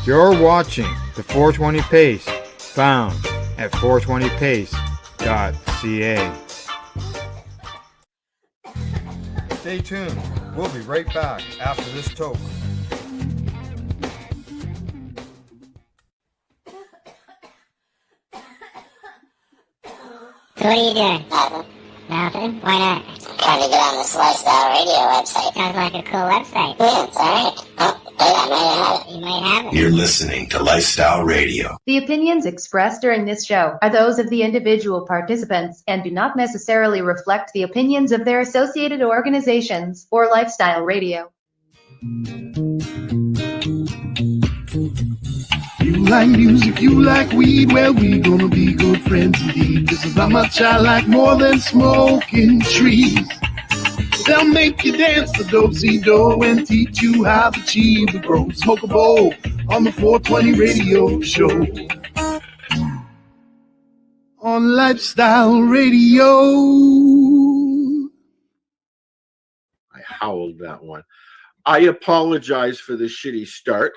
You're watching the 420 Pace, found at 420pace.ca. Stay tuned. We'll be right back after this toke. So what are you doing? Nothing. Nothing? Why not? Trying to get on this Lifestyle Radio website. Sounds like a cool website. Yeah, it's alright. Oh, wait, I might have it. You might have it. You're listening to Lifestyle Radio. The opinions expressed during this show are those of the individual participants and do not necessarily reflect the opinions of their associated organizations or Lifestyle Radio. You like music, you like weed, well, we gonna be good friends indeed. This is how much I like more than smoking trees. They'll make you dance the do-si-do and teach you how the chiva grows. Smoke a bowl on the 420 radio show. On Lifestyle Radio. I howled that one. I apologize for the shitty start.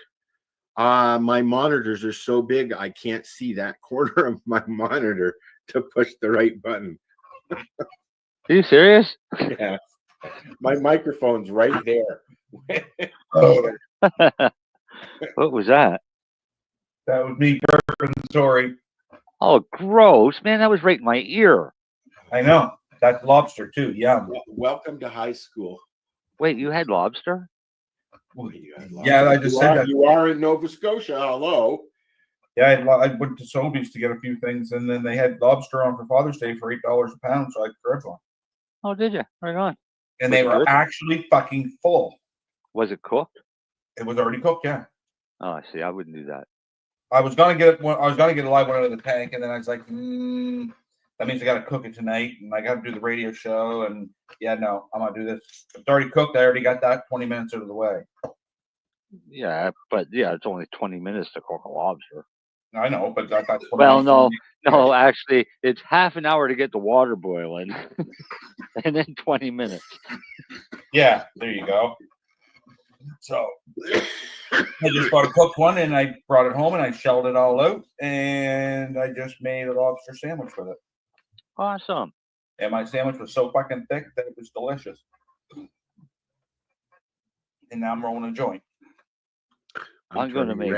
My monitors are so big I can't see that corner of my monitor to push the right button. Are you serious? Yeah. My microphone's right there. What was that? That was me burping. Sorry. Oh, gross, man! That was right in my ear. I know. That's lobster too. Yeah. Welcome to high school. Wait, you had lobster? Yeah, I just said that. You are in Nova Scotia. Hello. Yeah, I went to Sobeys to get a few things, and then they had lobster on for Father's Day for $8 a pound, so I grabbed one. Oh, did you? Right on. And they were actually fucking full. Was it cooked? It was already cooked. Yeah. Oh, I see. I wouldn't do that. I was gonna get it. I was gonna get a live one out of the tank, and then I was like, that means I got to cook it tonight, and I got to do the radio show, and yeah, no, I'm gonna do this. It's already cooked. I already got that 20 minutes out of the way. Yeah, but yeah, it's only 20 minutes to cook a lobster. I know, but that's well, no, actually, it's half an hour to get the water boiling, and then 20 minutes. Yeah, there you go. So I just bought a cooked one, and I brought it home, and I shelled it all out, and I just made a lobster sandwich with it. Awesome. And my sandwich was so fucking thick that it was delicious. And now I'm rolling a joint. I'm going to make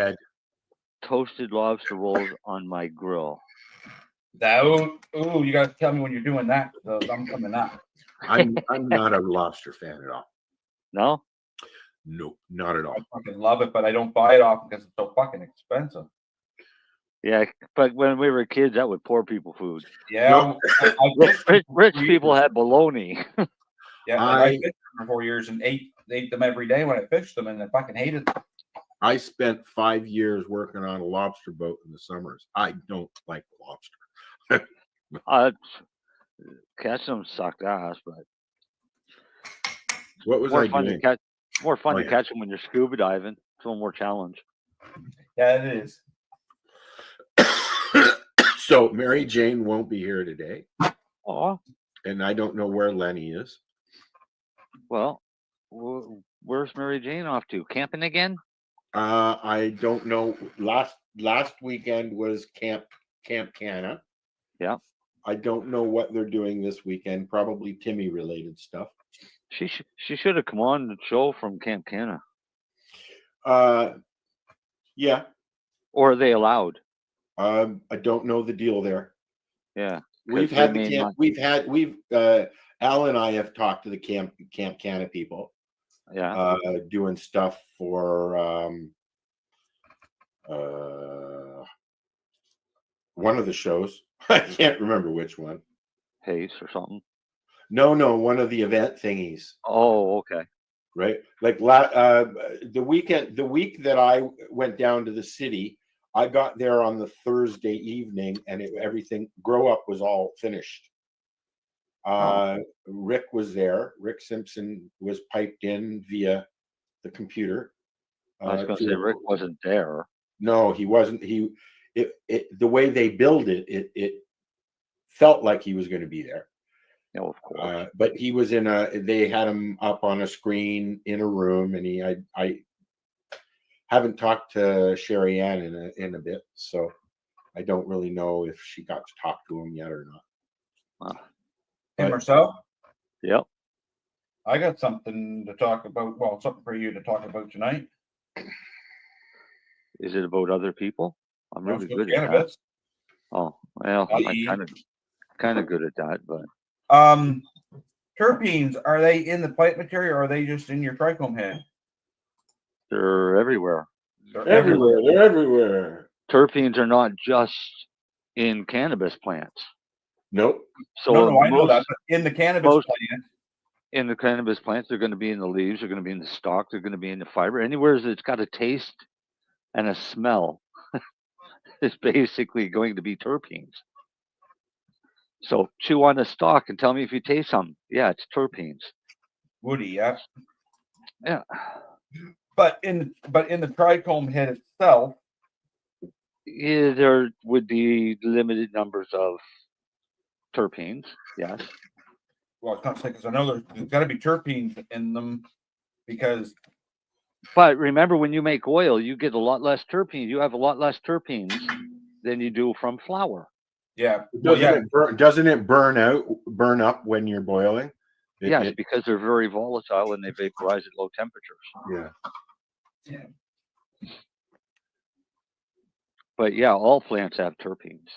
toasted lobster rolls on my grill. You got to tell me when you're doing that. So I'm coming out. I'm not a lobster fan at all. No? No, not at all. I fucking love it, but I don't buy it often because it's so fucking expensive. Yeah, but when we were kids, that was poor people food. Yeah, rich people had bologna. Yeah, I fished them for 4 years and ate them every day when I fished them, and I fucking hated them. I spent 5 years working on a lobster boat in the summers. I don't like lobster. Catch them sucked ass, but what was more I fun doing? More fun to catch them when you're scuba diving. It's a little more challenge. Yeah, it is. So Mary Jane won't be here today. Oh. And I don't know where Lenny is. Well, where's Mary Jane off to? Camping again? I don't know. Last weekend was Camp Canna. Yeah. I don't know what they're doing this weekend. Probably Timmy related stuff. She should have come on the show from Camp Canna. Yeah. Or are they allowed? I don't know the deal there. Yeah. Al and I have talked to the Camp Canna people. Yeah. Doing stuff for one of the shows. I can't remember which one. Pace or something. No, one of the event thingies. Oh, okay. Right. Like the week that I went down to the city, I got there on the Thursday evening, and everything Grow Up was all finished. Rick was there. Rick Simpson was piped in via the computer. I was going to say Rick wasn't there. No, he wasn't. The way they build it felt like he was going to be there. No, of course. But he was they had him up on a screen in a room, and I haven't talked to Sherry Ann in a bit, so I don't really know if she got to talk to him yet or not. Hey, Marcel, Yep. I got something to talk about. Well, something for you to talk about tonight. Is it about other people? I'm really Also good at that. cannabis. Oh, well, I I'm eat. kind of good at that, but Terpenes, are they in the plant material or are they just in your trichome head? they're everywhere. They're Everywhere, they're everywhere. Terpenes are not just in cannabis plants. Nope. So no, I know most- that, but in the cannabis most- plant, in the cannabis plants, they're going to be in the leaves, they're going to be in the stalk, they're going to be in the fiber. Anywhere that's got a taste and a smell is basically going to be terpenes. So chew on the stalk and tell me if you taste something. Yeah, it's terpenes. woody, yeah. Yeah. But in the trichome head itself, Yeah, there would be limited numbers of terpenes. Yes. well, it's not because I know there's got to be terpenes in them because But remember, when you make oil, you get a lot less terpenes. You have a lot less terpenes than you do from flour. yeah, well, Doesn't it burn up when you're boiling? Yes, because they're very volatile and they vaporize at low temperatures. Yeah. But yeah, all plants have terpenes.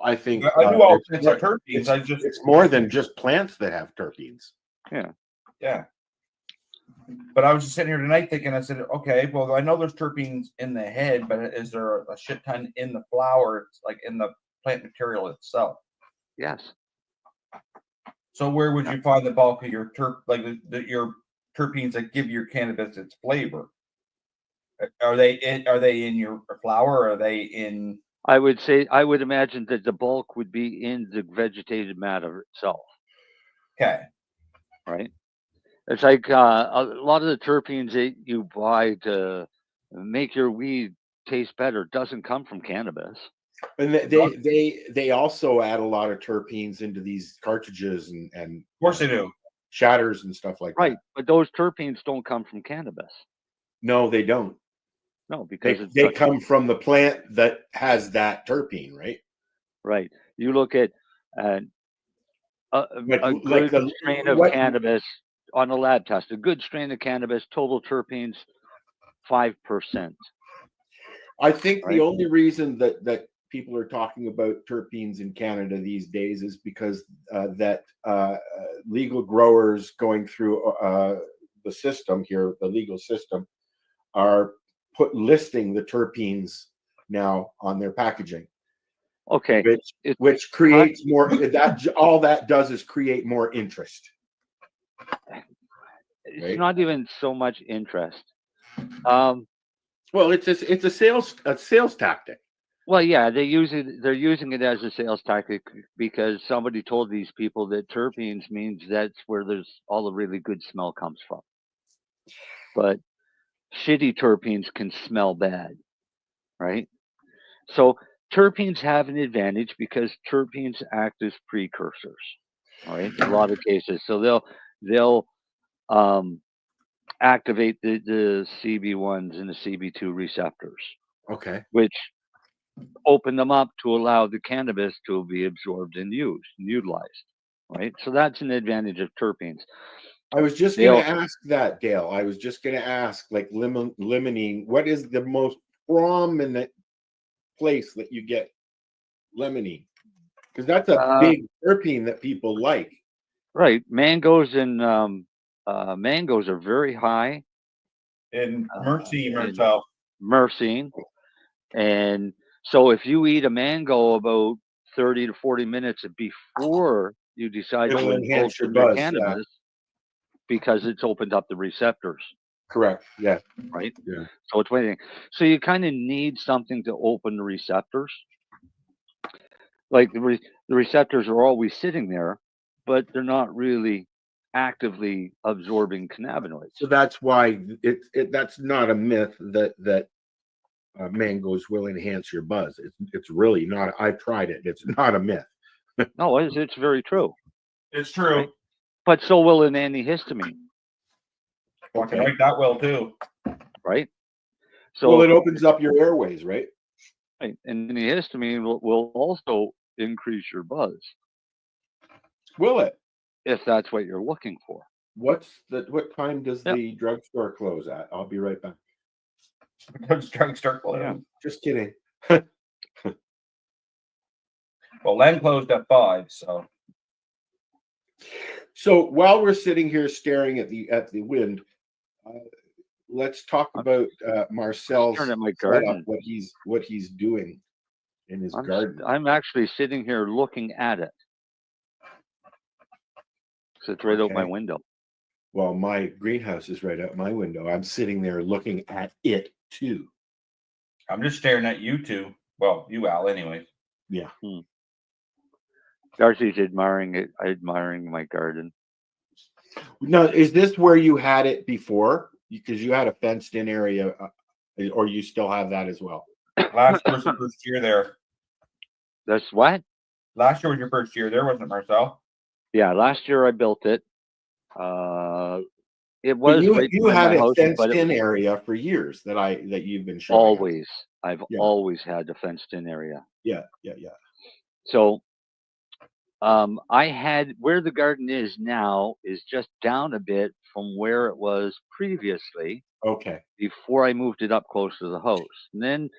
I think I knew all plants have terpenes. It's more than just plants that have terpenes. Yeah. But I was just sitting here tonight thinking, I said, okay, well, I know there's terpenes in the head, but is there a shit ton in the flower, like in the plant material itself? Yes. So where would you find the bulk of your your terpenes that give your cannabis its flavor? Are they in your flower? Or are they in? I would imagine that the bulk would be in the vegetated matter itself. Okay. Right. It's like a lot of the terpenes that you buy to make your weed taste better doesn't come from cannabis. And they also add a lot of terpenes into these cartridges and of course they do, shatters and stuff like that. Right, but those terpenes don't come from cannabis. No, they don't. No, because they come from the plant that has that terpene, right? Right. You look at a good strain of cannabis on a lab test. A good strain of cannabis, total terpenes 5%. I think the only reason that people are talking about terpenes in Canada these days is because that legal growers going through the system here, the legal system, are listing the terpenes now on their packaging. Okay, which creates more. All that does is create more interest. It's not even so much interest. Well, it's a sales tactic. Well, yeah, they're using it as a sales tactic because somebody told these people that terpenes means that's where there's all the really good smell comes from. But shitty terpenes can smell bad, right? So terpenes have an advantage because terpenes act as precursors, all right, in a lot of cases. So they'll activate the CB1s and the CB2 receptors. Okay. Which open them up to allow the cannabis to be absorbed and utilized, right? So that's an advantage of terpenes. I was just going to ask that, Dale. I was just going to ask, like limonene, what is the most prominent place that you get limonene? Because that's a big terpene that people like. Right. Mangoes and mangoes are very high in myrcene. And so if you eat a mango about 30 to 40 minutes before you decide to indulge in your cannabis, because it's opened up the receptors. Correct. Yeah. Right. Yeah. So it's waiting. So you kind of need something to open the receptors. Like the receptors are always sitting there, but they're not really actively absorbing cannabinoids. So that's why that's not a myth that mangoes will enhance your buzz. It's really not. I've tried it. It's not a myth. No, it's very true. It's true. Right? But so will an antihistamine. Fucking right, that will too. Right. So well, it opens up your airways, right? right, and the histamine will also increase your buzz Will it? if that's what you're looking for. What time does Yep. the drugstore close at? I'll be right back. Those drugs start closing. Yeah. Just kidding. Well, Len closed at 5, so So while we're sitting here staring at the wind, let's talk about Marcel's Staring at my setup, garden. what he's doing in his garden. I'm actually sitting here looking at it. So it's right out my Okay. window. Well, my greenhouse is right out my window. I'm sitting there looking at it too. I'm just staring at you two. Well, you, Al, anyways. Yeah. Darcy's admiring my garden. Now, is this where you had it before? Because you had a fenced-in area, or you still have that as well? Last year was the first year there. That's what? Last year was your first year there, wasn't it, Marcel? Yeah, last year I built it. It But was right you behind had my a house, but it fenced-in was area for years that you've been showing us. always. I've Yeah. always had a fenced-in area. Yeah. So I had where the garden is now is just down a bit from where it was previously Okay. before I moved it up close to the house. And then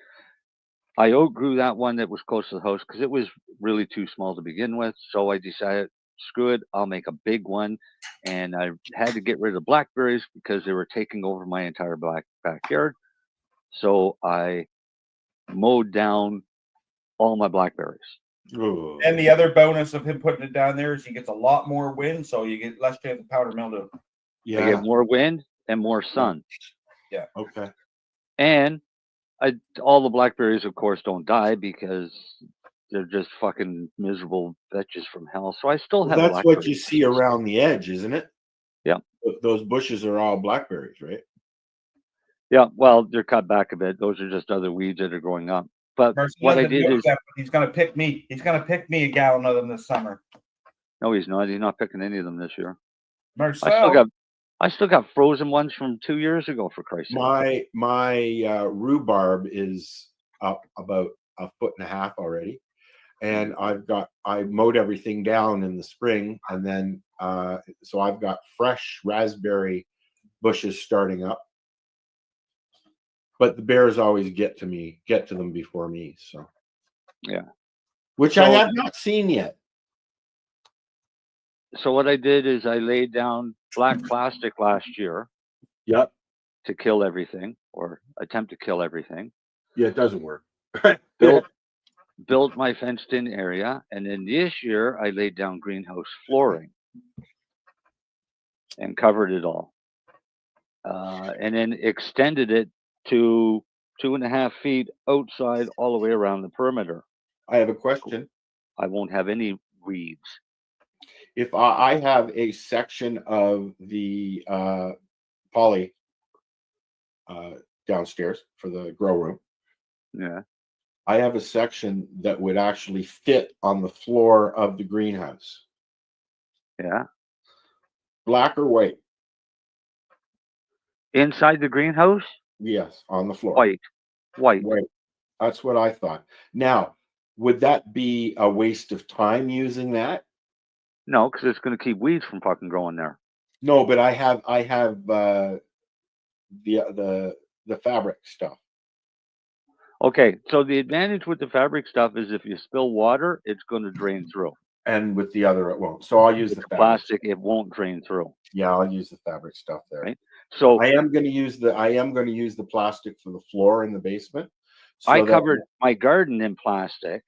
I outgrew that one that was close to the house because it was really too small to begin with. So I decided, screw it, I'll make a big one. And I had to get rid of blackberries because they were taking over my entire backyard. So I mowed down all my blackberries. Ooh. And the other bonus of him putting it down there is he gets a lot more wind, so you get less chance of powder mildew. I Yeah. get more wind and more sun. Okay. And all the blackberries, of course, don't die because they're just fucking miserable vetches from hell. So I still have That's blackberries. what you see around the edge, isn't it? Yeah. Those bushes are all blackberries, right? Yeah, well, they're cut back a bit. Those are just other weeds that are growing up. But Marcel what I doesn't did know is, that, but he's gonna pick me. He's gonna pick me a gallon of them this summer. no, he's not. He's not picking any of them this year. Marcel, I still got frozen ones from 2 years ago, for Christ's sake. My rhubarb is up about 1.5 feet already, and I mowed everything down in the spring, and then so I've got fresh raspberry bushes starting up. But the bears always get to them before me. So Yeah. which I So- have not seen yet. So what I did is I laid down black plastic last year Yep. to kill everything, or attempt to kill everything. Yeah, it doesn't work. Built my fenced-in area, and then this year I laid down greenhouse flooring and covered it all, and then extended it to 2.5 feet outside, all the way around the perimeter. I have a question. I won't have any weeds. If I have a section of the poly downstairs for the grow room, Yeah. I have a section that would actually fit on the floor of the greenhouse. Yeah. Black or white? Inside the greenhouse, Yes, on the floor. white. White. That's what I thought. Now, would that be a waste of time using that? No, because it's going to keep weeds from fucking growing there. No, but I have the fabric stuff. Okay, so the advantage with the fabric stuff is if you spill water, it's going to drain through. And with the other, it won't. So I'll use the fabric. Plastic, it won't drain through. Yeah, I'll use the fabric stuff there. Right. So I am going to use the plastic for the floor in the basement. So I that- covered my garden in plastic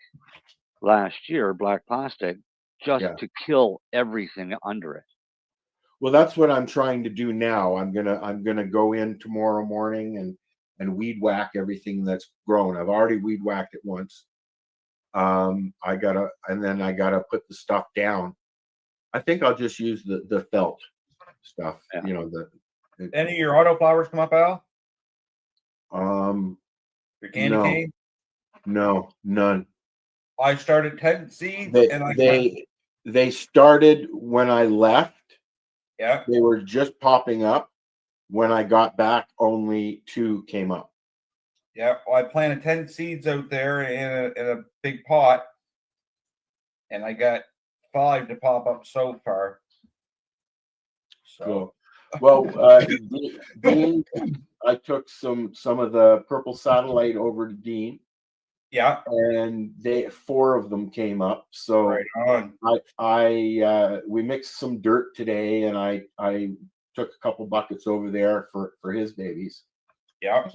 last year, black plastic, just Yeah. to kill everything under it. Well, that's what I'm trying to do now. I'm gonna go in tomorrow morning and weed whack everything that's grown. I've already weed whacked it once. I gotta put the stuff down. I think I'll just use the felt stuff. Yeah. You know, any of your autoflowers come up, Al? Your candy no. cane? No, none. I started 10 seeds, They started when I left. yeah. They were just popping up. When I got back, only 2 came up. Yeah, well, I planted 10 seeds out there in a big pot, and I got 5 to pop up so far. So, Cool. Well, Dean, I took some of the purple satellite over to Dean, yeah, and 4 of them came up. So right on. we mixed some dirt today, and I took a couple buckets over there for his babies. Yeah.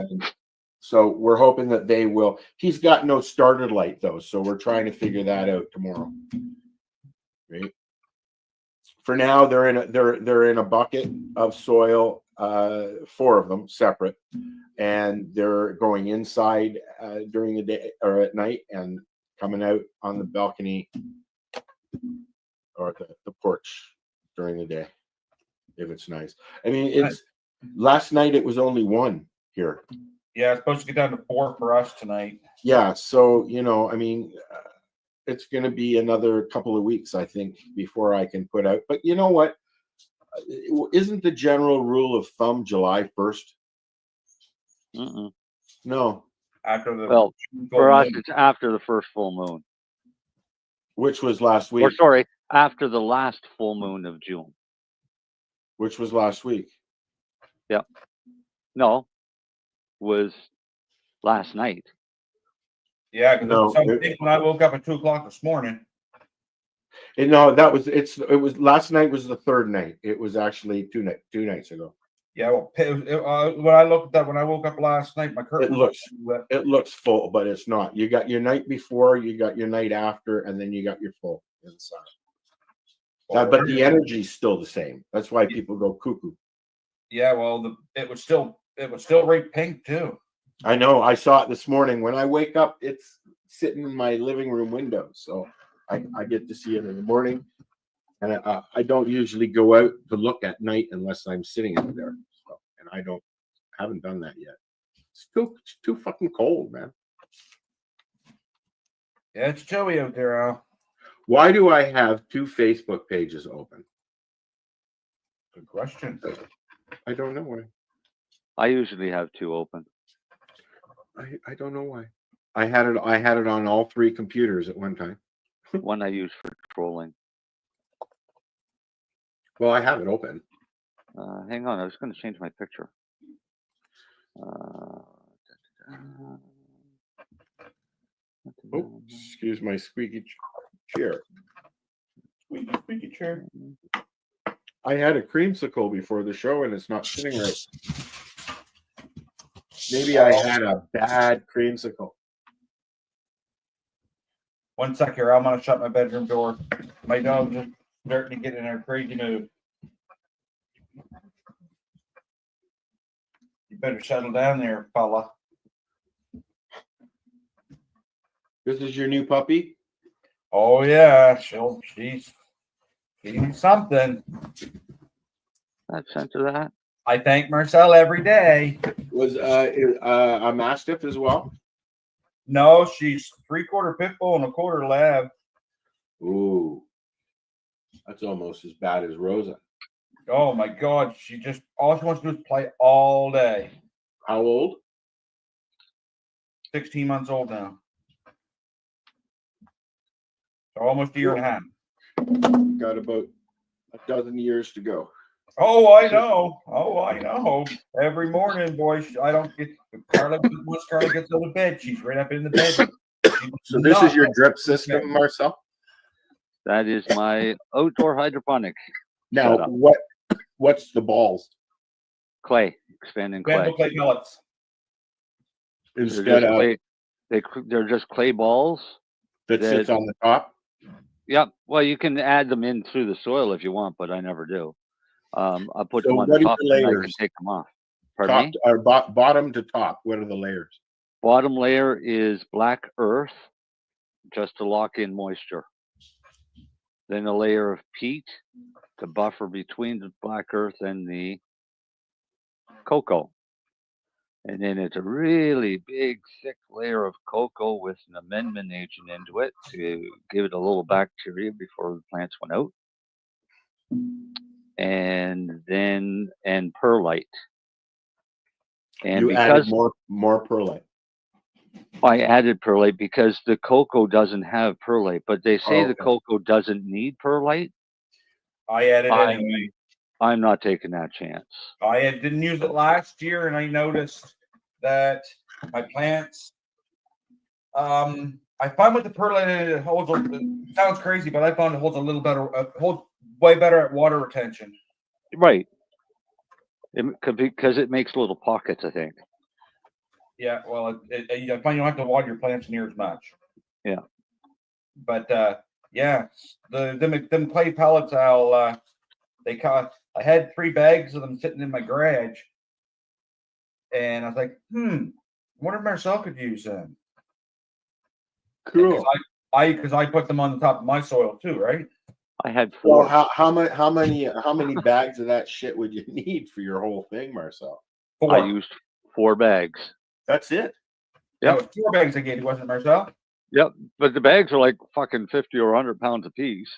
So we're hoping that they will. He's got no starter light though, so we're trying to figure that out tomorrow. Right. For now, they're in a bucket of soil, 4 of them separate, and they're going inside during the day or at night, and coming out on the balcony or the porch during the day if it's nice. I mean, it's last night it was only 1 here. Yeah, it's supposed to get down to 4 for us tonight. Yeah, so I mean, it's going to be another couple of weeks, I think, before I can put out. But you know what? Isn't the general rule of thumb July 1st? No. After the well, for us, it's after the first full moon. Which was last week. Or sorry, after the last full moon of June. Which was last week. Yep. No, was last night. Yeah, because when I woke up at 2 o'clock this morning. No, it was last night was the 3rd night. It was actually 2 nights ago. Yeah, well, when I looked at when I woke up last night, my curtain it looks full, but it's not. You got your night before, you got your night after, and then you got your full inside. But the energy's still the same. That's why people go cuckoo. Yeah, well, it was still right pink too. I know. I saw it this morning. When I wake up, it's sitting in my living room window, so I get to see it in the morning. And I don't usually go out to look at night unless I'm sitting out there. So, and I haven't done that yet. It's too fucking cold, man. Yeah, it's chilly out there, Al. Why do I have 2 Facebook pages open? Good question. I don't know why. I usually have 2 open. I don't know why. I had it on all 3 computers at one time. One I use for trolling. Well, I have it open. Hang on, I was going to change my picture. Oh, excuse my squeaky chair. Squeaky chair. I had a creamsicle before the show, and it's not sitting right. Maybe I had a bad creamsicle. 1 sec here. I'm gonna shut my bedroom door. My dog just starting to get in a crazy mood. You better settle down there, fella. This is your new puppy? Oh yeah, she's something. That's into that. I thank Marcel every day. Was a Mastiff as well? No, she's 3/4 pit bull and 1/4 lab. Ooh, that's almost as bad as Rosa. Oh my God, all she wants to do is play all day. How old? 16 months old now. So almost a year and a half. Got about a dozen years to go. Oh, I know. Every morning, boy, I don't get Carla. Once Carla gets out of bed, she's right up in the bed. So this is your drip system, Marcel? That is my outdoor hydroponics. Now, setup. what's the balls? Clay, expanding clay. Clay pellets. Instead of they're just clay balls that sits on the top. Yep. Well, you can add them in through the soil if you want, but I never do. I put So them on what the are top the and I can layers? take them off. Pardon me? Or bottom to top. What are the layers? Bottom layer is black earth, just to lock in moisture. Then a layer of peat to buffer between the black earth and the cocoa. And then it's a really big, thick layer of cocoa with an amendment agent into it to give it a little bacteria before the plants went out. And perlite. And you because added more perlite. I added perlite because the cocoa doesn't have perlite, but they say Oh, the okay. cocoa doesn't need perlite. I added it anyway. I'm not taking that chance. Didn't use it last year, and I noticed that my plants. I find with the perlite in it holds. It sounds crazy, but I found it holds a little better. Holds way better at water retention. Right. Because it makes little pockets, I think. Yeah, well, I find you don't have to water your plants near as much. Yeah. But yeah, them clay pellets. I had 3 bags of them sitting in my garage, and I was like, I wonder if Marcel could use them. Cool. Because I put them on the top of my soil too, right? I had 4. Well, how many bags of that shit would you need for your whole thing, Marcel? 4. I used 4 bags. That's it. That was 4 bags I gave you, wasn't it, Marcel? Yep, but the bags are like fucking 50 or 100 pounds a piece.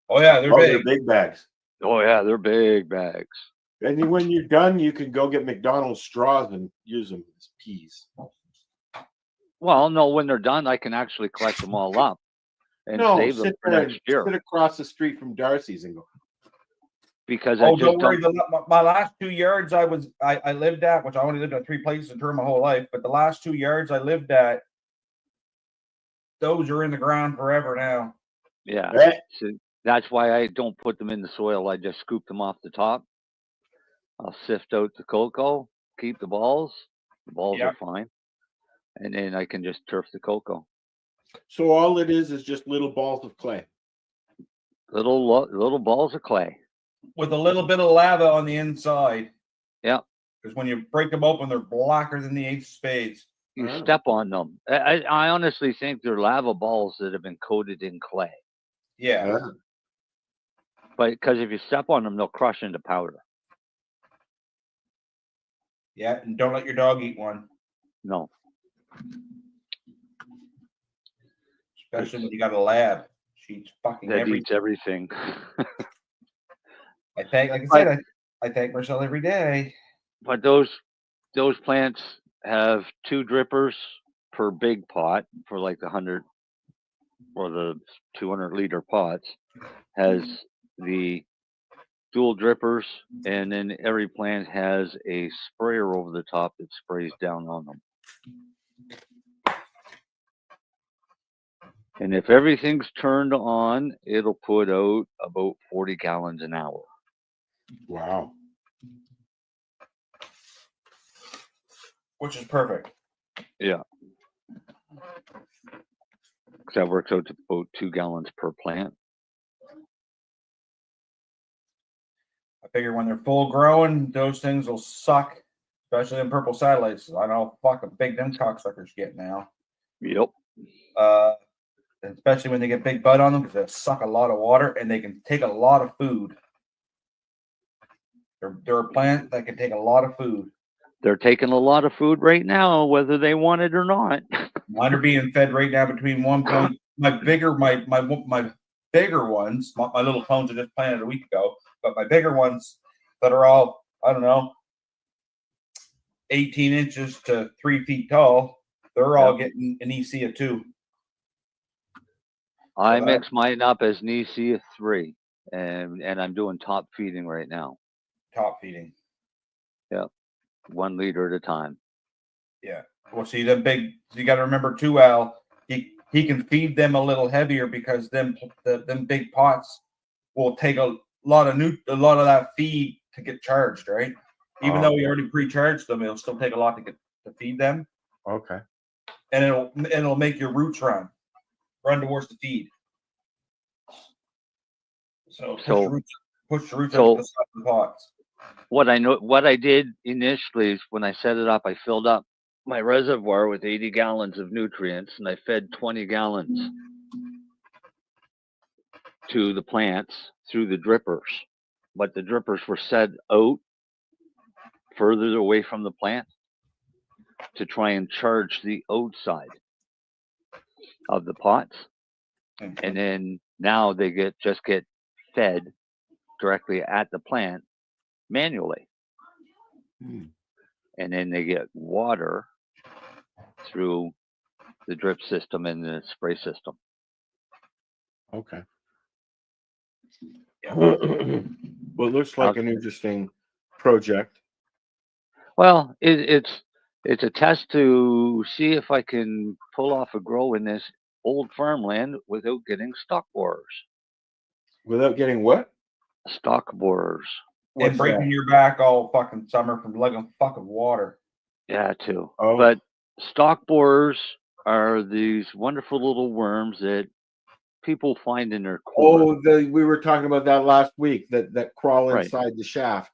Oh yeah, they're big. They're big bags. Oh yeah, they're big bags. And when you're done, you can go get McDonald's straws and use them as peas. Well, no, when they're done, I can actually collect them all up and save them for next year. Sit across the street from Darcy's and go. Because don't worry. My last 2 yards I lived at, which I only lived at 3 places during my whole life, but the last 2 yards I lived at, those are in the ground forever now. Yeah. So that's why I don't put them in the soil. I just scoop them off the top. I'll sift out the cocoa, keep the balls. The balls are fine. And then I can just turf the cocoa. So all it is just little balls of clay. Little balls of clay. With a little bit of lava on the inside. Yeah. Because when you break them open, they're blacker than the 8 of spades. You step on them. I honestly think they're lava balls that have been coated in clay. Yeah. But because if you step on them, they'll crush into powder. Yeah, and don't let your dog eat one. No. Especially when you got a lab. She eats fucking everything. Eats everything. I thank Marcel every day. But those plants have 2 drippers per big pot for like the 100 or the 200-liter pots. Has the dual drippers, and then every plant has a sprayer over the top that sprays down on them. And if everything's turned on, it'll put out about 40 gallons an hour. Wow. Which is perfect. Yeah. Because that works out to about 2 gallons per plant. I figure when they're full grown, those things will suck, especially in purple satellites. I know how fucking big them cocksuckers get now. Yep. Especially when they get big bud on them, because they suck a lot of water and they can take a lot of food. They're a plant that can take a lot of food. They're taking a lot of food right now, whether they want it or not. Mine are being fed right now between 1 point. My bigger ones, my little clones I just planted a week ago, but my bigger ones that are all, I don't know, 18 inches to 3 feet tall, they're all getting an EC of 2. I mix mine up as an EC of 3, and I'm doing top feeding right now. Top feeding. Yep. 1 liter at a time. Yeah. Well, see, them big, you got to remember too, Al, he can feed them a little heavier because them big pots will take a lot of that feed to get charged, right? Even though we already pre-charged them, it'll still take a lot to feed them. Okay. And it'll make your roots run towards the feed. So push the roots out to the top of the pots. What I did initially is when I set it up, I filled up my reservoir with 80 gallons of nutrients, and I fed 20 gallons to the plants through the drippers. But the drippers were set out further away from the plant to try and charge the outside of the pots. And then now they get fed directly at the plant manually. And then they get water through the drip system and the spray system. Okay. Well, it looks like an interesting project. Well, it's a test to see if I can pull off a grow in this old farmland without getting stalk borers. Without getting what? Stalk borers. And breaking your back all fucking summer from lugging fucking water. Yeah, too. Oh. But stalk borers are these wonderful little worms that people find in their corn. Oh, we were talking about that last week. That crawl Right. inside the shaft.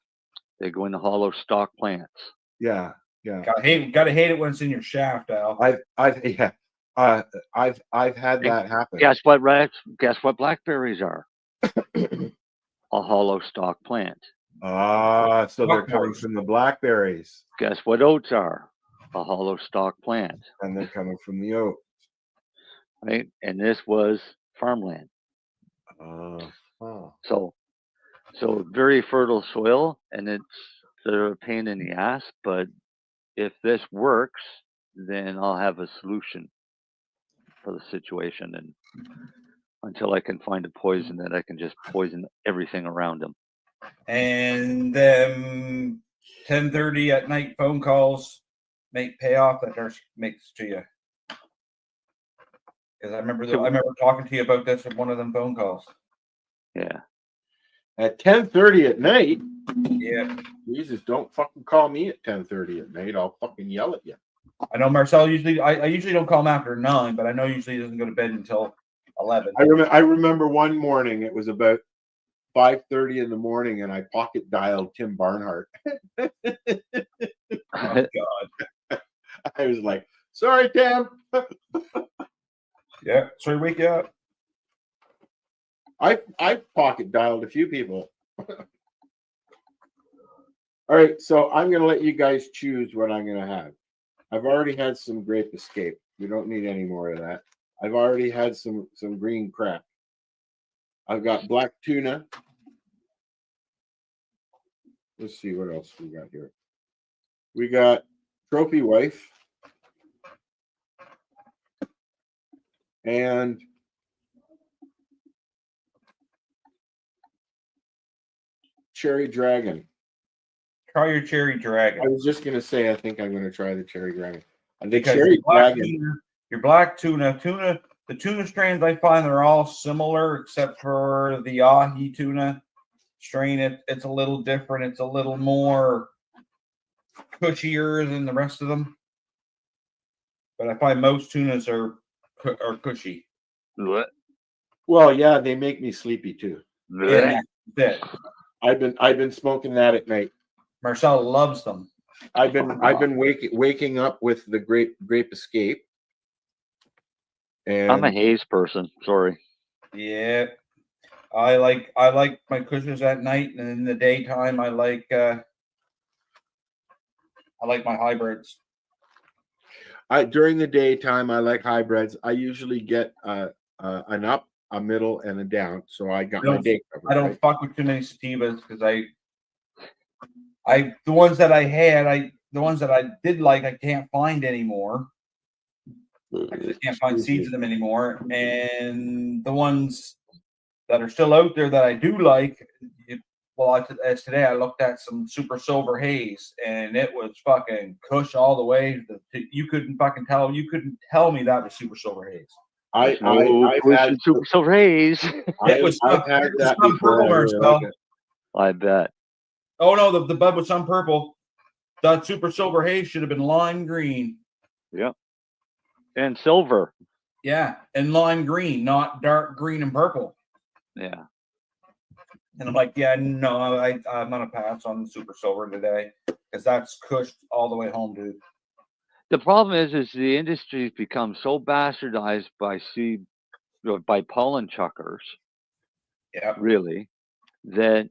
They go into hollow stalk plants. Yeah. Gotta hate it when it's in your shaft, Al. I've had that happen. Guess what, Rex? Guess what blackberries are? A hollow stalk plant. Ah, so they're coming from the blackberries. Guess what oats are? A hollow stalk plant. And they're coming from the oat. Right? And this was farmland. So very fertile soil, and they're a pain in the ass, but if this works, then I'll have a solution for the situation, and until I can find a poison that I can just poison everything around them. And then 10:30 at night phone calls make payoff that nurse makes to you. Because I remember talking to you about this in one of them phone calls. Yeah. At 10:30 at night. Yeah. Jesus, don't fucking call me at 10:30 at night. I'll fucking yell at you. I know Marcel usually. I usually don't call him after 9, but I know usually he doesn't go to bed until 11. I remember one morning. It was about 5:30 in the morning, and I pocket dialed Tim Barnhart. Oh God! I was like, "Sorry, Tim." Yeah, sorry, wake you up. I pocket dialed a few people. All right, so I'm going to let you guys choose what I'm going to have. I've already had some grape escape. We don't need any more of that. I've already had some green crap. I've got black tuna. Let's see what else we got here. We got trophy wife. And cherry dragon. Try your cherry dragon. I was just going to say, I think I'm going to try the cherry dragon. I think Because cherry dragon. Your black tuna, the tuna strains I find are all similar except for the ahi tuna strain. It's a little different. It's a little more cushier than the rest of them. But I find most tunas are cushy. What? Well, yeah, they make me sleepy too. Yeah, that's it. I've been smoking that at night. Marcel loves them. I've been waking up with the grape escape. And I'm a haze person. Sorry. Yeah, I like my cushions at night, and in the daytime I like my hybrids. During the daytime I like hybrids. I usually get an up, a middle, and a down. So I got my day covered. I don't fuck with too many sativas because the ones that I had, the ones that I did like, I can't find anymore. I just can't find seeds of them anymore. And the ones that are still out there that I do like, as today I looked at some super silver haze, and it was fucking kush all the way. You couldn't fucking tell. You couldn't tell me that was super silver haze. I've had super silver haze. I've had that before. I bet. Oh no, the bud was some purple. That super silver haze should have been lime green. Yep. And silver. Yeah, and lime green, not dark green and purple. Yeah. And I'm like, yeah, no, I'm gonna pass on the super silver today because that's cushed all the way home, dude. The problem is the industry's become so bastardized by pollen chuckers. Yeah. Really, that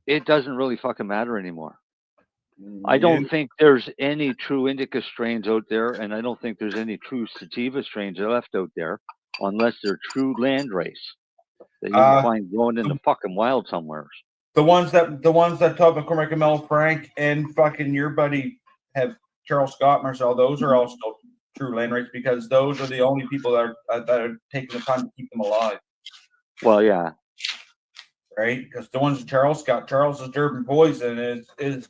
it doesn't really fucking matter anymore. I don't think there's any true indica strains out there, and I don't think there's any true sativa strains left out there, unless they're true land race that you can find growing in the fucking wild somewhere. The ones that Todd McCormick and Mel Frank and fucking your buddy have Charles Scott Marcel, those are all still true land rights because those are the only people that are taking the time to keep them alive. Well, yeah. Right? Because the ones Charles got, Charles's Durban poison is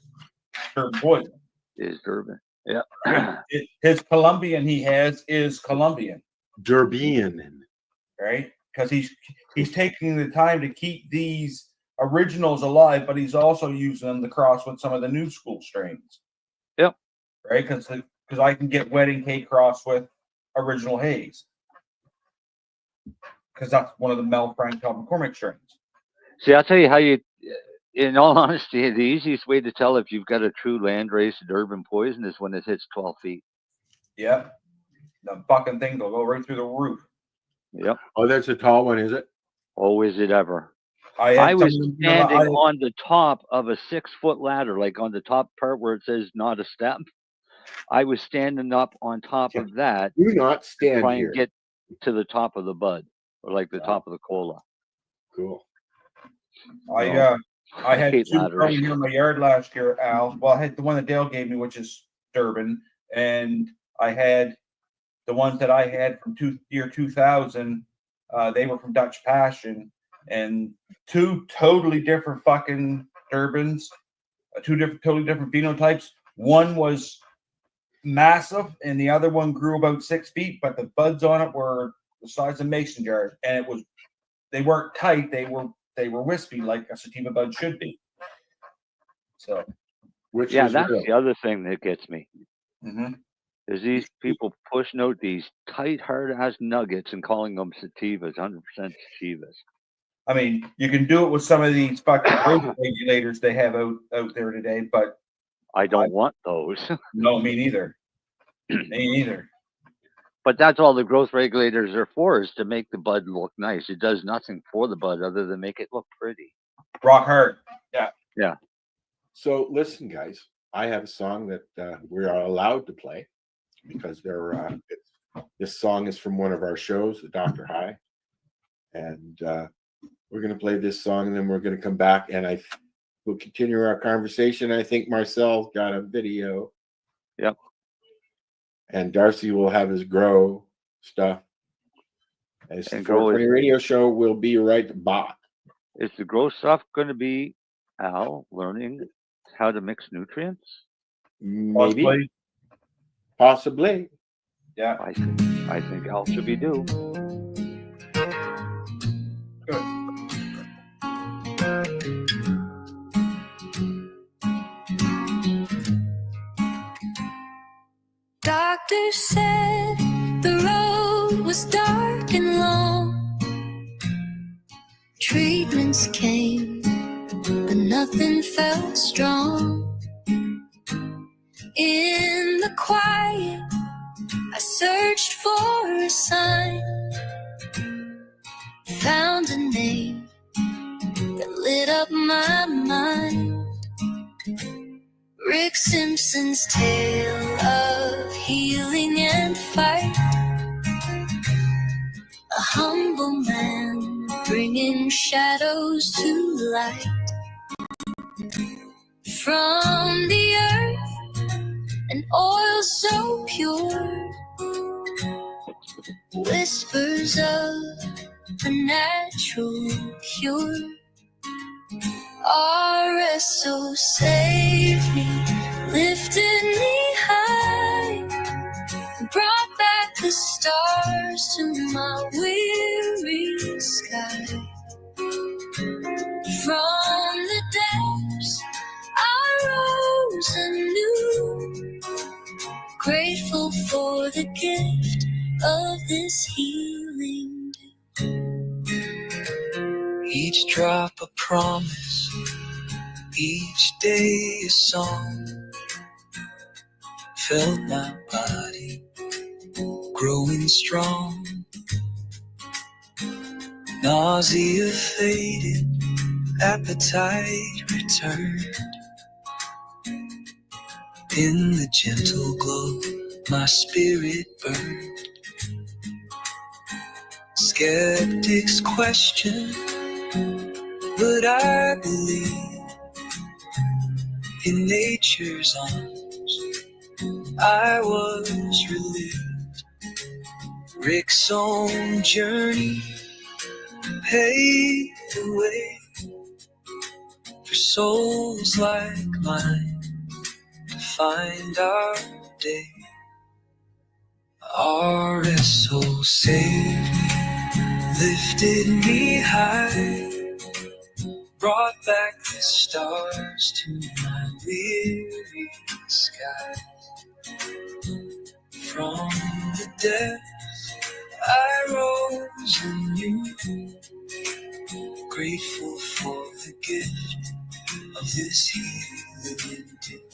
Durban poison. Is Durban. Yeah. Right? His Colombian he has is Colombian. Durban. Right? Because he's taking the time to keep these originals alive, but he's also using them to cross with some of the new school strains. Yep. Right? Because I can get wedding cake crossed with original haze. Because that's one of the Mel Frank Tom McCormick strains. See, I'll tell you how you, in all honesty, the easiest way to tell if you've got a true landrace Durban poison is when it hits 12 feet. Yep. The fucking thing will go right through the roof. Yep. Oh, that's a tall one, is it? Oh, is it ever? I was standing on the top of a 6-foot ladder, like on the top part where it says not a step. I was standing up on top of that. Do not stand try here. and get to the top of the bud, or like the top of the cola. Cool. I had hate two ladders. growing here in my yard last year, Al. Well, I had the one that Dale gave me, which is Durban, and I had the ones that I had from year 2000. They were from Dutch Passion, and two totally different fucking Durbans, totally different phenotypes. One was massive, and the other one grew about 6 feet, but the buds on it were the size of mason jars, and they weren't tight. They were wispy like a sativa bud should be. So, that's the other thing that gets me. Mm-hmm. Is these people pushing out these tight, hard-ass nuggets and calling them sativas, 100% sativas. I mean, you can do it with some of these fucking growth regulators they have out there today, but I don't want those. No, me neither. Me neither. But that's all the growth regulators are for, is to make the bud look nice. It does nothing for the bud other than make it look pretty. Rock hard. Yeah. Yeah. So listen, guys, I have a song that we are allowed to play because this song is from one of our shows, the Dr. High. And we're going to play this song, and then we're going to come back, and we'll continue our conversation. I think Marcel's got a video. Yep. And Darcy will have his grow stuff. And the 420 radio show will be right back. Is the grow stuff going to be Al learning how to mix nutrients? Maybe. Possibly. Yeah. I think Al should be due. Good. Doctor said the road was dark and long. Treatments came, but nothing felt strong. In the quiet, I searched for a sign. Found a name that lit up my mind. Rick Simpson's tale of healing and fight. A humble man bringing shadows to light. From the earth, an oil so pure. Whispers of a natural cure. RSO saved me, lifted me high, brought back the stars to my weary sky. From the depths I rose anew, grateful for the gift of this healing. Each drop a promise, each day a song. Felt my body growing strong. Nausea faded, appetite returned. In the gentle glow, my spirit burned. Skeptics question, but I believe in nature's arms. I was relieved. Rick's own journey paved the way for souls like mine to find our day. RSO saved me, lifted me high, brought back the stars to my weary sky. From the depths I rose anew, grateful for the gift of this healing dew.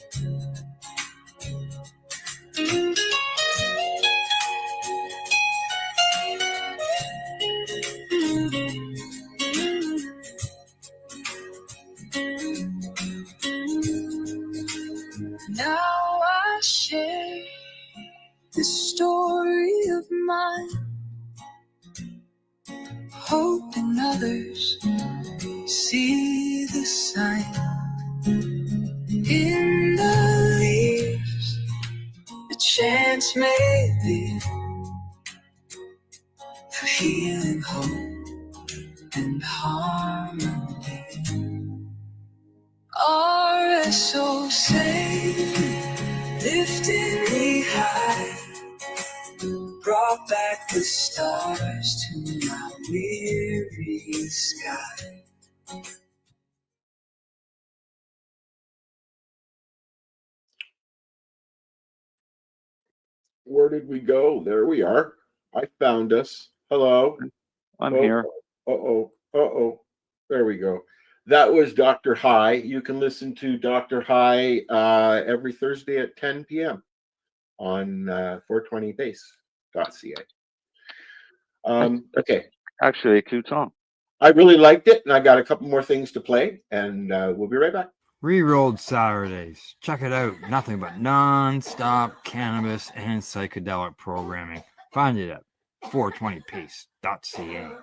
Now I share this story of mine, hoping others see the sign in the leaves. A chance may be for healing, hope, and harmony. RSO saved me, lifted me high, brought back the stars to my weary sky. Where did we go? There we are. I found us. Hello. I'm here. Uh-oh. There we go. That was Dr. High. You can listen to Dr. High every Thursday at 10 p.m. on 420base.ca. Okay. Actually, a cute song. I really liked it, and I got a couple more things to play, and we'll be right back. Rerolled Saturdays. Check it out. Nothing but non-stop cannabis and psychedelic programming. Find it at 420pace.ca.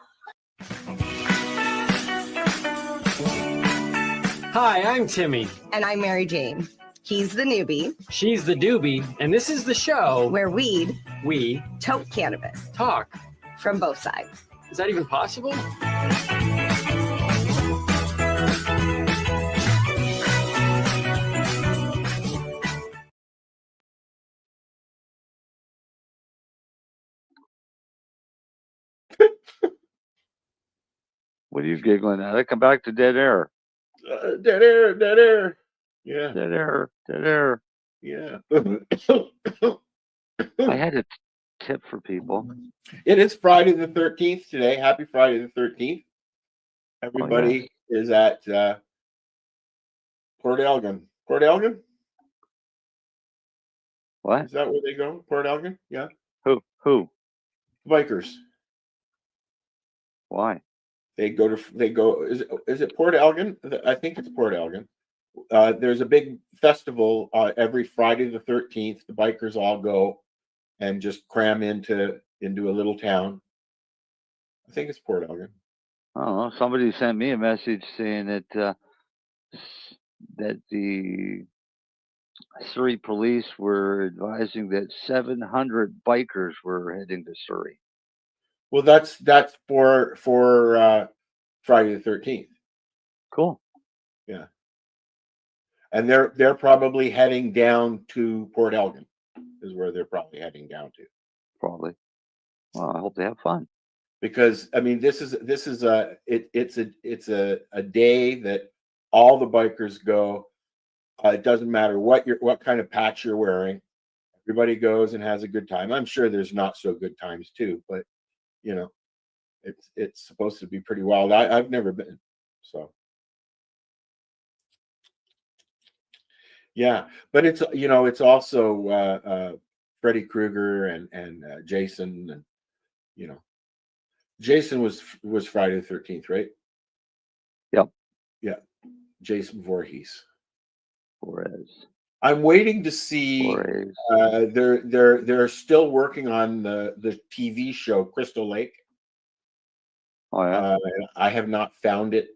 Hi, I'm Timmy. And I'm Mary Jane. He's the newbie. She's the doobie. And this is the show where we toke cannabis. Talk. From both sides. Is that even possible? What are you giggling at? I come back to dead air. Dead air. Yeah. Dead air. Yeah. I had a tip for people. It is Friday the 13th today. Happy Friday the 13th. Everybody is at Port Elgin. Port Elgin? What? Is that where they go? Port Elgin? Yeah. Who? Bikers. Why? They go. Is it Port Elgin? I think it's Port Elgin. There's a big festival every Friday the 13th. The bikers all go and just cram into a little town. I think it's Port Elgin. I don't know. Somebody sent me a message saying that the Surrey police were advising that 700 bikers were heading to Surrey. Well, that's for Friday the 13th. Cool. Yeah. And they're probably heading down to Port Elgin, is where they're probably heading down to. Probably. Well, I hope they have fun. Because I mean, it's a day that all the bikers go. It doesn't matter what kind of patch you're wearing. Everybody goes and has a good time. I'm sure there's not so good times too, but you know, it's supposed to be pretty wild. I've never been, so yeah. But it's also Freddy Krueger and Jason, and Jason was Friday the 13th, right? Yep. Yeah. Jason Voorhees. Flores. I'm waiting to see. They're still working on the TV show Crystal Lake. Oh yeah. I have not found it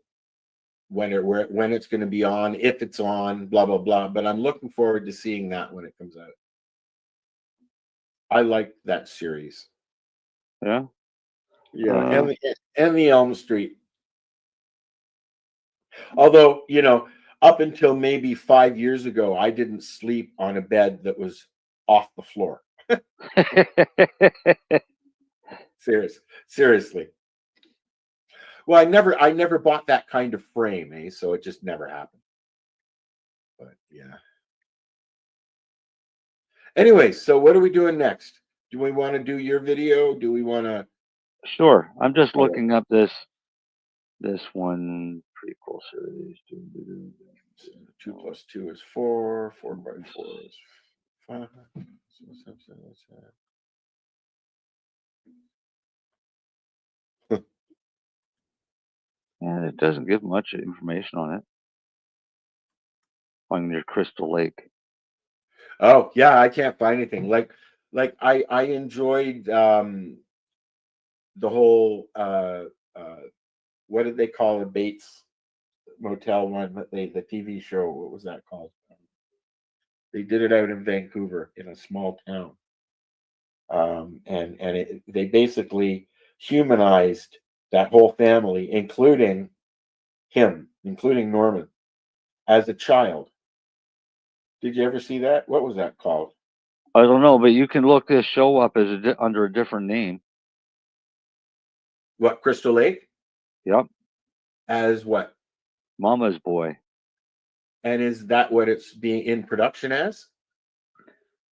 when it's going to be on, if it's on, blah blah blah. But I'm looking forward to seeing that when it comes out. I like that series. Yeah. Yeah, and the Elm Street. Although, you know, up until maybe 5 years ago, I didn't sleep on a bed that was off the floor. Seriously. Well, I never bought that kind of frame, so it just never happened. But yeah. Anyway, so what are we doing next? Do we want to do your video? Do we want to? Sure. I'm just looking up this one prequel series. 2 + 2 is 4. 4 by 4 is 5. Yeah, it doesn't give much information on it. On your Crystal Lake. Oh yeah, I can't find anything. Like I enjoyed the whole what did they call the Bates Motel one? That the TV show. What was that called? They did it out in Vancouver in a small town, and they basically humanized that whole family, including Norman, as a child. Did you ever see that? What was that called? I don't know, but you can look this show up as under a different name. What, Crystal Lake? Yep. As what? Mama's Boy. And is that what it's being in production as?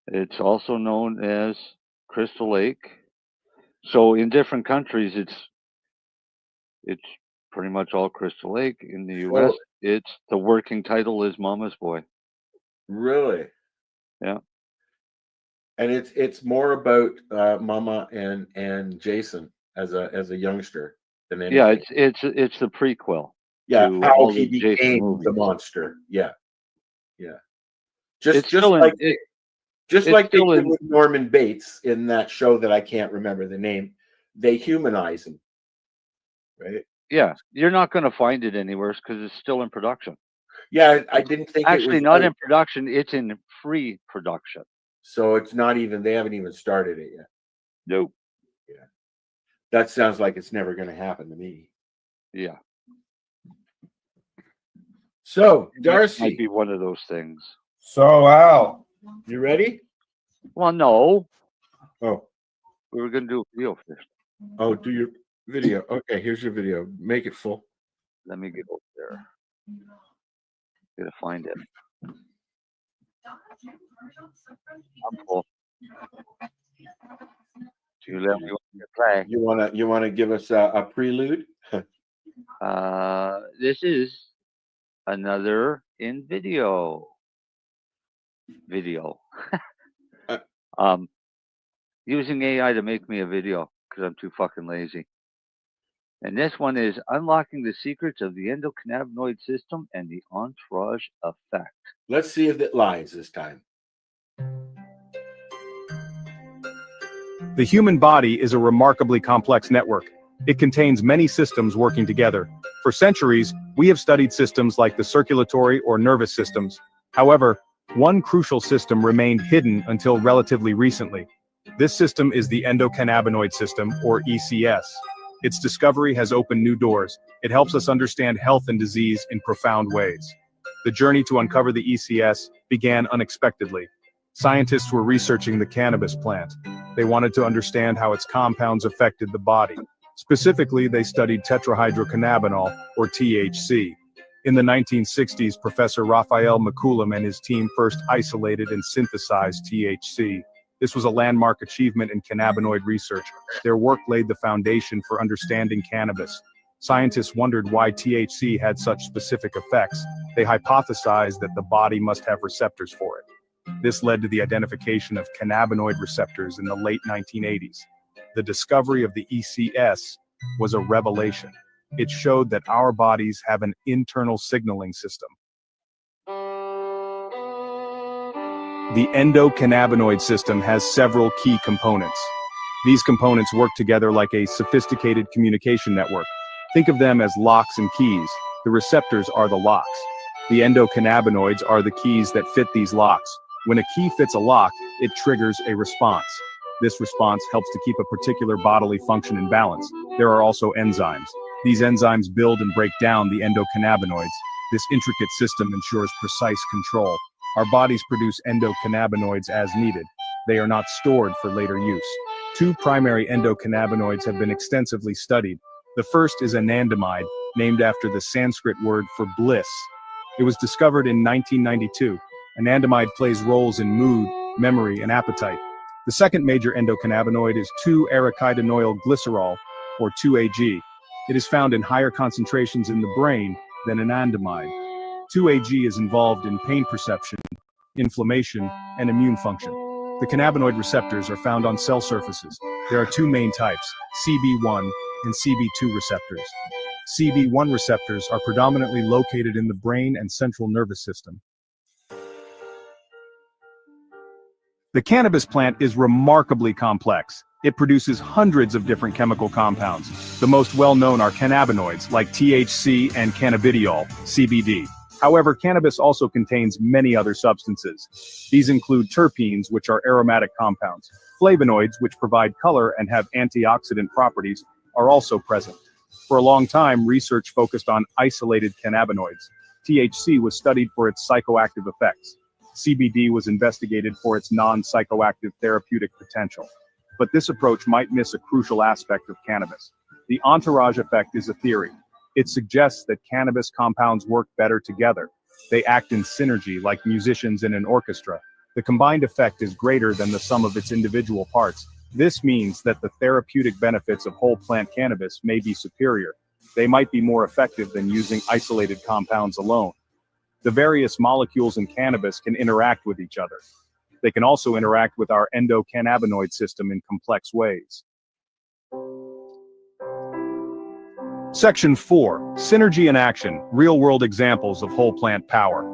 It's also known as Crystal Lake. So in different countries, it's pretty much all Crystal Lake. In the U.S., it's the working title is Mama's Boy. Really? Yeah. And it's more about Mama and Jason as a youngster than anything. Yeah, it's the prequel. Yeah, to how all he the Jason became movies. the monster. Yeah. It's Just still like in, just it's like they still did in- with Norman Bates in that show that I can't remember the name. They humanize him, right? Yeah, you're not going to find it anywhere because it's still in production. Yeah, I didn't think Actually, it was not in production. It's in pre-production. So it's not even. They haven't even started it yet. Nope. Yeah, that sounds like it's never going to happen to me. Yeah. So That Darcy, might be one of those things. So Al, you ready? Well, no. Oh, We were going to do a video first. oh, do your video. Okay, here's your video. Make it full. Let me get over there. Gotta find it. I'm full. Do you let me play? You wanna give us a prelude? This is another in video. Using AI to make me a video because I'm too fucking lazy. And this one is unlocking the secrets of the endocannabinoid system and the entourage effect. Let's see if it lies this time. The human body is a remarkably complex network. It contains many systems working together. For centuries, we have studied systems like the circulatory or nervous systems. However, one crucial system remained hidden until relatively recently. This system is the endocannabinoid system, or ECS. Its discovery has opened new doors. It helps us understand health and disease in profound ways. The journey to uncover the ECS began unexpectedly. Scientists were researching the cannabis plant. They wanted to understand how its compounds affected the body. Specifically, they studied tetrahydrocannabinol, or THC. In the 1960s, Professor Raphael McCoolum and his team first isolated and synthesized THC. This was a landmark achievement in cannabinoid research. Their work laid the foundation for understanding cannabis. Scientists wondered why THC had such specific effects. They hypothesized that the body must have receptors for it. This led to the identification of cannabinoid receptors in the late 1980s. The discovery of the ECS was a revelation. It showed that our bodies have an internal signaling system. The endocannabinoid system has several key components. These components work together like a sophisticated communication network. Think of them as locks and keys. The receptors are the locks. The endocannabinoids are the keys that fit these locks. When a key fits a lock, it triggers a response. This response helps to keep a particular bodily function in balance. There are also enzymes. These enzymes build and break down the endocannabinoids. This intricate system ensures precise control. Our bodies produce endocannabinoids as needed. They are not stored for later use. Two primary endocannabinoids have been extensively studied. The first is anandamide, named after the Sanskrit word for bliss. It was discovered in 1992. Anandamide plays roles in mood, memory, and appetite. The second major endocannabinoid is 2-arachidonyl glycerol, or 2-AG. It is found in higher concentrations in the brain than anandamide. 2-AG is involved in pain perception, inflammation, and immune function. The cannabinoid receptors are found on cell surfaces. There are two main types, CB1 and CB2 receptors. CB1 receptors are predominantly located in the brain and central nervous system. The cannabis plant is remarkably complex. It produces hundreds of different chemical compounds. The most well-known are cannabinoids like THC and cannabidiol, CBD. However, cannabis also contains many other substances. These include terpenes, which are aromatic compounds. Flavonoids, which provide color and have antioxidant properties, are also present. For a long time, research focused on isolated cannabinoids. THC was studied for its psychoactive effects. CBD was investigated for its non-psychoactive therapeutic potential. But this approach might miss a crucial aspect of cannabis. The entourage effect is a theory. It suggests that cannabis compounds work better together. They act in synergy like musicians in an orchestra. The combined effect is greater than the sum of its individual parts. This means that the therapeutic benefits of whole plant cannabis may be superior. They might be more effective than using isolated compounds alone. The various molecules in cannabis can interact with each other. They can also interact with our endocannabinoid system in complex ways. Section 4. Synergy in action, real-world examples of whole plant power.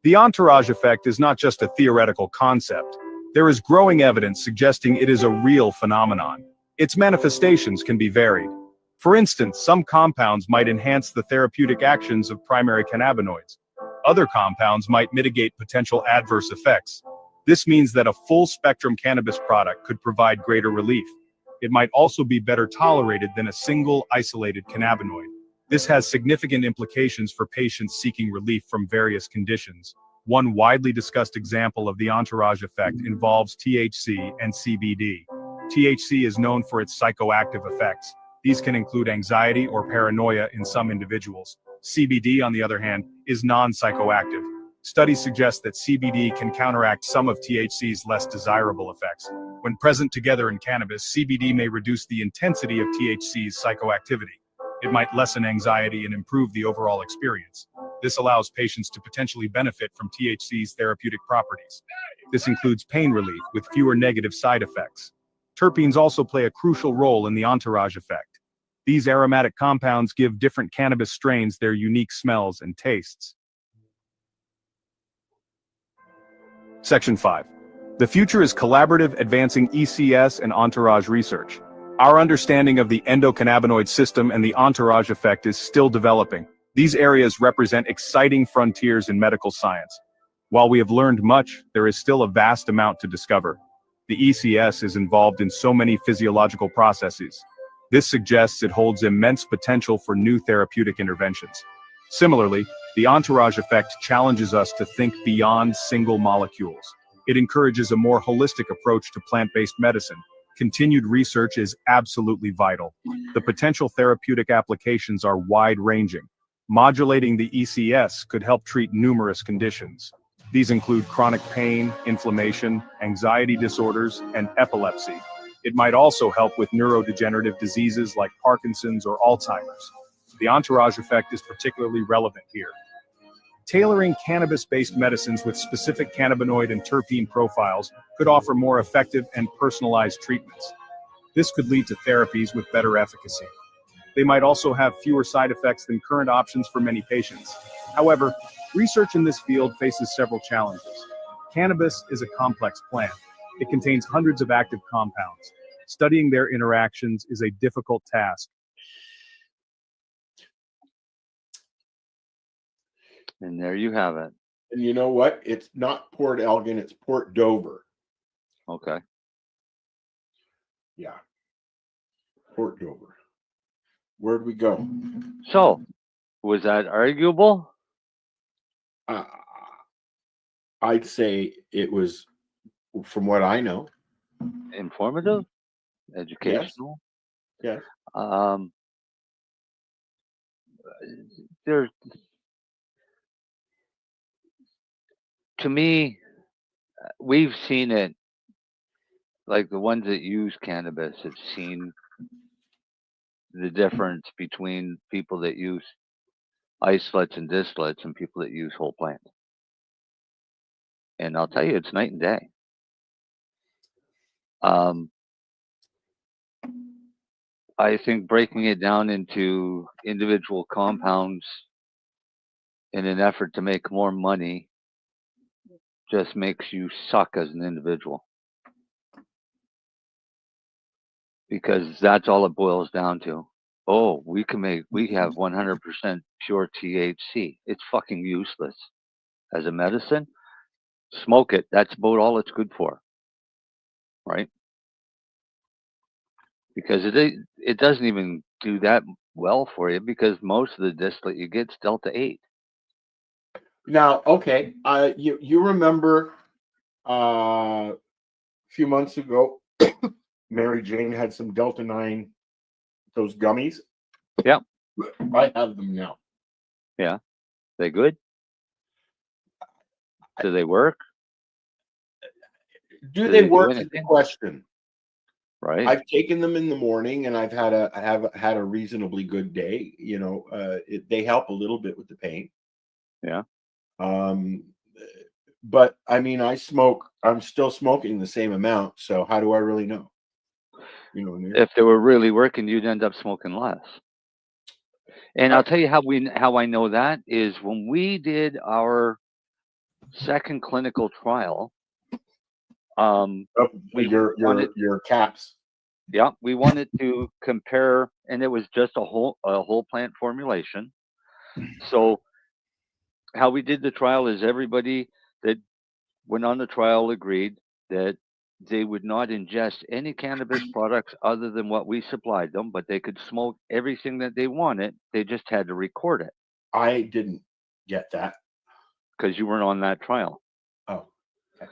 The entourage effect is not just a theoretical concept. There is growing evidence suggesting it is a real phenomenon. Its manifestations can be varied. For instance, some compounds might enhance the therapeutic actions of primary cannabinoids. Other compounds might mitigate potential adverse effects. This means that a full-spectrum cannabis product could provide greater relief. It might also be better tolerated than a single isolated cannabinoid. This has significant implications for patients seeking relief from various conditions. One widely discussed example of the entourage effect involves THC and CBD. THC is known for its psychoactive effects. These can include anxiety or paranoia in some individuals. CBD, on the other hand, is non-psychoactive. Studies suggest that CBD can counteract some of THC's less desirable effects. When present together in cannabis, CBD may reduce the intensity of THC's psychoactivity. It might lessen anxiety and improve the overall experience. This allows patients to potentially benefit from THC's therapeutic properties. This includes pain relief with fewer negative side effects. Terpenes also play a crucial role in the entourage effect. These aromatic compounds give different cannabis strains their unique smells and tastes. Section 5. The future is collaborative, advancing ECS and entourage research. Our understanding of the endocannabinoid system and the entourage effect is still developing. These areas represent exciting frontiers in medical science. While we have learned much, there is still a vast amount to discover. The ECS is involved in so many physiological processes. This suggests it holds immense potential for new therapeutic interventions. Similarly, the entourage effect challenges us to think beyond single molecules. It encourages a more holistic approach to plant-based medicine. Continued research is absolutely vital. The potential therapeutic applications are wide-ranging. Modulating the ECS could help treat numerous conditions. These include chronic pain, inflammation, anxiety disorders, and epilepsy. It might also help with neurodegenerative diseases like Parkinson's or Alzheimer's. The entourage effect is particularly relevant here. Tailoring cannabis-based medicines with specific cannabinoid and terpene profiles could offer more effective and personalized treatments. This could lead to therapies with better efficacy. They might also have fewer side effects than current options for many patients. However, research in this field faces several challenges. Cannabis is a complex plant. It contains hundreds of active compounds. Studying their interactions is a difficult task. And there you have it. And you know what? It's not Port Elgin, it's Port Dover. Okay. Yeah. Port Dover. Where'd we go? So, was that arguable? I'd say it was, from what I know. Informative? Educational? Yes. There, to me, we've seen it. Like the ones that use cannabis have seen the difference between people that use isolates and distillates and people that use whole plant. And I'll tell you, it's night and day. I think breaking it down into individual compounds in an effort to make more money just makes you suck as an individual. Because that's all it boils down to. Oh, we have 100% pure THC. It's fucking useless. As a medicine, smoke it. That's about all it's good for. Right? Because it doesn't even do that well for you because most of the distillate you get is Delta 8. Now, okay, you remember a few months ago, Mary Jane had some Delta 9, those gummies. Yeah. I have them now. Yeah. They good? Do they work? Do they work is the question. Right. I've taken them in the morning and I've had a reasonably good day. You know, they help a little bit with the pain. Yeah. But I mean, I'm still smoking the same amount. So how do I really know? You know what I mean? If they were really working, you'd end up smoking less. And I'll tell you how I know that is when we did our second clinical trial. Your caps. Yeah, we wanted to compare, and it was just a whole plant formulation. So how we did the trial is everybody that went on the trial agreed that they would not ingest any cannabis products other than what we supplied them, but they could smoke everything that they wanted. They just had to record it. I didn't get that. Because you weren't on that trial. Oh. Okay.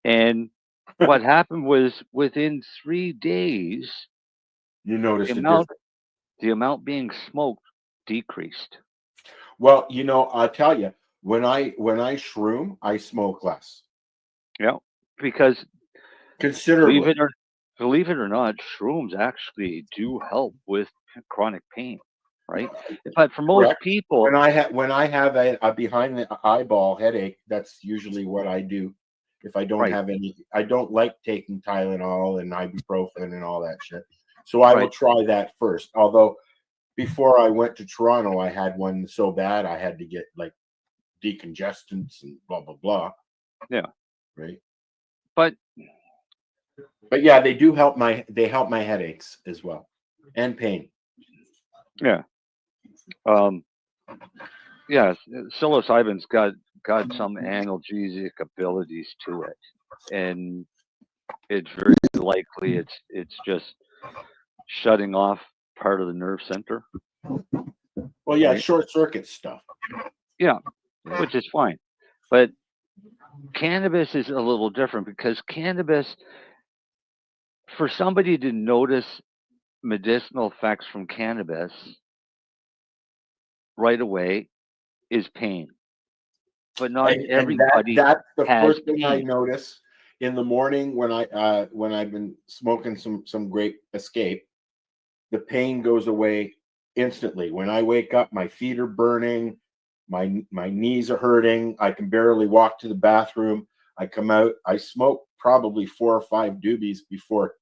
And what happened was within 3 days, you noticed the amount being smoked decreased. Well, you know, I'll tell you, when I shroom, I smoke less. Yeah, because considerably. Believe it or not, shrooms actually do help with chronic pain, right? But for most people, when I have a behind the eyeball headache, that's usually what I do. If I don't have any, I don't like taking Tylenol and ibuprofen and all that shit. So I will try that first. Although before I went to Toronto, I had one so bad I had to get like decongestants and blah blah blah. Yeah. Right. But yeah, they help my headaches as well and pain. Yeah. Yeah, psilocybin's got some analgesic abilities to it, and it's very likely it's just shutting off part of the nerve center. Well, yeah, short circuit stuff. Yeah, which is fine, but cannabis is a little different because cannabis, for somebody to notice medicinal effects from cannabis right away is pain. But not everybody. That's the has first thing pain. I notice in the morning when I've been smoking some great escape. The pain goes away instantly. When I wake up, my feet are burning, my knees are hurting. I can barely walk to the bathroom. I come out. I smoke probably 4 or 5 doobies before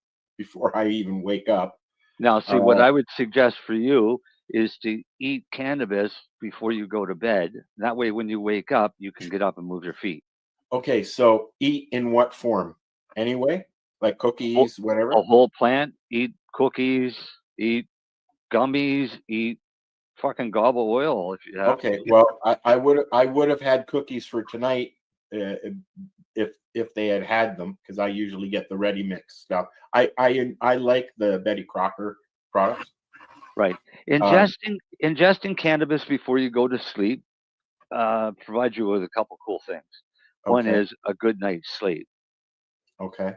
I even wake up. Now, see, what I would suggest for you is to eat cannabis before you go to bed. That way, when you wake up, you can get up and move your feet. Okay, so eat in what form? Anyway, like cookies, whatever. A whole plant. Eat cookies. Eat gummies. Eat fucking gobble oil if you have. Okay, well, I would have had cookies for tonight if if they had them, because I usually get the ready mix stuff. I like the Betty Crocker products. Right. Ingesting cannabis before you go to sleep provides you with a couple cool things. One Okay. is a good night's sleep. Okay.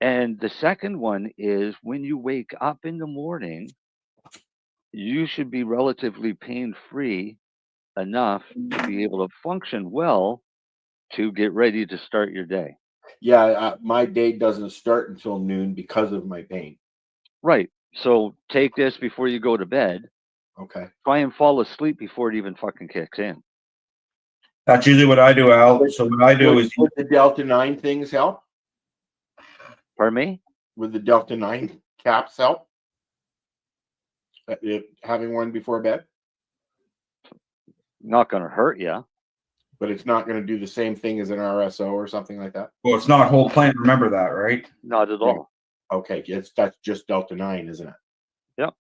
And the second one is when you wake up in the morning, you should be relatively pain-free enough to be able to function well to get ready to start your day. Yeah, my day doesn't start until noon because of my pain. Right. So take this before you go to bed. Okay. Try and fall asleep before it even fucking kicks in. That's usually what I do, Al. So what I do is Would the Delta 9 things help? Pardon me? Would the Delta 9 caps help? Having one before bed? Not going to hurt you. But it's not going to do the same thing as an RSO or something like that? well, it's not a whole plant. Remember that, right? Not at all. Okay, that's just Delta 9, isn't it? Yep.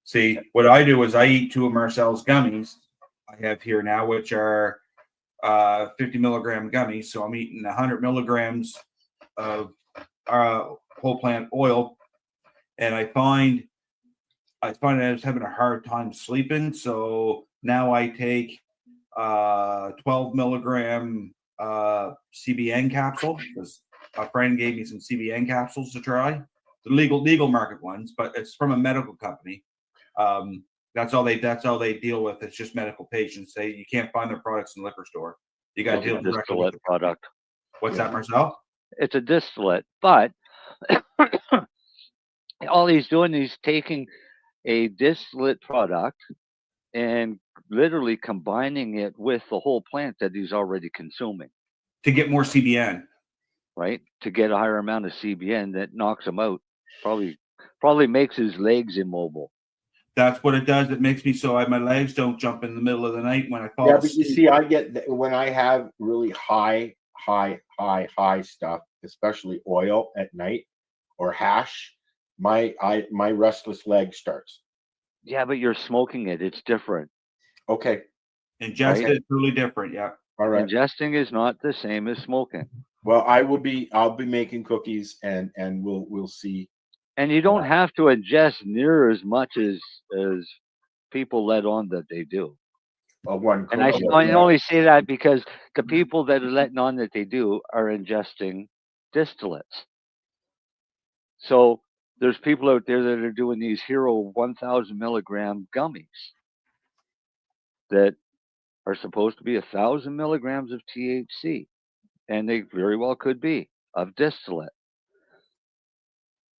See, what I do is I eat 2 of Marcel's gummies I have here now, which are 50 milligram gummies. So I'm eating 100 milligrams of whole plant oil, and I find I was having a hard time sleeping. So now I take 12 milligram CBN capsule, because a friend gave me some CBN capsules to try. The legal market ones, but it's from a medical company. That's all they deal with. It's just medical patients. You can't find their products in the liquor store. You got to deal directly with distillate the product. What's that, Marcel? It's a distillate, but all he's doing is taking a distillate product and literally combining it with the whole plant that he's already consuming to get more CBN, right? To get a higher amount of CBN that knocks him out, probably makes his legs immobile. That's what it does. It makes me so my legs don't jump in the middle of the night when I fall Yeah, asleep. but you see, I get when I have really high stuff, especially oil at night or hash, my restless leg starts. Yeah, but you're smoking it. It's different. Okay. Ingested is really different. Yeah. All right. Ingesting is not the same as smoking. Well, I'll be making cookies and we'll see. And you don't have to ingest near as much as people let on that they do. And I only say that because the people that are letting on that they do are ingesting distillates. So there's people out there that are doing these Hero 1,000 milligram gummies that are supposed to be 1,000 milligrams of THC, and they very well could be of distillate.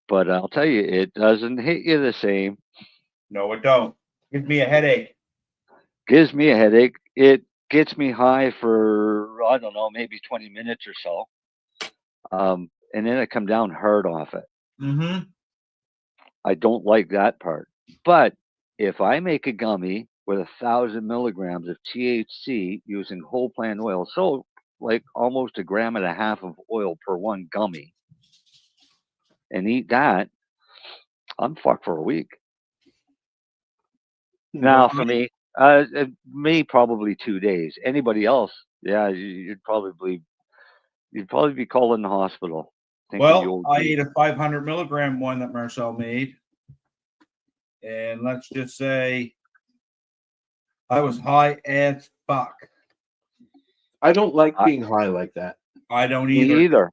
But I'll tell you, it doesn't hit you the same. No, it don't. Gives me a headache. Gives me a headache. It gets me high for, I don't know, maybe 20 minutes or so. And then I come down hard off it. Mm-hmm. I don't like that part. But if I make a gummy with 1,000 milligrams of THC using whole plant oil, so like almost 1.5 grams of oil per one gummy, and eat that, I'm fucked for a week. Now, for me, probably 2 days. Anybody else, yeah, you'd probably be calling the hospital. Well, I ate a 500 milligram one that Marcel made, and let's just say I was high as fuck. I don't like being high like that. I don't either. Me either.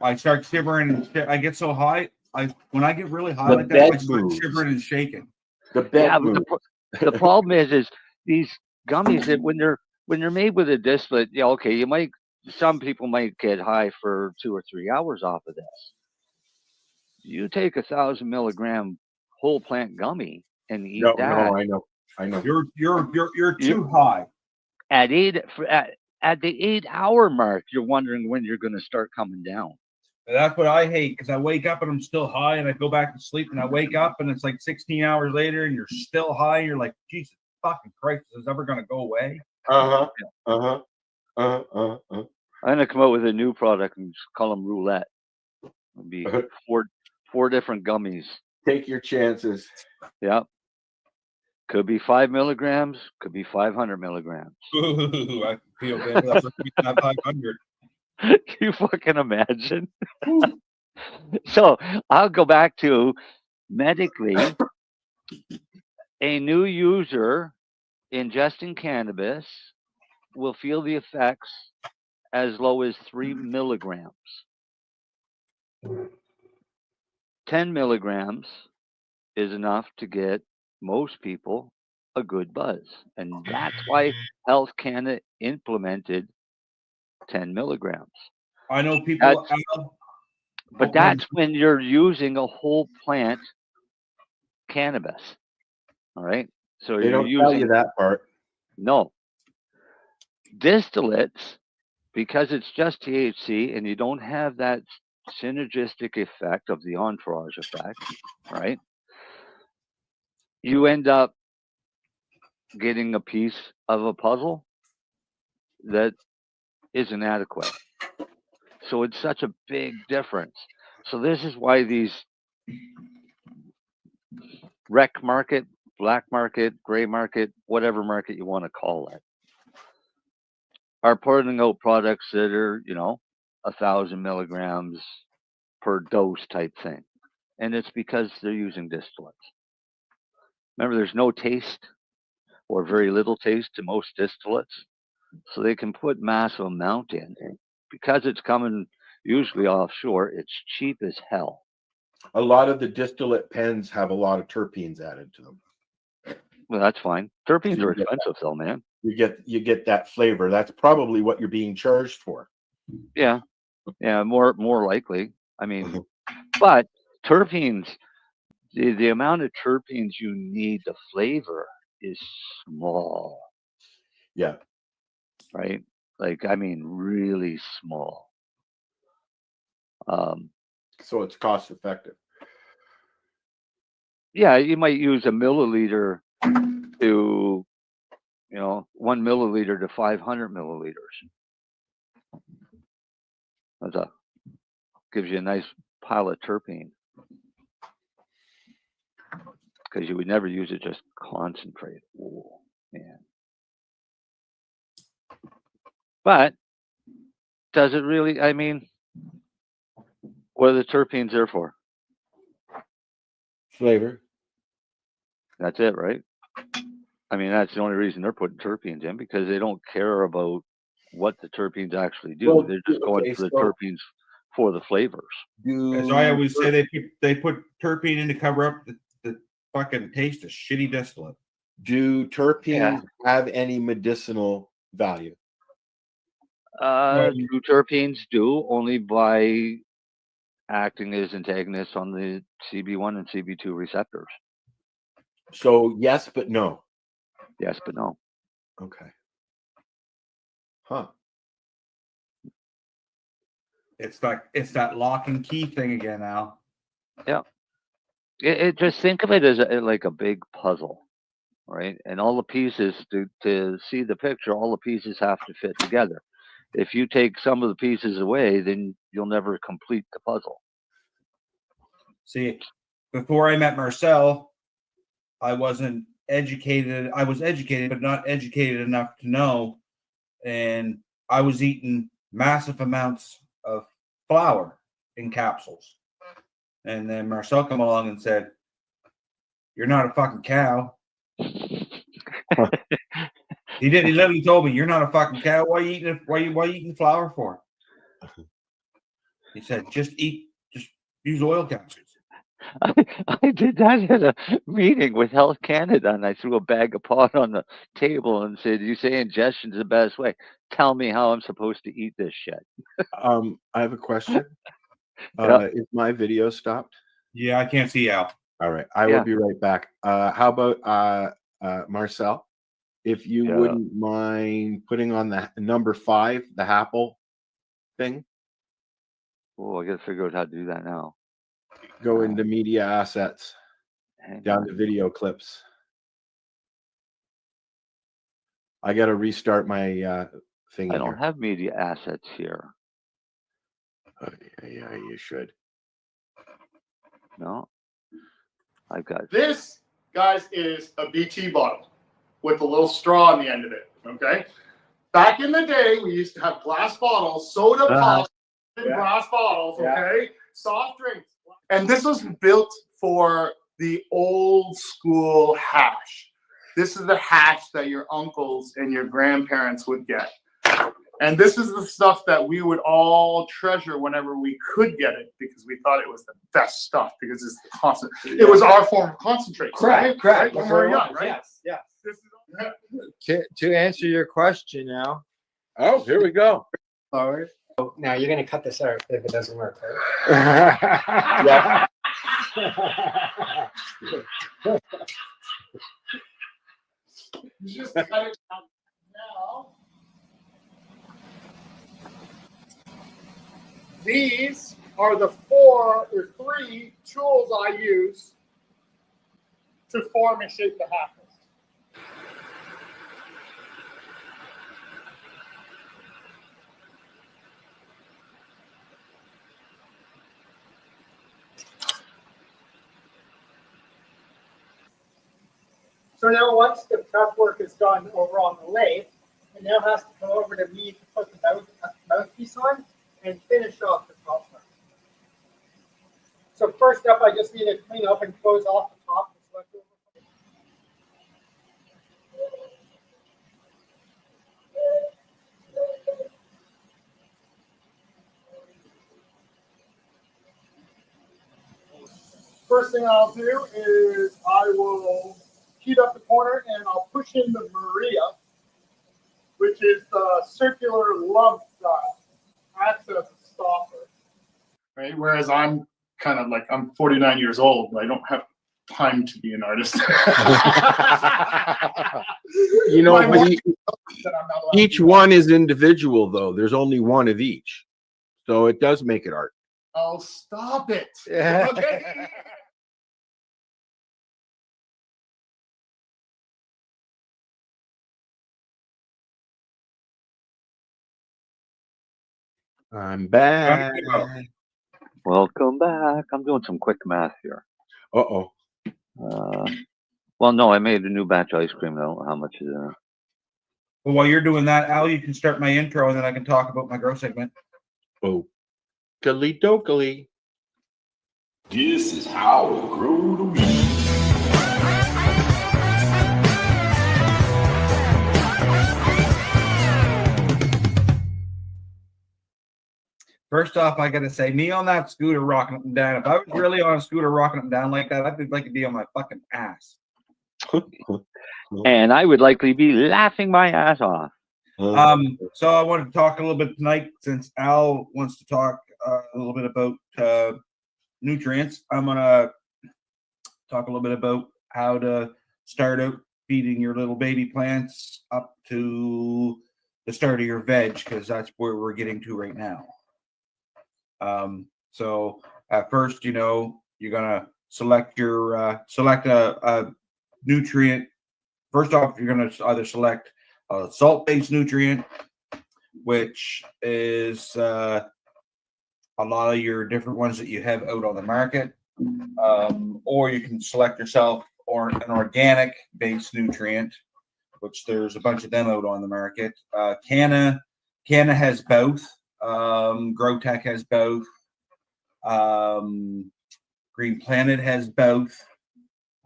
I start shivering. I get so high. When I get really high like that, I start shivering and shaking. The bed moves. The problem is these gummies that when they're made with a distillate, yeah, okay, some people might get high for 2 or 3 hours off of this. You take 1,000 milligram whole plant gummy and eat that. No, I know. You're too high. At the 8-hour mark, you're wondering when you're going to start coming down. That's what I hate, because I wake up and I'm still high, and I go back to sleep, and I wake up and it's like 16 hours later, and you're still high, and you're like, Jesus fucking Christ, is this ever going to go away? I'm going to come out with a new product and just call them roulette. It'll be four different gummies. Take your chances. Yep. Could be 5 milligrams, could be 500 milligrams. Ooh, I feel bad. That's not 500. You fucking imagine? So I'll go back to medically. A new user ingesting cannabis will feel the effects as low as 3 milligrams. 10 milligrams is enough to get most people a good buzz. And that's why Health Canada implemented 10 milligrams. I know people. But that's when you're using a whole plant cannabis. All right. So They you're don't using tell you that part. No. Distillates, because it's just THC and you don't have that synergistic effect of the entourage effect, right? You end up getting a piece of a puzzle that isn't adequate. So it's such a big difference. So this is why these rec market, black market, gray market, whatever market you want to call it, are putting out products that are, 1,000 milligrams per dose type thing. And it's because they're using distillates. Remember, there's no taste or very little taste to most distillates. So they can put massive amount in. Because it's coming usually offshore, it's cheap as hell. A lot of the distillate pens have a lot of terpenes added to them. Well, that's fine. Terpenes are expensive though, man. You get that flavor. That's probably what you're being charged for. Yeah. Yeah, more likely. I mean, but terpenes, the amount of terpenes you need to flavor is small. Yeah. Right? Like, I mean, really small. So it's cost effective. Yeah, you might use a milliliter to, 1 milliliter to 500 milliliters. Gives you a nice pile of terpene. Because you would never use it just concentrate. Oh, man. But does it really? I mean, what are the terpenes there for? Flavor. That's it, right? I mean, that's the only reason they're putting terpenes in, because they don't care about what the terpenes actually do. Well, they're just going for the terpenes for the flavors. As I always say, they put terpene in to cover up the fucking taste of shitty distillate. Do terpenes have any medicinal value? Do terpenes do, only by acting as antagonists on the CB1 and CB2 receptors. So yes, but no. Yes, but no. Okay. Huh. It's that lock and key thing again now. Yeah. It just think of it as like a big puzzle, right? And all the pieces to see the picture, all the pieces have to fit together. If you take some of the pieces away, then you'll never complete the puzzle. See, before I met Marcel, I wasn't educated. I was educated, but not educated enough to know. And I was eating massive amounts of flour in capsules. And then Marcel come along and said, "You're not a fucking cow." He did. He literally told me, "You're not a fucking cow. Why are you eating? Why you eating flour for?" He said, just use oil capsules." I did that at a meeting with Health Canada, and I threw a bag of pot on the table and said, "You say ingestion is the best way. Tell me how I'm supposed to eat this shit." I have a question. Is my video stopped? Yeah, I can't see Al. All right, I will be right back. How about Marcel? If you wouldn't mind putting on the number 5, the Apple thing. Oh, I got to figure out how to do that now. Go into media assets, down to video clips. I got to restart my thing. I don't have media assets here. Yeah, you should. No, I've got this, guys, is a BT bottle with a little straw on the end of it. Okay, Back in the day, we used to have glass bottles, soda pop in glass bottles, okay? Soft drinks. And this was built for the old school hash. This is the hash that your uncles and your grandparents would get. And this is the stuff that we would all treasure whenever we could get it because we thought it was the best stuff because it's the constant. It was our form of concentrate. Correct. Right? When we were young, right? Yes. This is, To answer your question now. Oh, here we go. Forward. Oh, now you're going to cut this out if it doesn't work, right? Yeah. just cut it out now. These are the 4 or 3 tools I use to form and shape the hackles. So now once the prep work is done over on the lathe, it now has to come over to me to put the mouthpiece on and finish off the top part. So first up, I just need to clean up and close off the top that's left over. First thing I'll do is I will heat up the corner and I'll push in the Maria, which is the circular lump that acts as a stopper. Right? Whereas I'm kind of like, I'm 49 years old, but I don't have time to be an artist. You know, but each one is individual, though. There's only one of each. So it does make it art. Oh, stop it. Okay. I'm back. Welcome back. I'm doing some quick math here. Uh-oh. Well, no, I made a new batch of ice cream. Though. How much is it? Well, while you're doing that, Al, you can start my intro, and then I can talk about my grow segment. Oh, dokily. This is how it grew to be. First off, I got to say, me on that scooter rocking up and down. If I was really on a scooter rocking up and down like that, I'd like to be on my fucking ass. And I would likely be laughing my ass off. So I wanted to talk a little bit tonight, since Al wants to talk a little bit about nutrients. I'm gonna talk a little bit about how to start out feeding your little baby plants up to the start of your veg, because that's where we're getting to right now. So at first, you know, you're gonna select your select a nutrient. First off, you're gonna either select a salt-based nutrient, which is a lot of your different ones that you have out on the market, or you can select yourself or an organic-based nutrient, which there's a bunch of them out on the market. Canna has both. GrowTech has both. Green Planet has both.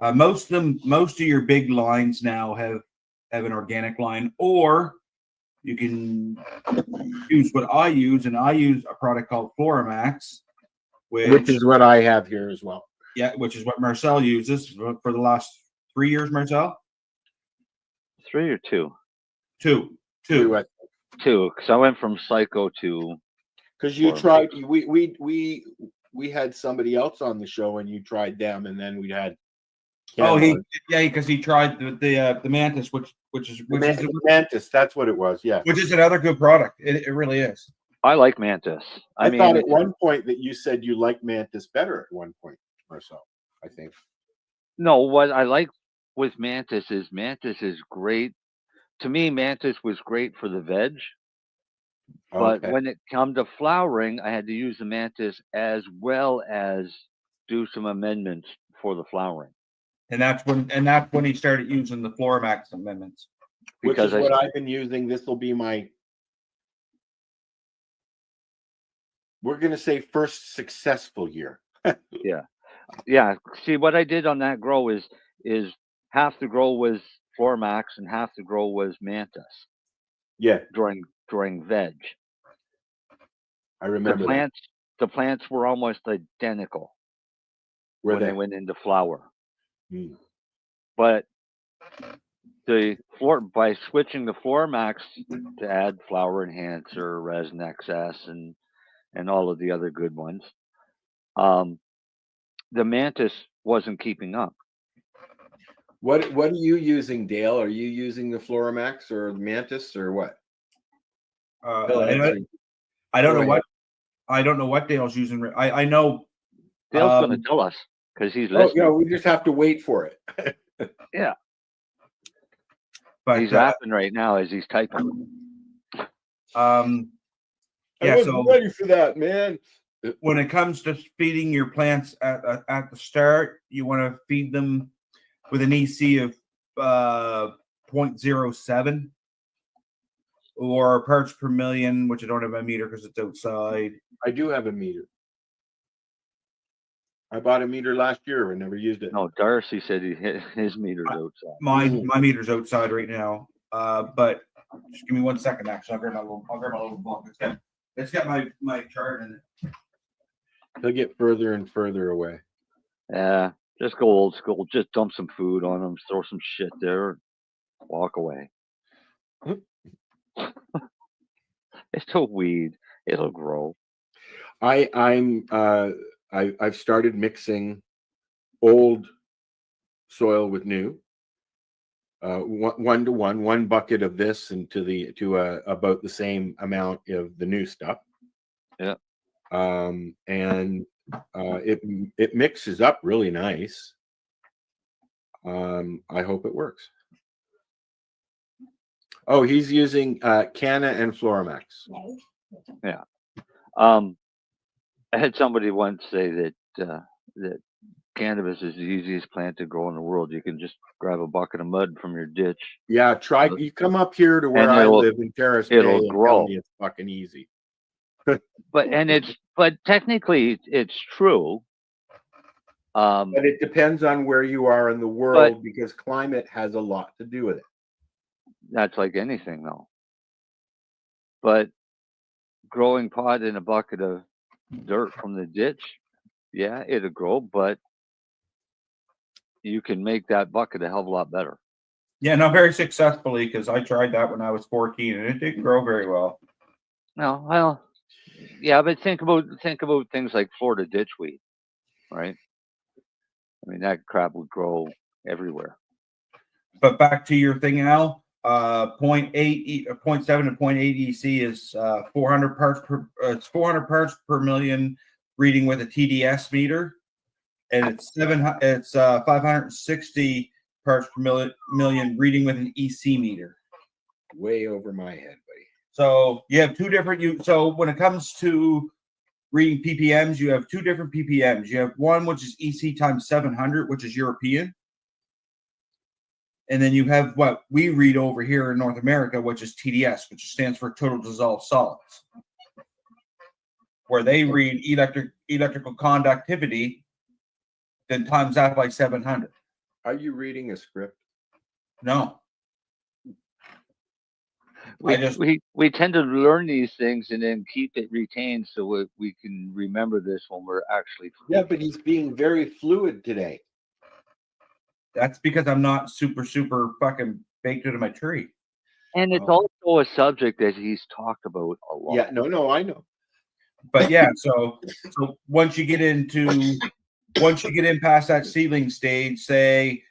Most of your big lines now have an organic line, or you can use what I use, and I use a product called Floramax, Which is what I have here as well. Yeah, which is what Marcel uses for the last 3 years. Marcel, 3 or 2? 2. 2. Because I went from Psycho to. Because you tried, we had somebody else on the show, and you tried them, and then we had. Because he tried the Mantis, which is Mantis. That's what it was. Yeah, which is another good product. It really is. I like Mantis. I thought at one point that you said you liked Mantis better at one point or so. I think. No, what I like with Mantis is great. To me, Mantis was great for the veg. But when it come to flowering, I had to use the Mantis as well as do some amendments for the flowering. And that's when he started using the Floramax amendments. Which is because what I've been using. This will be my, we're going to say, first successful year. yeah. See, what I did on that grow is half the grow was Floramax and half the grow was Mantis Yeah, during veg. I remember that. The plants were almost identical Were when they? they went into flower. Hmm. But by switching the Floramax to add flower enhancer, resin XS, and all of the other good ones, the Mantis wasn't keeping up. What are you using, Dale? Are you using the Floramax or Mantis or what? I don't know what. I don't know what Dale's using. I know Dale's going to tell us because he's Oh listening. yeah, we just have to wait for it. Yeah. But he's laughing right now as he's typing. I Yeah, wasn't ready for that, man. When it comes to feeding your plants at the start, you want to feed them with an EC of 0.07 or parts per million, which I don't have a meter because it's outside. I do have a meter. I bought a meter last year and never used it. No, Darcy said his meter's outside. My meter's outside right now. But just give me 1 second. Actually, I'll grab my little book. It's got my chart in it. They'll get further and further away. Yeah, just go old school. Just dump some food on them, throw some shit there, walk away. It's a weed. It'll grow. I've started mixing old soil with new. 1 to 1, 1 bucket of this and to about the same amount of the new stuff. Yeah. And it mixes up really nice. I hope it works. Oh, he's using Canna and Floramax. Yeah. I had somebody once say that cannabis is the easiest plant to grow in the world. You can just grab a bucket of mud from your ditch. Yeah, you come up here to where I live in Terrace Bay it'll and grow. tell me it's fucking easy. But technically it's true. But it depends on where you are in the world because climate has a lot to do with it. That's like anything though. But growing pot in a bucket of dirt from the ditch, yeah, it'll grow, but you can make that bucket a hell of a lot better. Yeah, not very successfully because I tried that when I was 14 and it didn't grow very well. No, well, yeah, but think about things like Florida ditchweed, right? I mean, that crap would grow everywhere. But back to your thing, Al. 0.7 and 0.8 EC is 400 parts per. It's 400 parts per million reading with a TDS meter, and it's 560 parts per million reading with an EC meter. Way over my head, buddy. So you have two different. So when it comes to reading ppms, you have two different ppms. You have one which is EC times 700, which is European. And then you have what we read over here in North America, which is TDS, which stands for total dissolved solids, where they read electrical conductivity, then times that by 700. Are you reading a script? No. We tend to learn these things and then keep it retained so we can remember this when we're actually. Yeah, but he's being very fluid today. That's because I'm not super fucking baked into my tree. And it's also a subject that he's talked about a lot. Yeah, no, I know. But yeah, so once you get in past that seedling stage, say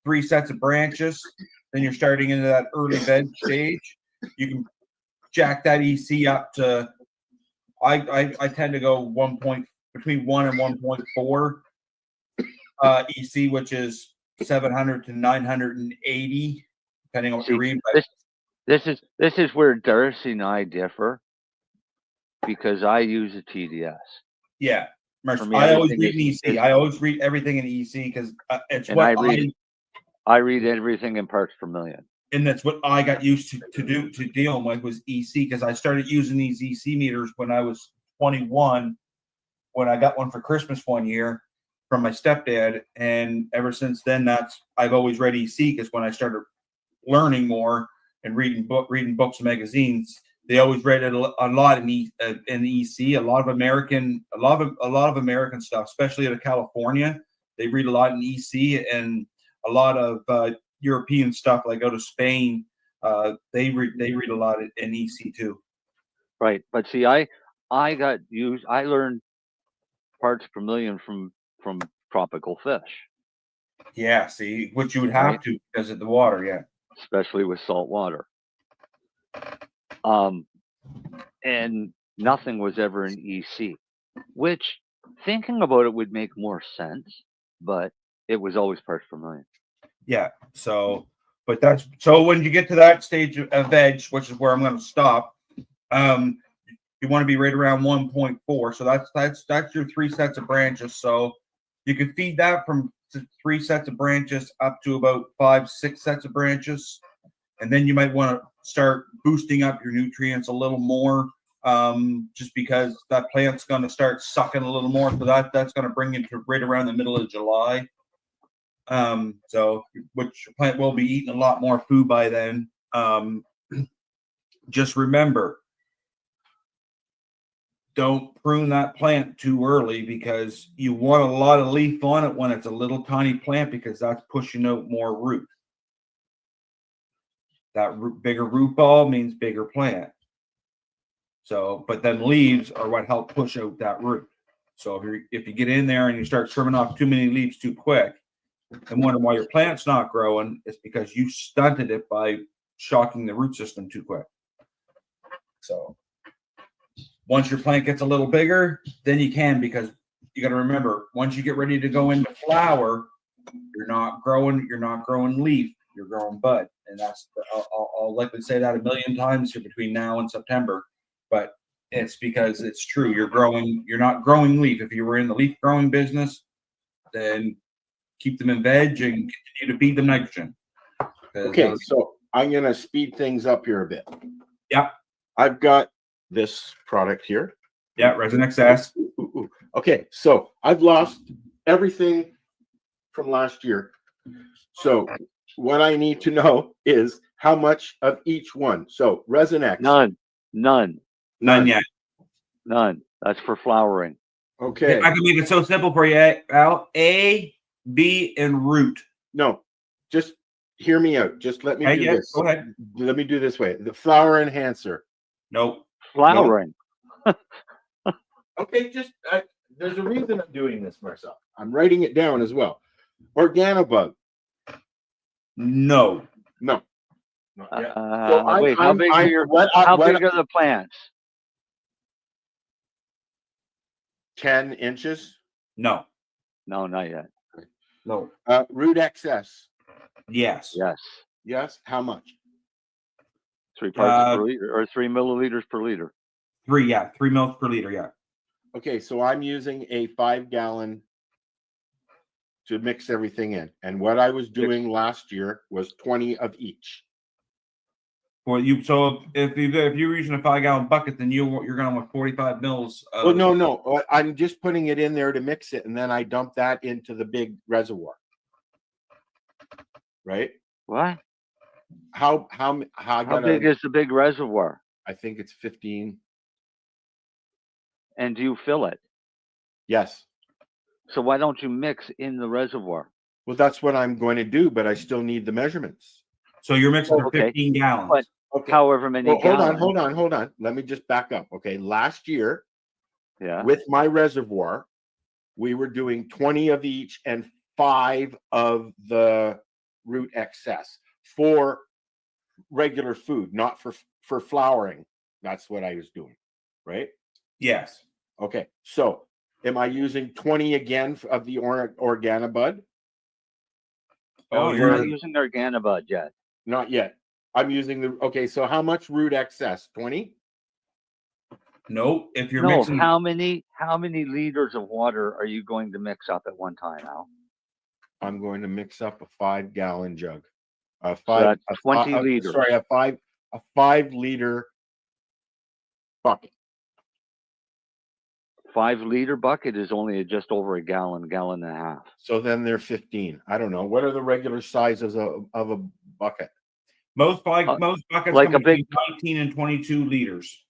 3 sets of branches, then you're starting into that early veg stage. You can jack that EC up to. I tend to go between 1 and 1.4 EC, which is 700 to 980, depending on what you read. This is where Darcy and I differ because I use a TDS. Yeah, I always read an EC. I always read everything in EC because it's and what I read everything in parts per million. and that's what I got used to dealing with was EC, because I started using these EC meters when I was 21, when I got one for Christmas one year from my stepdad, and ever since then, I've always read EC, because when I started learning more and reading books and magazines, they always read it a lot in EC. A lot of American stuff, especially out of California, they read a lot in EC, and a lot of European stuff, like out of Spain, they read a lot in EC too. Right, but see, I learned parts per million from tropical fish. Yeah, see, which you would have Right. to because of the water, yeah. Especially with salt water. And nothing was ever in EC, which, thinking about it, would make more sense, but it was always parts per million. Yeah. So, but that's so when you get to that stage of veg, which is where I'm going to stop, you want to be right around 1.4. So that's your 3 sets of branches. So you can feed that from 3 sets of branches up to about 5-6 sets of branches, and then you might want to start boosting up your nutrients a little more, just because that plant's going to start sucking a little more. So that's going to bring you to right around the middle of July. So which your plant will be eating a lot more food by then. Just remember, don't prune that plant too early, because you want a lot of leaf on it when it's a little tiny plant, because that's pushing out more root. That bigger root ball means bigger plant. So, but then leaves are what help push out that root. So if you get in there and you start trimming off too many leaves too quick and wonder why your plant's not growing, it's because you stunted it by shocking the root system too quick. So once your plant gets a little bigger, then you can, because you got to remember, once you get ready to go into flower, you're not growing leaf, you're growing bud. And that's, I'll likely say that a million times here between now and September, but it's because it's true. You're not growing leaf. If you were in the leaf growing business, then keep them in veg and continue to feed them nitrogen. Okay, so I'm going to speed things up here a bit. Yeah. I've got this product here. Yeah, Resin XS. Okay, so I've lost everything from last year. So what I need to know is how much of each one. So Resin X. None yet. None. That's for flowering. Okay. I can make it so simple for you, Al. A, B, and root. No, just hear me out. Just let me do this. Go ahead. Let me do this way. The flower enhancer. Nope. Flowering. Nope. Okay, just there's a reason I'm doing this, Marcel. I'm writing it down as well. Organobug. No. No. Wait, how big are the plants? 10 inches? No. No, not yet. No. Root excess. Yes. Yes. How much? 3 parts per liter, or 3 milliliters per liter. 3 mils per liter. Yeah. Okay, so I'm using a 5-gallon to mix everything in, and what I was doing last year was 20 of each. Well, so if you're using a 5-gallon bucket, then you're going with 45 mils. Well, no, I'm just putting it in there to mix it, and then I dump that into the big reservoir. Right? What? How big is the big reservoir? I think it's 15. And do you fill it? Yes. So why don't you mix in the reservoir? Well, that's what I'm going to do, but I still need the measurements. So you're mixing for 15 gallons. But however many gallons. Hold on. Let me just back up. Okay. Last year, yeah, with my reservoir, we were doing 20 of each and 5 of the root excess for regular food, not for flowering. That's what I was doing. Right? Yes. Okay. So am I using 20 again of the Organobud? Oh, you're not using Organobud yet. Not yet. I'm using okay. So how much root excess? 20? No. If you're mixing, how many liters of water are you going to mix up at one time, Al? I'm going to mix up a 5-gallon jug. A So five, that's a 20 fi- liters. sorry, a 5 liter bucket. 5 liter bucket is only just over a gallon and a half. So then they're 15. I don't know. What are the regular sizes of a bucket? Most buckets like come a big- between 19 and 22 liters.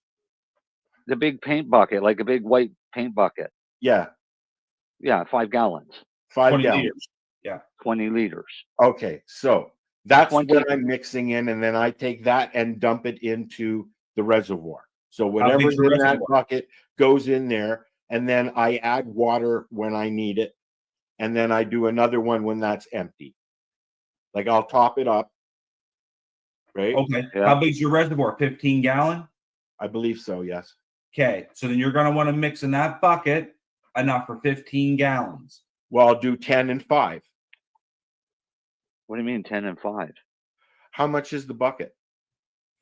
The big paint bucket, like a big white paint bucket. Yeah, Yeah, 5 gallons. 5 20 gallons. liters. Yeah. 20 liters. Okay, so that's 20 what I'm mixing in, and then I take that and dump it into the reservoir. So big's whatever's the in that reservoir? bucket goes in there, and then I add water when I need it, and then I do another one when that's empty. Like I'll top it up, right? Okay. Yeah. How big's your reservoir? 15 gallon? I believe so, yes. Okay. So then you're going to want to mix in that bucket enough for 15 gallons. Well, I'll do 10 and 5. What do you mean 10 and 5? How much is the bucket?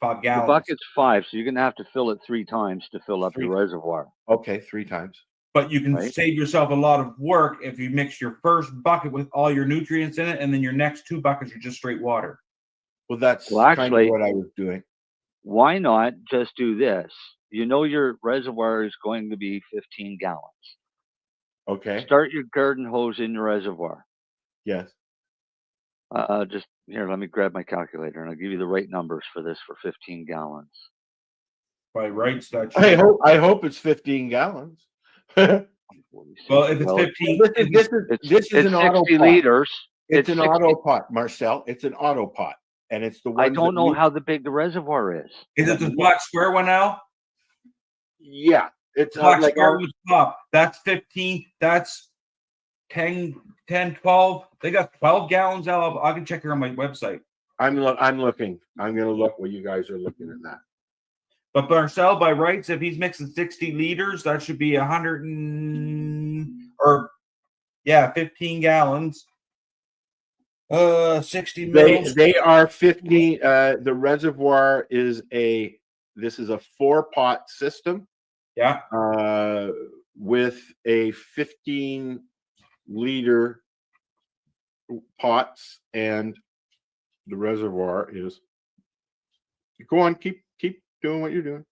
5 The gallons. bucket's 5, so you're going to have to fill it 3 times to fill up your reservoir. Okay, 3 times. But you can Right. save yourself a lot of work if you mix your first bucket with all your nutrients in it, and then your next 2 buckets are just straight water. Well, that's Well, kind actually- of what I was doing. Why not just do this? You know your reservoir is going to be 15 gallons. Okay. Start your garden hose in your reservoir. Yes. Just here, let me grab my calculator and I'll give you the right numbers for this for 15 gallons. By rights, that I hope it's 15 gallons. Well, if it's Well, 15, This is an auto 60 pot. liters. It's an 60 auto pot, Marcel. It's an auto pot, and it's the one. I don't know how big the reservoir is. is it the black square one now? Yeah, it's Black like square with top. That's 15. That's 10, 12. They got 12 gallons out. I can check here on my website. I'm looking. I'm gonna look while you guys are looking at that. But Marcel, by rights, if he's mixing 60 liters, that should be 100 15 gallons. 60 mils. They are 15. The reservoir is this is a 4-pot system. Yeah. With a 15-liter pots, and the reservoir is. Go on, keep doing what you're doing.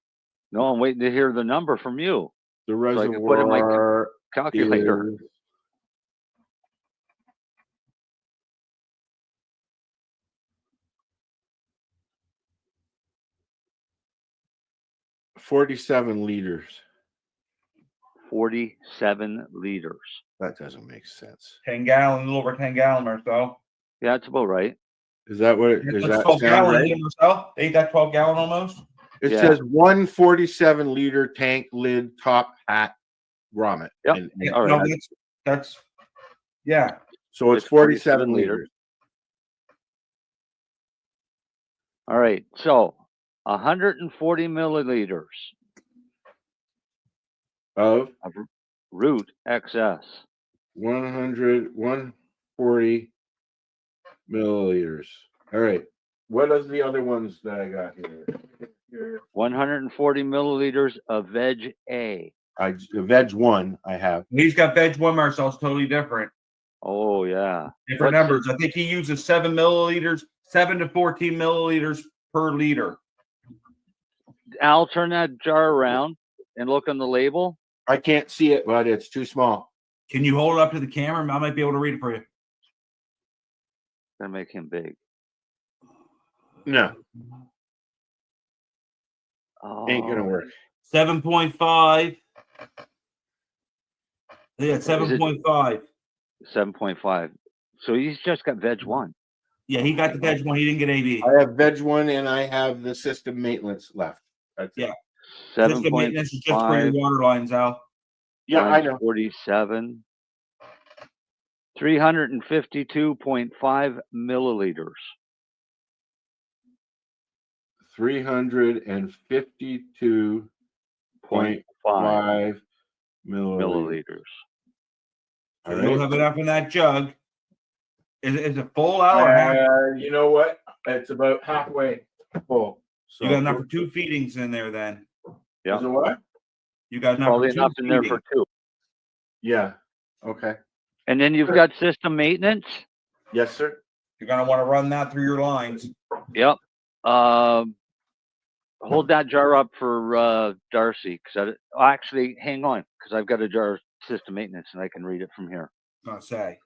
No, I'm waiting to hear the number from you. The So I can put in my reservoir calculator. is 47 liters. 47 liters. That doesn't make sense. 10 gallon, a little over 10 gallon, Marcel. Yeah, that's about right. Is that what it That's is? That 12 sound gallon, right? Marcel. Ain't that 12 gallon almost? It Yeah. says 147-liter tank lid top hat grommet. Yep. Yeah, All no, right. that's yeah. So it's 47 liters. All right. So 140 milliliters Of root XS. 140 milliliters. All right. What are the other ones that I got here? 140 milliliters of Veg A. Veg 1 I have. He's got Veg 1, Marcel's totally different. Oh, yeah. Different numbers. I think he uses 7 milliliters, 7 to 14 milliliters per liter. Al, turn that jar around and look on the label. I can't see it, but it's too small. Can you hold it up to the camera? I might be able to read it for you. Gonna make him big. No, Oh, ain't gonna work. 7.5. Yeah, 7.5. 7.5. So he's just got Veg 1. Yeah, he got the Veg 1. He didn't get AB. I have Veg 1 and I have the system maintenance left. That's Yeah. it. System maintenance is just for your water lines, Al. Yeah, I know. 47. 352.5 milliliters. 352.5 milliliters. So you don't have enough in that jug. Is it full, Al? Or half? You know what? It's about halfway full. So You got enough for 2 feedings in there then. Yeah. Is it what? You got enough Probably for 2 enough in there for feedings. 2. Yeah. Okay. And then you've got system maintenance. Yes, sir. You're gonna want to run that through your lines. Yep. Hold that jar up for Darcy, because actually, hang on, because I've got a jar of system maintenance and I can read it from here. I'll say.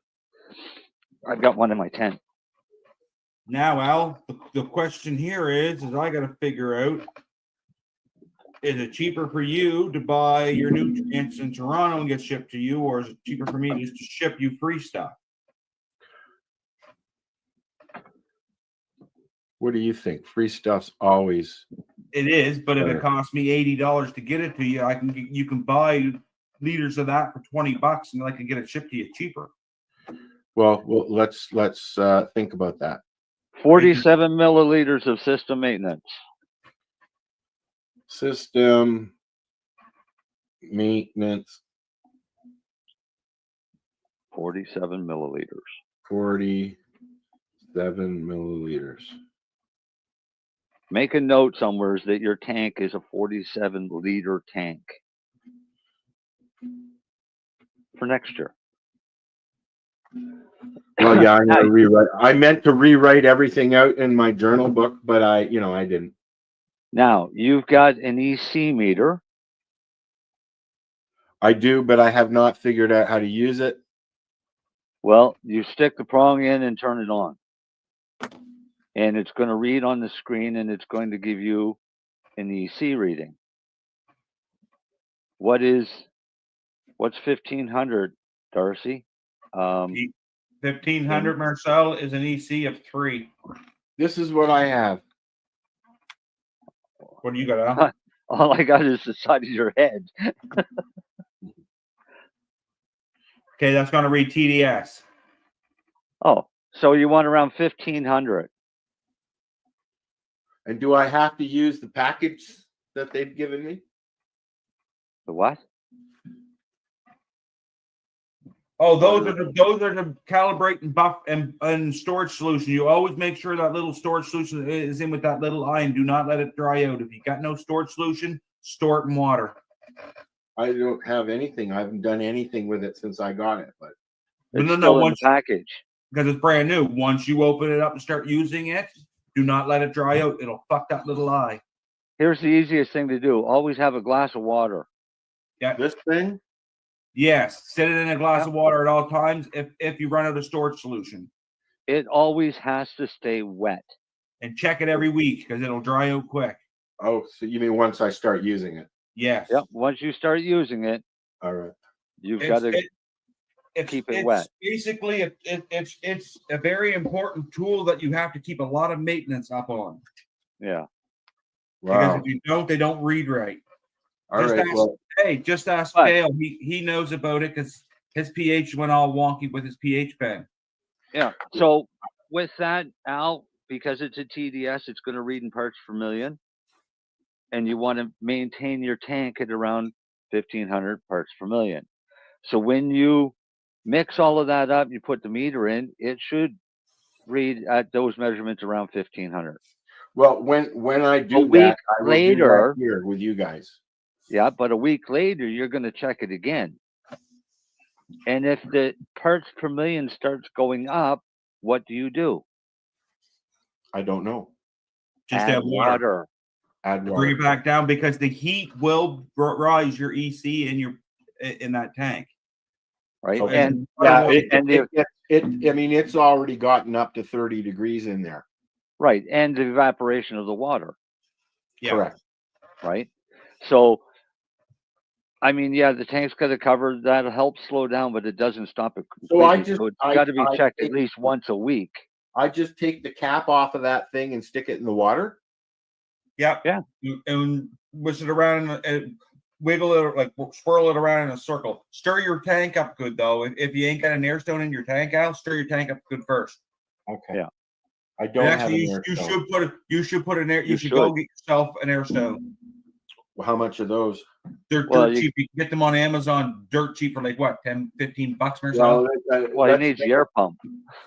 I've got one in my tent. Now, Al, the question here is I got to figure out, is it cheaper for you to buy your nutrients in Toronto and get shipped to you, or is it cheaper for me just to ship you free stuff? What do you think? Free stuff's always. It is, but if it costs me $80 to get it to you, you can buy liters of that for $20, and I can get it shipped to you cheaper. Well, let's think about that. 47 milliliters of system maintenance. System maintenance. 47 milliliters. 47 milliliters. Make a note somewhere that your tank is a 47-liter tank for next year. Well, yeah, I'm gonna rewrite. I meant to rewrite everything out in my journal book, but I didn't. Now you've got an EC meter. I do, but I have not figured out how to use it. Well, you stick the prong in and turn it on, and it's going to read on the screen, and it's going to give you an EC reading. What's 1500, Darcy? 1500, Marcel, is an EC of 3. This is what I have. What do you got, Al? All I got is the side of your head. Okay, that's going to read TDS. Oh, so you want around 1500. And do I have to use the package that they've given me? The what? Oh, those are the calibrate and buff and storage solution. You always make sure that little storage solution is in with that little eye, and do not let it dry out. If you got no storage solution, store it in water. I don't have anything. I haven't done anything with it since I got it, but no, once package, because it's brand new. Once you open it up and start using it, do not let it dry out. It'll fuck that little eye. Here's the easiest thing to do. Always have a glass of water. Yeah. This thing? Yes. Sit it in a glass of water at all times if you run out of storage solution. It always has to stay wet. And check it every week because it'll dry out quick. Oh, so you mean once I start using it? Yes. Yep. Once you start using it, all right. You've got to keep it wet. Basically, it's a very important tool that you have to keep a lot of maintenance up on. Yeah. Because if you don't, they don't read right. Just ask Dale. He knows about it because his pH went all wonky with his pH pen. Yeah. So with that, Al, because it's a TDS, it's going to read in parts per million. And you want to maintain your tank at around 1500 parts per million. So when you mix all of that up, you put the meter in, it should read at those measurements around 1500. Well, when I do that, I will do that here with you guys. Yeah, but a week later, you're going to check it again. And if the parts per million starts going up, what do? I don't know. Just add water. Add water. Bring it back down because the heat will rise your EC in that tank. Right. Okay. And yeah, I mean, it's already gotten up to 30 degrees in there. Right. And the evaporation of the water. Yeah. Correct. Right. So, I mean, yeah, the tank's got to cover. That'll help slow down, but it doesn't stop it completely. So it's got to be checked at least once a week. I just take the cap off of that thing and stick it in the water. Yep. Yeah. And whisk it around and wiggle it, like swirl it around in a circle. Stir your tank up good though. If you ain't got an air stone in your tank, Al, stir your tank up good first. Okay. Yeah. I don't have an air stone. You should go get yourself an air stone. Well, how much are those? They're dirt cheap. You can get them on Amazon dirt cheap for like what, $10-15 or so. Well, it needs the air pump.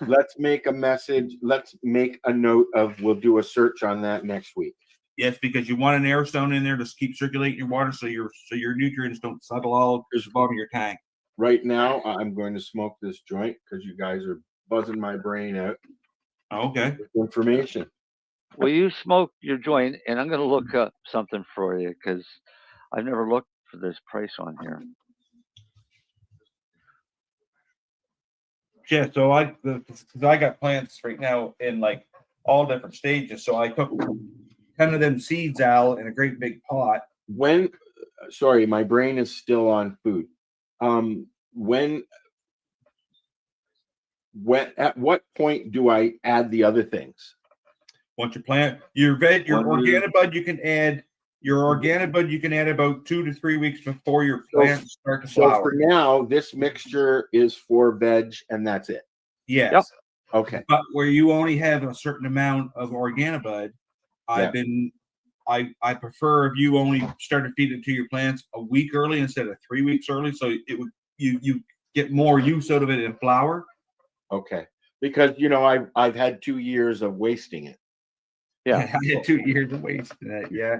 Let's make a message. Let's make a note of. We'll do a search on that next week. Yes, because you want an air stone in there to keep circulating your water, so your nutrients don't settle all to the bottom of your tank. Right now, I'm going to smoke this joint because you guys are buzzing my brain out. Okay. Information. Well, you smoke your joint, and I'm going to look up something for you because I've never looked for this price on here. Yeah, so because I got plants right now in like all different stages. So I took 10 of them seeds out in a great big pot. Sorry, my brain is still on food. When at what point do I add the other things? Once you plant your organobud, you can add about 2 to 3 weeks before your plants start to flower. So for now, this mixture is for veg, and that's it. Yes. Yep. Okay. But where you only have a certain amount of organobud, I prefer if you only start to feed it to your plants a week early instead of 3 weeks early, so it would you get more use out of it in flower. Okay. Because I've had 2 years of wasting it. Yeah. I had 2 years of wasting it. Yeah.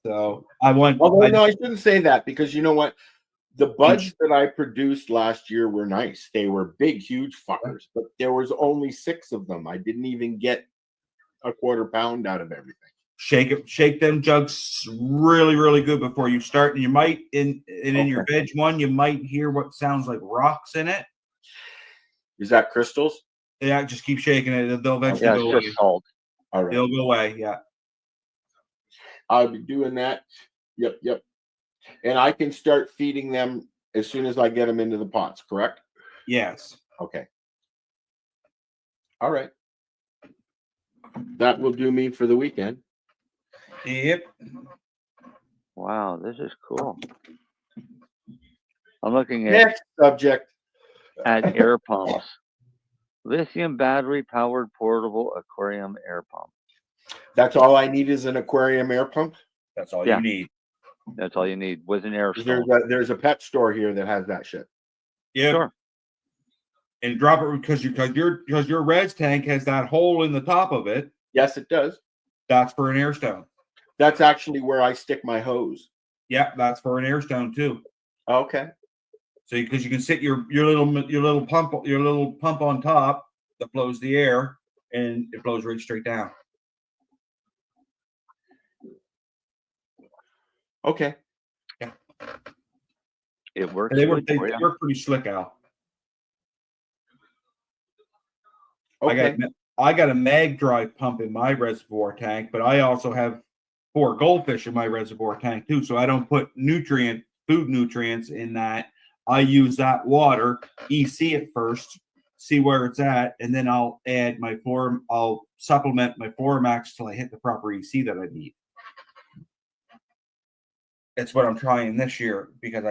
So I want. No, I shouldn't say that because you know what? The buds that I produced last year were nice. They were big, huge fuckers, but there was only 6 of them. I didn't even get a quarter pound out of everything. Shake them jugs really, really good before you start. And you might in your veg one, you might hear what sounds like rocks in it. Is that crystals? Yeah, just keep shaking it. They'll eventually go away. Just salt. All right. They'll go away. Yeah. I'll be doing that. Yep. And I can start feeding them as soon as I get them into the pots, correct? Yes. Okay. All right. That will do me for the weekend. Yep. Wow, this is cool. I'm looking at Next subject. At air pumps. Lithium battery powered portable aquarium air pump. That's all I need is an aquarium air pump? That's all you need. That's all you need with an air stone. There's a pet store here that has that shit. Yeah. Sure. And drop it because your res tank has that hole in the top of it. Yes, it does. That's for an air stone. That's actually where I stick my hose. Yeah, that's for an air stone too. Okay. So because you can sit your little pump on top that blows the air and it blows right straight down. Okay. Yeah. It works. They work pretty slick, Al. Okay. I got a mag drive pump in my reservoir tank, but I also have 4 goldfish in my reservoir tank too. So I don't put food nutrients in that. I use that water, EC it first, see where it's at, and then I'll add I'll supplement my Floramax till I hit the proper EC that I need. That's what I'm trying this year because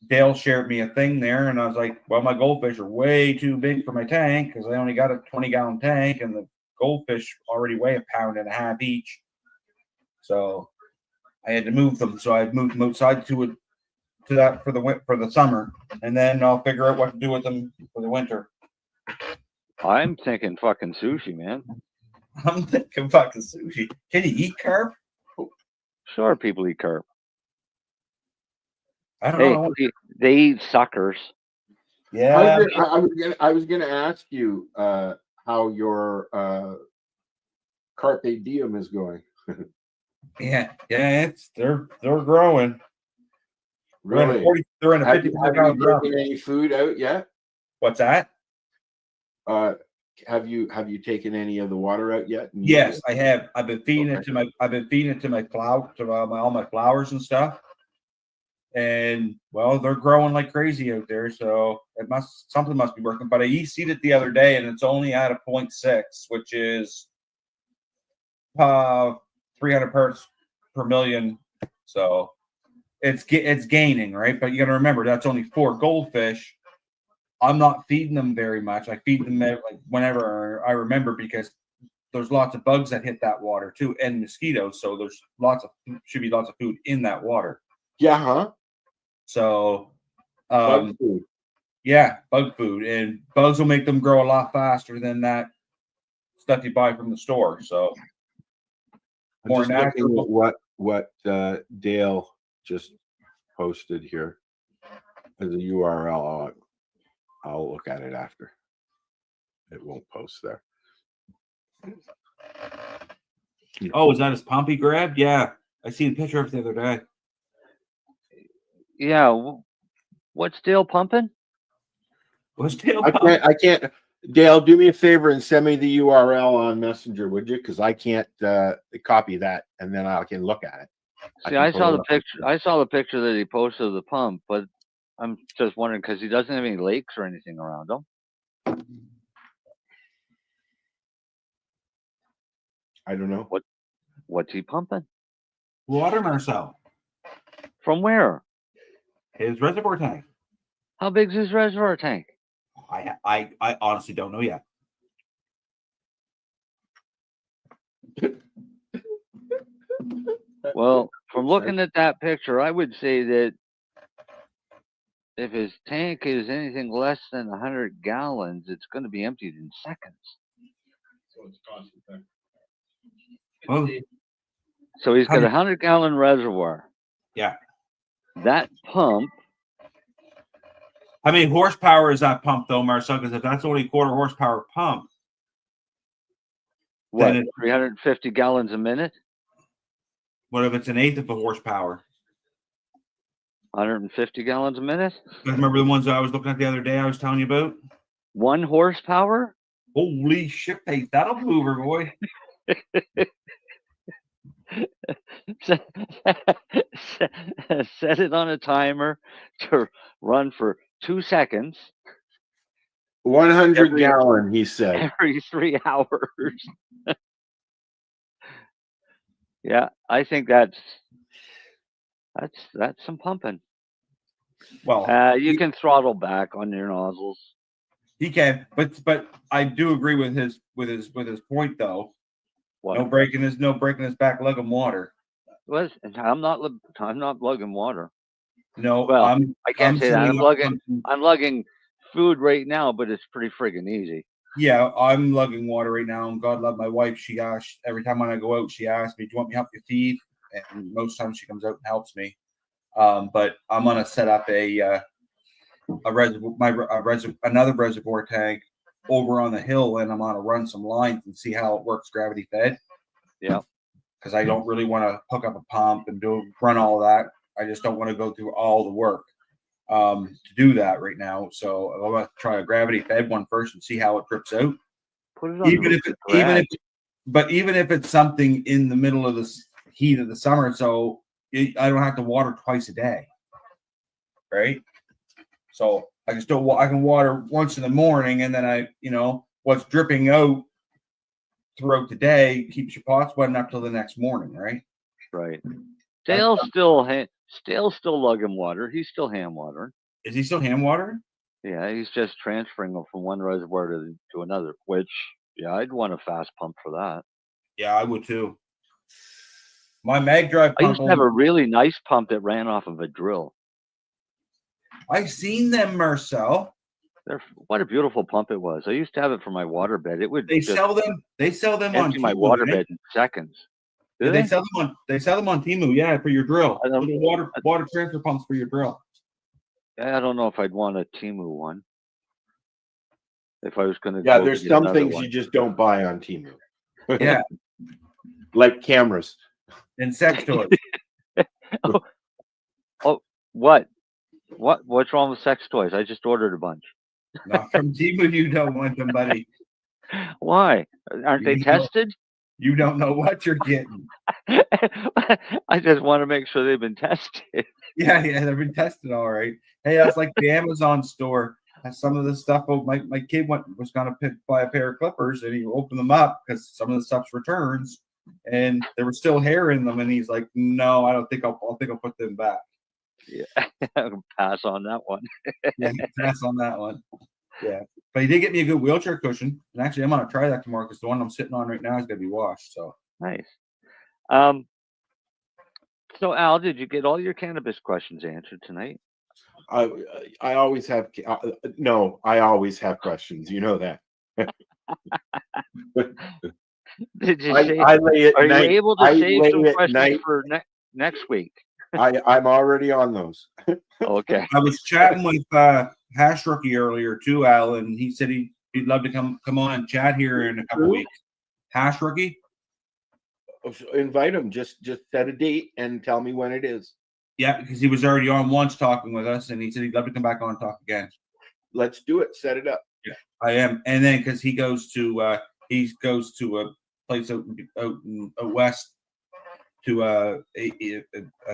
Dale shared me a thing there, and I was like, well, my goldfish are way too big for my tank because I only got a 20-gallon tank, and the goldfish already weigh 1.5 pounds each. So I had to move them. So I moved them outside to that for the summer, and then I'll figure out what to do with them for the winter. I'm thinking fucking sushi, man. I'm thinking fucking sushi. Can you eat carp? Sure, people eat carp. I don't know. They eat suckers. Yeah. I was gonna ask you how your carpe diem is going. Yeah, they're growing. Really? They're in a Have 55-pound you drum. taken any food out yet? What's that? Have you taken any of the water out yet? Yes, I have. I've been feeding it to my all my flowers and stuff. And well, they're growing like crazy out there, so something must be working. But I EC'd it the other day, and it's only at a 0.6, which is 300 parts per million. So it's gaining, right? But you got to remember that's only 4 goldfish. I'm not feeding them very much. I feed them like whenever I remember because there's lots of bugs that hit that water too, and mosquitoes. So there's should be lots of food in that water. Yeah, huh? So, Bug food. Yeah, bug food, and bugs will make them grow a lot faster than that stuff you buy from the store. So, more natural. What Dale just posted here as a URL. I'll look at it after. It won't post there, Oh, is that his pump he grabbed? Yeah, I seen a picture of it the other day. Yeah. What's Dale pumping? What's Dale I pumping? can't. Dale, do me a favor and send me the URL on Messenger, would you? Because I can't copy that, and then I can look at it. See, I saw the picture. I saw the picture that he posted of the pump, but I'm just wondering because he doesn't have any lakes or anything around him. I don't know. What's he pumping? Water, Marcel. From where? His reservoir tank. How big's his reservoir tank? I honestly don't know yet. Well, from looking at that picture, I would say that if his tank is anything less than 100 gallons, it's going to be emptied in seconds. So it's constant. Well, so he's got a 100-gallon reservoir. Yeah. That pump. How many horsepower is that pump, though, Marcel? Because if that's only quarter horsepower pump, what, 350 gallons a minute? What if it's an eighth of a horsepower? 150 gallons a minute? You remember the ones that I was looking at the other day I was telling you about? 1 horsepower? Holy shit, that'll move her, boy. Set it on a timer to run for 2 seconds. 100 gallon, he said. Every 3 hours. Yeah, I think that's some pumping. Well, you can throttle back on your nozzles. He can, but I do agree with his point though. What? No breaking his back lugging water. I'm not lugging water. No, well, I can't say that. I'm lugging food right now, but it's pretty friggin' easy. Yeah, I'm lugging water right now, and God love my wife. She asks every time when I go out, she asks me, "Do you want me to help you feed?" And most times she comes out and helps me. But I'm gonna set up another reservoir tank over on the hill, and I'm gonna run some lines and see how it works gravity fed. Yeah, because I don't really want to hook up a pump and run all that. I just don't want to go through all the work to do that right now. So I'm gonna try a gravity fed one first and see how it drips out. Put it on even if it's something in the middle of the heat of the summer, so I don't have to water twice a day, right? So I can water once in the morning, and then what's dripping out throughout the day keeps your pots wet enough till the next morning, right? Right. Dale's still lugging water. He's still hand watering. Is he still hand watering? Yeah, he's just transferring them from one reservoir to another. Which, yeah, I'd want a fast pump for that. Yeah, I would too. My mag drive pump. I used to have a really nice pump that ran off of a drill. I've seen them, Marcel. What a beautiful pump it was. I used to have it for my water bed. It would sell them on my water bed in seconds. They sell them on Temu, yeah, for your drill. Water transfer pumps for your drill. I don't know if I'd want a Temu one. If I was going to, there's some things you just don't buy on Temu. Yeah, like cameras and sex toys. What's wrong with sex toys? I just ordered a bunch. Not from Temu, you don't want them, buddy. Why? Aren't they tested? You don't know what you're getting. I just want to make sure they've been tested. Yeah, they've been tested all right. Hey, that's like the Amazon store. Some of the stuff. My kid was going to buy a pair of clippers, and he opened them up because some of the stuff's returns, and there was still hair in them. And he's like, "No, I don't think I'll put them back." Yeah, pass on that one. Yeah, pass on that one. Yeah, but he did get me a good wheelchair cushion, and actually, I'm going to try that tomorrow because the one I'm sitting on right now is going to be washed. So nice. So Al, did you get all your cannabis questions answered tonight? I always have no. I always have questions. You know that. Did you I lay at are night. you able to I save lay some at questions night. for next week? I'm already on those. Okay. I was chatting with Hash Rookie earlier too, Al, and he said he'd love to come on and chat here in a couple weeks. Hash rookie. Invite him. Just set a date and tell me when it is. Yeah, because he was already on once talking with us, and he said he'd love to come back on and talk again. Let's do it. Set it up. Yeah, I am. And then because he goes to a place out west to a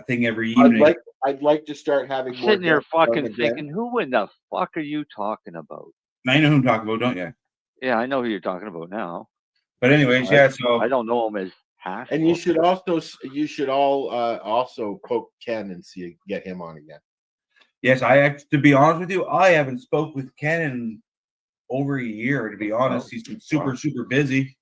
thing every evening. I'd like to start having more. Sitting here guests on fucking again. thinking, who in the fuck are you talking about? Now you know who I'm talking about, don't you? Yeah, I know who you're talking about now. But anyways, yeah. So I don't know him as Hash. And you should all also poke Ken and get him on again. Yes, to be honest with you, I haven't spoke with Ken in over a year. To be honest, he's been super busy.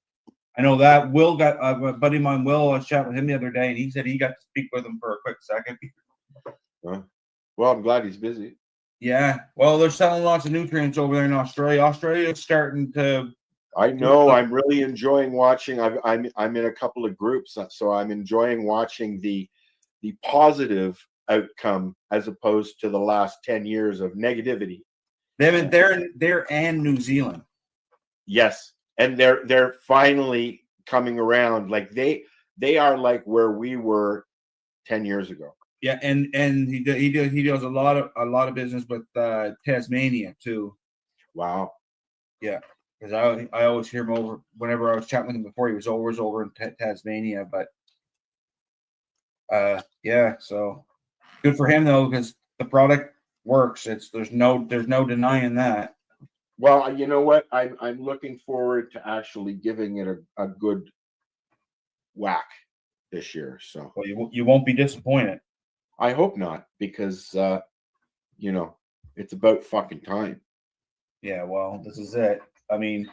I know that Will got my buddy of mine. Will, I was chatting with him the other day, and he said he got to speak with him for a quick second. Well, I'm glad he's busy. Yeah, well, they're selling lots of nutrients over there in Australia. Australia's starting to. I know. I'm really enjoying watching. I'm in a couple of groups, so I'm enjoying watching the positive outcome as opposed to the last 10 years of negativity. They're and New Zealand. Yes, and they're finally coming around. Like they are like where we were 10 years ago. Yeah, and he does a lot of business with Tasmania too. Wow. Yeah, because I always hear him over whenever I was chatting with him before. He was always over in Tasmania, but yeah. So good for him though, because the product works. There's no denying that. Well, you know what? I'm looking forward to actually giving it a good whack this year. So well, you won't be disappointed. I hope not, because it's about fucking time. Yeah, well, this is it. I mean,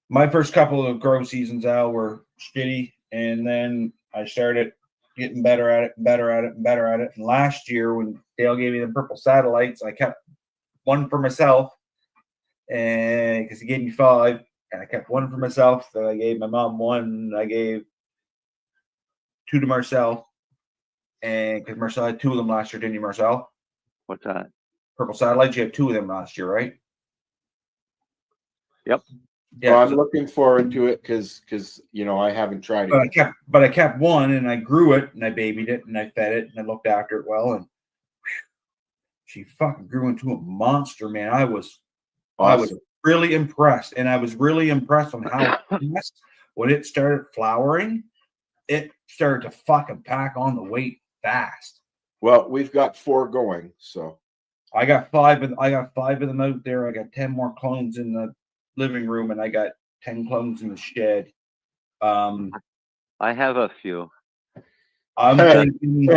my first couple of grow seasons out were shitty, and then I started getting better at it. And last year, when Dale gave me the purple satellites, I kept one for myself, and because he gave me 5, and I kept one for myself. Then I gave my mom 1. And I gave 2 to Marcel. And because Marcel had 2 of them last year, didn't you, Marcel? What's that? Purple satellites. You had 2 of them last year, right? Yep. Yeah, well, I'm looking forward to it because I haven't tried it. But I kept 1, and I grew it, and I babied it, and I fed it, and I looked after it well, and she fucking grew into a monster, man. I was really impressed, and I was really impressed on how fast when it started flowering, it started to fucking pack on the weight fast. Well, we've got 4 going, so I got 5 of them out there. I got 10 more clones in the living room, and I got 10 clones in the shed. I have a few. I'm thinking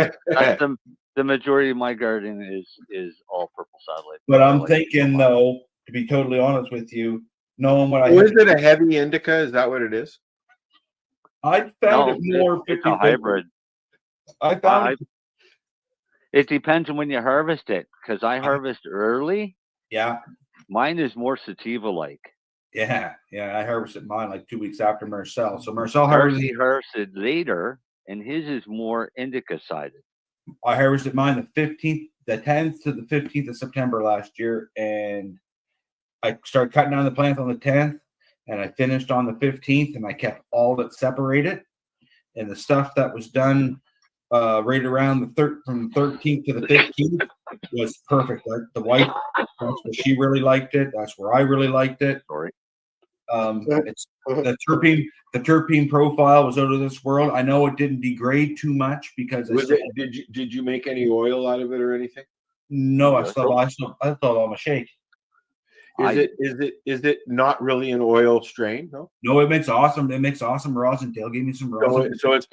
the majority of my garden is all purple satellite. But I'm thinking, though, to be totally honest with you, knowing what is it a heavy indica? Is that what it is? I found it more. It's a hybrid. I found it depends on when you harvest it, because I harvest early. Yeah. Mine is more sativa like. Yeah. I harvested mine like 2 weeks after Marcel. So Marcel harvested later, and his is more indica sided. I harvested mine the 10th to the 15th of September last year, and I started cutting down the plants on the 10th, and I finished on the 15th, and I kept all that separated, and the stuff that was done right around from the 13th to the 15th was perfect. The wife, that's where she really liked it. That's where I really liked it. Sorry. It's the terpene profile was out of this world. I know it didn't degrade too much because did you make any oil out of it or anything? No, I still on my shake. Is it not really an oil strain? No, it makes awesome. It makes awesome rosin. Dale gave me some rosin. So it's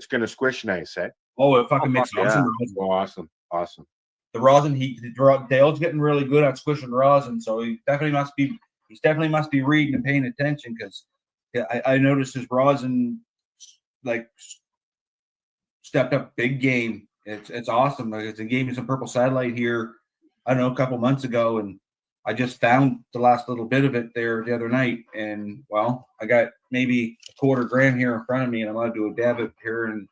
gonna squish nice, eh? Oh, it fucking makes awesome rosin. Awesome. The rosin Dale's getting really good at squishing rosin, so he definitely must be reading and paying attention, because I noticed his rosin like stepped up big game. It's awesome. Like, it gave me some purple satellite here, I don't know, a couple months ago, and I just found the last little bit of it there the other night, and well, I got maybe a $250 here in front of me, and I'm gonna do a dab it here in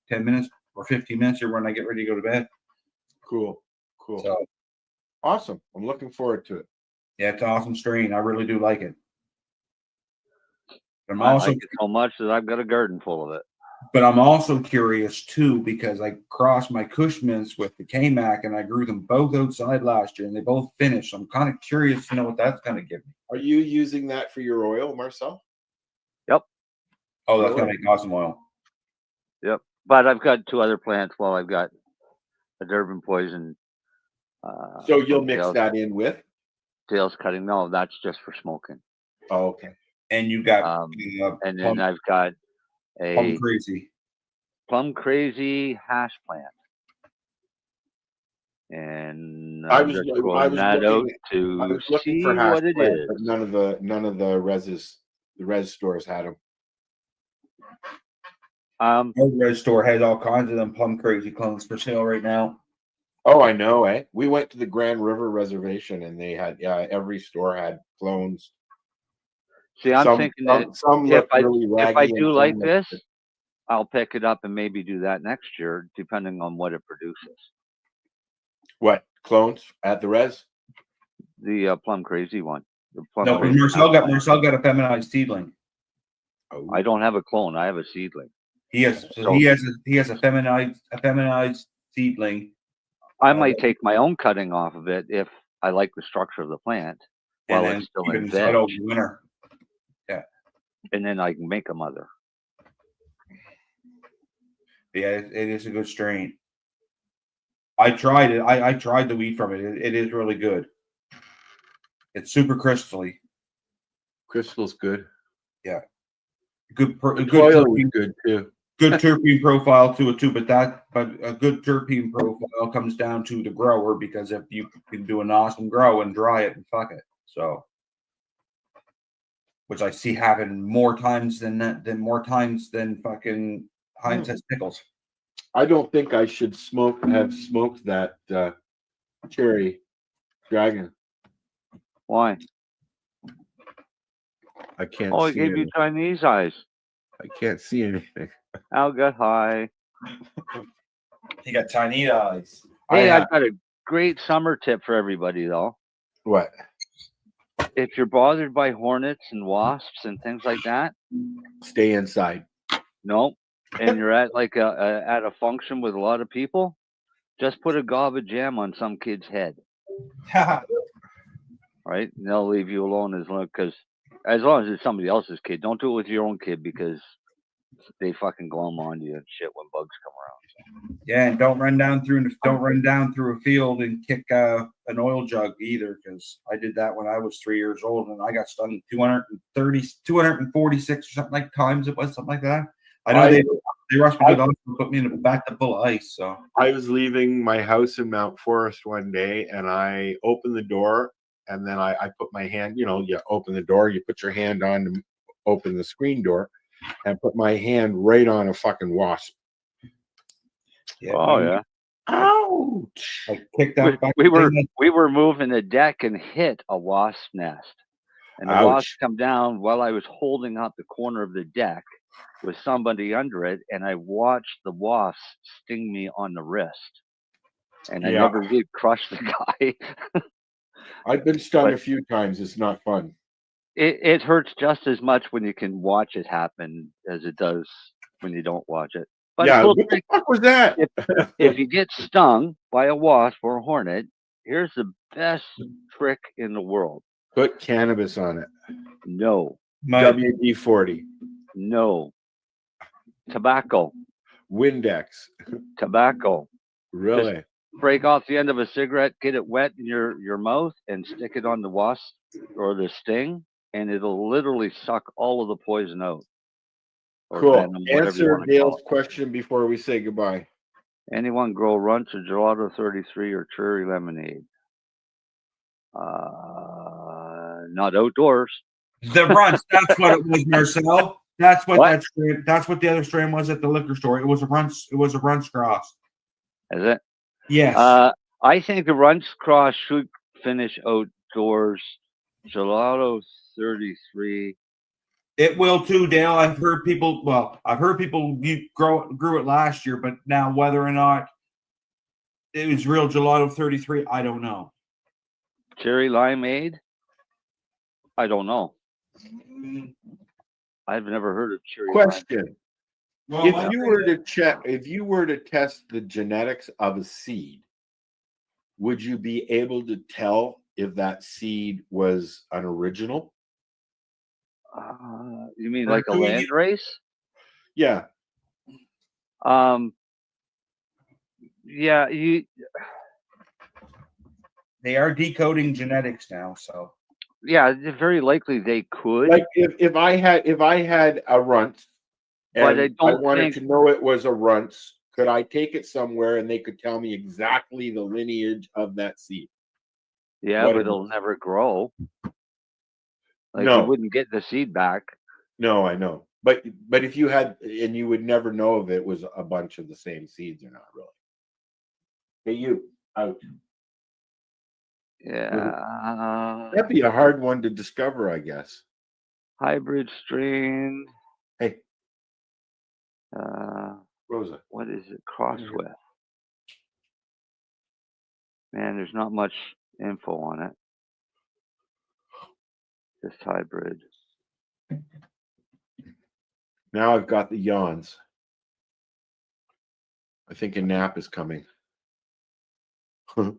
10 minutes or 15 minutes here when I get ready to go to bed. Cool. So awesome. I'm looking forward to it. Yeah, it's an awesome strain. I really do like it. I'm I also like it so much that I've got a garden full of it. But I'm also curious too because I crossed my Kush mints with the K-Mac and I grew them both outside last year and they both finished. So I'm kind of curious to know what that's going to give me. Are you using that for your oil, Marcel? Yep. Oh, that's going to make awesome oil. Yep. But I've got 2 other plants. Well, I've got a Durban poison. So you'll mix that in with? Tails cutting. No, that's just for smoking. Oh, okay. And you got and then I've got a plum crazy hash plant, and I I'm was just growing that out to looking see for hash what it plant, is. but none of the res stores had them. Our res store has all kinds of them plum crazy clones for sale right now. Oh, I know, eh? We went to the Grand River Reservation and they had every store had clones. See, I'm thinking that some if really I raggy do and like some this, I'll pick it up and maybe do that next year, depending on what it produces. What clones at the res? The plum crazy one. The plum No, crazy Marcel got a feminized seedling. Oh. I don't have a clone. I have a seedling. He has a feminized seedling. I might take my own cutting off of it if I like the structure of the plant while and it's still keep it in inside veg. over winter. Yeah. And then I can make a mother. Yeah, it is a good strain. I tried it. I tried the weed from it. It is really good. It's super crystally. Crystal's good. Yeah. Good terpene, good too. Good terpene profile to it too, but a good terpene profile comes down to the grower, because if you can do an awesome grow and dry it and fuck it. So, which I see happen more times than fucking Heinz has pickles. I don't think I should have smoked that cherry dragon. Why? I can't Oh, I see gave you anything. Chinese eyes. I can't see anything. I'll get high. You got Chinese eyes. Hey, I've got a great summer tip for everybody, though. What? If you're bothered by hornets and wasps and things like that, stay inside. No, and you're at like at a function with a lot of people, just put a gob of jam on some kid's head. Right? And they'll leave you alone as long as it's somebody else's kid. Don't do it with your own kid, because they fucking glom onto you and shit when bugs come around. Yeah, and don't run down through a field and kick an oil jug either, because I did that when I was 3 years old and I got stung 246 or something like times. It was something like that. I know they rushed me to the hospital and put me in a bathtub full of ice. So I was leaving my house in Mount Forest one day, and I opened the door, and then I put my hand. You open the door, you put your hand on to open the screen door, and put my hand right on a fucking wasp. Yeah, oh yeah. Ouch! I kicked out. We were moving the deck and hit a wasp nest, and the wasp come down while I was holding up the corner of the deck with somebody under it, and I watched the wasp sting me on the wrist, and I never did crush the guy. I've been stung a few times. It's not fun. It hurts just as much when you can watch it happen as it does when you don't watch it. But yeah, what the fuck was that? If you get stung by a wasp or a hornet, here's the best trick in the world. Put cannabis on it. No. WD-40. No. Tobacco. Windex. Tobacco. Really? Just break off the end of a cigarette, get it wet in your mouth, and stick it on the wasp or the sting, and it'll literally suck all of the poison out. Cool. Answer Dale's question before we say goodbye. Anyone grow Runts or Gelato 33 or cherry lemonade? Not outdoors. The Runts. That's what it was, Marcel. That's what that's what the other strain was at the liquor store. It was a Runts. It was a Runts cross. Is it? Yes. I think the Runts cross should finish outdoors. Gelato 33. It will too, Dale. I've heard people grew it last year, but now whether or not it was real Gelato 33, I don't know. Cherry limeade? I don't know. I've never heard of cherry lime. Question. Well, If you were to test the genetics of a seed, would you be able to tell if that seed was an original? You mean Or like a doing land it- race? Yeah. Yeah, They are decoding genetics now, so yeah, very likely they could. Like if I had a runt But and I I don't wanted think- to know it was a runt, could I take it somewhere and they could tell me exactly the lineage of that seed? Yeah, What but it it'll never grow. Like No. you wouldn't get the seed back. No, I know. But if you had, and you would never know if it was a bunch of the same seeds or not, really. Hey, you out. Yeah. That'd be a hard one to discover, I guess. Hybrid strain. Hey. Rosa. What is it crossed with? Man, there's not much info on it. Just hybrid. Now I've got the yawns. I think a nap is coming. now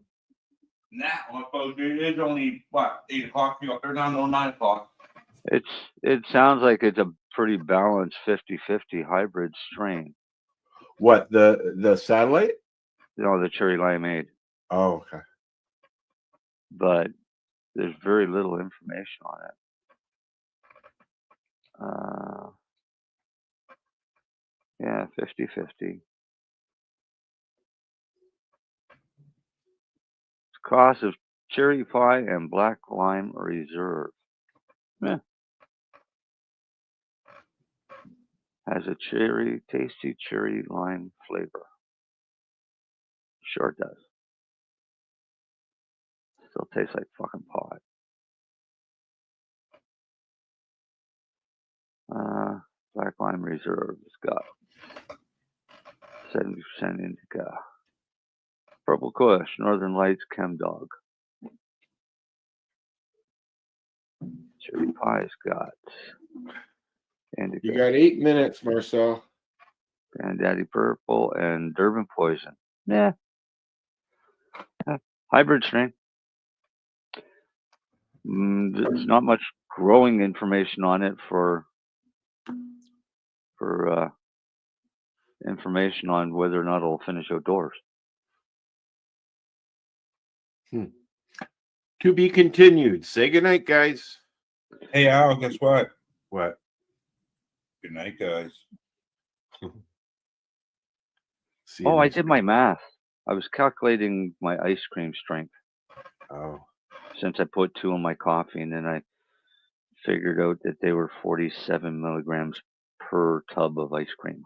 it's only what 8 o'clock or no 9 o'clock. It sounds like it's a pretty balanced 50-50 hybrid strain. What, the satellite? No, the cherry limeade. Oh, okay. But there's very little information on it. Yeah, 50-50. It's a cross of cherry pie and black lime reserve. Yeah. Has a tasty cherry lime flavor. Sure it does. Still tastes like fucking pot. Black lime reserve has got 70% indica. Purple Kush, Northern Lights, Chem Dog. Cherry pie's got indica. You got 8 minutes, Marcel. Granddaddy Purple and Durban Poison. Yeah. Hybrid strain. There's not much growing information on it for information on whether or not it'll finish outdoors. To be continued. Say goodnight, guys. Hey Al, guess what? What? Good night, guys. Oh, I did my math. I was calculating my ice cream strength. Oh. Since I put 2 in my coffee, and then I figured out that they were 47 milligrams per tub of ice cream.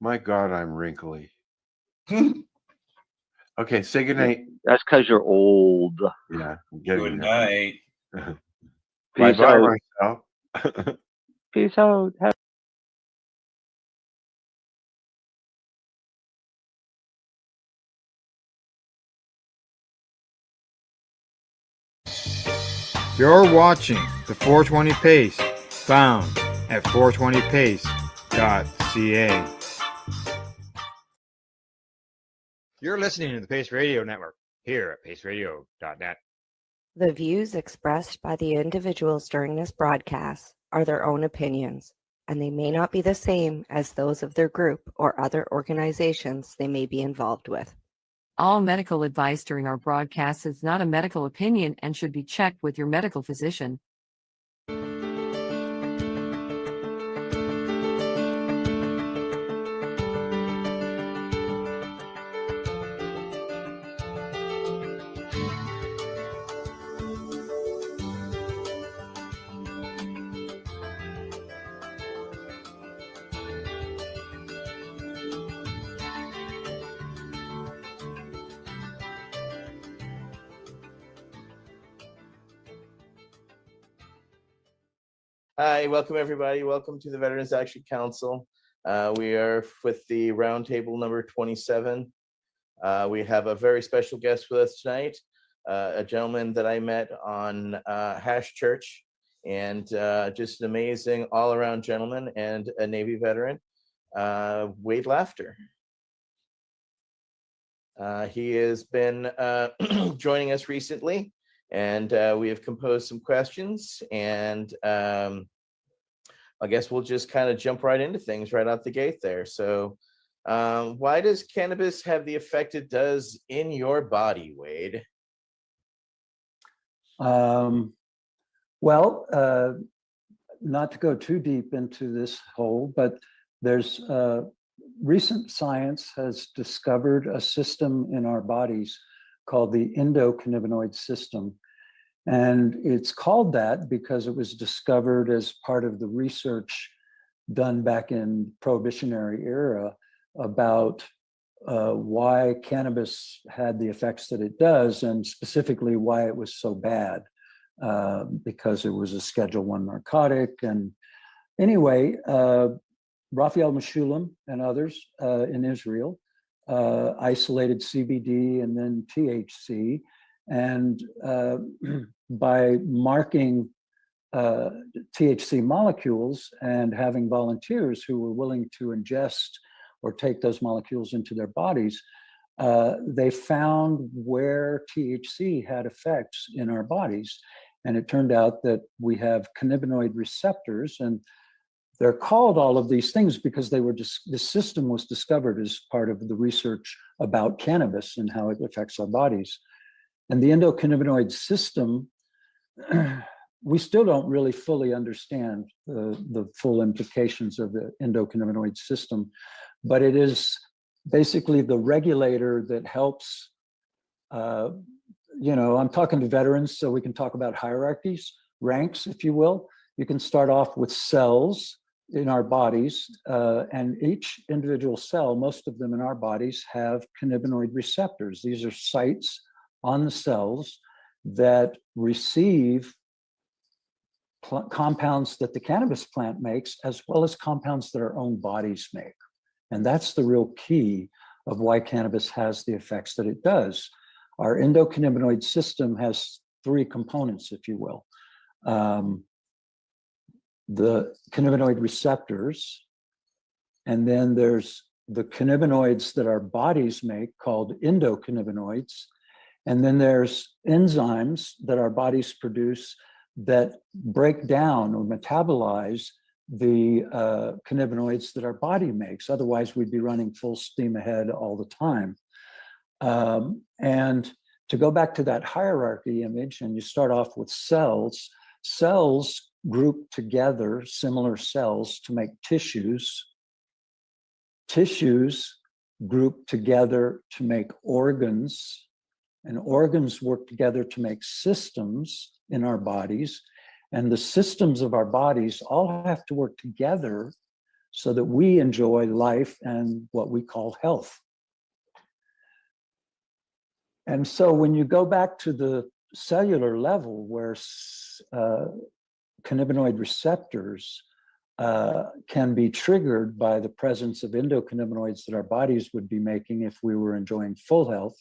My God, I'm wrinkly. Okay, say goodnight. That's because you're old. Yeah, I'm getting Good there. night. Peace Bye-bye, out. Marcel. Peace out. You're watching the 420 Pace, found at 420pace.ca. You're listening to the Pace Radio Network here at paceradio.net. The views expressed by the individuals during this broadcast are their own opinions, and they may not be the same as those of their group or other organizations they may be involved with. All medical advice during our broadcast is not a medical opinion and should be checked with your medical physician. Hi, welcome everybody. Welcome to the Veterans Action Council. We are with the roundtable number 27. We have a very special guest with us tonight, a gentleman that I met on Hash Church and just an amazing all-around gentleman and a Navy veteran, Wade Laughter. He has been joining us recently, and we have composed some questions, and I guess we'll just kind of jump right into things right out the gate there. So why does cannabis have the effect it does in your body, Wade? Well, not to go too deep into this hole, but there's recent science has discovered a system in our bodies called the endocannabinoid system. And it's called that because it was discovered as part of the research done back in Prohibitionary era about why cannabis had the effects that it does, and specifically why it was so bad, because it was a Schedule I narcotic. And anyway, Raphael Mechoulam and others in Israel isolated CBD and then THC, and by marking THC molecules and having volunteers who were willing to ingest or take those molecules into their bodies, they found where THC had effects in our bodies. And it turned out that we have cannabinoid receptors, and they're called all of these things because they were just, this system was discovered as part of the research about cannabis and how it affects our bodies. And the endocannabinoid system, we still don't really fully understand the full implications of the endocannabinoid system, but it is basically the regulator that helps, I'm talking to veterans, so we can talk about hierarchies, ranks, if you will. You can start off with cells in our bodies, and each individual cell, most of them in our bodies, have cannabinoid receptors. These are sites on the cells that receive compounds that the cannabis plant makes, as well as compounds that our own bodies make. And that's the real key of why cannabis has the effects that it does. Our endocannabinoid system has three components, if you will. The cannabinoid receptors, and then there's the cannabinoids that our bodies make called endocannabinoids, and then there's enzymes that our bodies produce that break down or metabolize the cannabinoids that our body makes. Otherwise, we'd be running full steam ahead all the time. And to go back to that hierarchy image, and you start off with cells, cells group together, similar cells, to make tissues. Tissues group together to make organs, and organs work together to make systems in our bodies. And the systems of our bodies all have to work together so that we enjoy life and what we call health. And so when you go back to the cellular level, where cannabinoid receptors can be triggered by the presence of endocannabinoids that our bodies would be making if we were enjoying full health,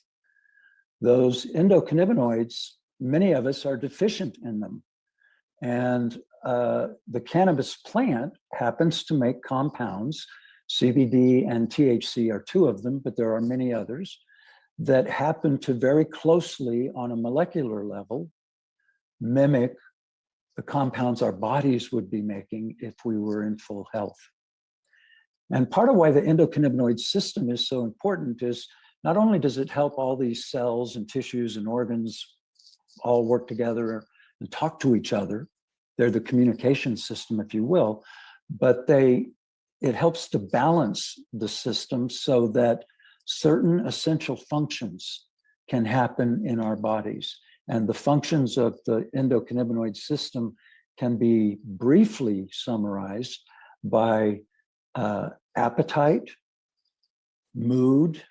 those endocannabinoids, many of us are deficient in them. And the cannabis plant happens to make compounds, CBD and THC are two of them, but there are many others, that happen to very closely on a molecular level mimic the compounds our bodies would be making if we were in full health. And part of why the endocannabinoid system is so important is not only does it help all these cells and tissues and organs all work together and talk to each other, they're the communication system, if you will, but it helps to balance the system so that certain essential functions can happen in our bodies. And the functions of the endocannabinoid system can be briefly summarized by appetite, mood,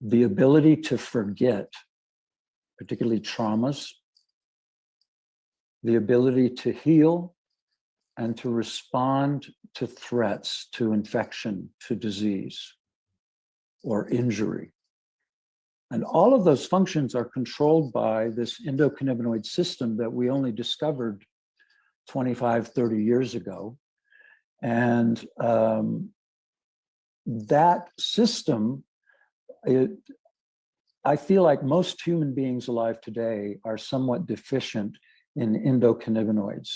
the ability to forget, particularly traumas, the ability to heal, and to respond to threats, to infection, to disease, or injury. And all of those functions are controlled by this endocannabinoid system that we only discovered 25, 30 years ago. And that system, I feel like most human beings alive today are somewhat deficient in endocannabinoids.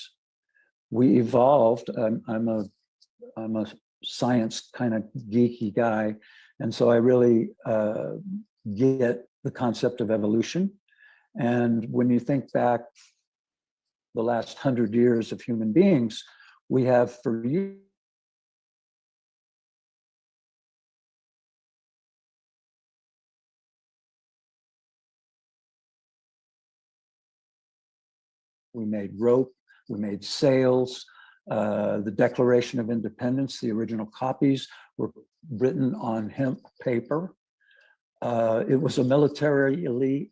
We evolved, I'm a science kind of geeky guy, and so I really get the concept of evolution. And when you think back the last 100 years of human beings, we have for years we made rope, we made sails, the Declaration of Independence, the original copies were written on hemp paper. It was a militarily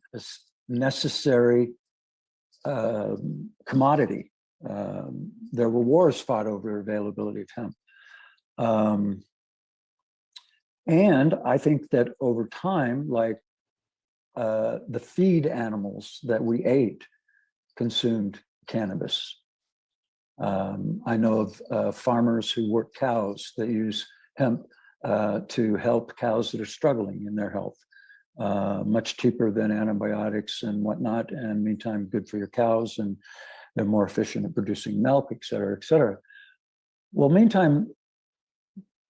necessary commodity. There were wars fought over availability of hemp. And I think that over time, like the feed animals that we ate consumed cannabis. I know of farmers who work cows that use hemp to help cows that are struggling in their health. Much cheaper than antibiotics and whatnot, and meantime, good for your cows, and they're more efficient at producing milk, et cetera, et cetera. Well, meantime,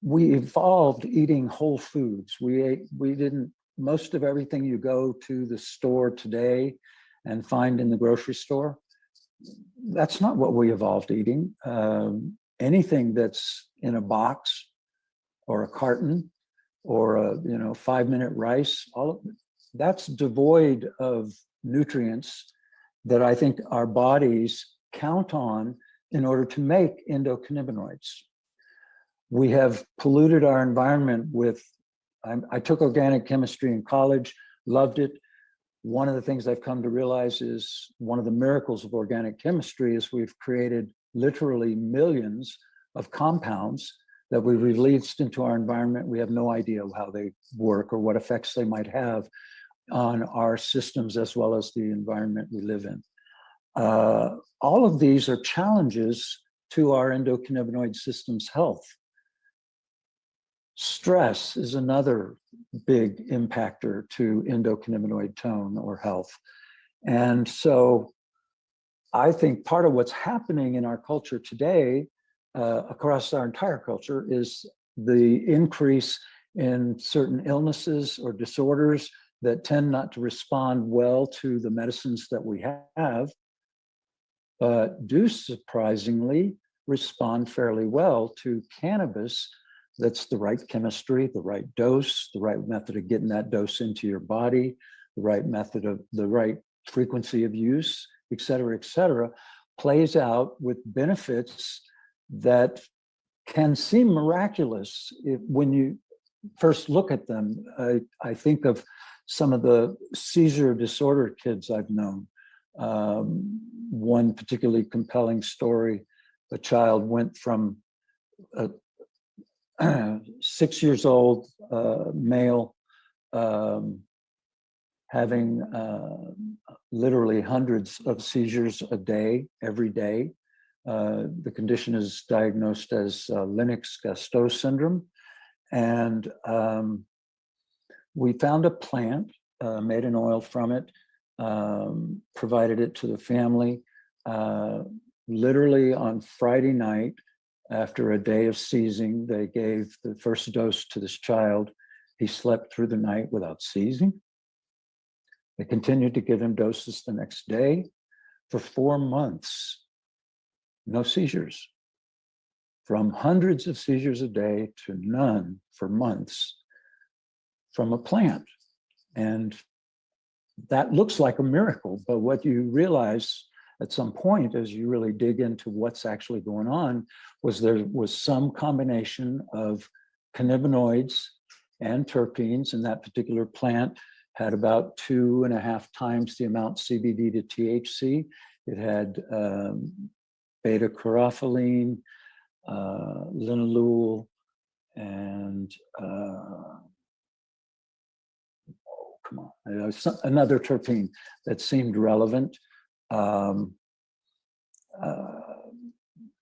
we evolved eating whole foods. We didn't, most of everything you go to the store today and find in the grocery store, that's not what we evolved eating. Anything that's in a box or a carton or a 5-minute rice, all of that's devoid of nutrients that I think our bodies count on in order to make endocannabinoids. We have polluted our environment with, I took organic chemistry in college, loved it. One of the things I've come to realize is one of the miracles of organic chemistry is we've created literally millions of compounds that we released into our environment. We have no idea how they work or what effects they might have on our systems as well as the environment we live in. All of these are challenges to our endocannabinoid system's health. Stress is another big impactor to endocannabinoid tone or health. And so I think part of what's happening in our culture today, across our entire culture, is the increase in certain illnesses or disorders that tend not to respond well to the medicines that we have, but do surprisingly respond fairly well to cannabis. That's the right chemistry, the right dose, the right method of getting that dose into your body, the right method of the right frequency of use, et cetera, plays out with benefits that can seem miraculous when you first look at them. I think of some of the seizure disorder kids I've known. One particularly compelling story, a child went from 6 years old, male, having literally hundreds of seizures a day, every day. The condition is diagnosed as Lennox-Gastaut syndrome. And we found a plant, made an oil from it, provided it to the family. Literally on Friday night, after a day of seizing, they gave the first dose to this child. He slept through the night without seizing. They continued to give him doses the next day. For 4 months, no seizures. From hundreds of seizures a day to none for months from a plant. And that looks like a miracle, but what you realize at some point, as you really dig into what's actually going on, was there was some combination of cannabinoids and terpenes, and that particular plant had about 2.5 times the amount CBD to THC. It had beta-caryophyllene, linalool, and come on, another terpene that seemed relevant.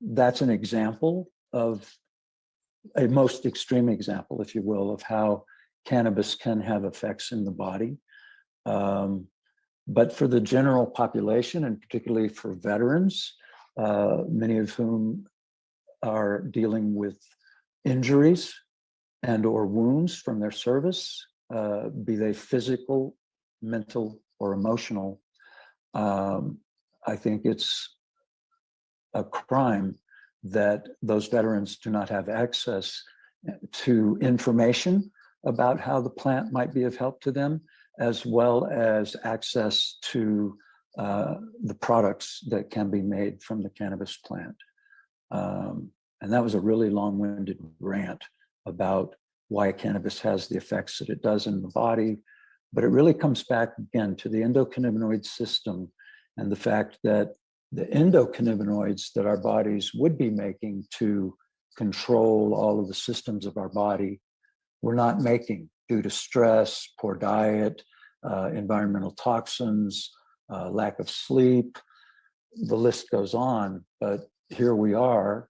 That's an example of a most extreme example, if you will, of how cannabis can have effects in the body. But for the general population, and particularly for veterans, many of whom are dealing with injuries and or wounds from their service, be they physical, mental, or emotional, I think it's a crime that those veterans do not have access to information about how the plant might be of help to them, as well as access to the products that can be made from the cannabis plant. And that was a really long-winded rant about why cannabis has the effects that it does in the body. But it really comes back again to the endocannabinoid system and the fact that the endocannabinoids that our bodies would be making to control all of the systems of our body, we're not making due to stress, poor diet, environmental toxins, lack of sleep. The list goes on, but here we are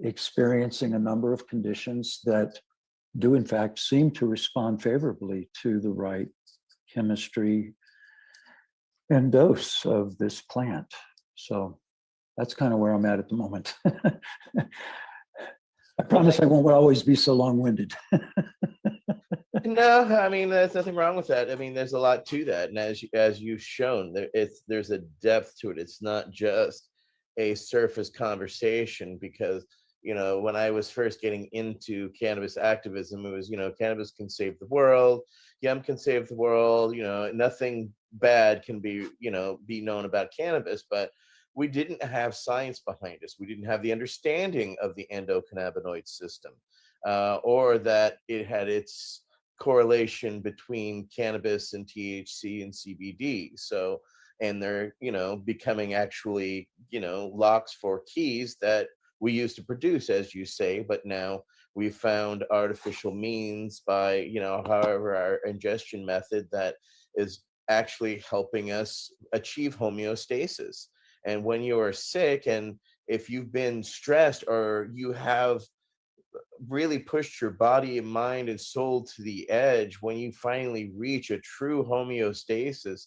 experiencing a number of conditions that do in fact seem to respond favorably to the right chemistry and dose of this plant. So that's kind of where I'm at the moment. I promise I won't always be so long-winded. No, I mean, there's nothing wrong with that. I mean, there's a lot to that. And as you've shown, there's a depth to it. It's not just a surface conversation, because, you know, when I was first getting into cannabis activism, it was, you know, cannabis can save the world, yum can save the world, you know, nothing bad can be, you know, be known about cannabis, but we didn't have science behind us. We didn't have the understanding of the endocannabinoid system, or that it had its correlation between cannabis and THC and CBD. So, and they're, you know, becoming actually, you know, locks for keys that we used to produce, as you say, but now we've found artificial means by, you know, however our ingestion method that is actually helping us achieve homeostasis. And when you are sick, and if you've been stressed, or you have really pushed your body and mind and soul to the edge, when you finally reach a true homeostasis,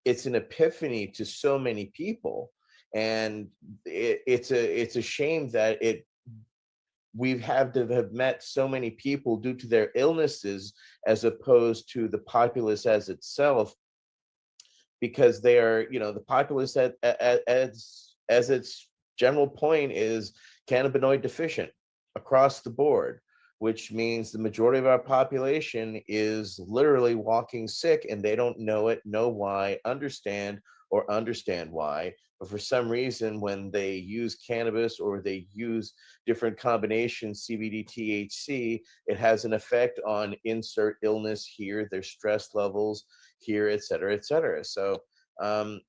it's an epiphany to so many people. And it's a shame that we've had to have met so many people due to their illnesses, as opposed to the populace as itself, because they are, you know, the populace as its general point is cannabinoid deficient across the board, which means the majority of our population is literally walking sick, and they don't know it, know why, understand why. But for some reason, when they use cannabis or they use different combinations, CBD, THC, it has an effect on insert illness here, their stress levels here, et cetera, et cetera. So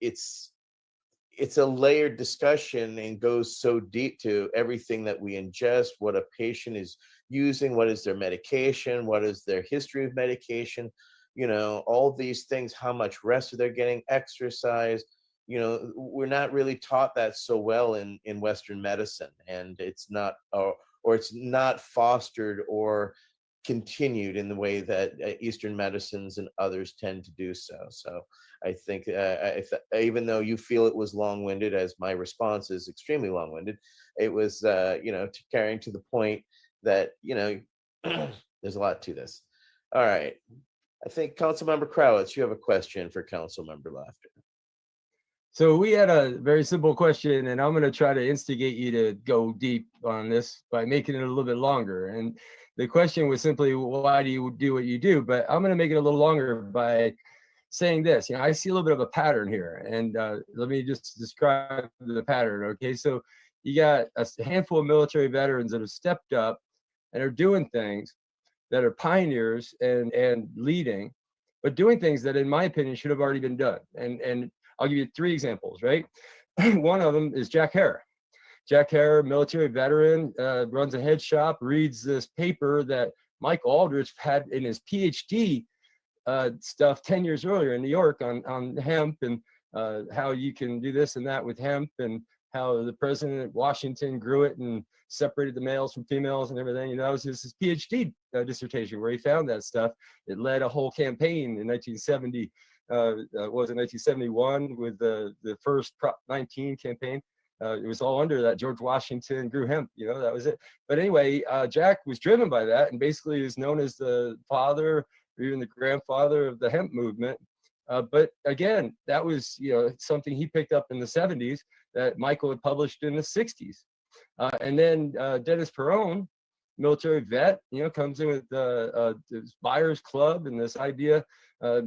it's a layered discussion and goes so deep to everything that we ingest, what a patient is using, what is their medication, what is their history of medication, you know, all these things, how much rest are they getting, exercise. You know, we're not really taught that so well in Western medicine, and it's not, or it's not fostered or continued in the way that Eastern medicines and others tend to do so. So I think even though you feel it was long-winded, as my response is extremely long-winded, it was, you know, carrying to the point that, you know, there's a lot to this. All right. I think Councilmember Crowitz, you have a question for Councilmember Laughter. So we had a very simple question, and I'm going to try to instigate you to go deep on this by making it a little bit longer. And the question was simply, why do you do what you do? But I'm going to make it a little longer by saying this. You know, I see a little bit of a pattern here, and let me just describe the pattern. Okay, so you got a handful of military veterans that have stepped up and are doing things that are pioneers and leading, but doing things that, in my opinion, should have already been done. And I'll give you 3 examples, right? One of them is Jack Hare. Jack Hare, military veteran, runs a head shop, reads this paper that Mike Aldrich had in his PhD stuff 10 years earlier in New York on hemp and how you can do this and that with hemp, and how the president of Washington grew it and separated the males from females and everything. That was his PhD dissertation where he found that stuff. It led a whole campaign in 1970. Was it 1971 with the first Prop 19 campaign? It was all under that George Washington grew hemp. That was it. But anyway, Jack was driven by that and basically is known as the father or even the grandfather of the hemp movement. But again, that was something he picked up in the 70s that Michael had published in the 60s. And then Dennis Perone, military vet, comes in with this Buyers Club and this idea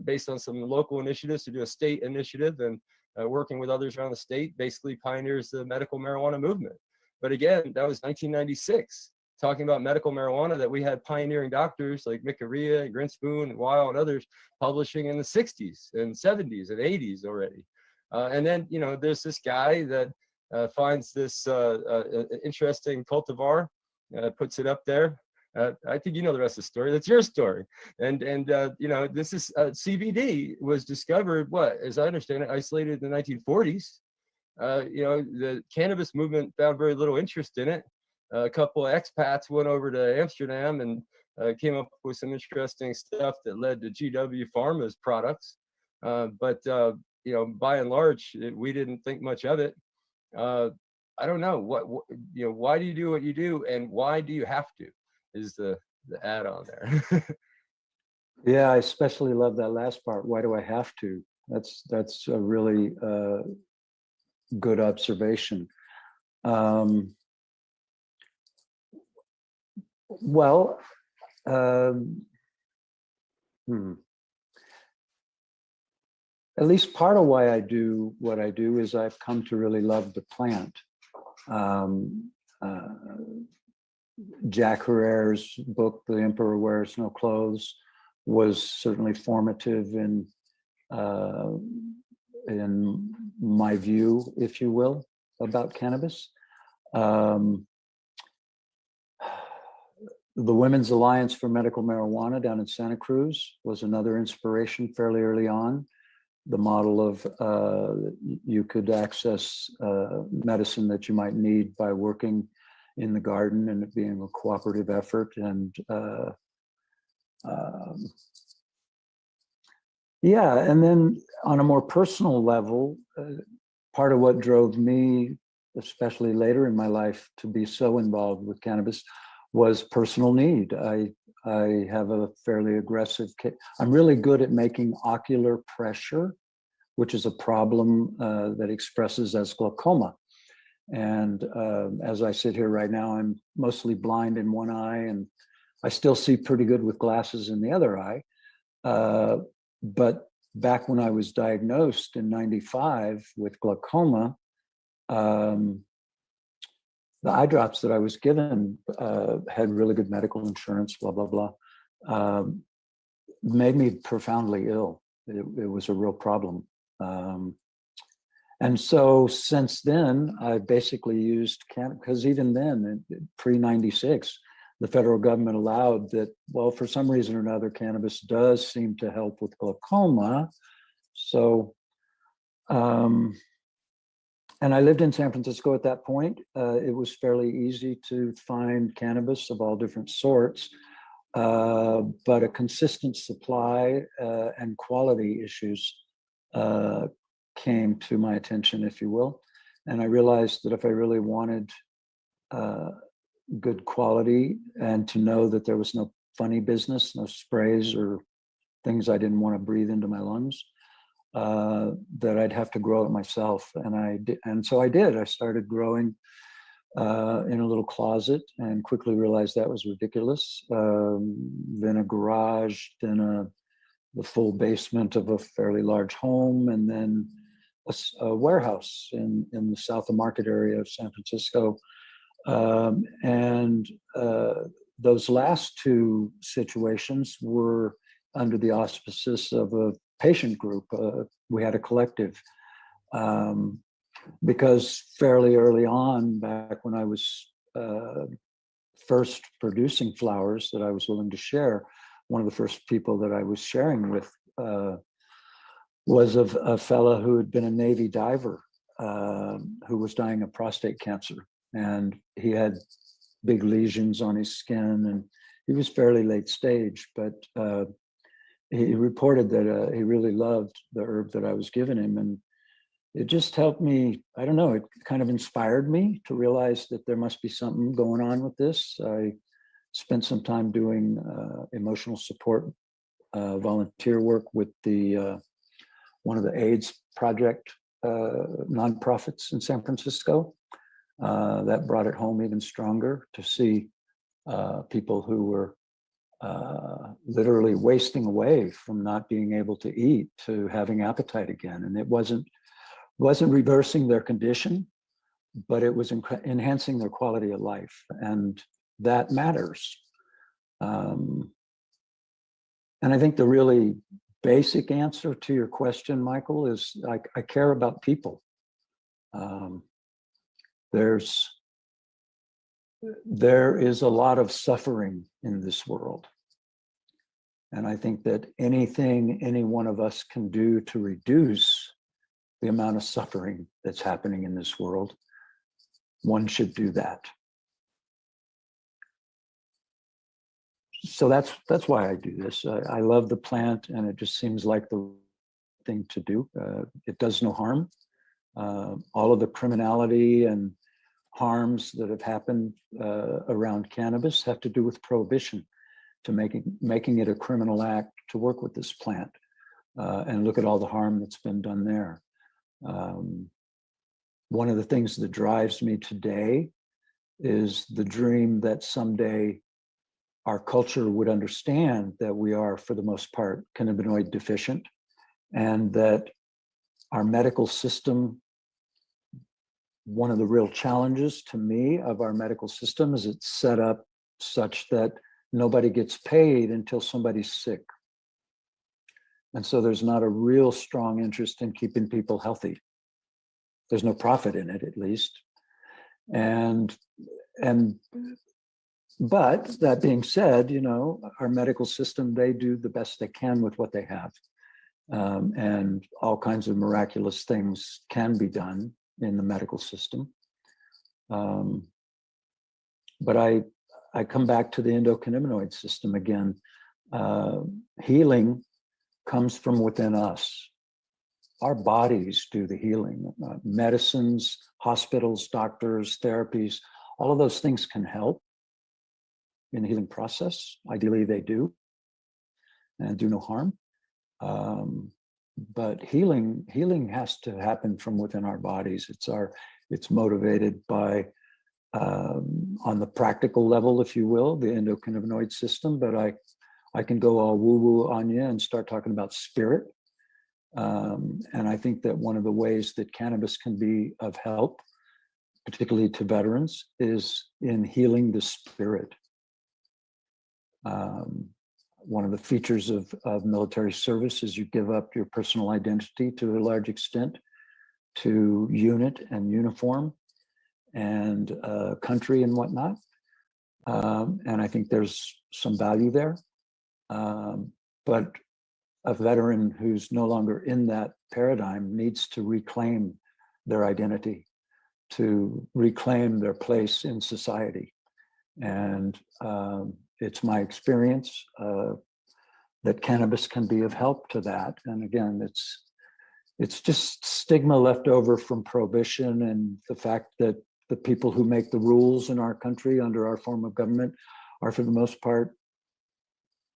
based on some local initiatives to do a state initiative, and working with others around the state, basically pioneers the medical marijuana movement. But again, that was 1996, talking about medical marijuana that we had pioneering doctors like Mikaria, Grinspoon, and Weil and others publishing in the 60s and 70s and 80s already. And then, there's this guy that finds this interesting cultivar, puts it up there. I think you know the rest of the story. That's your story. And this is CBD was discovered, as I understand it, isolated in the 1940s. The cannabis movement found very little interest in it. A couple of expats went over to Amsterdam and came up with some interesting stuff that led to GW Pharma's products. But by and large, we didn't think much of it. I don't know why do you do what you do, and why do you have to? Is the add on there. Yeah, I especially love that last part. Why do I have to? That's a really good observation. Well, at least part of why I do what I do is I've come to really love the plant. Jack Herrera's book, The Emperor Wears No Clothes, was certainly formative in my view, if you will, about cannabis. The Women's Alliance for Medical Marijuana down in Santa Cruz was another inspiration fairly early on. The model of you could access medicine that you might need by working in the garden and it being a cooperative effort. And yeah, and then on a more personal level, part of what drove me, especially later in my life, to be so involved with cannabis was personal need. I have a fairly aggressive, I'm really good at making ocular pressure, which is a problem that expresses as glaucoma. And as I sit here right now, I'm mostly blind in one eye, and I still see pretty good with glasses in the other eye. But back when I was diagnosed in '95 with glaucoma, the eye drops that I was given had really good medical insurance, blah, blah, blah, made me profoundly ill. It was a real problem. And so since then, I basically used cannabis, because even then, pre-96, the federal government allowed that, well, for some reason or another, cannabis does seem to help with glaucoma. So, and I lived in San Francisco at that point. It was fairly easy to find cannabis of all different sorts, but a consistent supply and quality issues came to my attention, if you will. And I realized that if I really wanted good quality and to know that there was no funny business, no sprays or things I didn't want to breathe into my lungs, that I'd have to grow it myself. And so I did. I started growing in a little closet and quickly realized that was ridiculous. Then a garage, then the full basement of a fairly large home, and then a warehouse in the South of Market area of San Francisco. And those last two situations were under the auspices of a patient group. We had a collective, because fairly early on, back when I was first producing flowers that I was willing to share, one of the first people that I was sharing with was of a fella who had been a Navy diver who was dying of prostate cancer. And he had big lesions on his skin, and he was fairly late stage, but he reported that he really loved the herb that I was giving him. And it just helped me, I don't know, it kind of inspired me to realize that there must be something going on with this. I spent some time doing emotional support volunteer work with the one of the AIDS project nonprofits in San Francisco. That brought it home even stronger to see people who were literally wasting away from not being able to eat to having appetite again. And it wasn't reversing their condition, but it was enhancing their quality of life. And that matters. And I think the really basic answer to your question, Michael, is I care about people. There is a lot of suffering in this world. And I think that anything any one of us can do to reduce the amount of suffering that's happening in this world, one should do that. So that's why I do this. I love the plant, and it just seems like the thing to do. It does no harm. All of the criminality and harms that have happened around cannabis have to do with prohibition, to making it a criminal act to work with this plant. And look at all the harm that's been done there. One of the things that drives me today is the dream that someday our culture would understand that we are, for the most part, cannabinoid deficient, and that our medical system, one of the real challenges to me of our medical system is it's set up such that nobody gets paid until somebody's sick. And so there's not a real strong interest in keeping people healthy. There's no profit in it, at least. But that being said, you know, our medical system, they do the best they can with what they have. And all kinds of miraculous things can be done in the medical system. But I come back to the endocannabinoid system again. Healing comes from within us. Our bodies do the healing. Medicines, hospitals, doctors, therapies, all of those things can help in the healing process. Ideally, they do, and do no harm. But healing has to happen from within our bodies. It's motivated by, on the practical level, if you will, the endocannabinoid system. But I can go all woo-woo on you and start talking about spirit. And I think that one of the ways that cannabis can be of help, particularly to veterans, is in healing the spirit. One of the features of military service is you give up your personal identity to a large extent to unit and uniform and country and whatnot. And I think there's some value there. But a veteran who's no longer in that paradigm needs to reclaim their identity, to reclaim their place in society. And it's my experience that cannabis can be of help to that. And again, it's just stigma left over from prohibition and the fact that the people who make the rules in our country under our form of government are, for the most part,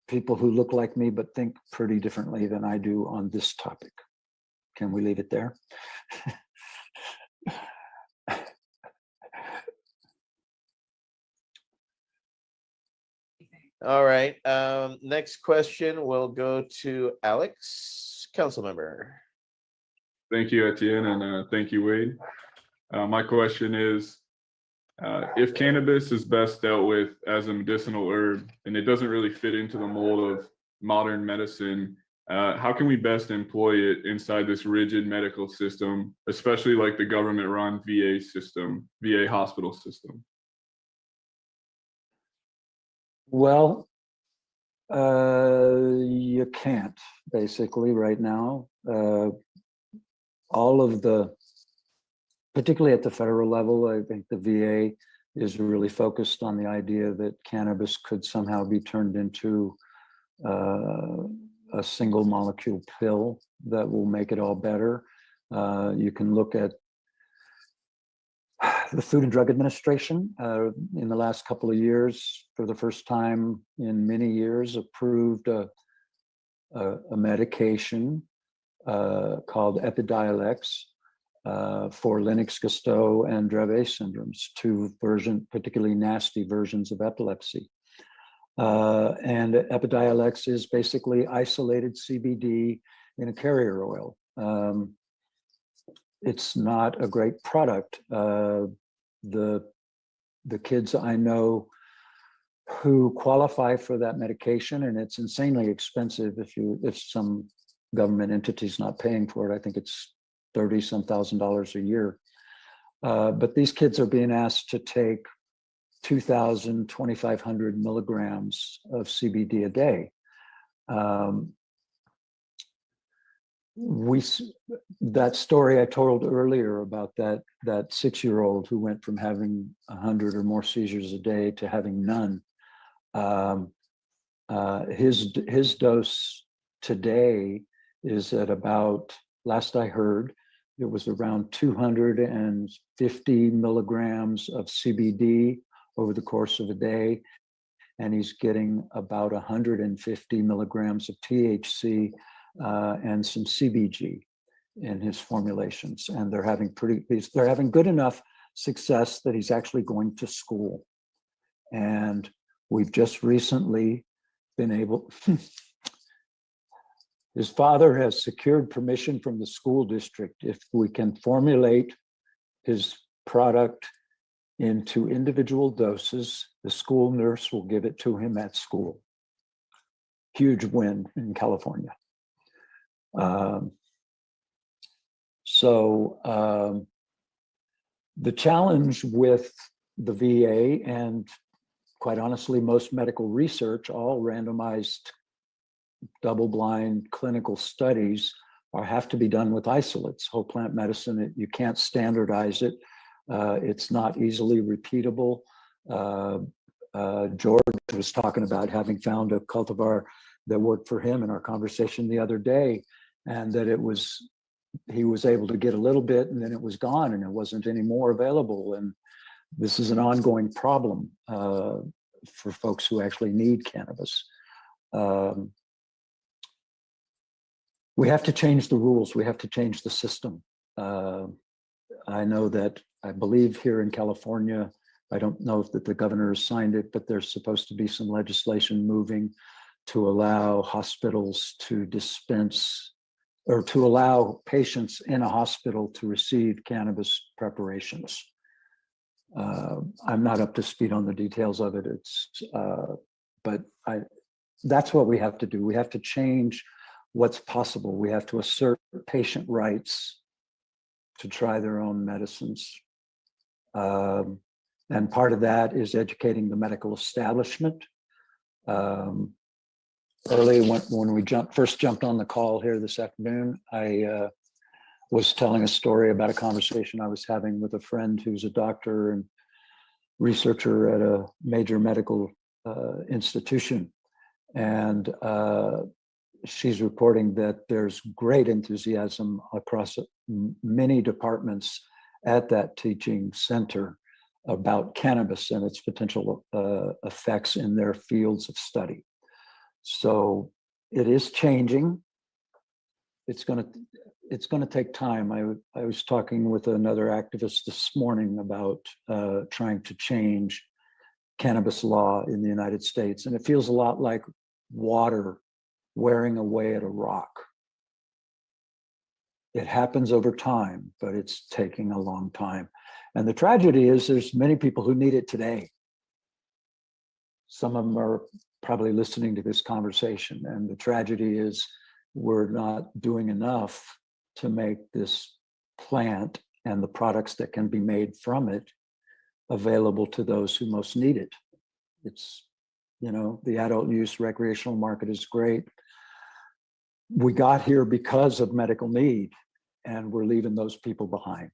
people who look like me but think pretty differently than I do on this topic. Can we leave it there? All right. Next question will go to Alex, council member. Thank you, Etienne, and thank you, Wade. My question is, if cannabis is best dealt with as a medicinal herb and it doesn't really fit into the mold of modern medicine, how can we best employ it inside this rigid medical system, especially like the government-run VA system, VA hospital system? Well, You can't basically right now. All of the, particularly at the federal level, I think the VA is really focused on the idea that cannabis could somehow be turned into a single molecule pill that will make it all better. You can look at the Food and Drug Administration in the last couple of years, for the first time in many years, approved a medication called Epidiolex for Lennox-Gastaut and Dravet syndromes, two particularly nasty versions of epilepsy. And Epidiolex is basically isolated CBD in a carrier oil. It's not a great product. The kids I know who qualify for that medication, and it's insanely expensive if some government entity is not paying for it. I think it's $30-some thousand a year. But these kids are being asked to take 2,000, 2,500 milligrams of CBD a day. That story I told earlier about that 6-year-old who went from having 100 or more seizures a day to having none. His dose today is at about, last I heard, it was around 250 milligrams of CBD over the course of a day, and he's getting about 150 milligrams of THC and some CBG in his formulations, and they're having good enough success that he's actually going to school. And we've just recently been able, his father has secured permission from the school district. If we can formulate his product into individual doses, the school nurse will give it to him at school. Huge win in California. The challenge with the VA and, quite honestly, most medical research, all randomized double-blind clinical studies have to be done with isolates. Whole plant medicine, you can't standardize it. It's not easily repeatable. George was talking about having found a cultivar that worked for him in our conversation the other day, and that he was able to get a little bit and then it was gone and it wasn't any more available. And this is an ongoing problem for folks who actually need cannabis. We have to change the rules. We have to change the system. I know that, I believe here in California, I don't know if the governor has signed it, but there's supposed to be some legislation moving to allow hospitals to dispense, or to allow patients in a hospital to receive cannabis preparations. I'm not up to speed on the details of it. But that's what we have to do. We have to change what's possible. We have to assert patient rights to try their own medicines. And part of that is educating the medical establishment. Early when we first jumped on the call here this afternoon, I was telling a story about a conversation I was having with a friend who's a doctor and researcher at a major medical institution. And she's reporting that there's great enthusiasm across many departments at that teaching center about cannabis and its potential effects in their fields of study. So it is changing. It's going to take time. I was talking with another activist this morning about trying to change cannabis law in the United States, and it feels a lot like water wearing away at a rock. It happens over time, but it's taking a long time. And the tragedy is there's many people who need it today. Some of them are probably listening to this conversation, and the tragedy is we're not doing enough to make this plant and the products that can be made from it available to those who most need it. You know, the adult use recreational market is great. We got here because of medical need, and we're leaving those people behind.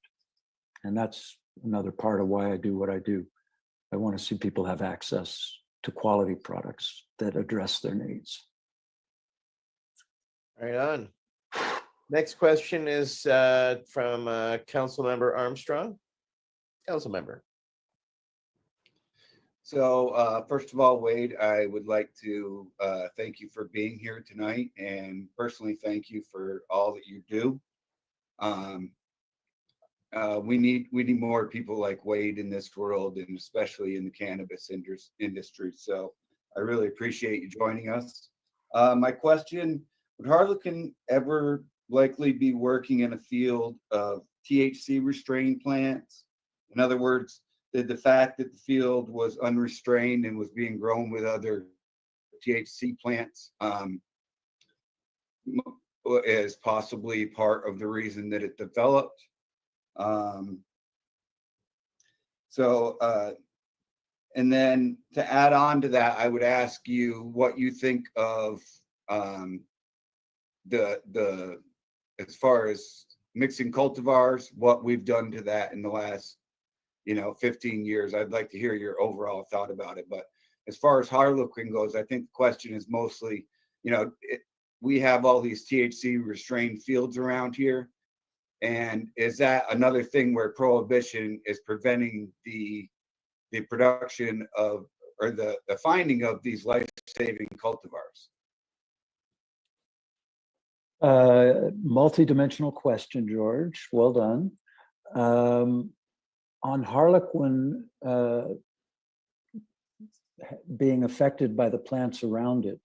And that's another part of why I do what I do. I want to see people have access to quality products that address their needs. Right on. Next question is from Councilmember Armstrong. Councilmember. So first of all, Wade, I would like to thank you for being here tonight, and personally thank you for all that you do. We need more people like Wade in this world, and especially in the cannabis industry. So I really appreciate you joining us. My question: would Harlequin ever likely be working in a field of THC restrained plants? In other words, did the fact that the field was unrestrained and was being grown with other THC plants is possibly part of the reason that it developed? And then to add on to that, I would ask you what you think of the as far as mixing cultivars, what we've done to that in the last 15 years. I'd like to hear your overall thought about it. But as far as Harlequin goes, I think the question is mostly, we have all these THC restrained fields around here. And is that another thing where prohibition is preventing the production of, or the finding of these life-saving cultivars? Multi-dimensional question, George. Well done. On Harlequin being affected by the plants around it,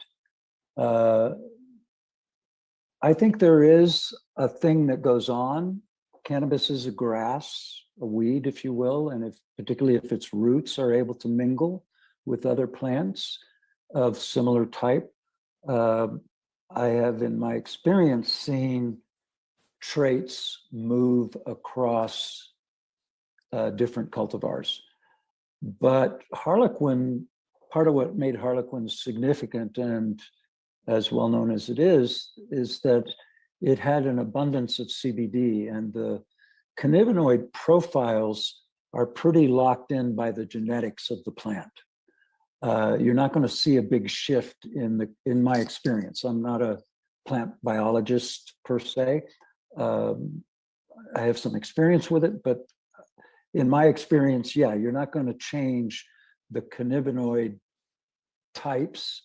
I think there is a thing that goes on. Cannabis is a grass, a weed, if you will, and particularly if its roots are able to mingle with other plants of similar type. I have, in my experience, seen traits move across different cultivars. But Harlequin, part of what made Harlequin significant and as well known as it is that it had an abundance of CBD, and the cannabinoid profiles are pretty locked in by the genetics of the plant. You're not going to see a big shift in my experience. I'm not a plant biologist per se. I have some experience with it, but in my experience, yeah, you're not going to change the cannabinoid types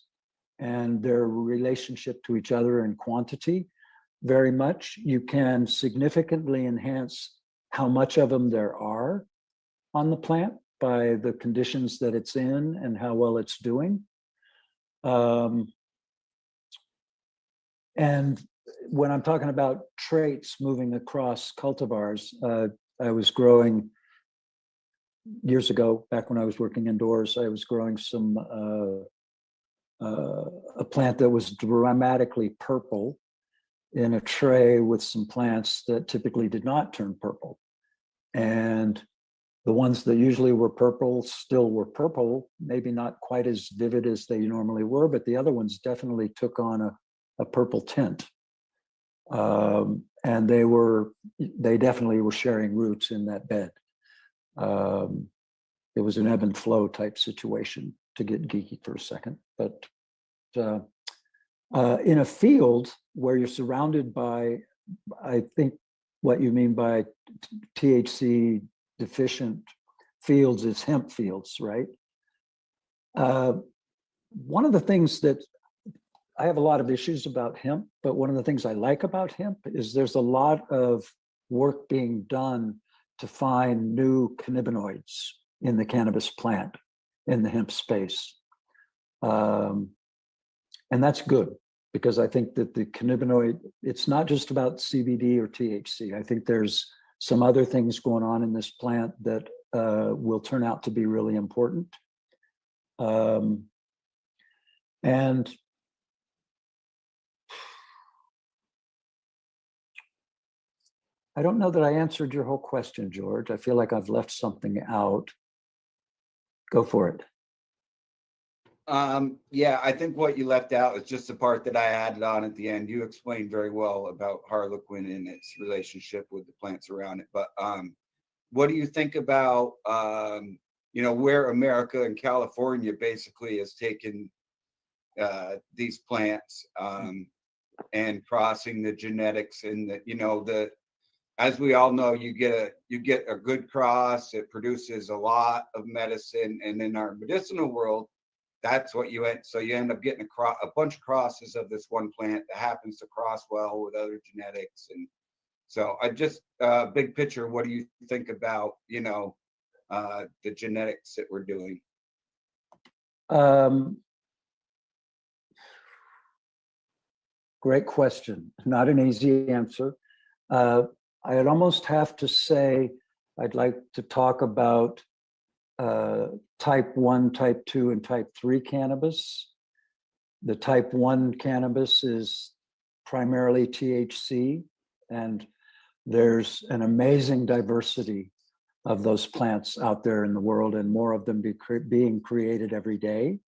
and their relationship to each other in quantity very much. You can significantly enhance how much of them there are on the plant by the conditions that it's in and how well it's doing. And when I'm talking about traits moving across cultivars, I was growing years ago, back when I was working indoors, I was growing a plant that was dramatically purple in a tray with some plants that typically did not turn purple. And the ones that usually were purple still were purple, maybe not quite as vivid as they normally were, but the other ones definitely took on a purple tint. And they definitely were sharing roots in that bed. It was an ebb and flow type situation, to get geeky for a second. But in a field where you're surrounded by, I think what you mean by THC deficient fields is hemp fields, right? One of the things that I have a lot of issues about hemp, but one of the things I like about hemp is there's a lot of work being done to find new cannabinoids in the cannabis plant, in the hemp space. And that's good, because I think that the cannabinoid, it's not just about CBD or THC. I think there's some other things going on in this plant that will turn out to be really important. And I don't know that I answered your whole question, George. I feel like I've left something out. Go for it. Yeah, I think what you left out is just the part that I added on at the end. You explained very well about Harlequin and its relationship with the plants around it. But what do you think about, where America and California basically has taken these plants and crossing the genetics and as we all know, you get a good cross, it produces a lot of medicine, and in our medicinal world, that's what you end. So you end up getting a bunch of crosses of this one plant that happens to cross well with other genetics. And so I just big picture, what do you think about the genetics that we're doing? Great question. Not an easy answer. I'd almost have to say I'd like to talk about type 1, type 2, and type 3 cannabis. The type 1 cannabis is primarily THC, and there's an amazing diversity of those plants out there in the world, and more of them being created every day.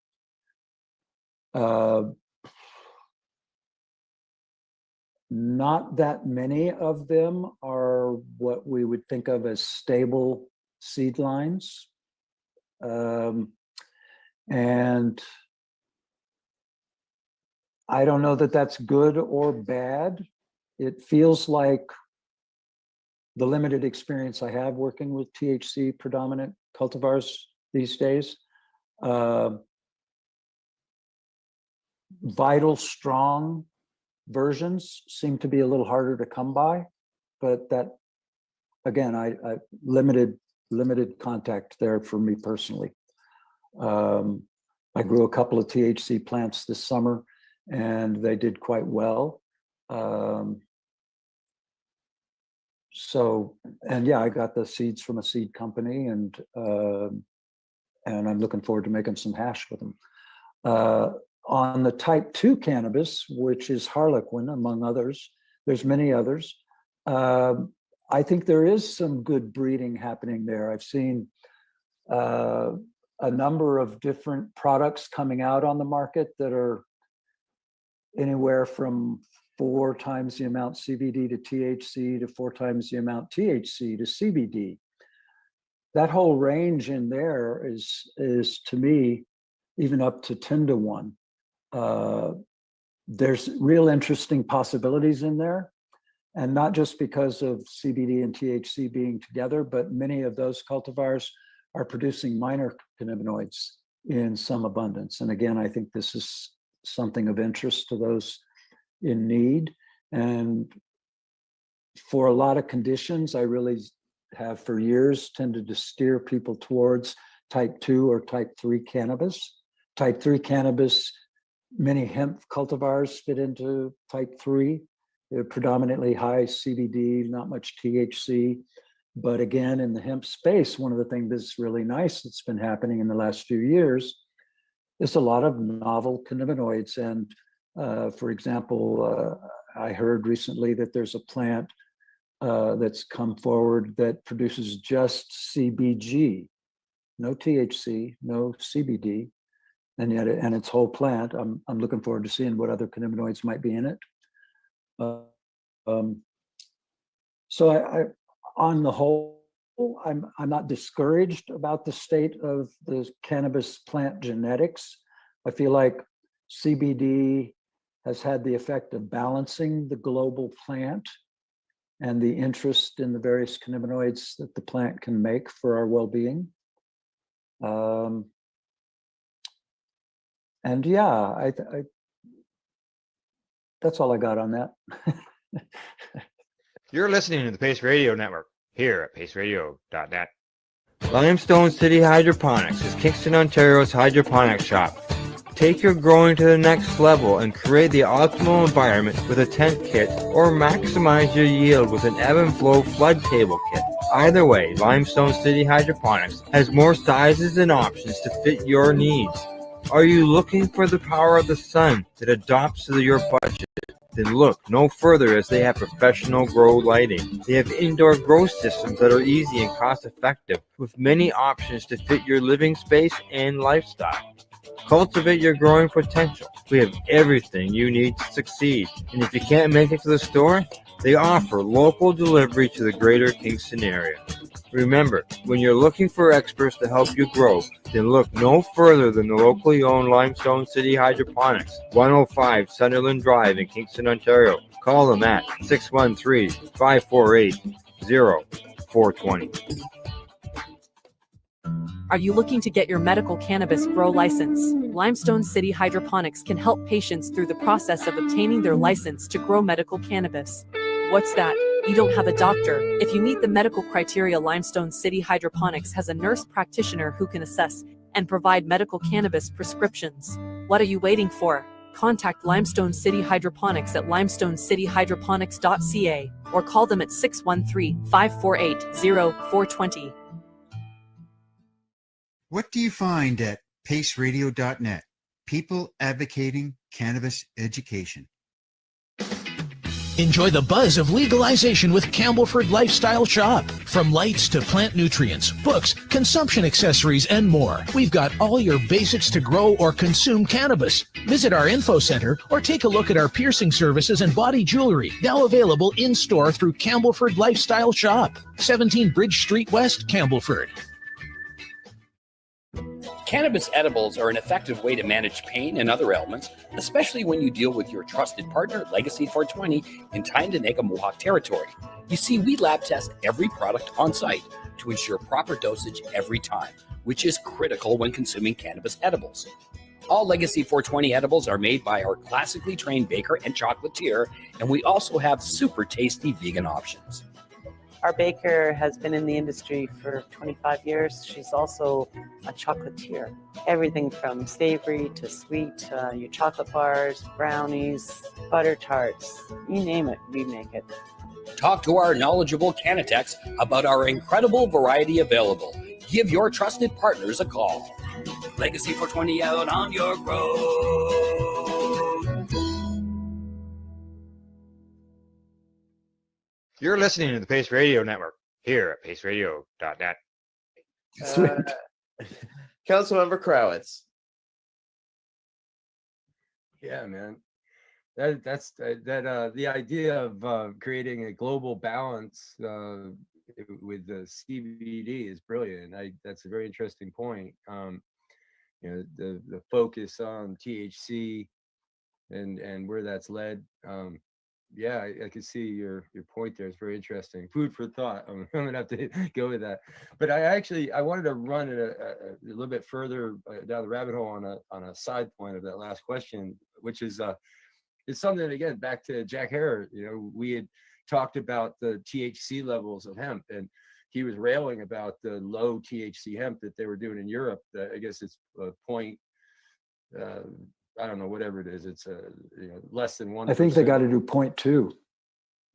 Not that many of them are what we would think of as stable seed lines. And I don't know that that's good or bad. It feels like the limited experience I have working with THC predominant cultivars these days, vital, strong versions seem to be a little harder to come by, but that, again, I limited contact there for me personally. I grew a couple of THC plants this summer, and they did quite well. And yeah, I got the seeds from a seed company, and I'm looking forward to making some hash with them. On the type 2 cannabis, which is Harlequin, among others, there's many others. I think there is some good breeding happening there. I've seen a number of different products coming out on the market that are anywhere from 4 times the amount CBD to THC to 4 times the amount THC to CBD. That whole range in there is to me, even up to 10 to 1. There's real interesting possibilities in there, and not just because of CBD and THC being together, but many of those cultivars are producing minor cannabinoids in some abundance. And again, I think this is something of interest to those in need. And for a lot of conditions, I really have for years tended to steer people towards type 2 or type 3 cannabis. Type 3 cannabis, many hemp cultivars fit into type 3. They're predominantly high CBD, not much THC. But again, in the hemp space, one of the things that's really nice that's been happening in the last few years is a lot of novel cannabinoids. And for example, I heard recently that there's a plant that's come forward that produces just CBG, no THC, no CBD, and yet its whole plant. I'm looking forward to seeing what other cannabinoids might be in it. So I on the whole, I'm not discouraged about the state of the cannabis plant genetics. I feel like CBD has had the effect of balancing the global plant and the interest in the various cannabinoids that the plant can make for our well-being. And yeah, that's all I got on that. You're listening to the Pace Radio Network here at paceradio.net. Limestone City Hydroponics is Kingston, Ontario's hydroponics shop. Take your growing to the next level and create the optimal environment with a tent kit, or maximize your yield with an ebb and flow flood table kit. Either way, Limestone City Hydroponics has more sizes and options to fit your needs. Are you looking for the power of the sun that adapts to your budget? Then look no further, as they have professional grow lighting. They have indoor grow systems that are easy and cost effective, with many options to fit your living space and lifestyle. Cultivate your growing potential. We have everything you need to succeed. And if you can't make it to the store, they offer local delivery to the greater Kingston area. Remember, when you're looking for experts to help you grow, then look no further than the locally owned Limestone City Hydroponics, 105 Sunderland Drive in Kingston, Ontario. Call them at 613-548-0420. Are you looking to get your medical cannabis grow license? Limestone City Hydroponics can help patients through the process of obtaining their license to grow medical cannabis. What's that? You don't have a doctor. If you meet the medical criteria, Limestone City Hydroponics has a nurse practitioner who can assess and provide medical cannabis prescriptions. What are you waiting for? Contact Limestone City Hydroponics at limestonecityhydroponics.ca or call them at 613-548-0420. What do you find at paceradio.net? People advocating cannabis education. Enjoy the buzz of legalization with Campbellford Lifestyle Shop. From lights to plant nutrients, books, consumption accessories, and more, we've got all your basics to grow or consume cannabis. Visit our info center or take a look at our piercing services and body jewelry, now available in-store through Campbellford Lifestyle Shop, 17 Bridge Street West, Campbellford. Cannabis edibles are an effective way to manage pain and other ailments, especially when you deal with your trusted partner, Legacy 420, in Tyendinaga Mohawk territory. You see, we lab test every product on site to ensure proper dosage every time, which is critical when consuming cannabis edibles. All Legacy 420 edibles are made by our classically trained baker and chocolatier, and we also have super tasty vegan options. Our baker has been in the industry for 25 years. She's also a chocolatier. Everything from savory to sweet, your chocolate bars, brownies, butter tarts, you name it, we make it. Talk to our knowledgeable Cannatex about our incredible variety available. Give your trusted partners a call. Legacy 420 out on your road. You're listening to the Pace Radio Network here at paceradio.net. Councilmember Krawitz. Yeah, man. That's the idea of creating a global balance with the CBD is brilliant. That's a very interesting point. The focus on THC and where that's led. Yeah, I can see your point there. It's very interesting. Food for thought. I'm gonna have to go with that. But I wanted to run it a little bit further down the rabbit hole on a side point of that last question, which is it's something, again, back to Jack Herr. We had talked about the THC levels of hemp, and he was railing about the low THC hemp that they were doing in Europe. I guess it's a point. I don't know, whatever it is. It's less than 1%. I think they got to do 0.2.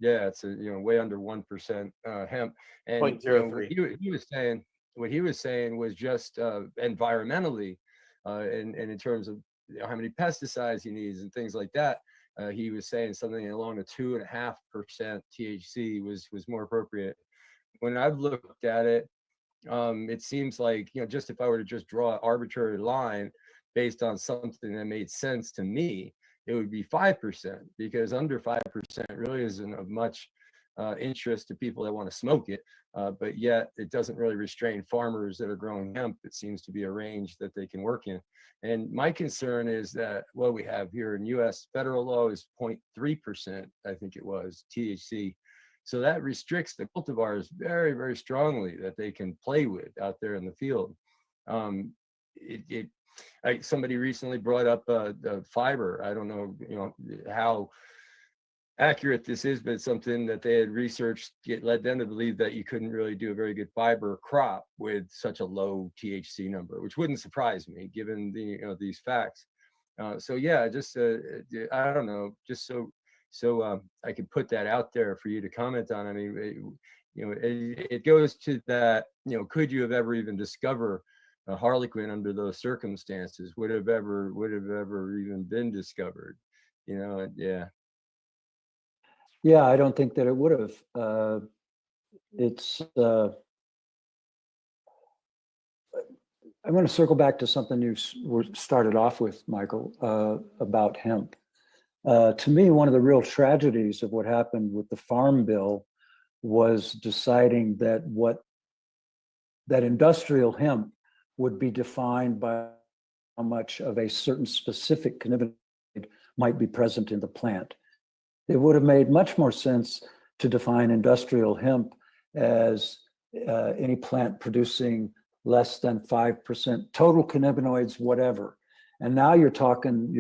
Yeah, it's way under 1% hemp. And 0.03. What he was saying was just environmentally, and in terms of how many pesticides he needs and things like that. He was saying something along the 2.5% THC was more appropriate. When I've looked at it, it seems like just if I were to just draw an arbitrary line based on something that made sense to me, it would be 5%, because under 5% really isn't of much interest to people that want to smoke it, but yet it doesn't really restrain farmers that are growing hemp. It seems to be a range that they can work in. And my concern is that what we have here in US federal law is 0.3%, I think it was, THC. So that restricts the cultivars very, very strongly that they can play with out there in the field. Somebody recently brought up the fiber. I don't know, how accurate this is, but it's something that they had researched led them to believe that you couldn't really do a very good fiber crop with such a low THC number, which wouldn't surprise me given these facts. So yeah, just I don't know, just so I could put that out there for you to comment on. I mean, it goes to that, could you have ever even discover a harlequin under those circumstances? Would have ever even been discovered? Yeah. Yeah, I don't think that it would have. It's I'm going to circle back to something you started off with, Michael, about hemp. To me, one of the real tragedies of what happened with the Farm Bill was deciding that industrial hemp would be defined by how much of a certain specific cannabinoid might be present in the plant. It would have made much more sense to define industrial hemp as any plant producing less than 5% total cannabinoids, whatever. And now you're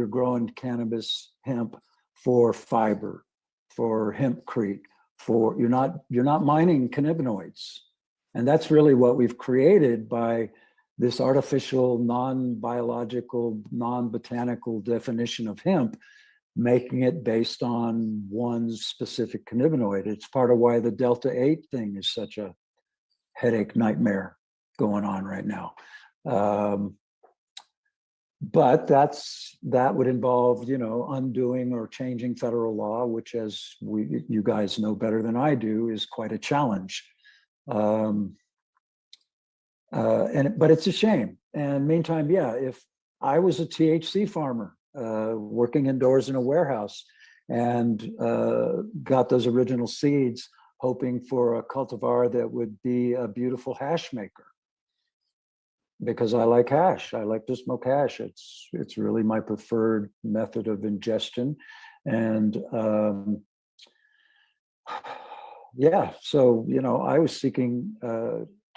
growing cannabis hemp for fiber, for hempcrete, you're not mining cannabinoids. And that's really what we've created by this artificial, non-biological, non-botanical definition of hemp, making it based on one specific cannabinoid. It's part of why the Delta 8 thing is such a headache nightmare going on right now. But that would involve, undoing or changing federal law, which, as you guys know better than I do, is quite a challenge. But it's a shame. And meantime, if I was a THC farmer working indoors in a warehouse and got those original seeds, hoping for a cultivar that would be a beautiful hash maker, because I like hash. I like to smoke hash. It's really my preferred method of ingestion. And so, I was seeking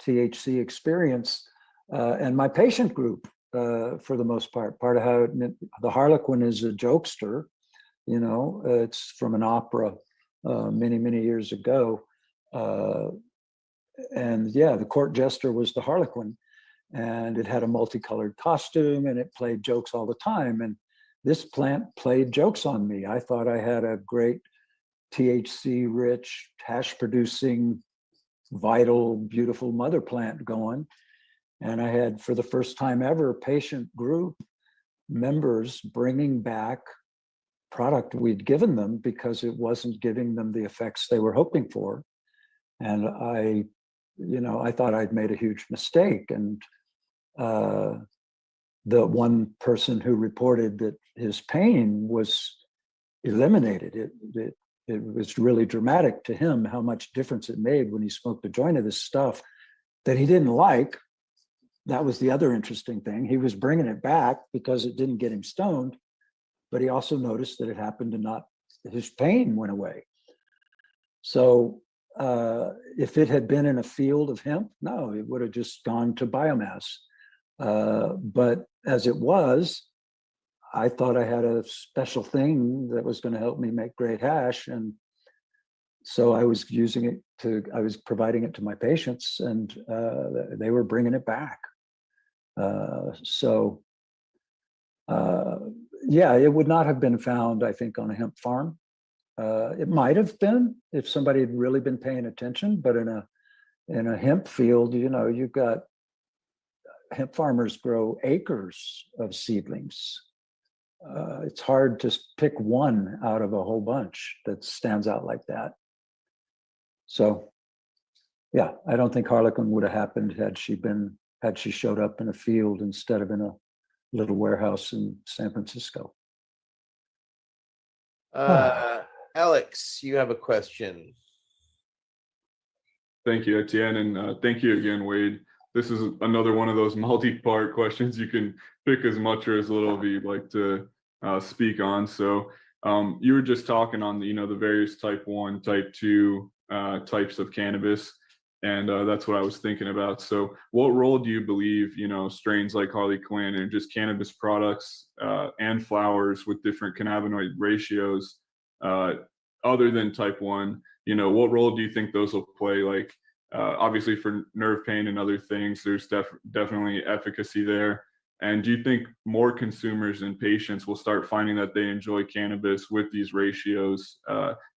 THC experience, and my patient group, for the most part of how the Harlequin is a jokester, it's from an opera many, many years ago. And the court jester was the Harlequin. And it had a multicolored costume and it played jokes all the time. And this plant played jokes on me. I thought I had a great THC rich, hash producing, vital, beautiful mother plant going. And I had, for the first time ever, patient group members bringing back product we'd given them because it wasn't giving them the effects they were hoping for. And I thought I'd made a huge mistake. And the one person who reported that his pain was eliminated, it was really dramatic to him how much difference it made when he smoked a joint of this stuff that he didn't like. That was the other interesting thing. He was bringing it back because it didn't get him stoned, but he also noticed that it happened to his pain went away. So if it had been in a field of hemp, no, it would have just gone to biomass. But as it was, I thought I had a special thing that was going to help me make great hash. And so I was I was providing it to my patients, and they were bringing it back. It would not have been found, I think, on a hemp farm. It might have been if somebody had really been paying attention, but in a hemp field, you've got hemp farmers grow acres of seedlings. It's hard to pick one out of a whole bunch that stands out like that. So, I don't think Harlequin would have happened had she showed up in a field instead of in a little warehouse in San Francisco. Alex, you have a question. Thank you, Etienne, and thank you again, Wade. This is another one of those multi-part questions. You can pick as much or as little as you'd like to speak on. So you were just talking on the various type 1, type 2 types of cannabis, and that's what I was thinking about. So what role do you believe strains like Harlequin and just cannabis products and flowers with different cannabinoid ratios, other than type 1, what role do you think those will play? Like obviously for nerve pain and other things, there's definitely efficacy there. And do you think more consumers and patients will start finding that they enjoy cannabis with these ratios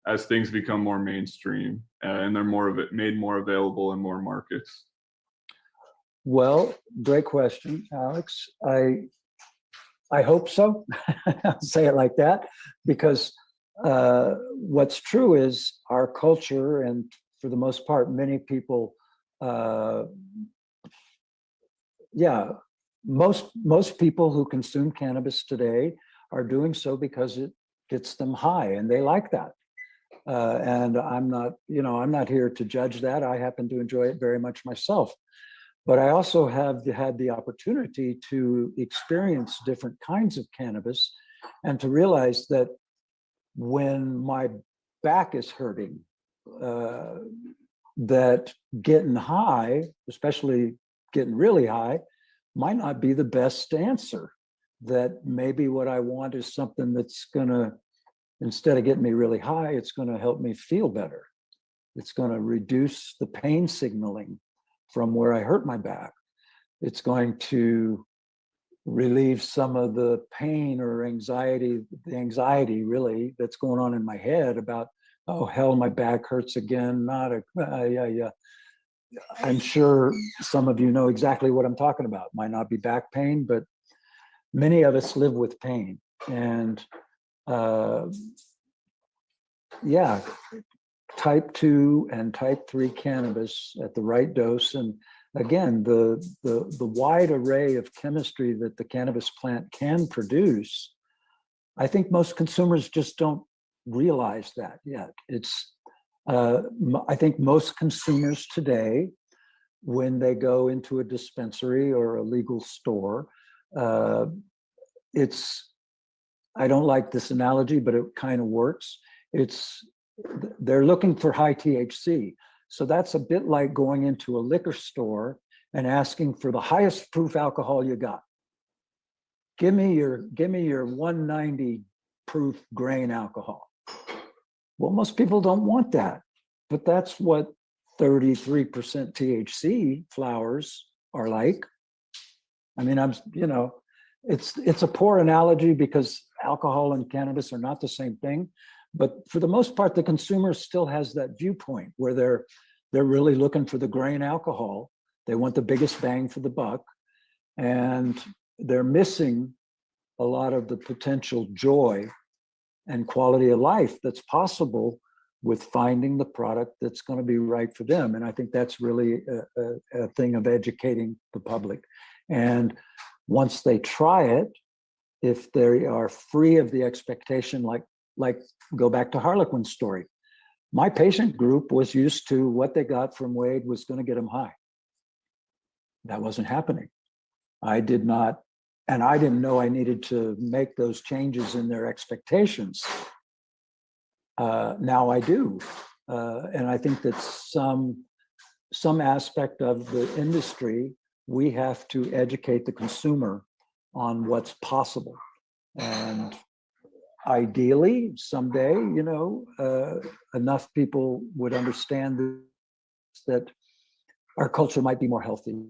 as things become more mainstream and they're made more available in more markets? Well, great question, Alex. I hope so. I'll say it like that, because what's true is our culture, and for the most part, many people, most people who consume cannabis today are doing so because it gets them high, and they like that. And I'm not here to judge that. I happen to enjoy it very much myself. But I also have had the opportunity to experience different kinds of cannabis and to realize that when my back is hurting, that getting high, especially getting really high, might not be the best answer. That maybe what I want is something that's gonna, instead of getting me really high, it's gonna help me feel better. It's gonna reduce the pain signaling from where I hurt my back. It's going to relieve some of the pain or anxiety, the anxiety really that's going on in my head about, oh hell, my back hurts again. I'm sure some of you know exactly what I'm talking about. Might not be back pain, but many of us live with pain. And yeah, type 2 and type 3 cannabis at the right dose. And again, the wide array of chemistry that the cannabis plant can produce, I think most consumers just don't realize that yet. I think most consumers today, when they go into a dispensary or a legal store, I don't like this analogy, but it kind of works. They're looking for high THC. So that's a bit like going into a liquor store and asking for the highest proof alcohol you got. Give me your 190 proof grain alcohol. Well, most people don't want that, but that's what 33% THC flowers are like. I mean, it's a poor analogy because alcohol and cannabis are not the same thing. But for the most part, the consumer still has that viewpoint where they're really looking for the grain alcohol. They want the biggest bang for the buck, and they're missing a lot of the potential joy and quality of life that's possible with finding the product that's going to be right for them. And I think that's really a thing of educating the public. And once they try it, if they are free of the expectation, like go back to Harlequin's story. My patient group was used to what they got from Wade was going to get them high. That wasn't happening. I did not, and I didn't know I needed to make those changes in their expectations. Now I do. And I think that some aspect of the industry, we have to educate the consumer on what's possible. And ideally, someday, enough people would understand that our culture might be more healthy,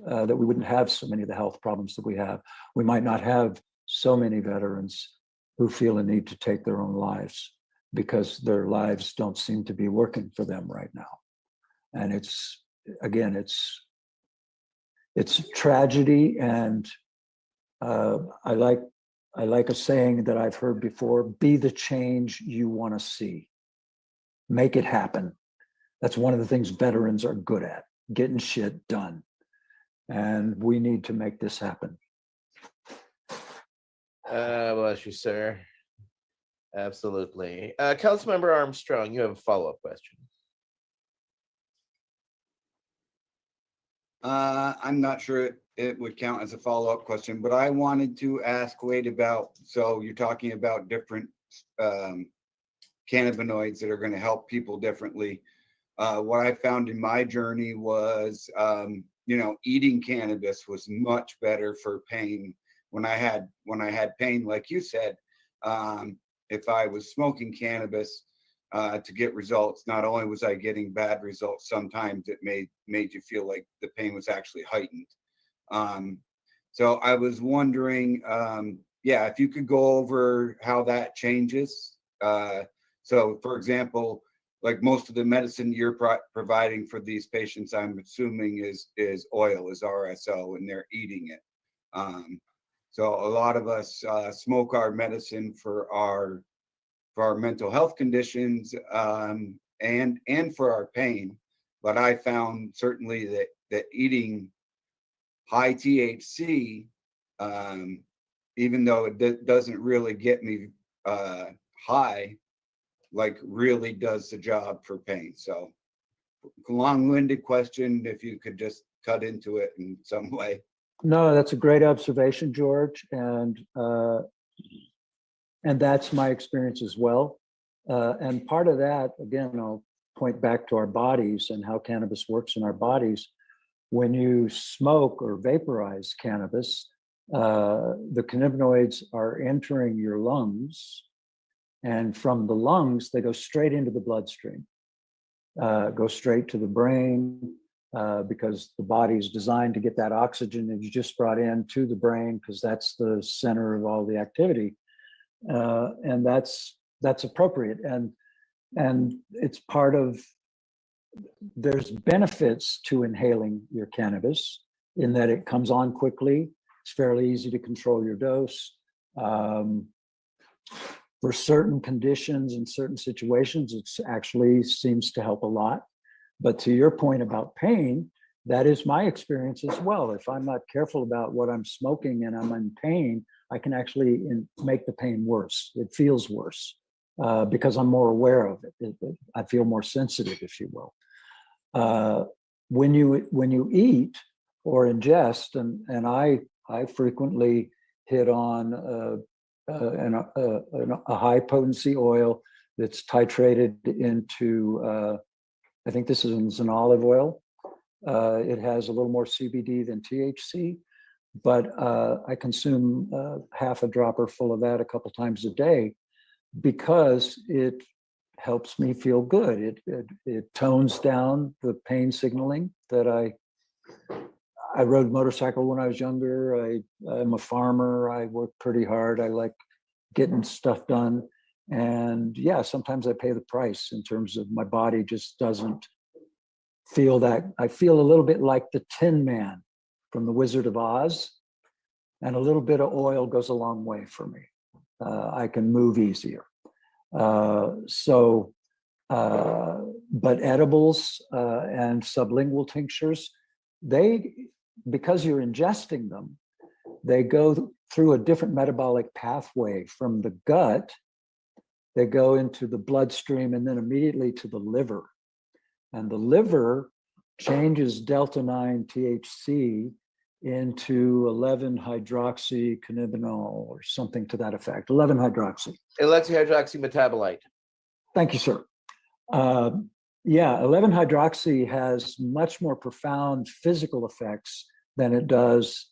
that we wouldn't have so many of the health problems that we have. We might not have so many veterans who feel a need to take their own lives because their lives don't seem to be working for them right now. And it's tragedy. And I like a saying that I've heard before: be the change you want to see. Make it happen. That's one of the things veterans are good at, getting shit done. And we need to make this happen. Bless you, sir. Absolutely. Councilmember Armstrong, you have a follow-up question. I'm not sure it would count as a follow-up question, but I wanted to ask Wade about, so you're talking about different cannabinoids that are going to help people differently. What I found in my journey was, eating cannabis was much better for pain. When I had pain, like you said, if I was smoking cannabis to get results, not only was I getting bad results, sometimes it made you feel like the pain was actually heightened. So I was wondering, if you could go over how that changes. So for example, like most of the medicine you're providing for these patients, I'm assuming is oil, is RSO, and they're eating it. So a lot of us smoke our medicine for our mental health conditions and for our pain. But I found certainly that eating high THC, even though it doesn't really get me high, like really does the job for pain. So long-winded question, if you could just cut into it in some way. No, that's a great observation, George, and that's my experience as well. And part of that, again, I'll point back to our bodies and how cannabis works in our bodies. When you smoke or vaporize cannabis, the cannabinoids are entering your lungs, and from the lungs, they go straight into the bloodstream, go straight to the brain, because the body is designed to get that oxygen that you just brought in to the brain, because that's the center of all the activity. And that's appropriate. And it's part of, there's benefits to inhaling your cannabis in that it comes on quickly. It's fairly easy to control your dose. For certain conditions and certain situations, it actually seems to help a lot. But to your point about pain, that is my experience as well. If I'm not careful about what I'm smoking and I'm in pain, I can actually make the pain worse. It feels worse because I'm more aware of it. I feel more sensitive, if you will. When you eat or ingest, and I frequently hit on a high potency oil that's titrated into, I think this is an olive oil. It has a little more CBD than THC, but I consume half a dropper full of that a couple times a day because it helps me feel good. It tones down the pain signaling that I rode motorcycle when I was younger. I'm a farmer. I work pretty hard. I like getting stuff done. And yeah, sometimes I pay the price in terms of my body just doesn't feel that. I feel a little bit like the Tin Man from The Wizard of Oz. And a little bit of oil goes a long way for me. I can move easier. But edibles and sublingual tinctures, because you're ingesting them, they go through a different metabolic pathway from the gut. They go into the bloodstream and then immediately to the liver. And the liver changes delta-9 THC into 11-hydroxycannabinol or something to that effect. 11-hydroxy. 11-hydroxy metabolite. Thank you, sir. Yeah, 11-hydroxy has much more profound physical effects than it does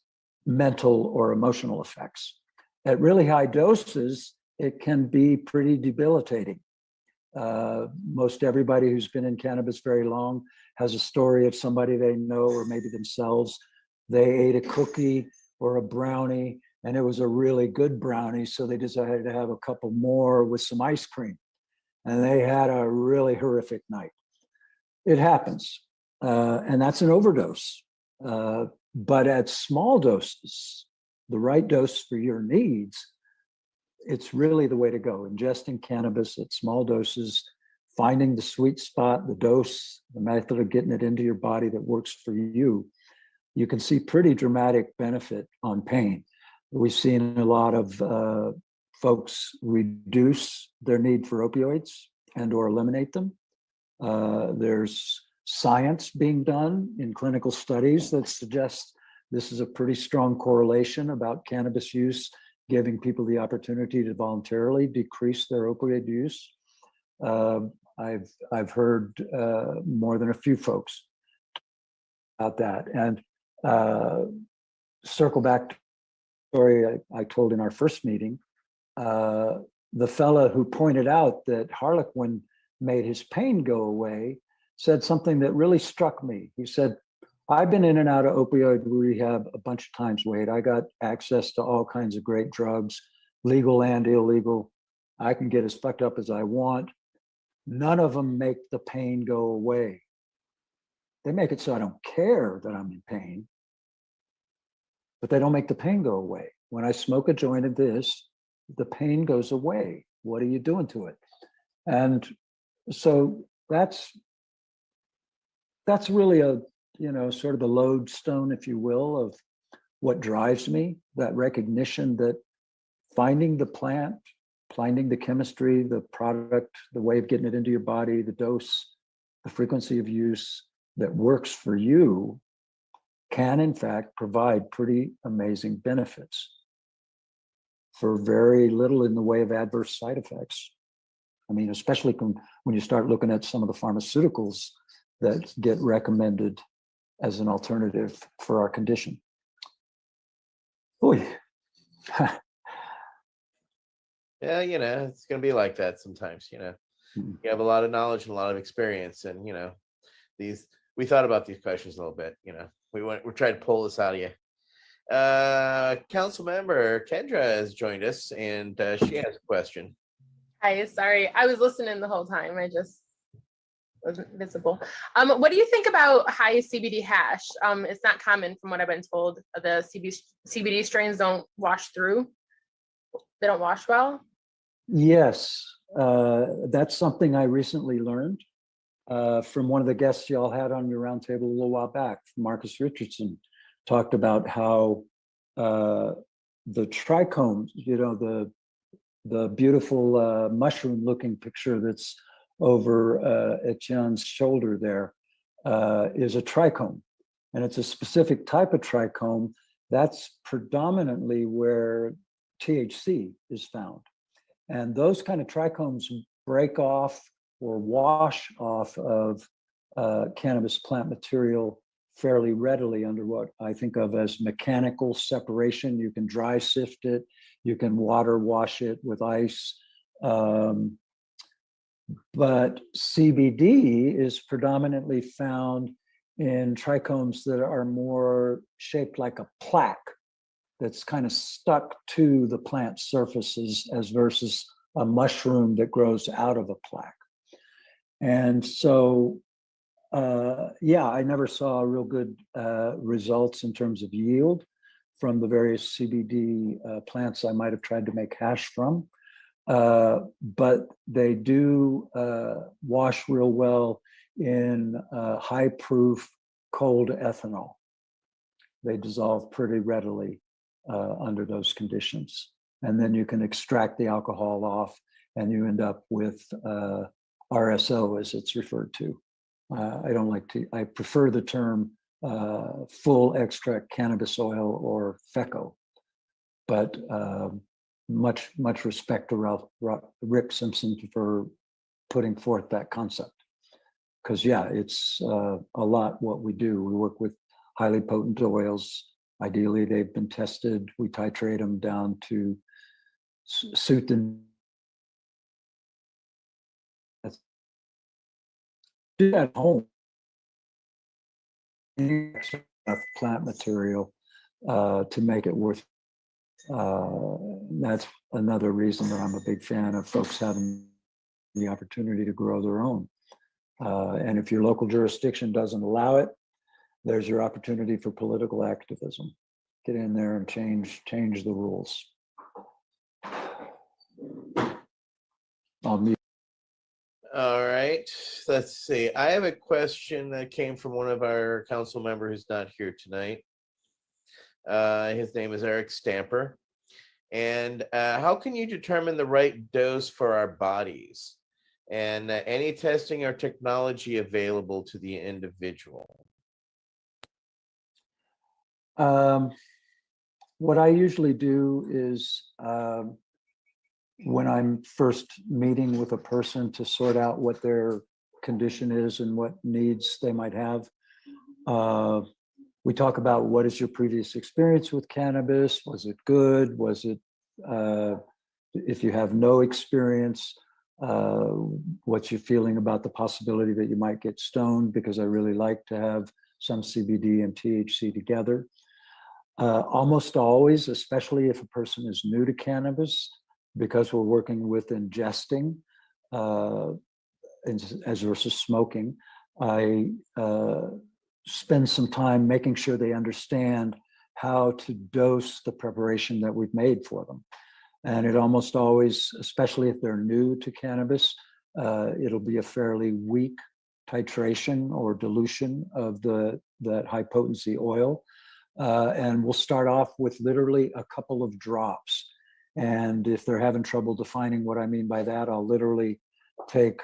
mental or emotional effects. At really high doses, it can be pretty debilitating. Most everybody who's been in cannabis very long has a story of somebody they know or maybe themselves. They ate a cookie or a brownie and it was a really good brownie, so they decided to have a couple more with some ice cream. And they had a really horrific night. It happens, and that's an overdose. But at small doses, the right dose for your needs, it's really the way to go. Ingesting cannabis at small doses, finding the sweet spot, the dose, the method of getting it into your body that works for you, you can see pretty dramatic benefit on pain. We've seen a lot of folks reduce their need for opioids and or eliminate them. There's science being done in clinical studies that suggests this is a pretty strong correlation about cannabis use, giving people the opportunity to voluntarily decrease their opioid use. I've heard more than a few folks about that. And circle back to the story I told in our first meeting, the fella who pointed out that Harlequin made his pain go away said something that really struck me. He said, I've been in and out of opioid rehab a bunch of times, Wade. I got access to all kinds of great drugs, legal and illegal. I can get as fucked up as I want. None of them make the pain go away. They make it so I don't care that I'm in pain, but they don't make the pain go away. When I smoke a joint of this, the pain goes away. What are you doing to it? And so that's really sort of the lodestone, if you will, of what drives me, that recognition that finding the plant, finding the chemistry, the product, the way of getting it into your body, the dose, the frequency of use that works for you can in fact provide pretty amazing benefits for very little in the way of adverse side effects. I mean, especially when you start looking at some of the pharmaceuticals that get recommended as an alternative for our condition. Oy. Yeah, it's going to be like that sometimes. You have a lot of knowledge and a lot of experience, and we thought about these questions a little bit. We're trying to pull this out of you. Council member Kendra has joined us, and she has a question. Hi, sorry, I was listening the whole time. I just wasn't visible. What do you think about high CBD hash? It's not common from what I've been told. The CBD strains don't wash through. They don't wash well. Yes, that's something I recently learned from one of the guests y'all had on your roundtable a little while back. Marcus Richardson talked about how the trichomes, the beautiful mushroom-looking picture that's over Etienne's shoulder there is a trichome, and it's a specific type of trichome that's predominantly where THC is found. And those kind of trichomes break off or wash off of cannabis plant material fairly readily under what I think of as mechanical separation. You can dry sift it, you can water wash it with ice. But CBD is predominantly found in trichomes that are more shaped like a plaque that's kind of stuck to the plant surfaces as versus a mushroom that grows out of a plaque. And so, I never saw real good results in terms of yield from the various CBD plants I might have tried to make hash from. But they do wash real well in high proof cold ethanol. They dissolve pretty readily under those conditions. And then you can extract the alcohol off and you end up with RSO, as it's referred to. I prefer the term full extract cannabis oil or FECO, but much respect to Rick Simpson for putting forth that concept. Because it's a lot what we do. We work with highly potent oils. Ideally, they've been tested. We titrate them down to suit them. Do that at home. Plant material to make it worth. That's another reason that I'm a big fan of folks having the opportunity to grow their own. And if your local jurisdiction doesn't allow it, there's your opportunity for political activism. Get in there and change the rules. All right, let's see. I have a question that came from one of our council members who's not here tonight. His name is Eric Stamper. And how can you determine the right dose for our bodies? And any testing or technology available to the individual? What I usually do is when I'm first meeting with a person to sort out what their condition is and what needs they might have, we talk about what is your previous experience with cannabis? Was it good? Was it, if you have no experience, what's your feeling about the possibility that you might get stoned? Because I really like to have some CBD and THC together. Almost always, especially if a person is new to cannabis, because we're working with ingesting as versus smoking, I spend some time making sure they understand how to dose the preparation that we've made for them. And it almost always, especially if they're new to cannabis, it'll be a fairly weak titration or dilution of that high potency oil. And we'll start off with literally a couple of drops. And if they're having trouble defining what I mean by that, I'll literally take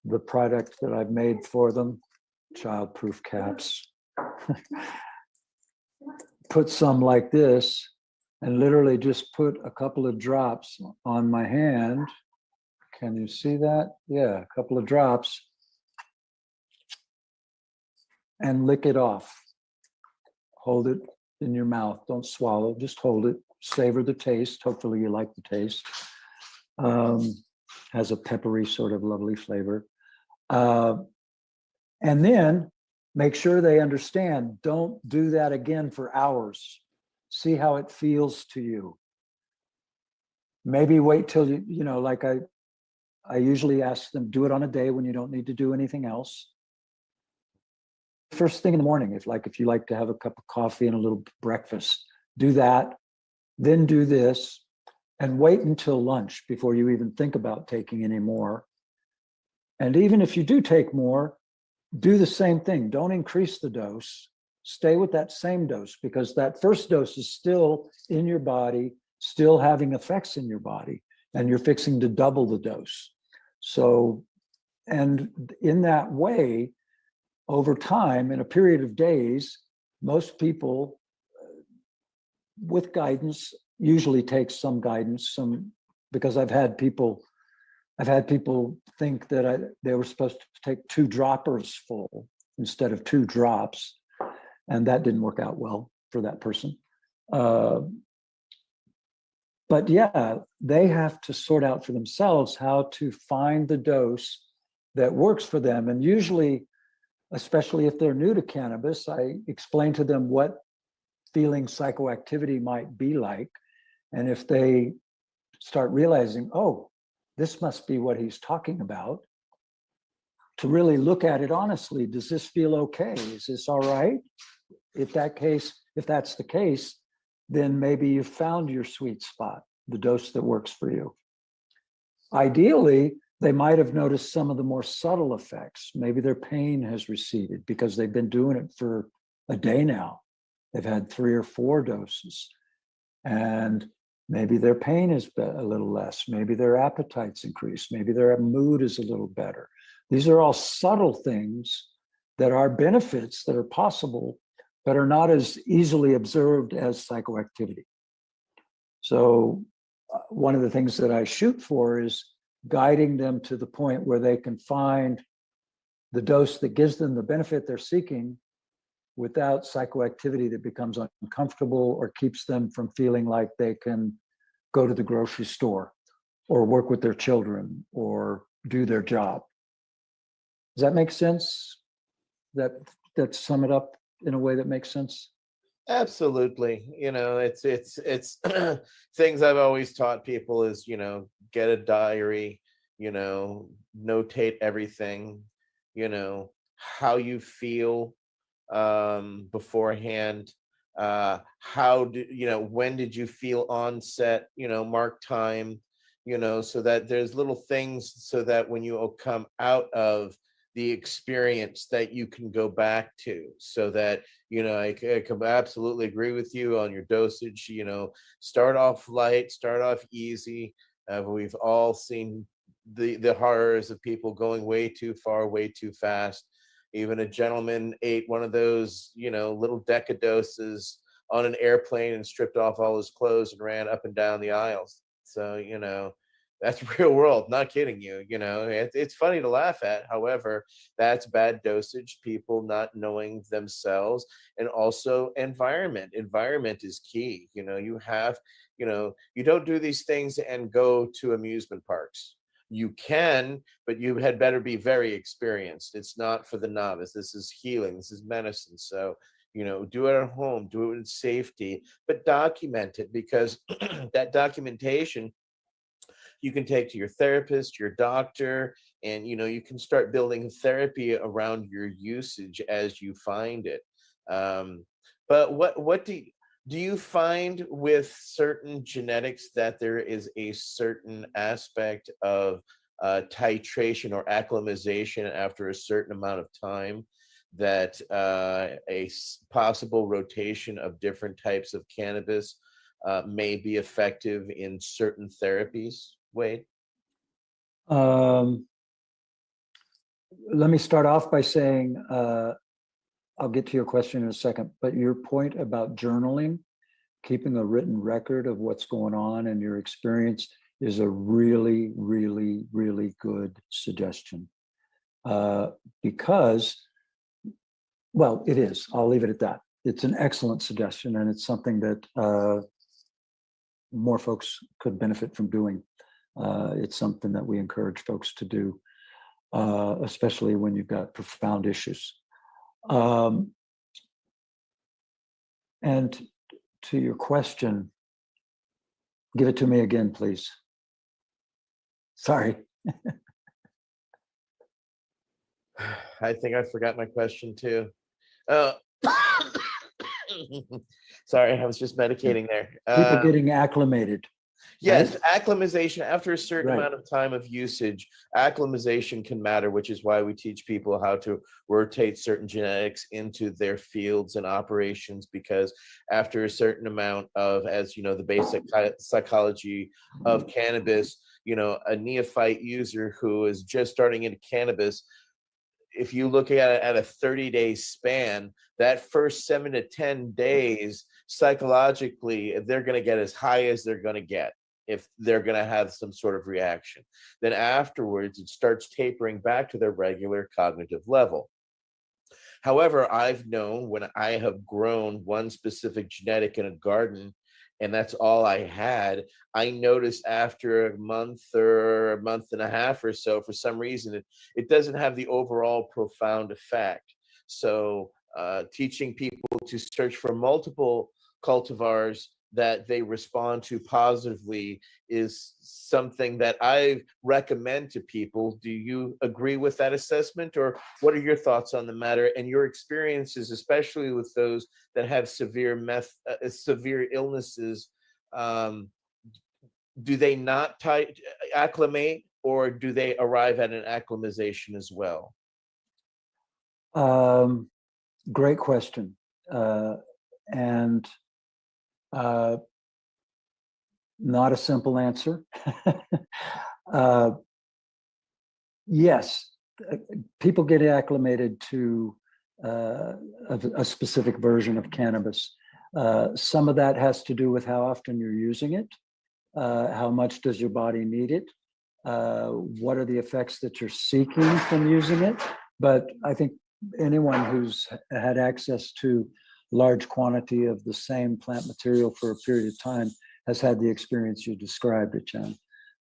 the product that I've made for them, childproof caps, put some like this, and literally just put a couple of drops on my hand. Can you see that? Yeah, a couple of drops, and lick it off. Hold it in your mouth. Don't swallow, just hold it. Savor the taste. Hopefully you like the taste. Has a peppery sort of lovely flavor. And then make sure they understand, don't do that again for hours. See how it feels to you. Maybe wait till you know, like I usually ask them, do it on a day when you don't need to do anything else. First thing in the morning, if you like to have a cup of coffee and a little breakfast, do that, then do this, and wait until lunch before you even think about taking any more. And even if you do take more, do the same thing. Don't increase the dose. Stay with that same dose, because that first dose is still in your body, still having effects in your body, and you're fixing to double the dose. So, and in that way, over time, in a period of days, most people with guidance usually take some guidance, because I've had people think that they were supposed to take 2 droppers full instead of 2 drops, and that didn't work out well for that person. But yeah, they have to sort out for themselves how to find the dose that works for them. And usually, especially if they're new to cannabis, I explain to them what feeling psychoactivity might be like. And if they start realizing, oh, this must be what he's talking about, to really look at it honestly. Does this feel okay? Is this all right? If that's the case, then maybe you've found your sweet spot, the dose that works for you. Ideally, they might have noticed some of the more subtle effects. Maybe their pain has receded because they've been doing it for a day now. They've had 3 or 4 doses. And maybe their pain is a little less. Maybe their appetite's increased. Maybe their mood is a little better. These are all subtle things that are benefits that are possible, but are not as easily observed as psychoactivity. So one of the things that I shoot for is guiding them to the point where they can find the dose that gives them the benefit they're seeking without psychoactivity that becomes uncomfortable or keeps them from feeling like they can go to the grocery store or work with their children or do their job. Does that make sense? That sum it up in a way that makes sense? Absolutely. It's things I've always taught people is, get a diary, notate everything, how you feel beforehand, when did you feel onset, mark time, so that there's little things so that when you come out of the experience that you can go back to, so that I can absolutely agree with you on your dosage. Start off light, start off easy. We've all seen the horrors of people going way too far, way too fast. Even a gentleman ate one of those little decadoses on an airplane and stripped off all his clothes and ran up and down the aisles. So that's real world, not kidding you. It's funny to laugh at. However, that's bad dosage, people not knowing themselves, and also environment is key. You don't do these things and go to amusement parks. You can, but you had better be very experienced. It's not for the novice. This is healing, this is medicine. So do it at home, do it in safety, but document it, because that documentation you can take to your therapist, your doctor, and you can start building therapy around your usage as you find it. But what do you find with certain genetics that there is a certain aspect of titration or acclimatization after a certain amount of time, that possible rotation of different types of cannabis may be effective in certain therapies, Wade? Let me start off by saying, I'll get to your question in a second, but your point about journaling, keeping a written record of what's going on and your experience is a really, really, really good suggestion. Because, well, it is. I'll leave it at that. It's an excellent suggestion, and it's something that more folks could benefit from doing. It's something that we encourage folks to do, especially when you've got profound issues. And to your question, give it to me again, please. Sorry. I think I forgot my question too. Sorry, I was just medicating there. People getting acclimated. Yes, right? acclimatization after a certain Right. amount of time of usage, acclimatization can matter, which is why we teach people how to rotate certain genetics into their fields and operations, because after a certain amount of, as you know, the basic psychology of cannabis, you know, a neophyte user who is just starting into cannabis, if you look at it at a 30-day span, that first 7 to 10 days, psychologically, they're going to get as high as they're going to get if they're going to have some sort of reaction. Then afterwards, it starts tapering back to their regular cognitive level. However, I've known when I have grown one specific genetic in a garden, and that's all I had, I noticed after a month or a month and a half or so, for some reason, it doesn't have the overall profound effect. So teaching people to search for multiple cultivars that they respond to positively is something that I recommend to people. Do you agree with that assessment, or what are your thoughts on the matter and your experiences, especially with those that have severe illnesses? Do they not acclimate, or do they arrive at an acclimatization as well? Great question. And not a simple answer. Yes, people get acclimated to a specific version of cannabis. Some of that has to do with how often you're using it, how much does your body need it, what are the effects that you're seeking from using it. But I think anyone who's had access to large quantity of the same plant material for a period of time has had the experience you described it, John.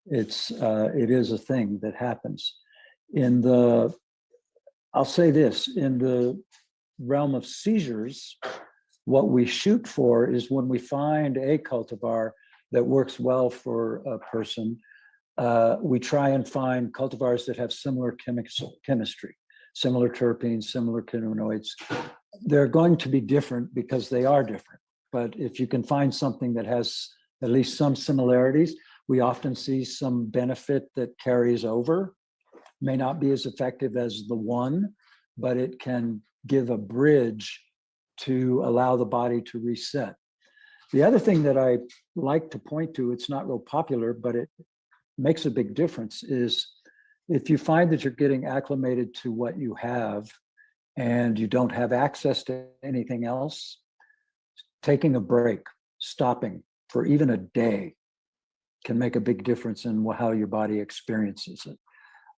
It is a thing that happens. I'll say this, in the realm of seizures, what we shoot for is when we find a cultivar that works well for a person, we try and find cultivars that have similar chemistry, similar terpenes, similar cannabinoids. They're going to be different because they are different. But if you can find something that has at least some similarities, we often see some benefit that carries over. May not be as effective as the one, but it can give a bridge to allow the body to reset. The other thing that I like to point to, it's not real popular, but it makes a big difference, is if you find that you're getting acclimated to what you have and you don't have access to anything else, taking a break, stopping for even a day can make a big difference in how your body experiences it.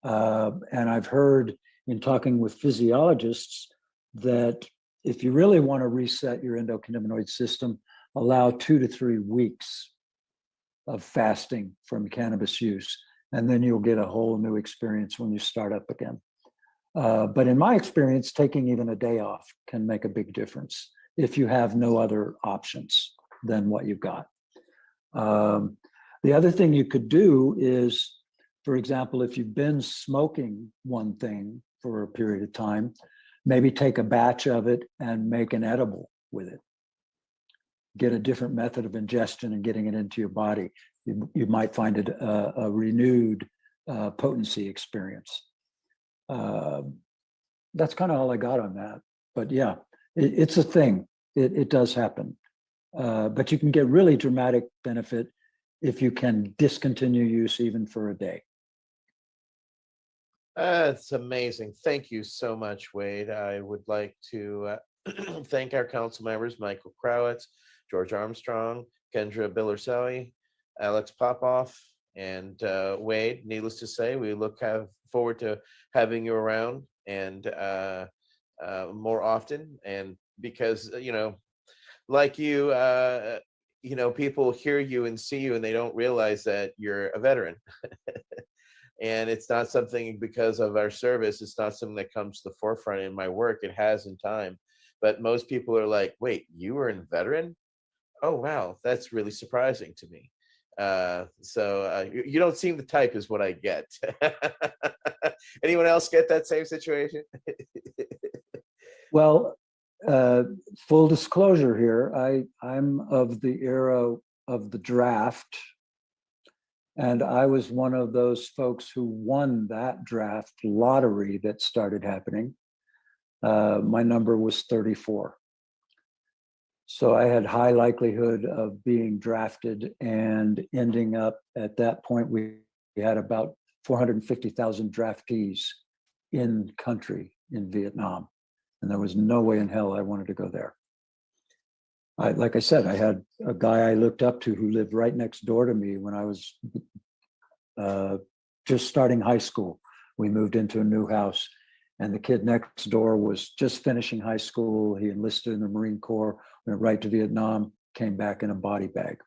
And I've heard in talking with physiologists that if you really want to reset your endocannabinoid system, allow 2 to 3 weeks of fasting from cannabis use, and then you'll get a whole new experience when you start up again. But in my experience, taking even a day off can make a big difference if you have no other options than what you've got. The other thing you could do is, for example, if you've been smoking one thing for a period of time, maybe take a batch of it and make an edible with it. Get a different method of ingestion and getting it into your body. You might find it a renewed potency experience. That's kind of all I got on that. But yeah, it's a thing. It does happen. But you can get really dramatic benefit if you can discontinue use even for a day. That's amazing. Thank you so much, Wade. I would like to thank our council members, Michael Krawitz, George Armstrong, Kendra Billersawi, Alex Popoff, and Wade. Needless to say, we forward to having you around and more often. And because, like you, people hear you and see you and they don't realize that you're a veteran. And it's not something because of our service. It's not something that comes to the forefront in my work. It has in time. But most people are like, wait, you were a veteran? Oh, wow. That's really surprising to me. So you don't seem the type is what I get. Anyone else get that same situation? Well, full disclosure here, I'm of the era of the draft. And I was one of those folks who won that draft lottery that started happening. My number was 34. So I had high likelihood of being drafted and ending up at that point, we had about 450,000 draftees in country in Vietnam. And there was no way in hell I wanted to go there. Like I said, I had a guy I looked up to who lived right next door to me when I was just starting high school. We moved into a new house and the kid next door was just finishing high school. He enlisted in the Marine Corps, went right to Vietnam, came back in a body bag.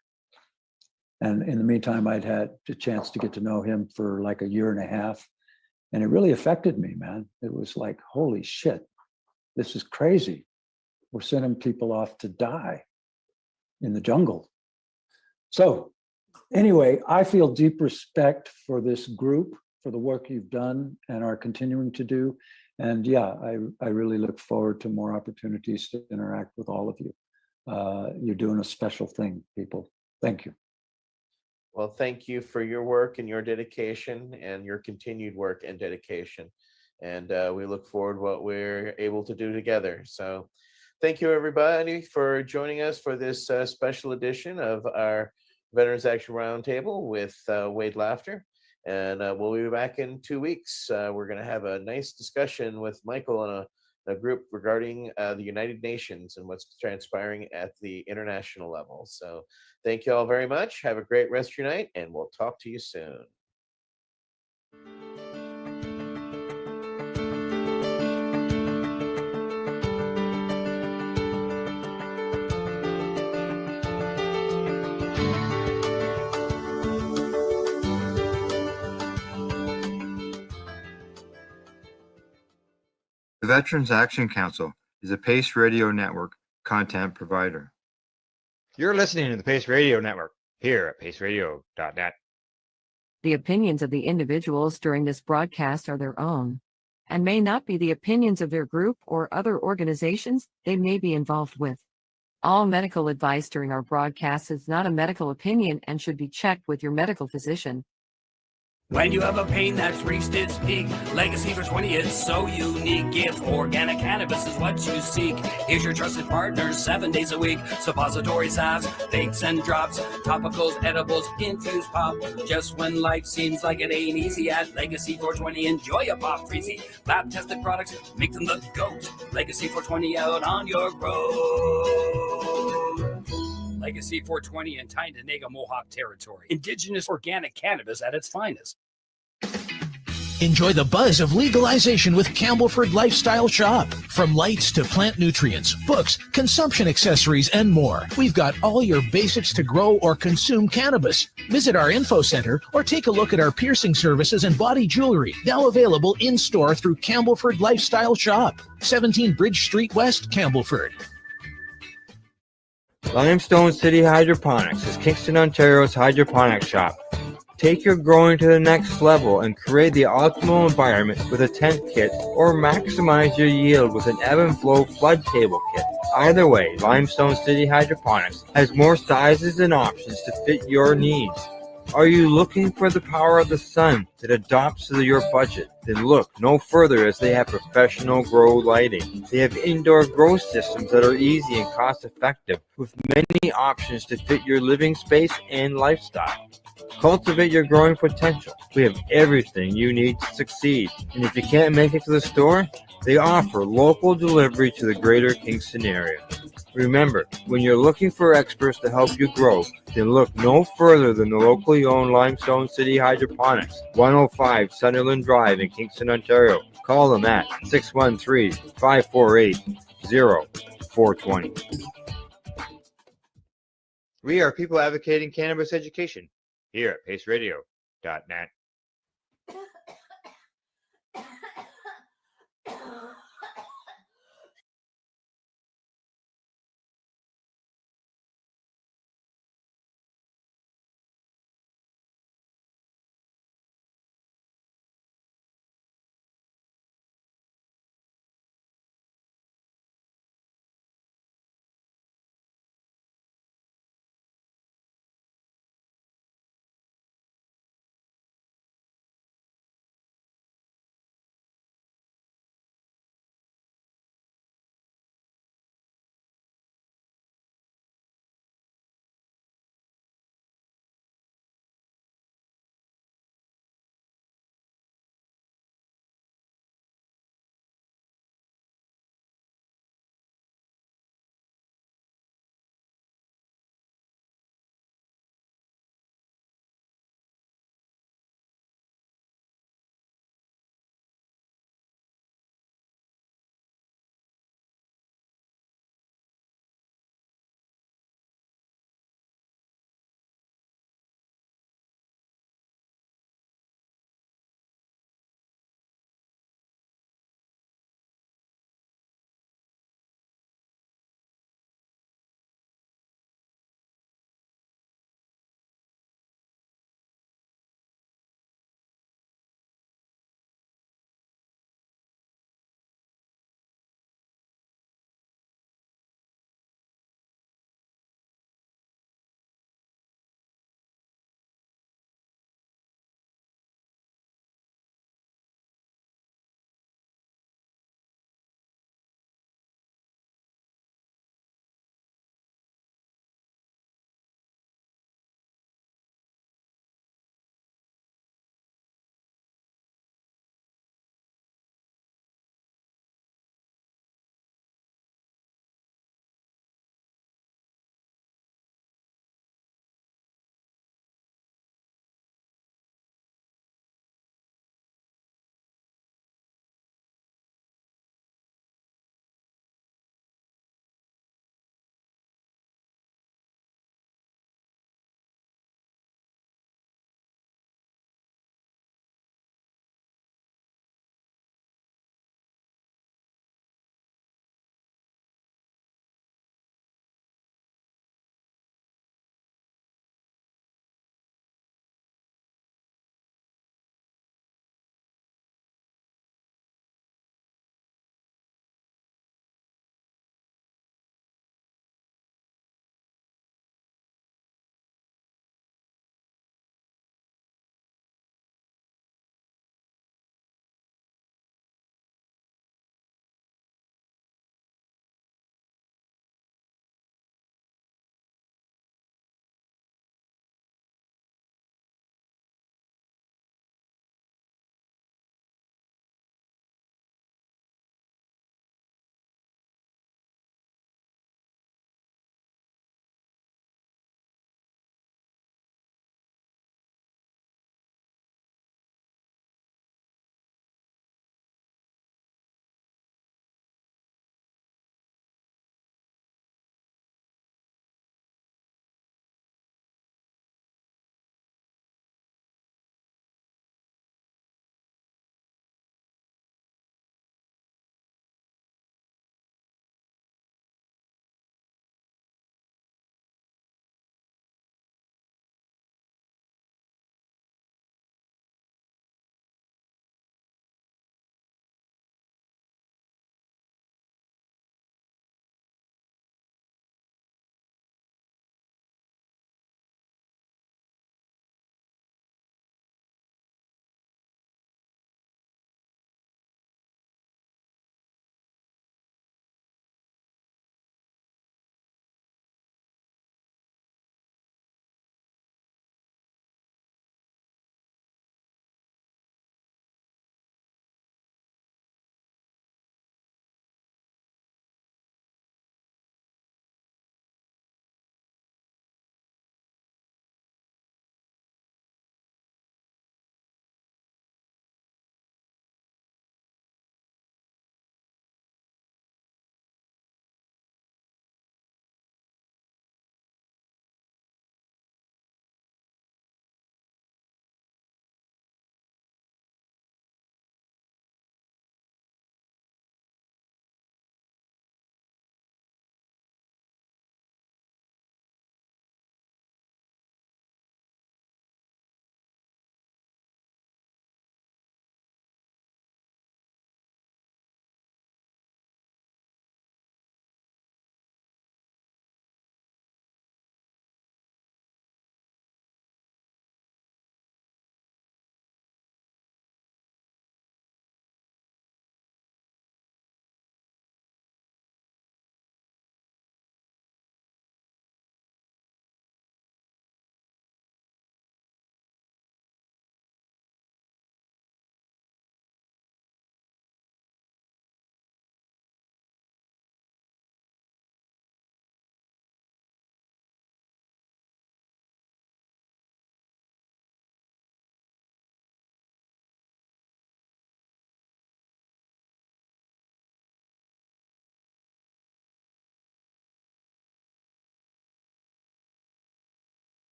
And in the meantime, I'd had a chance to get to know him for like a year and a half. And it really affected me, man. It was like, holy shit, this is crazy. We're sending people off to die in the jungle. So anyway, I feel deep respect for this group, for the work you've done and are continuing to do. And yeah, I really look forward to more opportunities to interact with all of you. You're doing a special thing, people. Thank you. Well, thank you for your work and your dedication and your continued work and dedication. And we look forward to what we're able to do together. So thank you, everybody, for joining us for this special edition of our Veterans Action Roundtable with Wade Laughter. And we'll be back in 2 weeks. We're going to have a nice discussion with Michael and a group regarding the United Nations and what's transpiring at the international level. So thank you all very much. Have a great rest of your night, and we'll talk to you soon. The Veterans Action Council is a Pace Radio Network content provider. You're listening to the Pace Radio Network here at paceradio.net. The opinions of the individuals during this broadcast are their own and may not be the opinions of their group or other organizations they may be involved with. All medical advice during our broadcast is not a medical opinion and should be checked with your medical physician. When you have a pain that's reached its peak, Legacy for 20 is so unique. If organic cannabis is what you seek, here's your trusted partner 7 days a week. Suppository salves, bakes and drops, topicals, edibles, infused pop. Just when life seems like it ain't easy at Legacy 420, enjoy a pop freezy. Lab tested products make them the GOAT. Legacy 420 out on your road. Legacy 420 in Tyndonega Mohawk territory. Indigenous organic cannabis at its finest. Enjoy the buzz of legalization with Campbellford Lifestyle Shop. From lights to plant nutrients, books, consumption accessories, and more, we've got all your basics to grow or consume cannabis. Visit our info center or take a look at our piercing services and body jewelry, now available in-store through Campbellford Lifestyle Shop, 17 Bridge Street West, Campbellford. Limestone City Hydroponics is Kingston, Ontario's hydroponics shop. Take your growing to the next level and create the optimal environment with a tent kit, or maximize your yield with an ebb and flow flood table kit. Either way, Limestone City Hydroponics has more sizes and options to fit your needs. Are you looking for the power of the sun that adapts to your budget? Then look no further, as they have professional grow lighting. They have indoor grow systems that are easy and cost effective, with many options to fit your living space and lifestyle. Cultivate your growing potential. We have everything you need to succeed. And if you can't make it to the store, they offer local delivery to the greater Kingston area. Remember, when you're looking for experts to help you grow, then look no further than the locally owned Limestone City Hydroponics, 105 Sunderland Drive in Kingston, Ontario. Call them at 613-548-0420. We are people advocating cannabis education here at paceradio.net.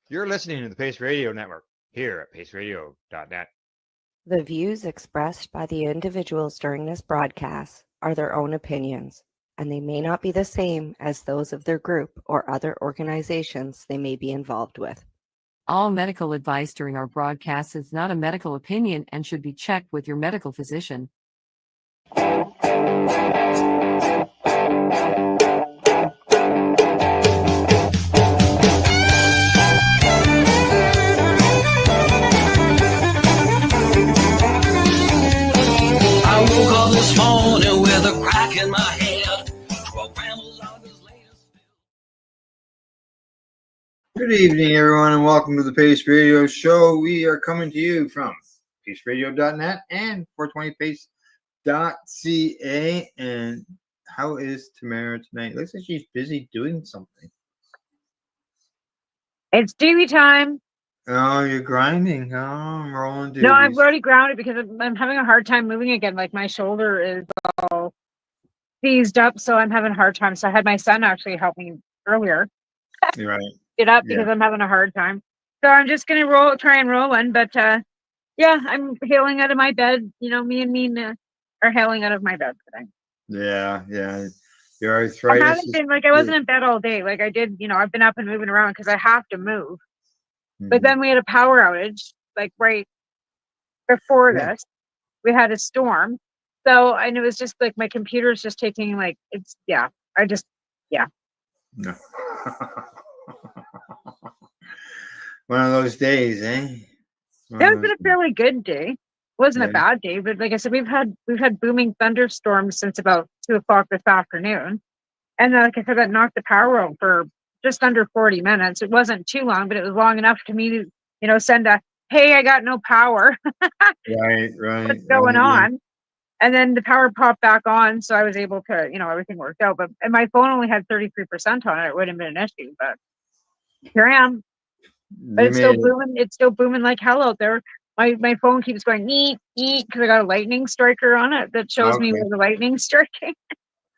You're listening to the Pace Radio Network here at paceradio.net. The views expressed by the individuals during this broadcast are their own opinions, and they may not be the same as those of their group or other organizations they may be involved with. All medical advice during our broadcast is not a medical opinion and should be checked with your medical physician. I woke up this morning with a crack in my head. 12 grams of this latest. Good evening, everyone, and welcome to the Pace Radio Show. We are coming to you from paceradio.net and 420pace.ca. And how is Tamara tonight? Looks like she's busy doing something. It's TV time. Oh, you're grinding. Oh, I'm rolling duties. No, I'm already grounded because I'm having a hard time moving again. Like my shoulder is all seized up, so I'm having a hard time. So I had my son actually help me earlier You're right. get up Yeah. because I'm having a hard time. So I'm just gonna try and roll one. But yeah, I'm hailing out of my bed. You know, me and Mina are hailing out of my bed today. Yeah. Your I arthritis haven't is been like I wasn't in bed all day. Like I did, you know, I've been up and moving around because I have to move. But then we had a power outage, like right before this. We had a storm. So, and it was just like my computer's just taking like No. One of those days, eh? One It's of been those a fairly good day. Wasn't a Yeah. bad day, but like I said, we've had booming thunderstorms since about 2 o'clock this afternoon. And then, like I said, that knocked the power out for just under 40 minutes. It wasn't too long, but it was long enough for me to, you know, send a, hey, I got no power. Right. What's going on? And then the power popped back on, so I was able to, you know, everything worked out. And my phone only had 33% on it. It wouldn't have been an issue, but here I am. But You it's still made it. booming. It's still booming like hell out there. My phone keeps going neat because I got a lightning striker on it that shows me Okay. where the lightning's striking.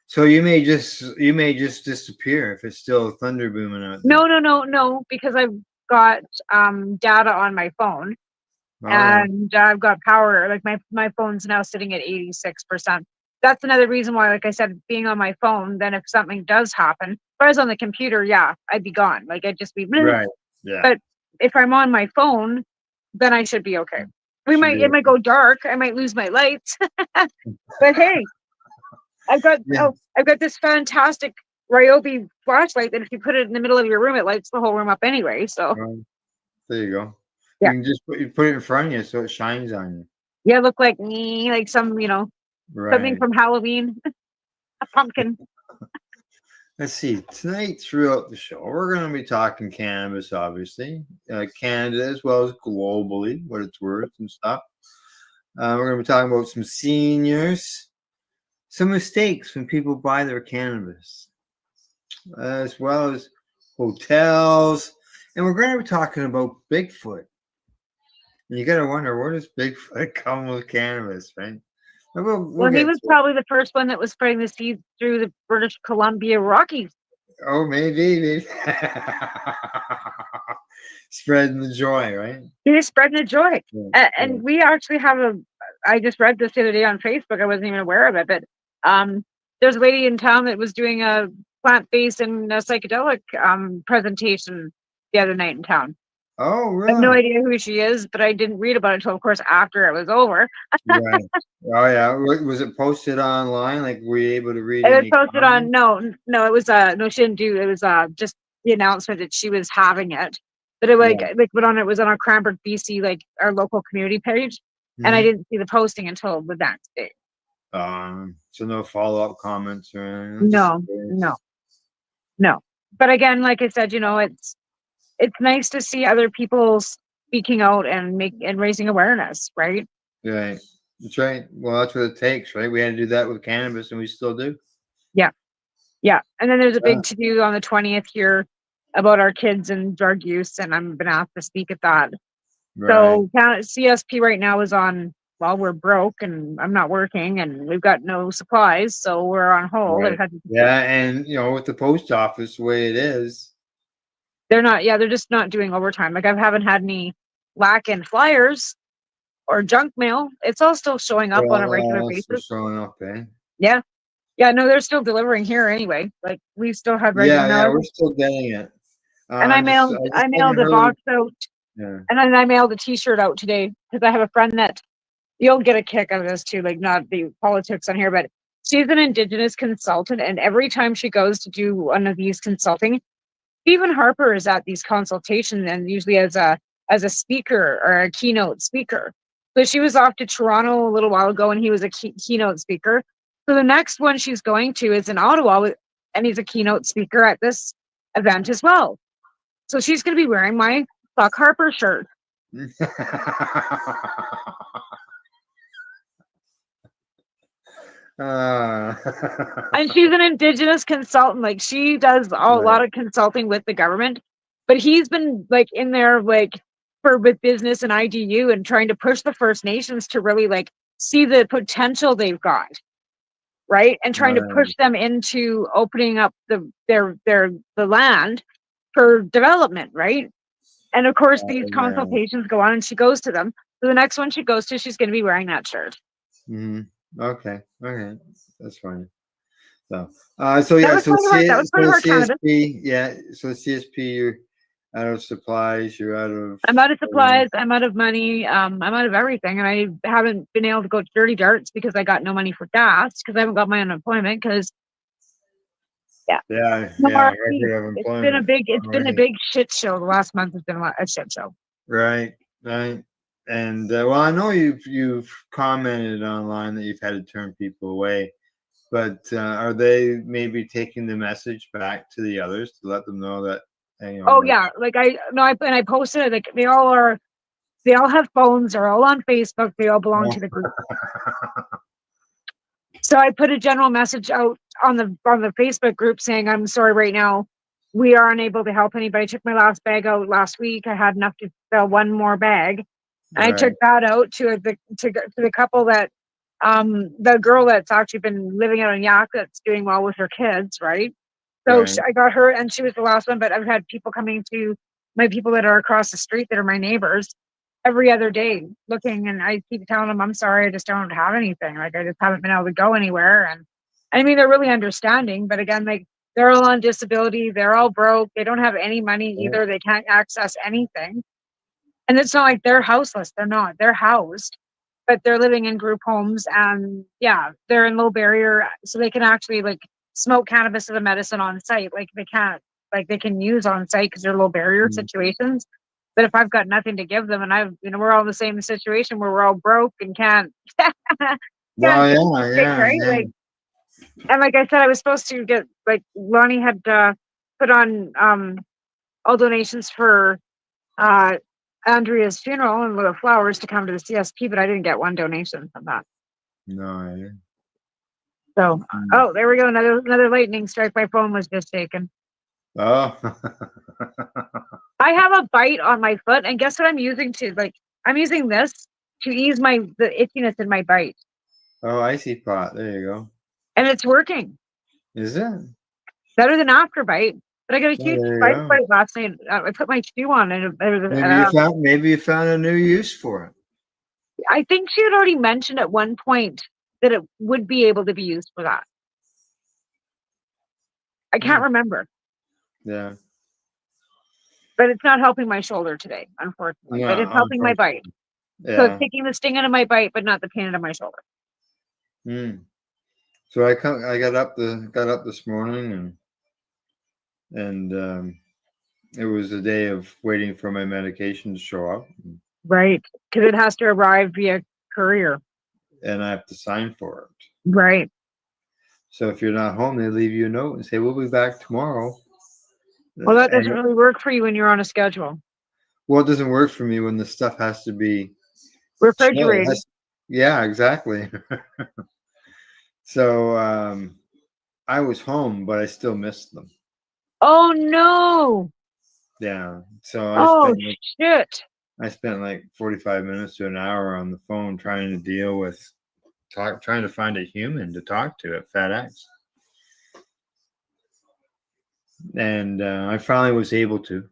So you may just disappear if it's still thunder booming out there. No, because I've got data on my phone. All right. And I've got power. Like my phone's now sitting at 86%. That's another reason why, like I said, being on my phone, then if something does happen, if I was on the computer, yeah, I'd be gone. Like I'd just be Right. Yeah. But if I'm on my phone, then I should be okay. Should be It might go dark. I might lose my lights. But hey, I've got this fantastic Ryobi flashlight that if you put it in the middle of your room, it lights the whole room up anyway. So There you go. Yeah. You can just put it in front of you so it shines on you. yeah, look like me, like some, you know, something Right. from Halloween, a pumpkin. Let's see. Tonight, throughout the show, we're going to be talking cannabis, obviously, Canada as well as globally, what it's worth and stuff. We're going to be talking about some seniors, some mistakes when people buy their cannabis, as well as hotels, and we're going to be talking about Bigfoot. And you got to wonder, where does Bigfoot come with cannabis, right? Well, he was probably the first one that was spreading the seeds through the British Columbia Rockies. Oh, maybe. Spreading the joy, right? He was spreading the joy. Yeah, And we actually have I just read this the other day on Facebook. I wasn't even aware of it, but there's a lady in town that was doing a plant-based and a psychedelic presentation the other night in town. Oh, I have no really? idea who she is, but I didn't read about it until, of course, after it was over. Right. Oh, yeah. Was it posted online? Like, were you able to read It was any posted comments? on no, it was no, she didn't do it was just the announcement that she was having it. But it but on it was on our Cranbrook, BC, like our local community page. And I Mhm. didn't see the posting until the next day. So no follow-up comments or anything? I'm just curious. No. But again, like I said, you know, it's nice to see other people speaking out and raising awareness, right? Right. That's right. Well, that's what it takes, right? We had to do that with cannabis, and we still do. Yeah. And then there's a Yeah. big to-do on the 20th here about our kids and drug use, and I'm been asked to speak at that. Right. So CSP right now is on, well, we're broke and I'm not working and we've got no supplies, so we're on hold. Right. Yeah, and with the post office the way it is, They're not, yeah, they're just not doing overtime. Like I haven't had any lack in flyers or junk mail. It's all still showing up on a regular Well, basis. showing up, eh? Yeah. Yeah, no, they're still delivering here anyway. Like we still have regular Yeah, mail. we're still getting it. And I I just mailed haven't a heard. box out, Yeah. and then I mailed a T-shirt out today because I have a friend that you'll get a kick out of this too, like not the politics on here, but she's an Indigenous consultant, and every time she goes to do one of these consulting, Stephen Harper is at these consultations and usually as a speaker or a keynote speaker. So she was off to Toronto a little while ago, and he was a keynote speaker. So the next one she's going to is in Ottawa, and he's a keynote speaker at this event as well. So she's going to be wearing my Buck Harper shirt. And she's an Indigenous consultant. Like she does a lot of consulting with the government, but he's been like in there like with business and IDU and trying to push the First Nations to really like see the potential they've got, right? And trying to push them into opening up the land for development, right? And of course, these consultations go on, and she goes to them. So the next one she goes to, she's going to be wearing that shirt. Okay, that's fine. So yeah, so CSP, yeah, so CSP, you're out of supplies, you're out of. I'm out of supplies. I'm out of money. I'm out of everything, and I haven't been able to go to Dirty Darts because I got no money for gas because I haven't got my unemployment because. Yeah. It's been a big shit show. The last month has been a shit show. Right. And well, I know you've commented online that you've had to turn people away, but are they maybe taking the message back to the others to let them know that? Oh yeah, like I posted it. Like they all have phones. They're all on Facebook. They all belong to the group. So I put a general message out on the Facebook group saying, I'm sorry right now, we are unable to help anybody. I took my last bag out last week. I had enough to fill one more bag. And I took that out to the couple that the girl that's actually been living out in Yak that's doing well with her kids, right? So I got her, and she was the last one, but I've had people coming to my people that are across the street that are my neighbors every other day looking, and I keep telling them, I'm sorry, I just don't have anything. Like I just haven't been able to go anywhere. And I mean, they're really understanding, but again, like they're all on disability. They're all broke. They don't have any money either. They can't access anything. And it's not like they're houseless. They're not. They're housed, but they're living in group homes, and yeah, they're in low barrier, so they can actually like smoke cannabis as a medicine on site. Like they can't, like they can use on site because they're low barrier situations. But if I've got nothing to give them, and we're all in the same situation where we're all broke and can't. Well, right? Like, and like I said, I was supposed to get like Lonnie had put on all donations for Andrea's funeral and little flowers to come to the CSP, but I didn't get one donation from that. No. So, oh, there we go. Another lightning strike. My phone was just taken. Oh. I have a bite on my foot, and guess what I'm using I'm using this to ease the itchiness in my bite. Oh, icy pot. There you go. And it's working. Is it? Better than Afterbite. But I got a huge bite last night. I put my shoe on, and maybe you found a new use for it. I think she had already mentioned at one point that it would be able to be used for that. I can't remember. Yeah. But it's not helping my shoulder today, unfortunately. But it's helping my bite. Yeah. So it's taking the sting out of my bite, but not the pain out of my shoulder. So I got up this morning and it was a day of waiting for my medication to show up. Right, because it has to arrive via courier. And I have to sign for it. Right. So if you're not home, they leave you a note and say, we'll be back tomorrow. Well, that doesn't really work for you when you're on a schedule. Well, it doesn't work for me when the stuff has to be refrigerated. Yeah, exactly. So I was home, but I still missed them. Oh no. Yeah. So I spent like 45 minutes to an hour on the phone trying to deal with trying to find a human to talk to at FedEx. And I finally was able to.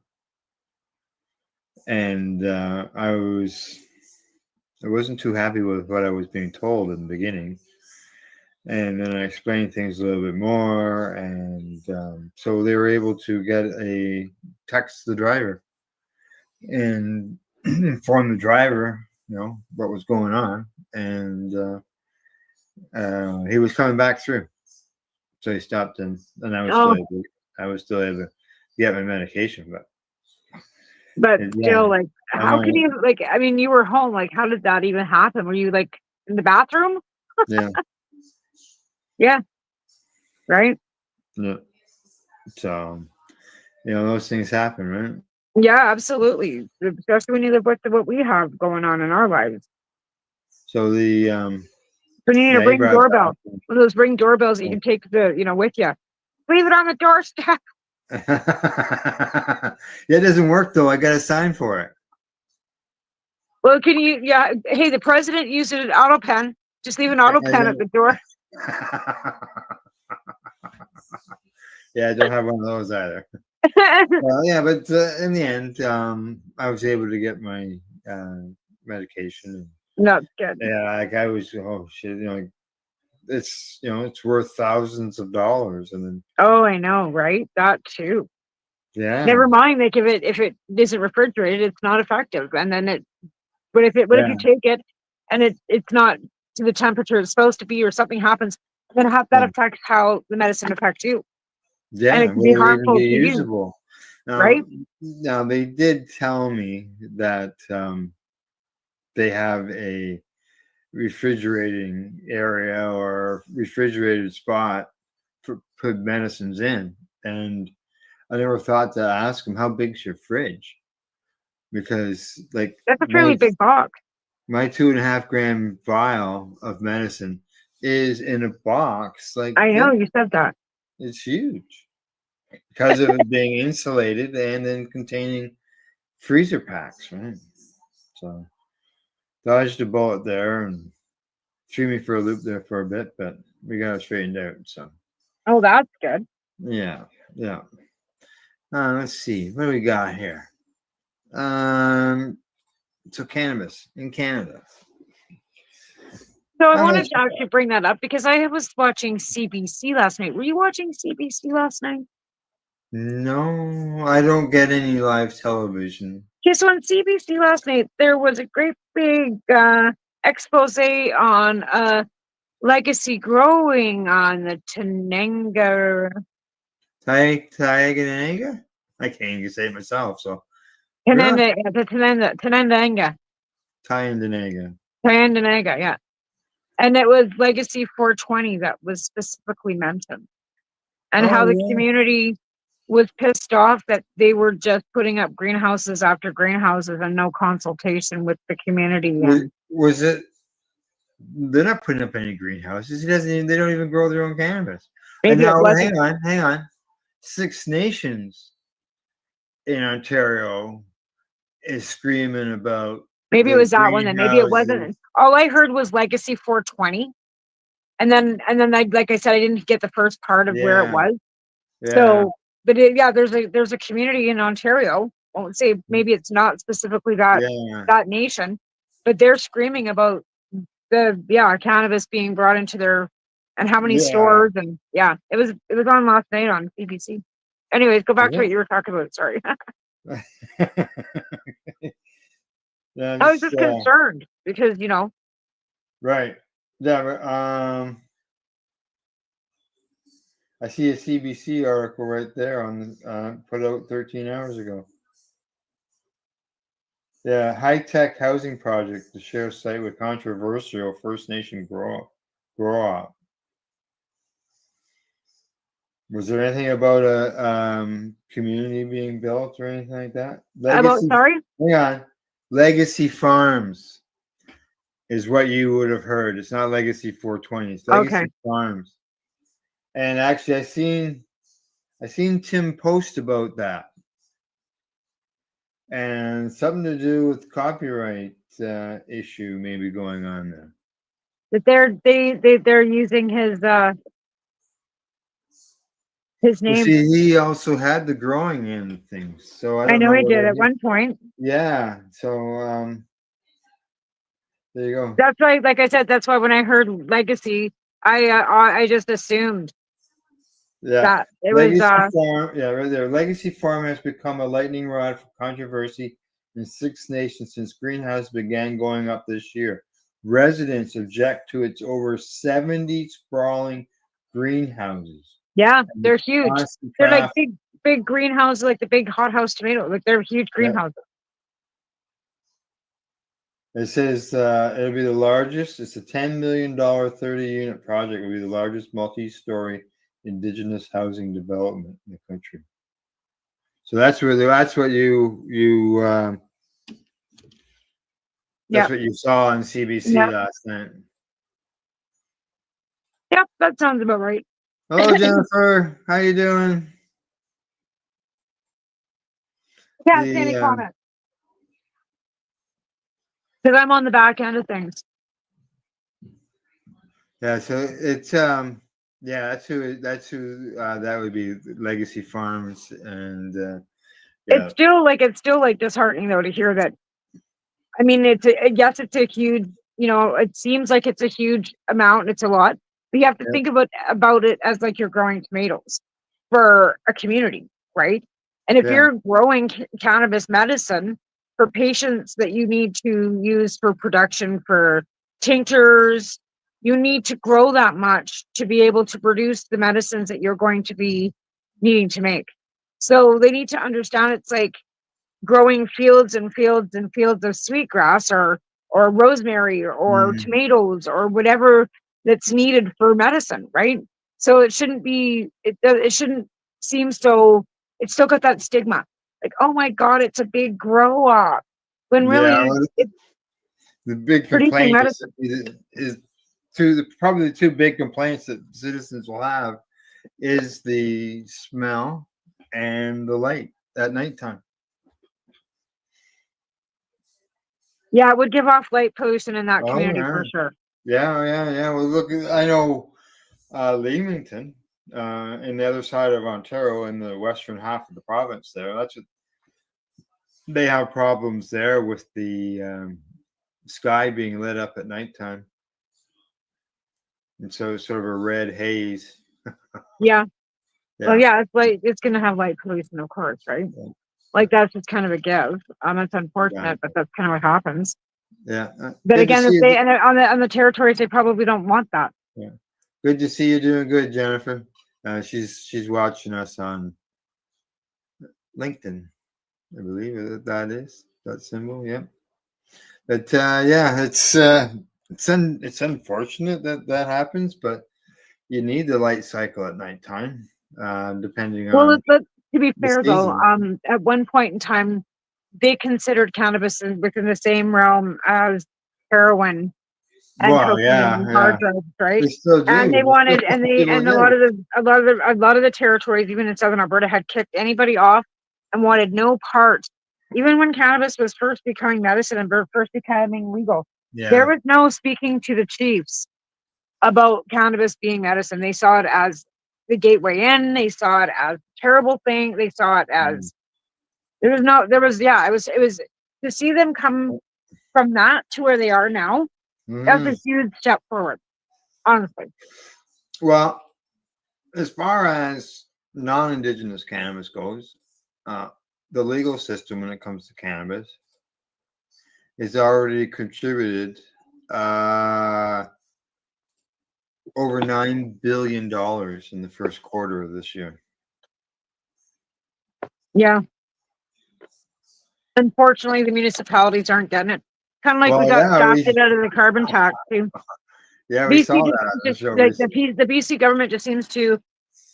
and I wasn't too happy with what I was being told in the beginning. And then I explained things a little bit more, and so they were able to get a text the driver and inform the driver, what was going on, and he was coming back through. So he stopped, and I was Oh, still able to get my medication, but yeah, still, like, I how can know, you, like, I mean, you were home. Like, how did that even happen? Were you like in the bathroom? yeah, Yeah, right. yeah. So those things happen, right? Yeah, absolutely. Especially when you live with what we have going on in our lives. So the So you need a yeah, he ring brought doorbell. One of those ring doorbells that you can take with you. Leave it on the doorstep. yeah, it doesn't work though. I got to sign for it. Well, can you? Yeah. Hey, the president used an auto pen. Just leave an auto I pen at the door. Yeah, I don't have one of those either. Well, yeah, but in the end, I was able to get my medication. No, good. Yeah, like I was, oh shit, it's worth thousands of dollars, and then Oh, I know, right? That too. yeah, Never mind. Like if it isn't refrigerated, it's not effective. And then but if yeah, you take it and it's not to the temperature it's supposed to be, or something happens, then that yeah, affects how the medicine affects you, and yeah, it can be will it even harmful be to you, usable? right? Now they did tell me that they have a refrigerating area or refrigerated spot for put medicines in, and I never thought to ask them how big's your fridge, because like That's a fairly big box. my 2.5 gram vial of medicine is in a box like I this. know you said that. It's huge because of it being insulated and then containing freezer packs, right? So dodged a bullet there and threw me for a loop there for a bit, but we got it straightened out. So Oh, that's good. yeah, yeah. Let's see what do we got here. So cannabis in Canada. So I How wanted much? to actually bring that up because I was watching CBC last night. Were you watching CBC last night? No, I don't get any live television. Okay, so on CBC last night, there was a great big expose on legacy growing on the Tenanga. Tyaganega? I can't even say it myself. So Tenanga. Tyaganega. Tenanga, yeah. And it was Legacy 420 that was specifically mentioned. And Oh how the yeah. community was pissed off that they were just putting up greenhouses after greenhouses and no consultation with the community. And Was it? They're not putting up any greenhouses. He doesn't. They don't even grow their own cannabis. And maybe it now, wasn't. hang on. Six Nations in Ontario is screaming about Maybe it the was that one. Then maybe it greenhouses. wasn't. All I heard was Legacy 420, and then like I said, I didn't get the first part of where it Yeah, was. yeah, So, but yeah, there's a community in Ontario. I won't say maybe it's not specifically yeah, that nation, but they're screaming about the cannabis being brought into their, and how many yeah. stores, and it was on last night on CBC. Anyways, go back to Yeah. what you were talking about. Sorry. Yeah, I was just concerned because right. Yeah, but, I see a CBC article right there on put out 13 hours ago. Yeah, high-tech housing project to share site with controversial First Nation grow up. Was there anything about a community being built or anything like that? sorry. Hang on. Legacy Farms is what you would have heard. It's not Legacy 420. It's Legacy Okay. Farms. And actually, I seen Tim post about that, and something to do with copyright issue maybe going on there. That they're using his His Well, name. see, he also had the growing end of things, so I I don't know know he did whether at one point. Yeah, so there you go. That's why, like I said, that's why when I heard legacy, I just assumed Yeah, that it was Legacy Farm. Yeah, right there. Legacy Farm has become a lightning rod for controversy in 6 nations since greenhouse began going up this year. Residents object to its over 70 sprawling greenhouses. yeah, And they're the huge. constant They're like traffic. big greenhouses, like the big hothouse tomato. Like they're huge Yeah. greenhouses. It says it'll be the largest. It's a $10 million 30-unit project. It'll be the largest multi-story indigenous housing development in the country. So that's what Yeah, what you saw on CBC yeah, last night. yep, that sounds about right. Hello, Jennifer. How you doing? Can't see any comments because I'm on the back end of things. Yeah, so it's yeah, that's who that would be Legacy Farms and yeah. It's still like disheartening though to hear that. I mean, yes, it's a huge, it seems like it's a huge amount. It's a lot, but you have to Yep. think about it as like you're growing tomatoes for a community, right? And if Yeah. you're growing cannabis medicine for patients that you need to use for production for tinctures, you need to grow that much to be able to produce the medicines that you're going to be needing to make. So they need to understand it's like growing fields and fields and fields of sweetgrass or rosemary or Mhm. tomatoes or whatever that's needed for medicine, right? So it shouldn't be it shouldn't seem so. It's still got that stigma, like, oh my god, it's a big grow up, when Yeah, really well, it's the big producing complaint medicine. is probably the two big complaints that citizens will have is the smell and the light at nighttime. Yeah, it would give off light pollution in that Oh community yeah, for sure. yeah. Well, look, I know Leamington, in the other side of Ontario, in the western half of the province. There, that's what they have problems there with the sky being lit up at nighttime, and so it's sort of a red haze. Yeah. Yeah. Well, yeah, it's gonna have light pollution, of course, right? Like that's just kind of a give. It's unfortunate, but that's kind of what happens. Yeah. But Good to again, see if you. they and on the territories, they probably don't want that. Yeah. Good to see you doing good, Jennifer. She's watching us on LinkedIn, I believe that is that symbol. Yeah. But yeah, it's unfortunate that happens, but you need the light cycle at nighttime, depending Well, on to be the fair though, season. at one point in time, they considered cannabis within the same realm as heroin and Well, cocaine and hard drugs, right? they still do. And they wanted, People and a do. lot of the territories, even in southern Alberta, had kicked anybody off and wanted no part. Even when cannabis was first becoming medicine and first becoming legal, there Yeah. was no speaking to the chiefs about cannabis being medicine. They saw it as the gateway in. They saw it as a terrible thing. They saw it as it was to see them come from that to where they are now. That's Mhm. a huge step forward, honestly. Well, as far as non-indigenous cannabis goes, the legal system when it comes to cannabis has already contributed over $9 billion in the first quarter of this year. Yeah. Unfortunately, the municipalities aren't getting it. Kind of like we Well, got yeah, drafted out of the carbon tax too. yeah, we saw BC that on the just show like recently. the BC government just seems to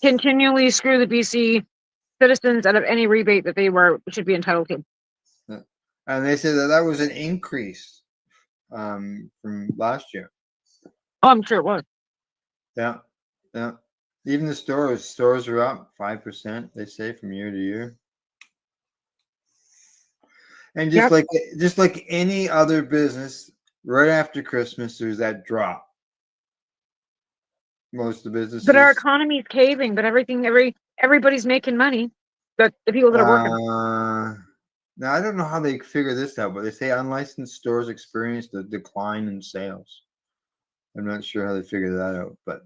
continually screw the BC citizens out of any rebate that they should be entitled to. Yeah. And they said that was an increase from last year. Oh, I'm sure it was. Yeah, yeah. Even the stores are up 5%. They say from year to year. And just like any other business, right after Christmas, there's that drop. Most of the businesses. But our economy's caving. But everything, everybody's making money, but the people that are working. Now I don't know how they figure this out, but they say unlicensed stores experienced a decline in sales. I'm not sure how they figure that out, but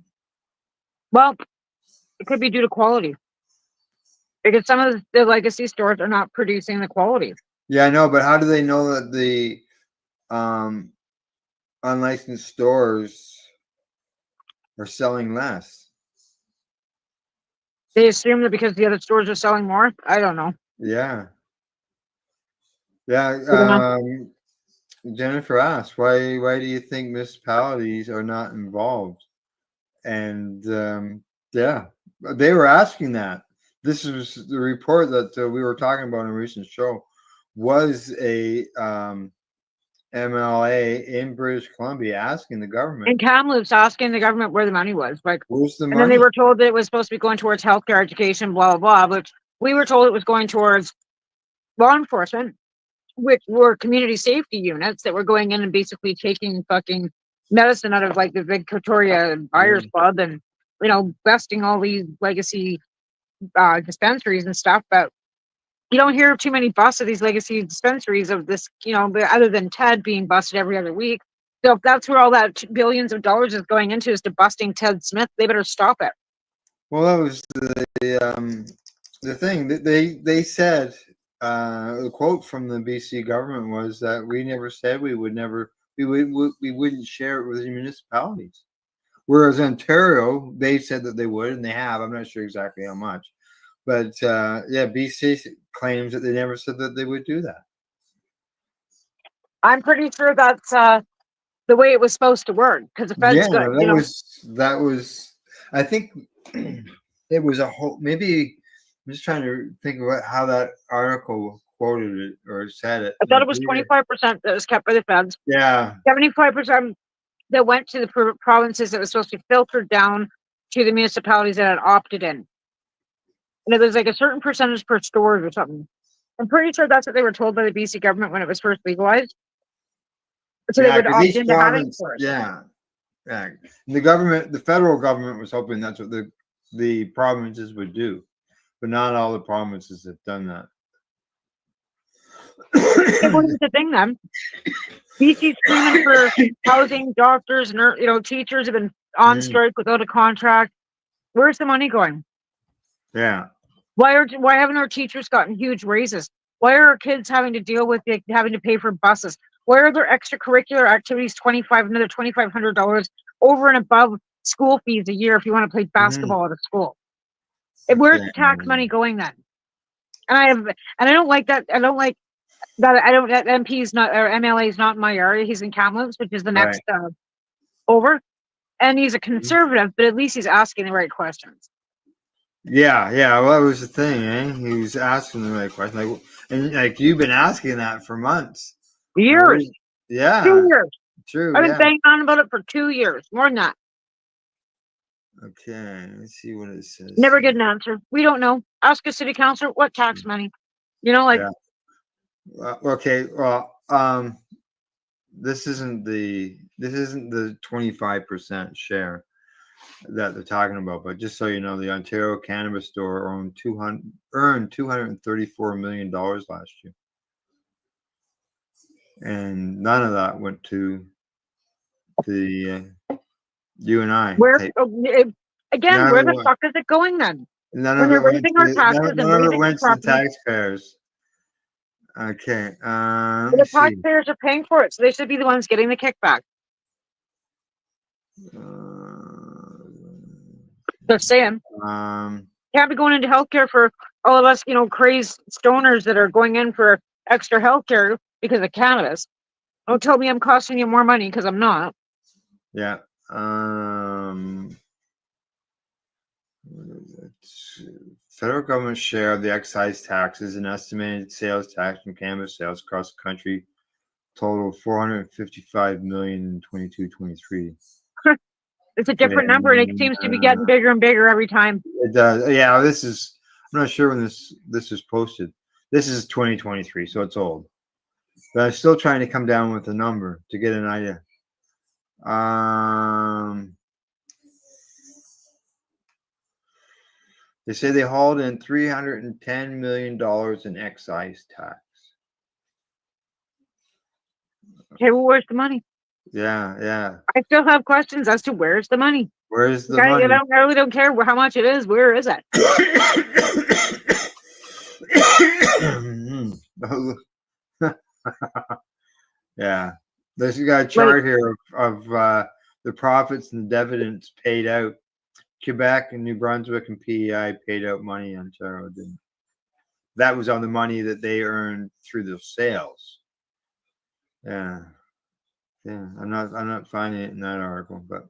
Well, it could be due to quality because some of the legacy stores are not producing the quality. yeah, I know. But how do they know that the um, unlicensed stores are selling less? They assume that because the other stores are selling more. I don't know. Yeah, yeah. I don't know. Jennifer asked, "Why do you think municipalities are not involved?" And yeah, they were asking that. This was the report that we were talking about in a recent show. Was a MLA in British Columbia asking the government, And Kamloops asking the government where the money was, like, "Where's the and then they money?" were told that it was supposed to be going towards healthcare, education, blah blah blah. But we were told it was going towards law enforcement, which were community safety units that were going in and basically taking fucking medicine out of like the Victoria Buyers Club and besting all these legacy dispensaries and stuff. But you don't hear too many busts of these legacy dispensaries of this, other than Ted being busted every other week. So if that's where all that billions of dollars is going into is to busting Ted Smith, they better stop it. Well, that was the thing. They said the quote from the BC government was that we never said we wouldn't share it with the municipalities. Whereas Ontario, they said that they would, and they have. I'm not sure exactly how much, but yeah, BC claims that they never said that they would do that. I'm pretty sure that's the way it was supposed to work because the feds Yeah, got, that was. I think it was a whole. Maybe I'm just trying to think about how that article quoted it or said it. I thought it was 25% that was kept by the feds. Yeah. 75% that went to the provinces that was supposed to be filtered down to the municipalities that had opted in. And it was like a certain percentage per store or something. I'm pretty sure that's what they were told by the BC government when it was first legalized. So they Yeah, would 'cause opt each into having province. stores. Yeah. Yeah. The federal government was hoping that's what the provinces would do, but not all the provinces have done that. It wasn't the thing then. BC's screaming for housing, doctors, teachers have been on strike without a contract. Where's the money going? Yeah. Why haven't our teachers gotten huge raises? Why are our kids having to deal with having to pay for buses? Why are there extracurricular activities another $2,500 over and above school fees a year if you want to play basketball at a school? Where's the tax money going then? And I don't like that. I don't like that. That MP is not, or MLA is not in my area. He's in Kamloops, which is the next over. And he's a conservative, but at least he's asking the right questions. Yeah, yeah. Well, that was the thing, eh? He was asking the right question, and you've been asking that for months. Years. Yeah. 2 years. True. I've been Yeah. banging on about it for 2 years, more than that. Okay, let's see what it says. Never get an answer. We don't know. Ask a city councilor what tax money. Yeah. Okay. Well, this isn't the 25% share that they're talking about, but just so you know, the Ontario Cannabis Store earned $234 million last year, and none of that went to the you and I. Where the fuck is it going then? None When of they're it went raising our to, taxes none and of it raising went to the property, taxpayers. Okay. Let the me see. taxpayers are paying for it, so they should be the ones getting the kickback. They're saying can't be going into healthcare for all of us, crazed stoners that are going in for extra healthcare because of cannabis. Don't tell me I'm costing you more money because I'm not. Yeah. Federal government share of the excise taxes and estimated sales tax from cannabis sales across the country total $455 million in 22-23. It's a different number, and it seems to be getting bigger and bigger every time. It does. Yeah, I'm not sure when this is posted. This is 2023, so it's old. But I'm still trying to come down with the number to get an idea. They say they hauled in $310 million in excise tax. Okay, well, where's the money? Yeah, yeah. I still have questions as to where's the money. Where's the Okay, money? I really don't care how much it is. Where is it? Yeah. This you got a chart here of the profits and dividends paid out. Quebec and New Brunswick and PEI paid out money. Ontario didn't. That was on the money that they earned through the sales. Yeah. Yeah. I'm not finding it in that article, but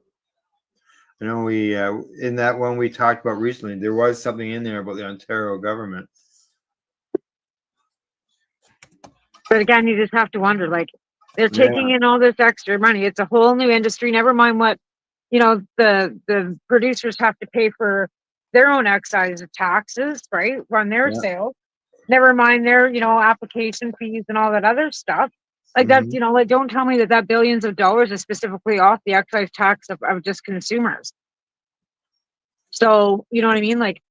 I know we in that one we talked about recently, there was something in there about the Ontario government. But again, you just have to wonder, like, they're Yeah. taking in all this extra money. It's a whole new industry. Never mind what, you know, the producers have to pay for their own excise taxes, right, on their Yeah. sales. Never mind their, you know, application fees and all that other stuff. Like that's, Mhm. you know, like don't tell me that billions of dollars is specifically off the excise tax of just consumers. So, you know what I mean? Like,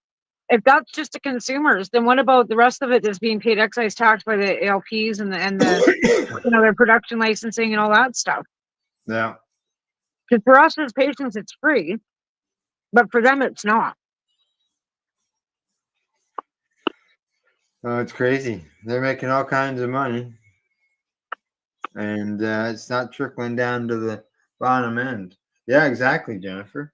if that's just the consumers, then what about the rest of it that's being paid excise tax by the ALPs and the you know, their production licensing and all that stuff? Yeah. Because for us as patients, it's free, but for them, it's not. Oh, it's crazy. They're making all kinds of money, and it's not trickling down to the bottom end. Yeah, exactly, Jennifer.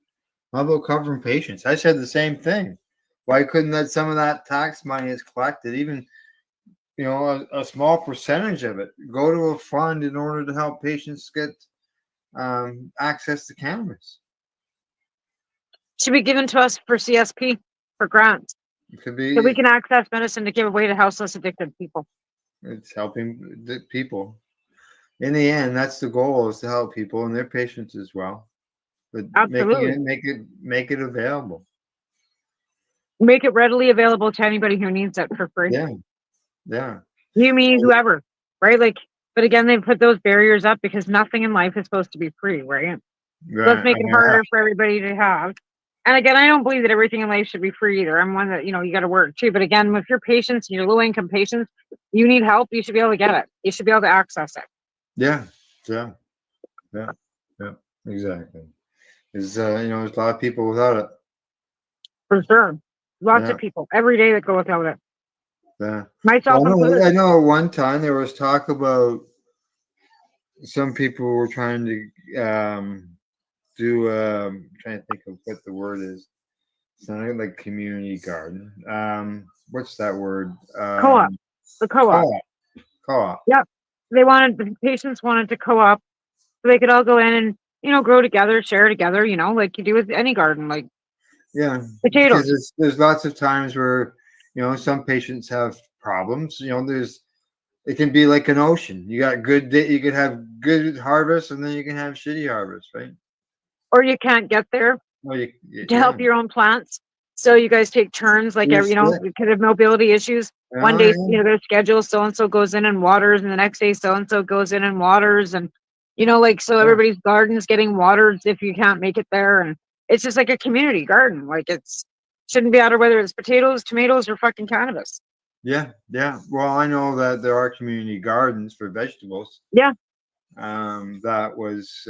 How about covering patients? I said the same thing. Why couldn't that some of that tax money is collected, even you know, a small percentage of it, go to a fund in order to help patients get access to cannabis? Should be given to us for CSP, for grants. It could be. So we can access medicine to give away to houseless addicted people. It's helping the people. In the end, that's the goal: is to help people and their patients as well. But Absolutely. make it available. Make it readily available to anybody who needs it for free. Yeah, yeah. You, me, whoever, right? Like, but again, they put those barriers up because nothing in life is supposed to be free, right? Let's Right. make it harder for everybody to have. And again, I don't believe that everything in life should be free either. I'm one that, you know, you got to work too. But again, if you're patients and you're low income patients, you need help, you should be able to get it. You should be able to access it. Yeah, yeah, yeah, yeah. Exactly. There's you know, there's a lot of people without it. For sure. Lots Yeah. of people every day that go without it. Yeah. Myself Well, included. I know at one time there was talk about some people were trying to do trying to think of what the word is. It's not like community garden. What's that word? Co-op. The co-op. Co-op. Yep. The patients wanted to co-op so they could all go in and, you know, grow together, share together, you know, like you do with any garden, like Yeah, potatoes. because there's lots of times where you know some patients have problems. You know, it can be like an ocean. You got you could have good harvest, and then you can have shitty harvest, right? Or you can't get there Well, to help your own plants. So you guys take turns, like every, you know, because of mobility issues. One day, you know, their schedule, so and so goes in and waters, and the next day, so and so goes in and waters, and you know, like so everybody's garden's getting watered if you can't make it there, and it's just like a community garden. Like it's shouldn't be out of whether it's potatoes, tomatoes, or fucking cannabis. Yeah, yeah. Well, I know that there are community gardens for vegetables. Yeah. That was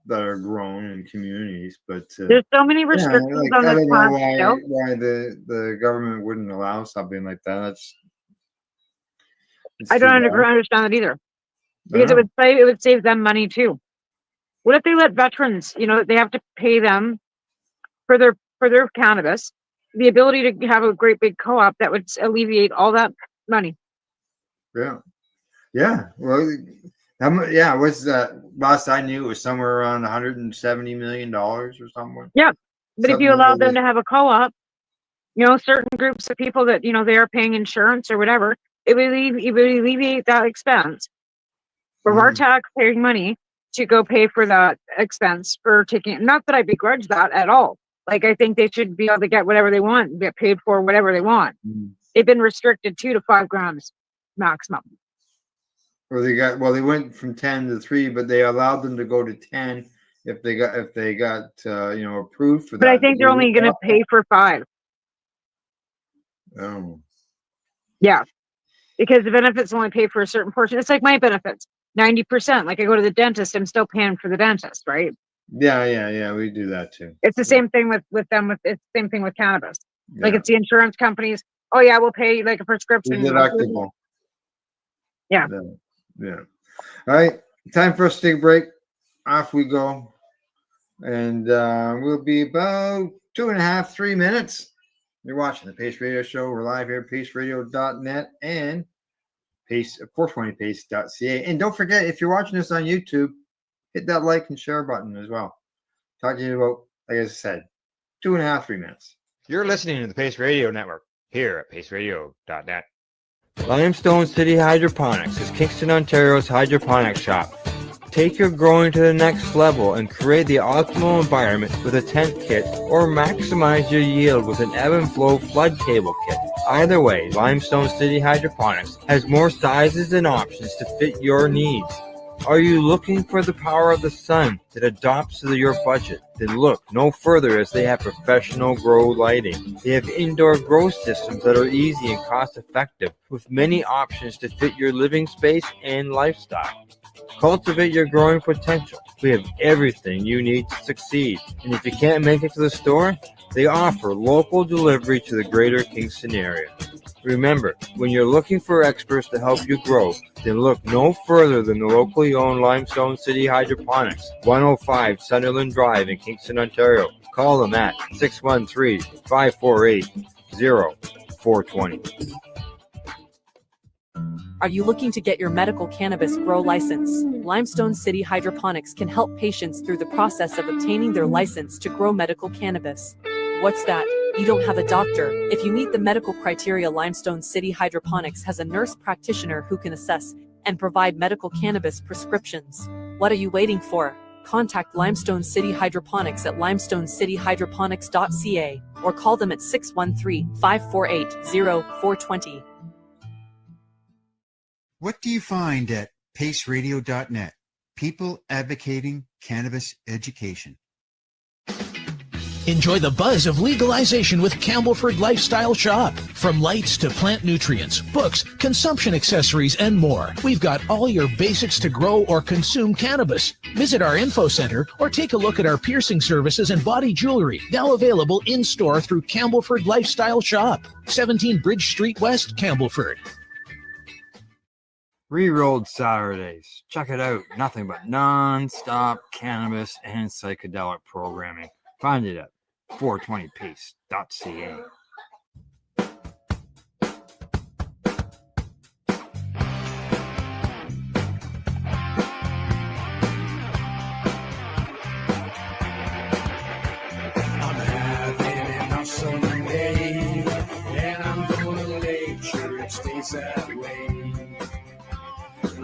that are grown in communities, but there's so many restrictions on I this don't know plant why the government wouldn't allow something like that. I don't understand that either, because it would save them money too. What if they let veterans, you know, they have to pay them for their cannabis, the ability to have a great big co-op that would alleviate all that money. Yeah, yeah. Well, yeah. What's that? Last I knew, it was somewhere around $170 million or something. Yeah, but if you allow them to have a co-op, you know, certain groups of people that, you know, they are paying insurance or whatever, it would alleviate that expense from our taxpaying money to go pay for that expense for taking. Not that I begrudge that at all. Like, I think they should be able to get whatever they want, get paid for whatever they want. They've been restricted 2 to 5 grams maximum. Well, they went from 10 to 3, but they allowed them to go to 10 if they got approved for that. But I think they're only going to pay for 5. Oh. Yeah, because the benefits only pay for a certain portion. It's like my benefits, 90%. Like I go to the dentist, I'm still paying for the dentist, right? Yeah. We do that too. It's the same thing with them. It's the same thing with cannabis. Like Yeah. it's the insurance companies. Oh yeah, we'll pay like a The prescription. deductible. Yeah. Yeah. All right. Time for us to take a break. Off we go. And we'll be about 2.5, 3 minutes. You're watching the Pace Radio Show. We're live here at paceradio.net and Pace 420pace.ca. And don't forget, if you're watching this on YouTube, hit that like and share button as well. Talk to you about, like I said, 2.5, 3 minutes. You're listening to the Pace Radio Network here at paceradio.net. Limestone City Hydroponics is Kingston, Ontario's hydroponics shop. Take your growing to the next level and create the optimal environment with a tent kit, or maximize your yield with an ebb and flow flood table kit. Either way, Limestone City Hydroponics has more sizes and options to fit your needs. Are you looking for the power of the sun that adapts to your budget? Then look no further, as they have professional grow lighting. They have indoor grow systems that are easy and cost effective, with many options to fit your living space and lifestyle. Cultivate your growing potential. We have everything you need to succeed. And if you can't make it to the store, they offer local delivery to the greater Kingston area. Remember, when you're looking for experts to help you grow, then look no further than the locally owned Limestone City Hydroponics, 105 Sunderland Drive in Kingston, Ontario. Call them at 613-548-0420. Are you looking to get your medical cannabis grow license? Limestone City Hydroponics can help patients through the process of obtaining their license to grow medical cannabis. What's that? You don't have a doctor. If you meet the medical criteria, Limestone City Hydroponics has a nurse practitioner who can assess and provide medical cannabis prescriptions. What are you waiting for? Contact Limestone City Hydroponics at limestonecityhydroponics.ca or call them at 613-548-0420. What do you find at paceradio.net? People advocating cannabis education. Enjoy the buzz of legalization with Campbellford Lifestyle Shop. From lights to plant nutrients, books, consumption accessories, and more, we've got all your basics to grow or consume cannabis. Visit our info center or take a look at our piercing services and body jewelry, now available in-store through Campbellford Lifestyle Shop, 17 Bridge Street West, Campbellford. Rerolled Saturdays. Check it out. Nothing but non-stop cannabis and psychedelic programming. Find it at 420pace.ca. I'm having an awesome day, and I'm gonna make sure it stays that way.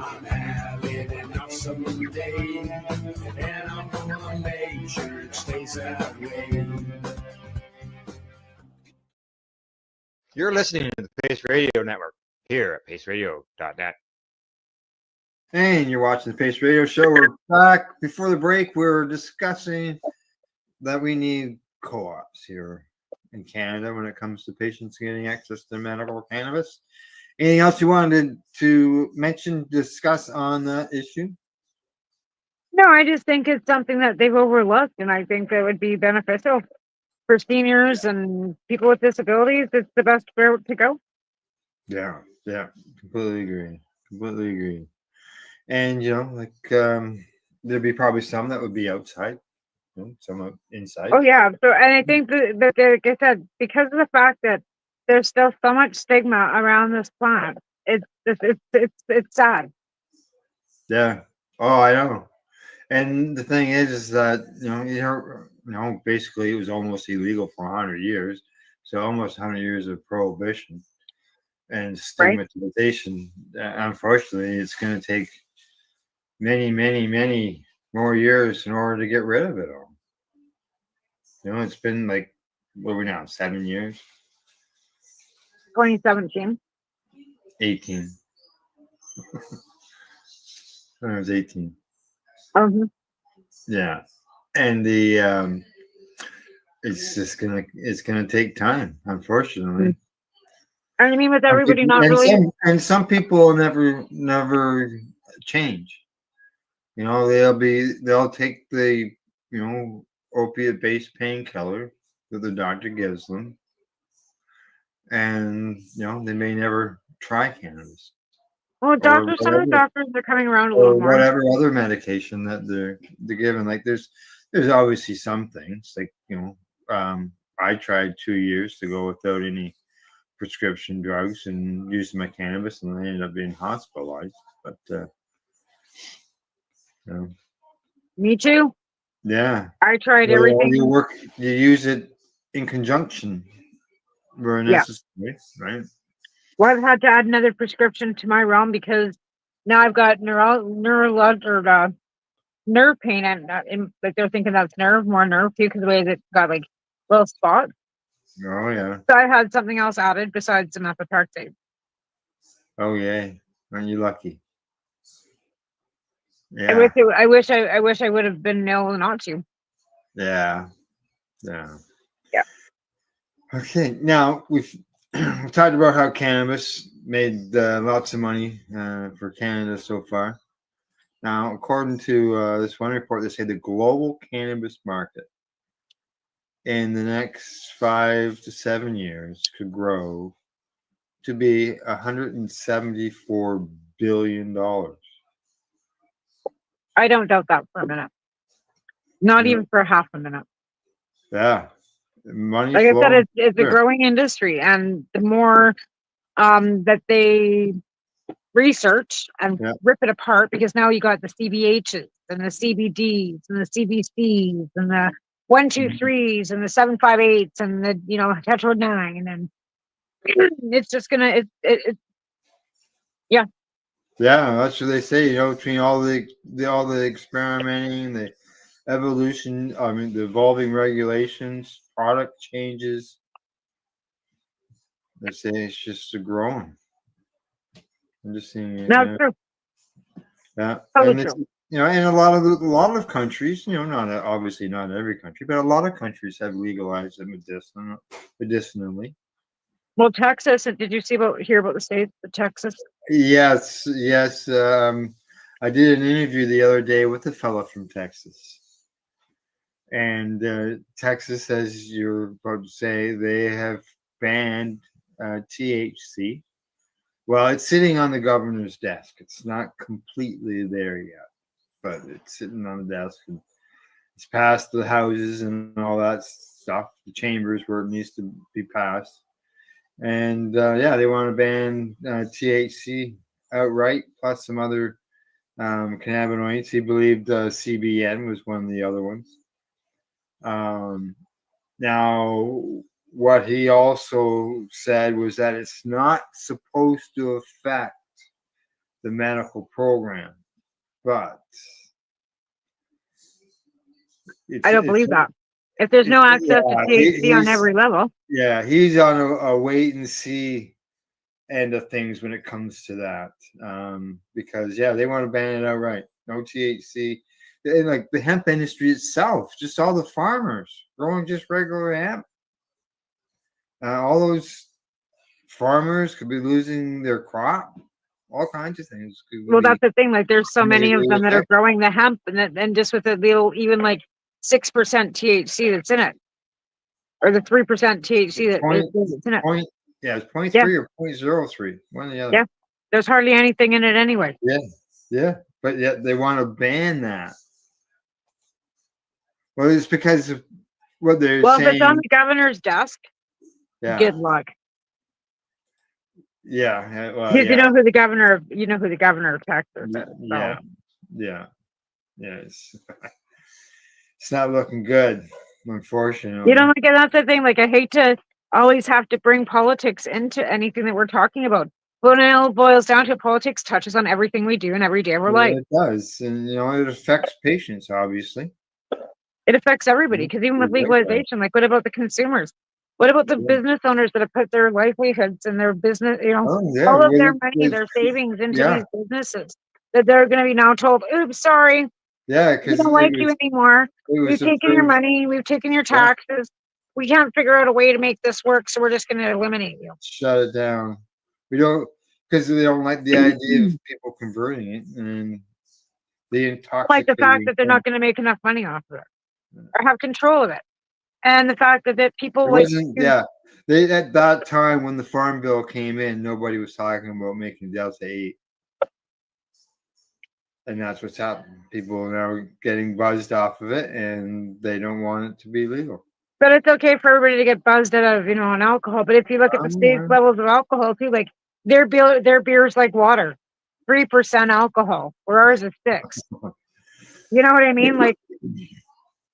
I'm having an awesome day, and I'm gonna make sure it stays that way. You're listening to the Pace Radio Network here at paceradio.net. And you're watching the Pace Radio Show. We're back. Before the break, we were discussing that we need co-ops here in Canada when it comes to patients getting access to medical cannabis. Anything else you wanted to mention, discuss on that issue? No, I just think it's something that they've overlooked, and I think that would be beneficial for seniors and people with disabilities. It's the best route to go. Yeah, completely agree. And there'd be probably some that would be outside, some inside. Oh yeah. So, and I think that like I said, because of the fact that there's still so much stigma around this plant, it's sad. Yeah. Oh, I know. And the thing is that basically it was almost illegal for 100 years, so almost 100 years of prohibition and stigmatization. Unfortunately, it's going to take many, many, many more years in order to get rid of it all. It's been like, what are we now, 7 years? 2017. 18. I was 18. Mm-hmm. Yeah. and the it's gonna take time, unfortunately. I mean, with Some everybody people, not really. some people never change. You know, they'll take the opiate based painkiller that the doctor gives them, and they may never try cannabis Well, or doctors, some of the whatever doctors are coming around a or little more. whatever other medication that they're given. Like there's obviously some things like I tried 2 years to go without any prescription drugs and used my cannabis, and I ended up being hospitalized. But Me too. yeah, I tried well, everything. you use it in conjunction where Yeah. necessary, right? Well, I've had to add another prescription to my realm because now I've got nerve pain, and like they're thinking that's more nerve too, because the way it got like little spots. Oh yeah. So I had something else added besides the methotrexate. Oh yeah. Aren't you lucky? I Yeah. wish I would have been able not to. Yeah. Yeah. Yeah. Okay. Now we've talked about how cannabis made lots of money for Canada so far. Now, according to this one report, they say the global cannabis market in the next 5 to 7 years could grow to be $174 billion. I don't doubt that for a minute. Not even for half a minute. Yeah. Money Like I flow. said, it's a growing industry, and the more that they research and rip it apart, because now you got the CBHs and the CBDs and the CBCs and the 123s and the 758s and the Tetra 9, and it's just gonna yeah. Yeah, that's what they say. Between all the experimenting, the evolution, I mean, the evolving regulations, product changes. They say it's just growing. I'm just seeing it. That's true. Yeah, Totally and it's, true. in a lot of countries, not obviously not every country, but a lot of countries have legalized it medicinally. Well, Texas, did you hear about the states, the Texas? Yes, yes. I did an interview the other day with a fellow from Texas, and Texas, as you're about to say, they have banned THC. Well, it's sitting on the governor's desk. It's not completely there yet, but it's sitting on the desk. And it's passed the houses and all that stuff, the chambers where it needs to be passed. And they want to ban THC outright, plus some other cannabinoids. He believed CBN was one of the other ones. Now, what he also said was that it's not supposed to affect the medical program, but I don't believe that. If there's no access to THC on every level. Yeah, he's on a wait and see end of things when it comes to that. Because they want to ban it outright. No THC. And like the hemp industry itself, just all the farmers growing just regular hemp. All those farmers could be losing their crop. All kinds of things. Well, that's the thing. Like, there's so many of them that are growing the hemp, and just with a little, even like 6% THC that's in it, or the 3% THC that's in it. It's 0.3 or 0.03. One or the other. Yeah, there's hardly anything in it anyway. Yeah, but yet they want to ban that. Well, it's because of what they're saying. Well, if it's on the governor's desk, good luck. Yeah, well, you know who the governor of Texas is. Yeah. It's not looking good, unfortunately. That's the thing. Like, I hate to always have to bring politics into anything that we're talking about. But when it all boils down to, politics touches on everything we do in every day of our life. It does, and it affects patients, obviously. It affects everybody, because even with legalization, like, what about the consumers? What about the business owners that have put their livelihoods and their business, all of their money, their savings into these businesses, that they're going to be now told, oops, sorry, Yeah, We because don't like you anymore. it We've was taken your approved. money. We've taken your Yeah. taxes. We can't figure out a way to make this work, so we're just going to eliminate you. Shut it down. We don't, because they don't like the idea of people converting it and the Like the fact intoxicating. that they're not going to make enough money off of it or have control of it. And the fact that people It like wasn't, yeah. They at that time when the Farm Bill came in, nobody was talking about making Delta 8. And that's what's happened. People are now getting buzzed off of it and they don't want it to be legal. But it's okay for everybody to get buzzed out of, on alcohol. But if you look at the state's levels of alcohol too, like their beer's like water, 3% alcohol, where ours is 6. You know what I mean? Like,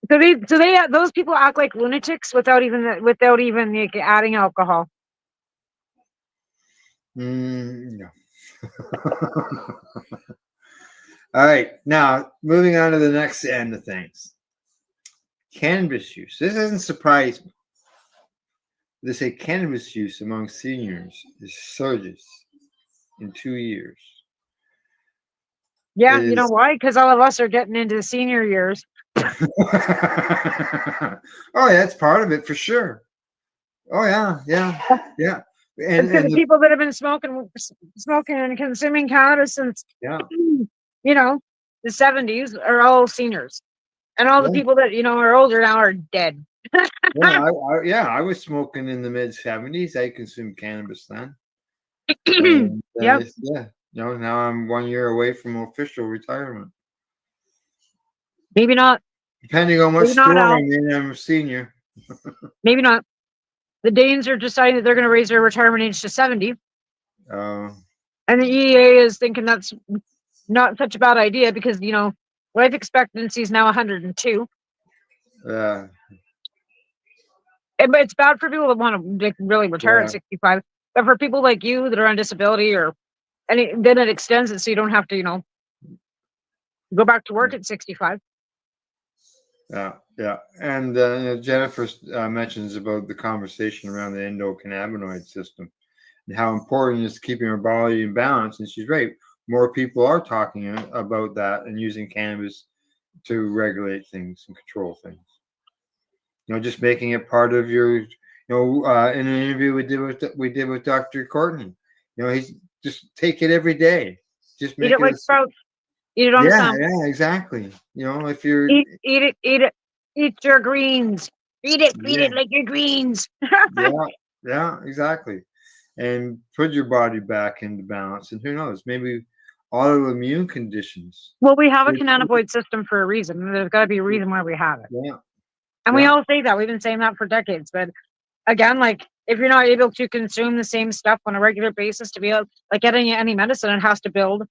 those people act like lunatics without even like, adding alcohol. No. All right, now moving on to the next end of things. Cannabis use. This doesn't surprise me. They say cannabis use among seniors is surges in 2 years. Yeah, you know why? Because all of us are getting into the senior years. Oh, yeah, that's part of it for sure. Oh yeah. And the people that have been smoking and consuming cannabis since the 70s are all seniors, and all the people that are older now are dead. I was smoking in the mid 70s. I consumed cannabis then. And, Yep. Yeah. Now I'm 1 year away from official retirement. Maybe not. Depending on what Maybe not, store Al. I'm in, I'm a senior. Maybe not. The Danes are deciding that they're going to raise their retirement age to 70. And the EEA is thinking that's not such a bad idea because, life expectancy is now 102. Yeah. But it's bad for people that want to really retire at 65. But for people like you that are on disability then it extends it so you don't have to, go back to work at 65. Yeah. And Jennifer mentions about the conversation around the endocannabinoid system and how important it is keeping our body in balance. And she's right. More people are talking about that and using cannabis to regulate things and control things. Just making it part of your, in an interview we did with Dr. Courtney, he's just take it every day. Just make Eat it like sprouts. Eat it on a sandwich. Yeah, exactly. If you're eat it. Eat your greens. Feed it like your greens. Yeah, exactly. And put your body back into balance. And who knows, maybe autoimmune conditions. Well, we have a cannabinoid system for a reason. There's got to be a reason why we have it. Yeah. And we all say that. We've been saying that for decades. But again, like if you're not able to consume the same stuff on a regular basis to be able, like getting any medicine, it has to build.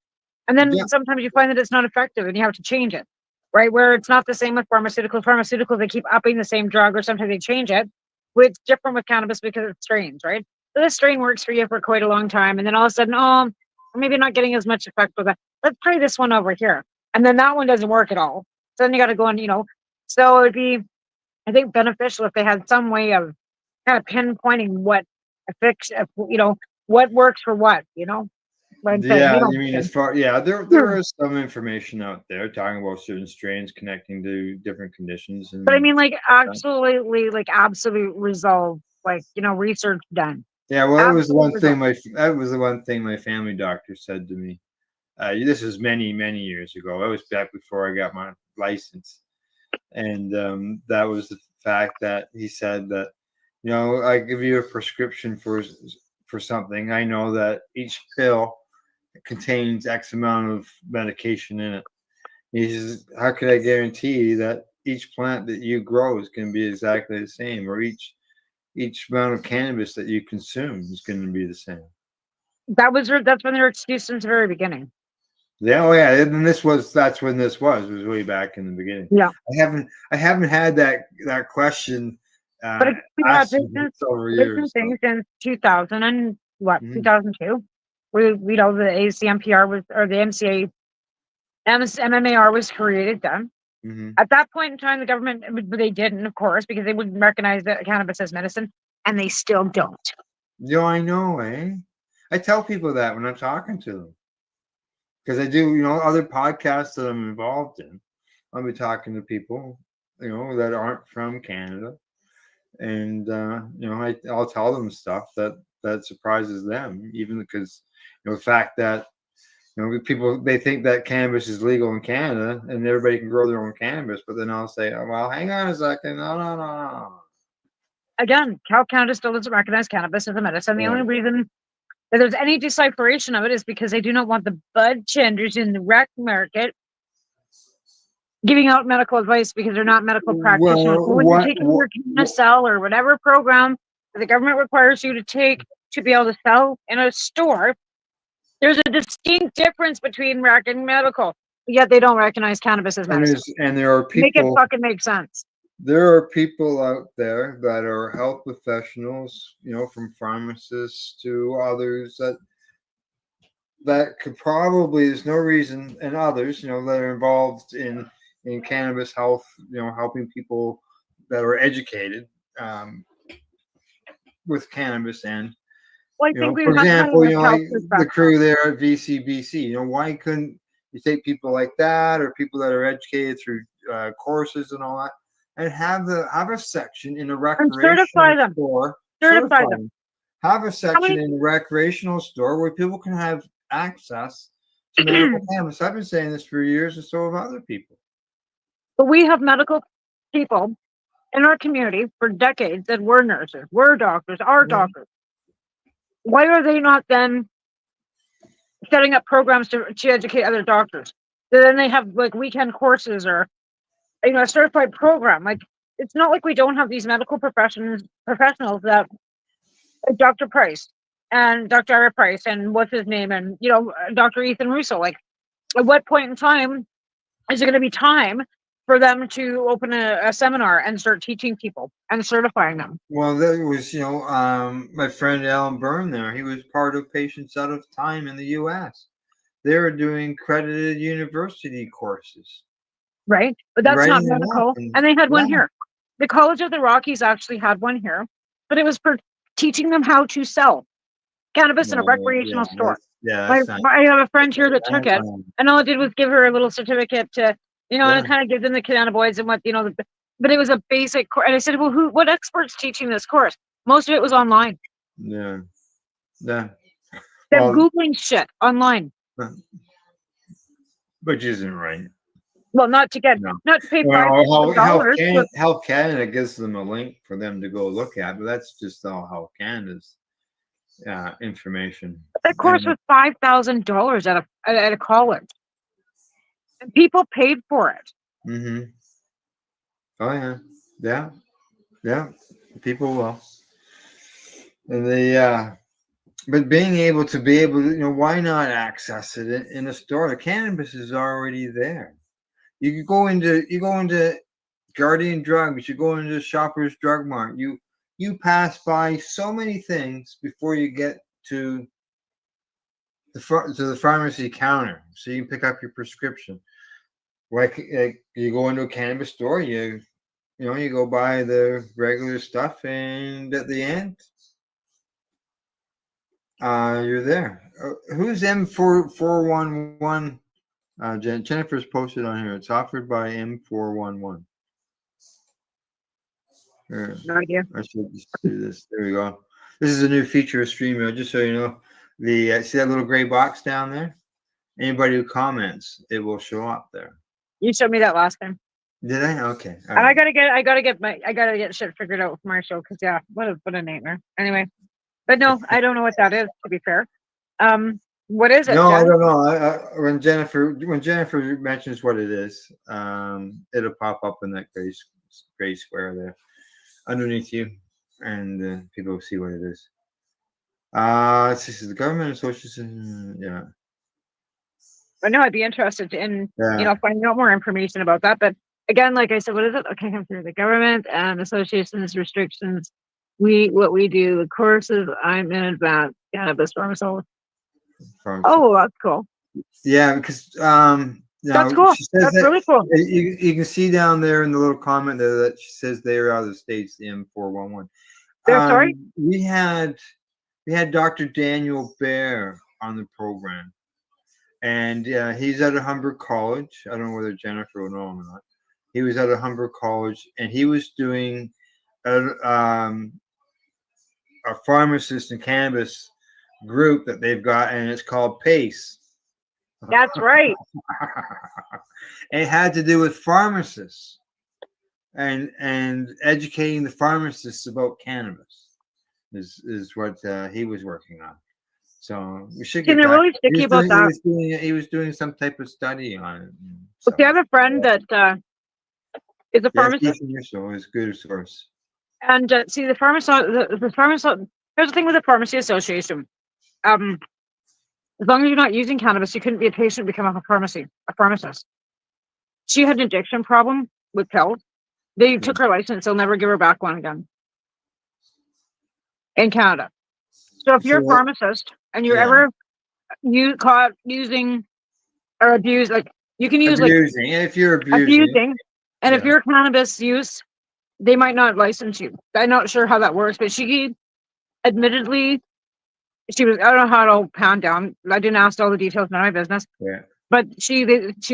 And then sometimes you find that it's not effective and you have to change it, right? Where it's not the same with pharmaceuticals. Pharmaceuticals, they keep upping the same drug or sometimes they change it. It's different with cannabis because it's strains, right? So this strain works for you for quite a long time. And then all of a sudden, maybe not getting as much effect with that. Let's try this one over here. And then that one doesn't work at all. So then you got to go and, so it'd be, I think, beneficial if they had some way of kind of pinpointing what affects, what works for what, Like as far, there is some information out there talking about certain strains connecting to different conditions. But I mean, like absolutely, like absolute resolve, research done. Yeah, well, that was the one thing my family doctor said to me. This was many, many years ago. That was back before I got my license. And that was the fact that he said that, I give you a prescription for something. I know that each pill contains X amount of medication in it. He says, how could I guarantee that each plant that you grow is going to be exactly the same, or each amount of cannabis that you consume is going to be the same? That's been their excuse since the very beginning. Yeah, and that's when this was way back in the beginning. Yeah, I haven't had that question. But we've had this since 2000 and 2002. The ACMPR was, or the MMAR was created then. At that point in time, the government, they didn't, of course, because they wouldn't recognize that cannabis as medicine, and they still don't. I know, I tell people that when I'm talking to them. Because I do, other podcasts that I'm involved in, I'll be talking to people, that aren't from Canada, and I'll tell them stuff that surprises them, even because the fact that people, they think that cannabis is legal in Canada and everybody can grow their own cannabis, but then I'll say, oh, well, hang on a second, no. Again, Canada still doesn't recognize cannabis as a medicine. The Right. only reason that there's any decipheration of it is because they do not want the bud tenders in the rec market giving out medical advice because they're not medical practitioners. Well, So when you're taking your cell or whatever program that the government requires you to take to be able to sell in a store, there's a distinct difference between rec and medical. Yet they don't recognize cannabis as medicine. And there are Make it people. fucking make sense. There are people out there that are health professionals, from pharmacists to others that could probably, there's no reason, and others, that are involved in cannabis health, helping people that are educated with cannabis. And Well, I think we for have example, kind of a health like the perspective. crew there at VCBC, why couldn't you take people like that, or people that are educated through courses and all that, and have a section in a recreational store, certify them. Have a section in the recreational store where people can have access to medical cannabis. I've been saying this for years, and so have other people. But we have medical people in our community for decades that were nurses, were doctors, are doctors. Why are they not then setting up programs to educate other doctors? So then they have like weekend courses or a certified program. Like, it's not like we don't have these medical professionals that like Dr. Price and Dr. Ira Price and what's his name and Dr. Ethan Russo. Like, at what point in time is it going to be time for them to open a seminar and start teaching people and certifying them? Well, there was, my friend Alan Byrne there. He was part of Patients Out of Time in the U.S. They were doing credited university courses. Right? But that's not medical. And they had one here. The College of the Rockies actually had one here, but it was for teaching them how to sell cannabis in a recreational store. I have a friend here that took it, and all it did was give her a little certificate to, and it kind of gives them the cannabinoids and what, but it was a basic course. And I said, well, what expert's teaching this course? Most of it was online. Yeah. They're Googling shit online. Which isn't right. Well, not to pay $5 Health Canada gives them a link for them to go look at, but that's just all Health Canada's information. That course was $5,000 at a college, and people paid for it. Mm-hmm. Oh yeah. People will, and but being able to, why not access it in a store? The cannabis is already there. You go into Guardian Drugs. You go into Shoppers Drug Mart. You pass by so many things before you get to the pharmacy counter, so you can pick up your prescription. Like you go into a cannabis store, you go buy the regular stuff, and at the end, you're there. Who's M411? Jennifer's posted on here. It's offered by M411. No idea. I should just do this. There we go. This is a new feature of StreamYard. Just so you know, see that little gray box down there? Anybody who comments, it will show up there. You showed me that last time. Did I? Okay. And I gotta get shit figured out with my show because what a nightmare. Anyway, but no, I don't know what that is. To be fair, what is it? No, Jen? I don't know. When Jennifer mentions what it is, it'll pop up in that gray square there underneath you, and people will see what it is. This is the government association. Yeah. But no, I'd be interested in finding out more information about that. But again, like I said, what is it? Okay, come through the government and associations restrictions. What we do, the courses. I'm in advanced cannabis pharmacist. Oh, that's cool. Yeah, because that's cool. That's really cool. You can see down there in the little comment there that she says they're out of the states, the M411. Sorry? We had Dr. Daniel Baer on the program, and he's at a Humber College. I don't know whether Jennifer will know him or not. He was at a Humber College, and he was doing a pharmacist and cannabis group that they've got, and it's called PACE. That's right. It had to do with pharmacists and educating the pharmacists about cannabis is what he was working on. So we should get And they're back. really sticky about that. He was doing some type of study on it. But I have a friend that is a pharmacist. So it's good source. And see, the pharmacist. Here's the thing with the pharmacy association. As long as you're not using cannabis, you couldn't be a patient and become a pharmacist. She had an addiction problem with pills. They took her license. They'll never give her back one again in Canada. So if you're a pharmacist and you're ever caught using or abused, like you can use abusing. If you're abusing, and if you're cannabis use, they might not license you. I'm not sure how that works, but she admittedly, she was, I don't know how it all panned down. I didn't ask all the details, none of my business. Yeah. But she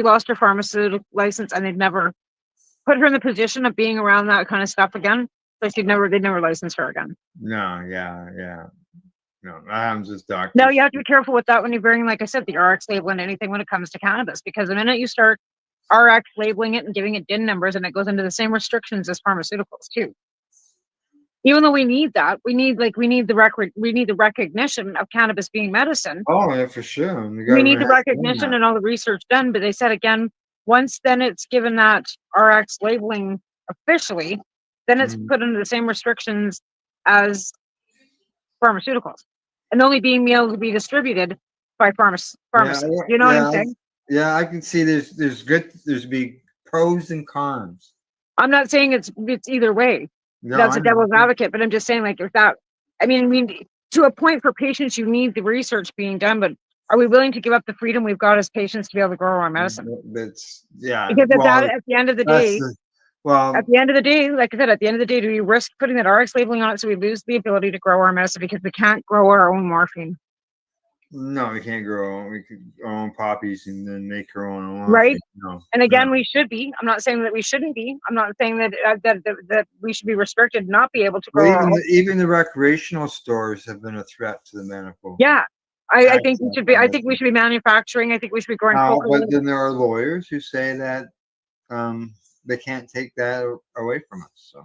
lost her pharmaceutical license, and they'd never put her in the position of being around that kind of stuff again. So they'd never license her again. No, yeah. No, I'm just doctor. No, you have to be careful with that when you're bringing, like I said, the RX label and anything when it comes to cannabis, because the minute you start RX labeling it and giving it DIN numbers, and it goes into the same restrictions as pharmaceuticals too. Even though we need that, we need the recognition of cannabis being medicine. Oh, yeah, for sure. We need the recognition and all the research done. But they said again, once then it's given that RX labeling officially, then it's put under the same restrictions as pharmaceuticals, and only being able to be distributed by pharmacists. You know what I'm saying? Yeah, I can see there's be pros and cons. I'm not saying it's either way. No, That's a devil's advocate, but I'm just saying, like, if that, I mean, to a point for patients, you need the research being done, but are we willing to give up the freedom we've got as patients to be able to grow our own medicine? Because at the end of the day, at the end of the day, like I said, at the end of the day, do we risk putting that RX labeling on it so we lose the ability to grow our medicine because we can't grow our own morphine? No, we can't grow. We could our own poppies and then make our own. Right. No, and again, we should be. I'm not saying that we shouldn't be. I'm not saying that that we should be restricted, not be able to grow. Even the recreational stores have been a threat to the medical. Yeah, I think we should be. I think we should be manufacturing. I think we should be growing. But then there are lawyers who say that they can't take that away from us. So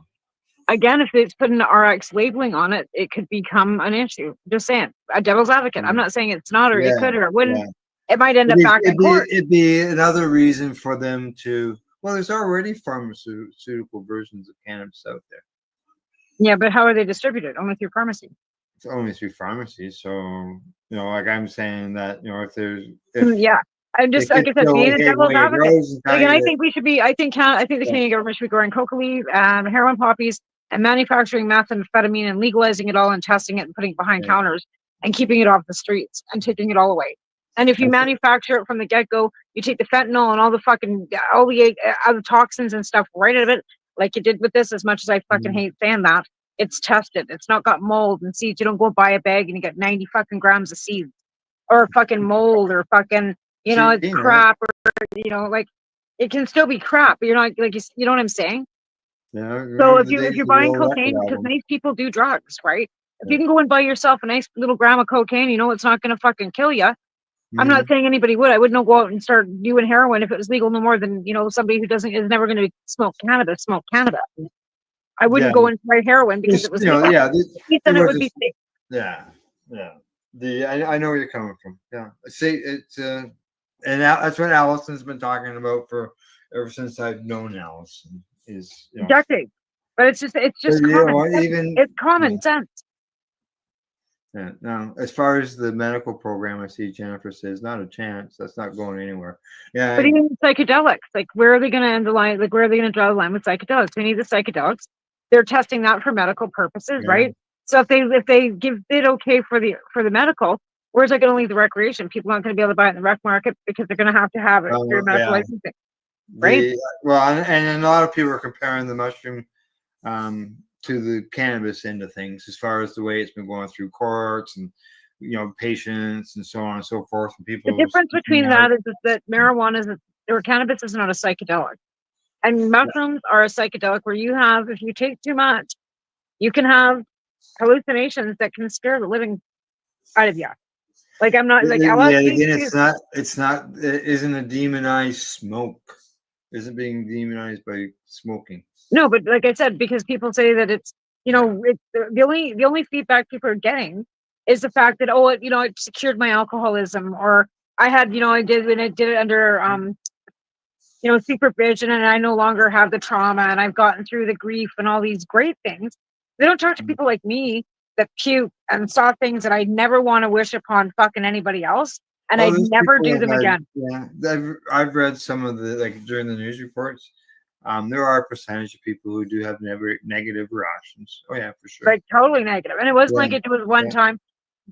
again, if it's put an RX labeling on it, it could become an issue. Just saying, a devil's advocate. I'm not saying it's not, or it could, or it wouldn't. Yeah. It might end up back in court. It'd be another reason for them to. Well, there's already pharmaceutical versions of cannabis out there. Yeah, but how are they distributed? Only through pharmacy. It's only through pharmacies. So like I'm saying that if there's yeah. I'm just, like I said, being a devil's advocate. Again, I think we should be. I think the Canadian government should be growing coca leaf, heroin poppies, and manufacturing methamphetamine and legalizing it all and testing it and putting it behind counters and keeping it off the streets and taking it all away. And if you manufacture it from the get-go, you take the fentanyl and all the other toxins and stuff right out of it, like you did with this. As much as I fucking hate saying that, it's tested. It's not got mold and seeds. You don't go buy a bag and you get 90 fucking grams of seeds or fucking mold or fucking. It's crap, or like it can still be crap, but you're not like you know what I'm saying? Yeah. So if you're buying cocaine, because nice people do drugs, right? If you can go and buy yourself a nice little gram of cocaine, it's not going to fucking kill you. I'm not saying anybody would. I wouldn't go out and start doing heroin if it was legal no more than somebody who is never going to smoke cannabis. I wouldn't go and try heroin because it was legal. Then it would be safe. Yeah. I know where you're coming from. Yeah. See, it's and that's what Allison's been talking about ever since I've known Allison is decades. But it's just common sense. It's common sense. Yeah. Now, as far as the medical program, I see Jennifer says not a chance. That's not going anywhere. Yeah. But even psychedelics, like where are they going to end the line? Like where are they going to draw the line with psychedelics? We need the psychedelics. They're testing that for medical purposes, right? So if they give it okay for the medical, where's it going to leave the recreation? People aren't going to be able to buy it in the rec market because they're going to have it through medical licensing, right? And a lot of people are comparing the mushroom to the cannabis end of things, as far as the way it's been going through courts and patients and so on and so forth, and The people. difference between that is that marijuana is, or cannabis is not a psychedelic. And mushrooms are a psychedelic where you have, if you take too much, you can have hallucinations that can scare the living out of you. Like I'm not like Yeah, LSD. again, it isn't a demonized smoke. Isn't being demonized by smoking. No, but like I said, because people say that it's, it's the only feedback people are getting is the fact that, oh, it secured my alcoholism, or I had, I did when I did it under supervision, and I no longer have the trauma, and I've gotten through the grief and all these great things. They don't talk to people like me that puke and saw things that I never want to wish upon fucking anybody else, and I'd Those never people do them have had- again. Yeah, I've read some of the during the news reports. There are a percentage of people who do have negative reactions. Oh yeah, for sure. Like totally negative. And it wasn't like Yeah, it was one yeah. time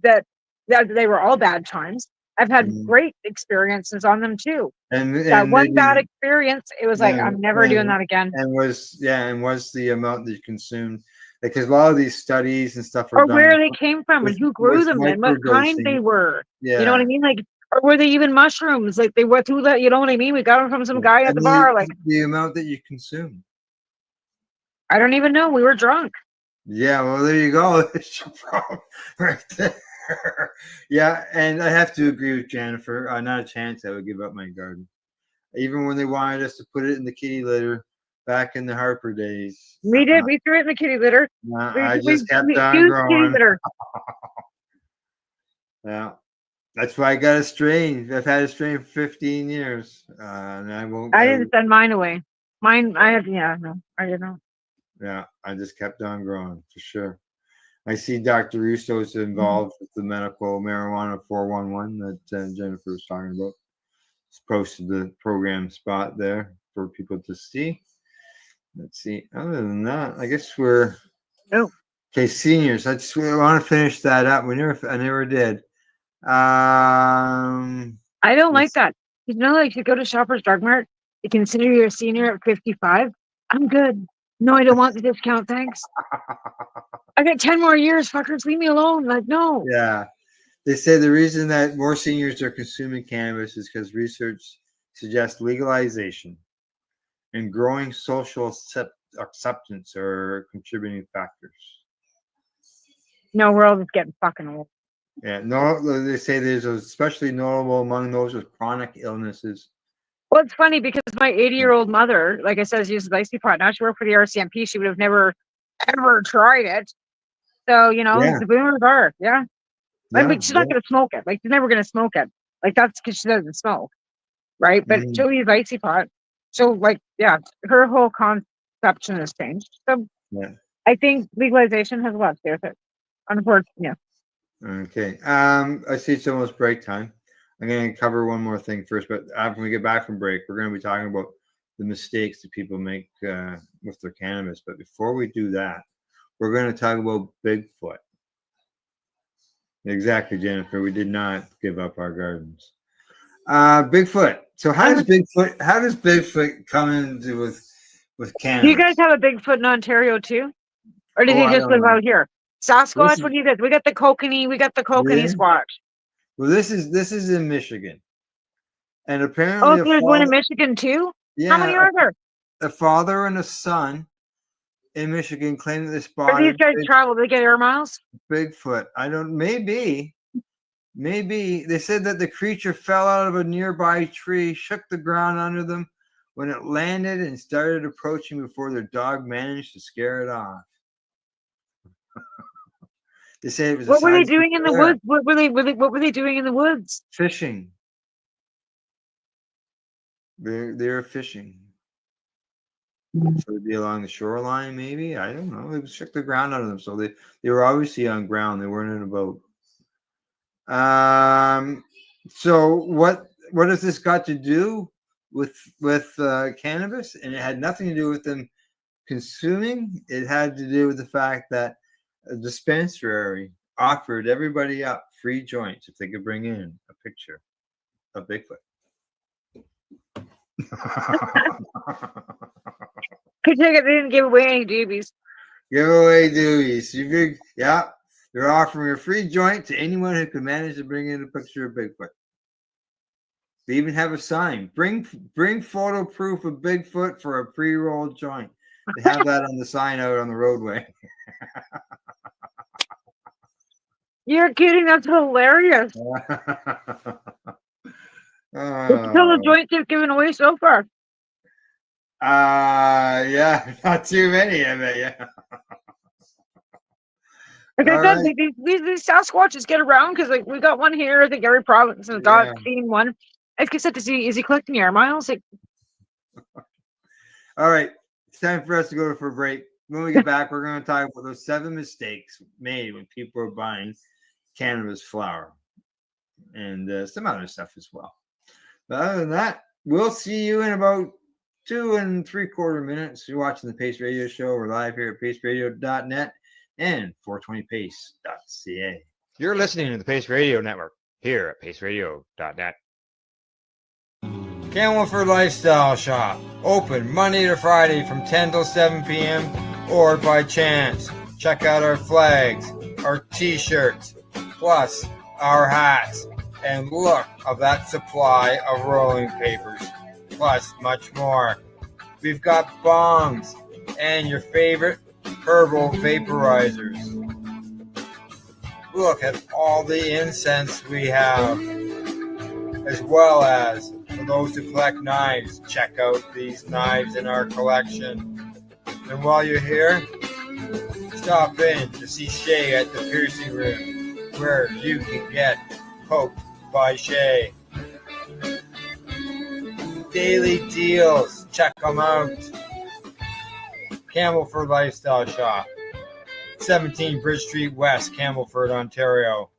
that they were all bad times. I've had great experiences on them too. That one bad experience, it was like, I'm never doing that again. And was the amount that you consumed? Because a lot of these studies and stuff are Or done where they came from and who grew them and what kind they were. Yeah. You know what I mean? Like, or were they even mushrooms? Like they went through that, you know what I mean? We got them from some guy at And the bar. Like, the amount that you consume. I don't even know. We were drunk. Yeah, well, there you go. That's your problem right there. Yeah, and I have to agree with Jennifer. Not a chance I would give up my garden. Even when they wanted us to put it in the kitty litter back in the Harper days. We did. We threw it in the kitty litter. I just kept on used growing. kitty litter. Yeah, that's why I got a strain. I've had a strain for 15 years, and I won't. I didn't send mine away. Mine, I had, no, I didn't know. Yeah, I just kept on growing for sure. I see Dr. Russo's involved with the medical marijuana 411 that Jennifer was talking about. It's posted the program spot there for people to see. Let's see. Other than that, I guess we're okay. Seniors. I want to finish that up. I never did. I don't like that. Like you go to Shoppers Drug Mart, you consider you're a senior at 55. I'm good. No, I don't want the discount. Thanks. I got 10 more years. Fuckers, leave me alone. Like, no. Yeah. They say the reason that more seniors are consuming cannabis is because research suggests legalization and growing social acceptance are contributing factors. No, we're all just getting fucking old. Yeah, no, they say there's especially notable among those with chronic illnesses. Well, it's funny because my 80-year-old mother, like I said, uses icy pot. Now she worked for the RCMP. She would have never, ever tried it. So, the boomers are, yeah. Like, she's not going to smoke it. Like, she's never going to smoke it. Like, that's because she doesn't smoke, right? But she'll use icy pot. So, like, yeah, her whole conception has changed. So, I think legalization has a lot to do with it. Unfortunately, yeah. Okay. I see it's almost break time. I'm going to cover one more thing first, but after we get back from break, we're going to be talking about the mistakes that people make with their cannabis. But before we do that, we're going to talk about Bigfoot. Exactly, Jennifer. We did not give up our gardens. Bigfoot. So how does Bigfoot come into with cannabis? Do you guys have a Bigfoot in Ontario too? Or did you just live out here? Sasquatch, what do you guys? We got the kokanee, squatch. Well, this is in Michigan. And apparently there's one in Michigan too? Yeah. How many are there? A father and a son in Michigan claim that they Or spotted these guys travel, they get air miles? Bigfoot. Maybe. They said that the creature fell out of a nearby tree, shook the ground under them when it landed and started approaching before their dog managed to scare it off. They say it was. What were they doing in the woods? What were they doing in the woods? Fishing. They were fishing. So it'd be along the shoreline, maybe. I don't know. They shook the ground under them, so they were obviously on ground. They weren't in a boat. So what has this got to do with cannabis? And it had nothing to do with them consuming. It had to do with the fact that a dispensary offered everybody up free joints if they could bring in a picture of Bigfoot. They didn't give away any doobies. Giveaway doobies. Yeah. They're offering a free joint to anyone who can manage to bring in a picture of Bigfoot. They even have a sign: bring photo proof of Bigfoot for a pre-rolled joint. They have that on the sign out on the roadway. You're kidding. That's hilarious. What's the joints they've given away so far? Yeah, not too many of it. Yeah. Like I All said, right. these Sasquatches get around because like we got one here. I think every province has got seen one. Like I said, is he collecting air miles? Like, All right, it's time for us to go for a break. When we get back, we're going to talk about those 7 mistakes made when people are buying cannabis flower and some other stuff as well. But other than that, we'll see you in about 2 3/4 minutes. You're watching the Pace Radio Show. We're live here at paceradio.net and 420pace.ca. You're listening to the Pace Radio Network here at paceradio.net. Camelford Lifestyle Shop, open Monday to Friday from 10 till 7 p.m. or by chance. Check out our flags, our t-shirts, plus our hats, and look of that supply of rolling papers, plus much more. We've got bongs and your favorite herbal vaporizers. Look at all the incense we have, as well as for those who collect knives, check out these knives in our collection. And while you're here, stop in to see Shay at the piercing room, where you can get poked by Shay. Daily deals, check them out. Camelford Lifestyle Shop, 17 Bridge Street West, Camelford, Ontario.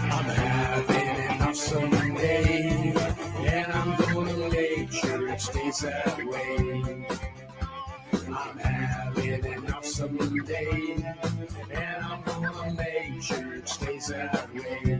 I'm having an awesome day, and I'm gonna make sure it stays that way. I'm having an awesome day, and I'm gonna make sure it stays that way.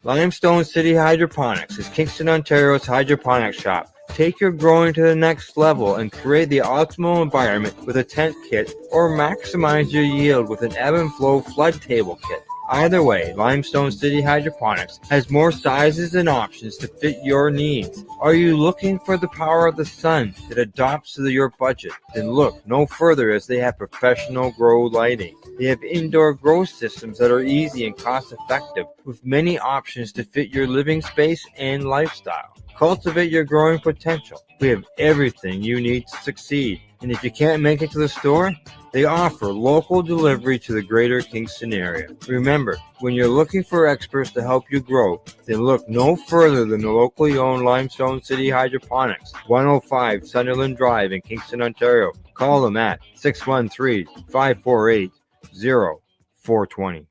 Limestone City Hydroponics is Kingston, Ontario's hydroponics shop. Take your growing to the next level and create the optimal environment with a tent kit, or maximize your yield with an ebb and flow flood table kit. Either way, Limestone City Hydroponics has more sizes and options to fit your needs. Are you looking for the power of the sun that adapts to your budget? Then look no further, as they have professional grow lighting. They have indoor grow systems that are easy and cost effective, with many options to fit your living space and lifestyle. Cultivate your growing potential. We have everything you need to succeed. And if you can't make it to the store, they offer local delivery to the greater Kingston area. Remember, when you're looking for experts to help you grow, then look no further than the locally owned Limestone City Hydroponics, 105 Sunderland Drive in Kingston, Ontario. Call them at 613-548-0420.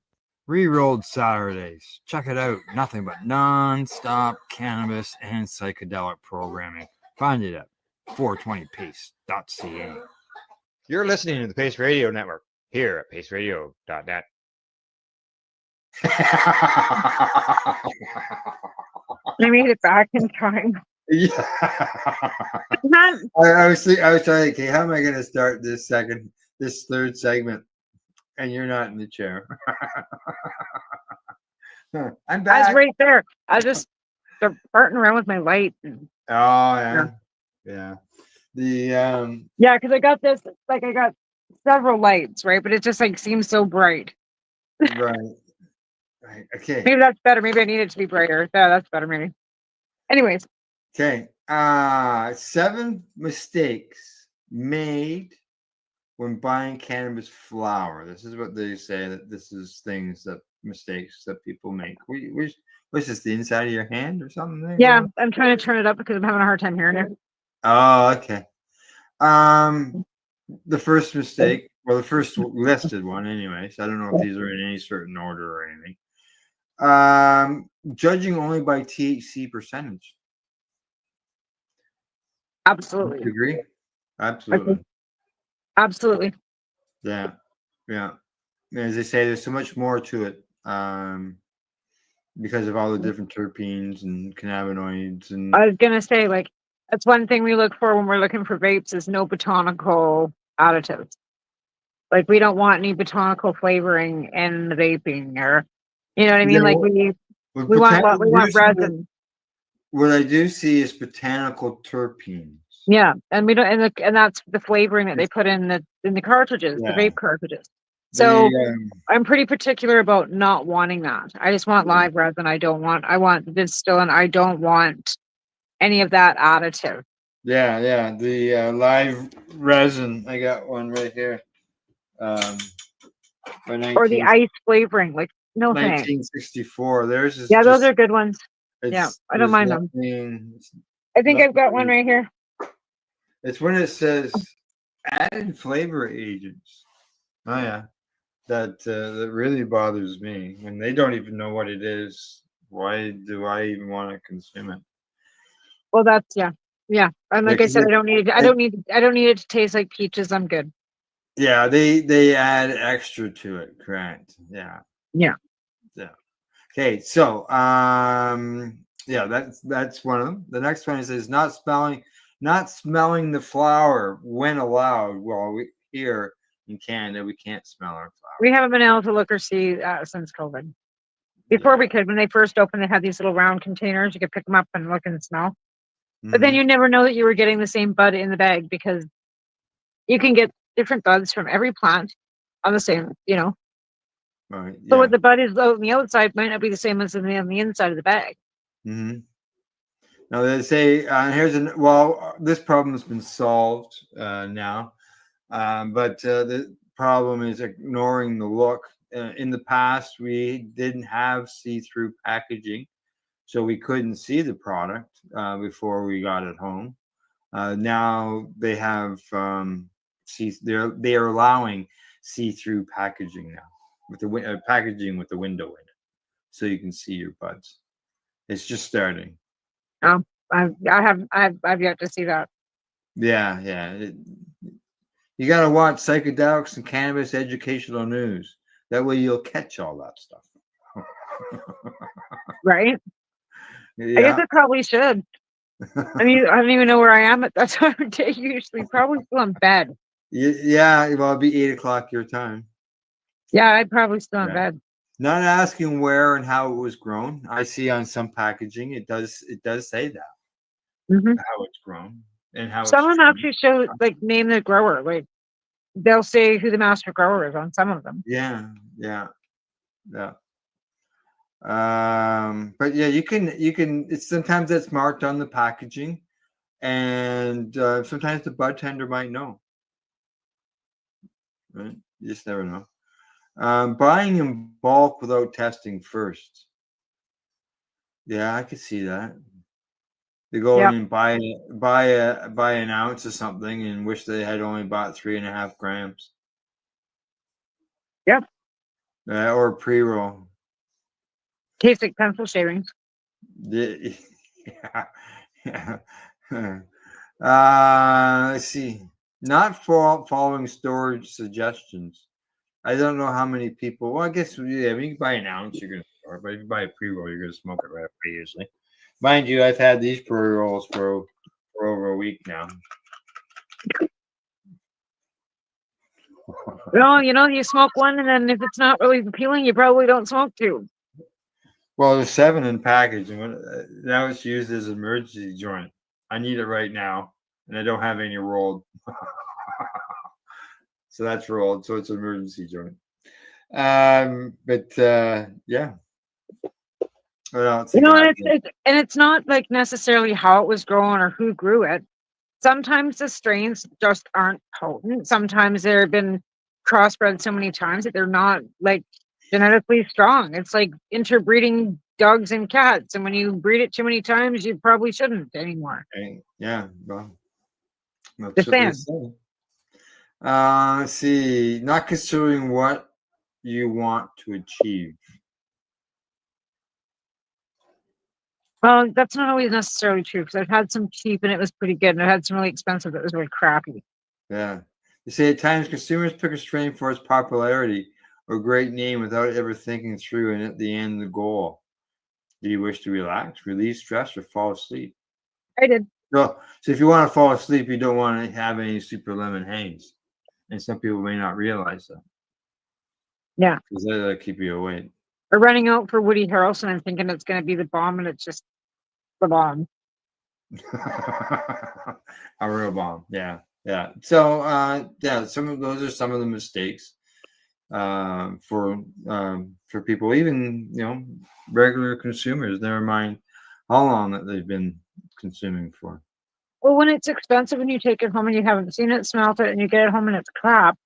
Rerolled Saturdays. Check it out. Nothing but non-stop cannabis and psychedelic programming. Find it at 420pace.ca. You're listening to the Pace Radio Network here at paceradio.net. I made it back in time. Yeah. Not, I was trying to think, okay, how am I going to start this third segment? And you're not in the chair. I'm back. I was right there. I was just farting around with my light. Oh yeah, yeah. The Yeah, because I got this. Like I got several lights, right? But it just like seems so bright. right, okay. Maybe that's better. Maybe I need it to be brighter. Yeah, that's better. Maybe. Anyways. Okay. 7 mistakes made when buying cannabis flower. This is what they say, that this is mistakes that people make. What's this, the inside of your hand or something there? Yeah, I'm trying to turn it up because I'm having a hard time hearing it. Oh, okay. The first mistake, well, the first listed one anyway, so I don't know if these are in any certain order or anything. Judging only by THC percentage. Absolutely. You agree? Absolutely. Absolutely. Yeah. As they say, there's so much more to it because of all the different terpenes and cannabinoids and I was gonna say, like, that's one thing we look for when we're looking for vapes is no botanical additives. Like, we don't want any botanical flavoring in the vaping, or you know what I mean? Yeah, Like, with we want botan- we want usually resin. what I do see is botanical terpenes. Yeah, and we don't, and that's the flavoring that they put in the cartridges, the Yeah. vape cartridges. So The I'm pretty particular about not wanting that. I just want live resin. I want distillate. I don't want any of that additive. the live resin. I got one right here. By Or the ice flavoring. Like, no thanks. 1964. Theirs is Yeah, those just are good ones. Yeah, I don't there's mind them. nothing. I think I've got one right here. It's when it says added flavor agents. Oh yeah, that really bothers me when they don't even know what it is. Why do I even want to consume it? Well, that's yeah. And like Like, I said, I don't need it to taste like peaches. I'm good. yeah, they add extra to it, correct? Yeah. Yeah. Okay, so yeah, that's one of them. The next one is not smelling the flower when allowed. Well, here in Canada we can't smell our flower. We haven't been able to look or see since COVID. Before we could, when they first opened, they had these little round containers. You could pick them up and look and smell. But then Mhm. you never know that you were getting the same bud in the bag, because you can get different buds from every plant on the same, Right. So Yeah. what the bud is on the outside might not be the same as on the inside of the bag. Mm-hmm. Now they say this problem has been solved now, but the problem is ignoring the look. In the past, we didn't have see-through packaging, so we couldn't see the product before we got it home. Now they have they are allowing see-through packaging now with the packaging with the window in it, so you can see your buds. It's just starting. I've yet to see that. Yeah. You got to watch psychedelics and cannabis educational news. That way you'll catch all that stuff. Right? Yeah. I guess I probably should. I mean, I don't even know where I am at that time of day usually. Probably still in bed. Yeah. Well, it'll be 8 o'clock your time. Yeah, I'd probably still in Yeah. bed. Not asking where and how it was grown. I see on some packaging it does say that how it's grown and how Some of it's them actually show, like, name the grower. Like, they'll say who the master grower is on some of them. yeah. But yeah, you can it's sometimes that's marked on the packaging, and sometimes the bud tender might know. Right? You just never know. Buying in bulk without testing first. Yeah, I could see that. They go in and buy an ounce of something and wish they had only bought 3.5 grams. Yep. Or pre-roll. Tastes like pencil shavings. Yeah. Let's see. Not following storage suggestions. I don't know how many people. Well, I guess when you buy an ounce, you're gonna store. But if you buy a pre-roll, you're gonna smoke it right away usually. Mind you, I've had these pre-rolls for over a week now. Well, you smoke one, and then if it's not really appealing, you probably don't smoke two. Well, there's 7 in package, and now it's used as an emergency joint. I need it right now, and I don't have any rolled. So that's rolled, so it's an emergency joint. But yeah. What else? And it's not like necessarily how it was grown or who grew it. Sometimes the strains just aren't potent. Sometimes they've been crossbred so many times that they're not, like, genetically strong. It's like interbreeding dogs and cats, and when you breed it too many times, you probably shouldn't anymore. Yeah, well, that's Just what they saying. say. Let's see. Not considering what you want to achieve. Well, that's not always necessarily true, because I've had some cheap and it was pretty good, and I had some really expensive that was really crappy. Yeah. You say at times consumers pick a strain for its popularity or great name without ever thinking through and at the end the goal. Do you wish to relax, relieve stress, or fall asleep? I did. So if you want to fall asleep, you don't want to have any super lemon haze. And some people may not realize that. Yeah. Because that'll keep you awake. Or running out for Woody Harrelson and thinking it's going to be the bomb, and it's just the bomb. A real bomb. Yeah. Yeah. So those are some of the mistakes for people, even regular consumers, never mind how long that they've been consuming for. Well, when it's expensive and you take it home and you haven't seen it, smelled it, and you get it home and it's crap,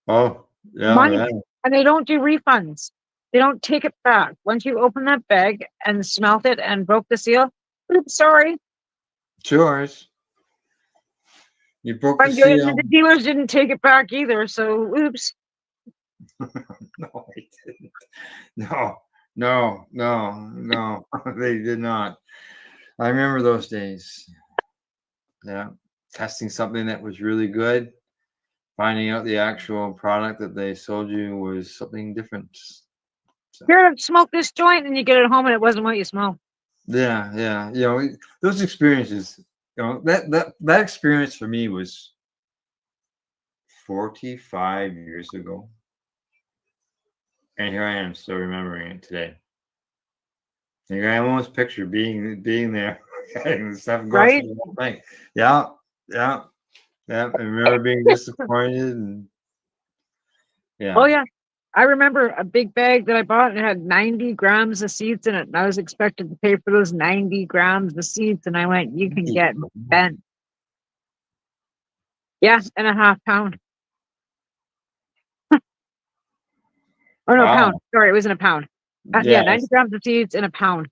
Oh, yeah, money. yeah. And they don't do refunds. They don't take it back. Once you open that bag and smelt it and broke the seal, oops, sorry. Yours. You broke the And seal. the dealers didn't take it back either, so oops. No, they didn't. No. They did not. I remember those days. Yeah. Testing something that was really good, finding out the actual product that they sold you was something different. Here, smoke this joint, and you get it home and it wasn't what you smell. Yeah. Those experiences, that experience for me was 45 years ago. And here I am still remembering it today. And I almost picture being there and stuff going Right? through the whole thing. Yeah. I remember being disappointed and Oh yeah. I remember a big bag that I bought and it had 90 grams of seeds in it. And I was expected to pay for those 90 grams of seeds. And I went, you can get bent. Yeah, and a half pound. Oh no, Wow. pound. Sorry, it wasn't a pound. Yeah, 90 Yes. grams of seeds in a pound.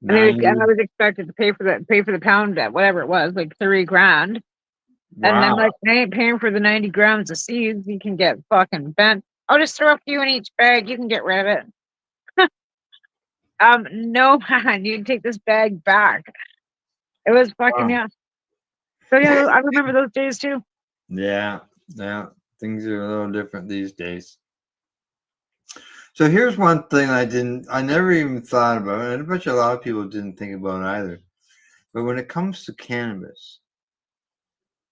And, 90. and I was expected to pay for the pound at whatever it was, like $3,000. And then Wow. like, I ain't paying for the 90 grams of seeds. You can get fucking bent. I'll just throw a few in each bag. You can get rid of it. No, man, you can take this bag back. It was fucking, Wow. yeah. So yeah, I remember those days too. Yeah. Things are a little different these days. So here's one thing I never even thought about, and I bet you a lot of people didn't think about either. But when it comes to cannabis,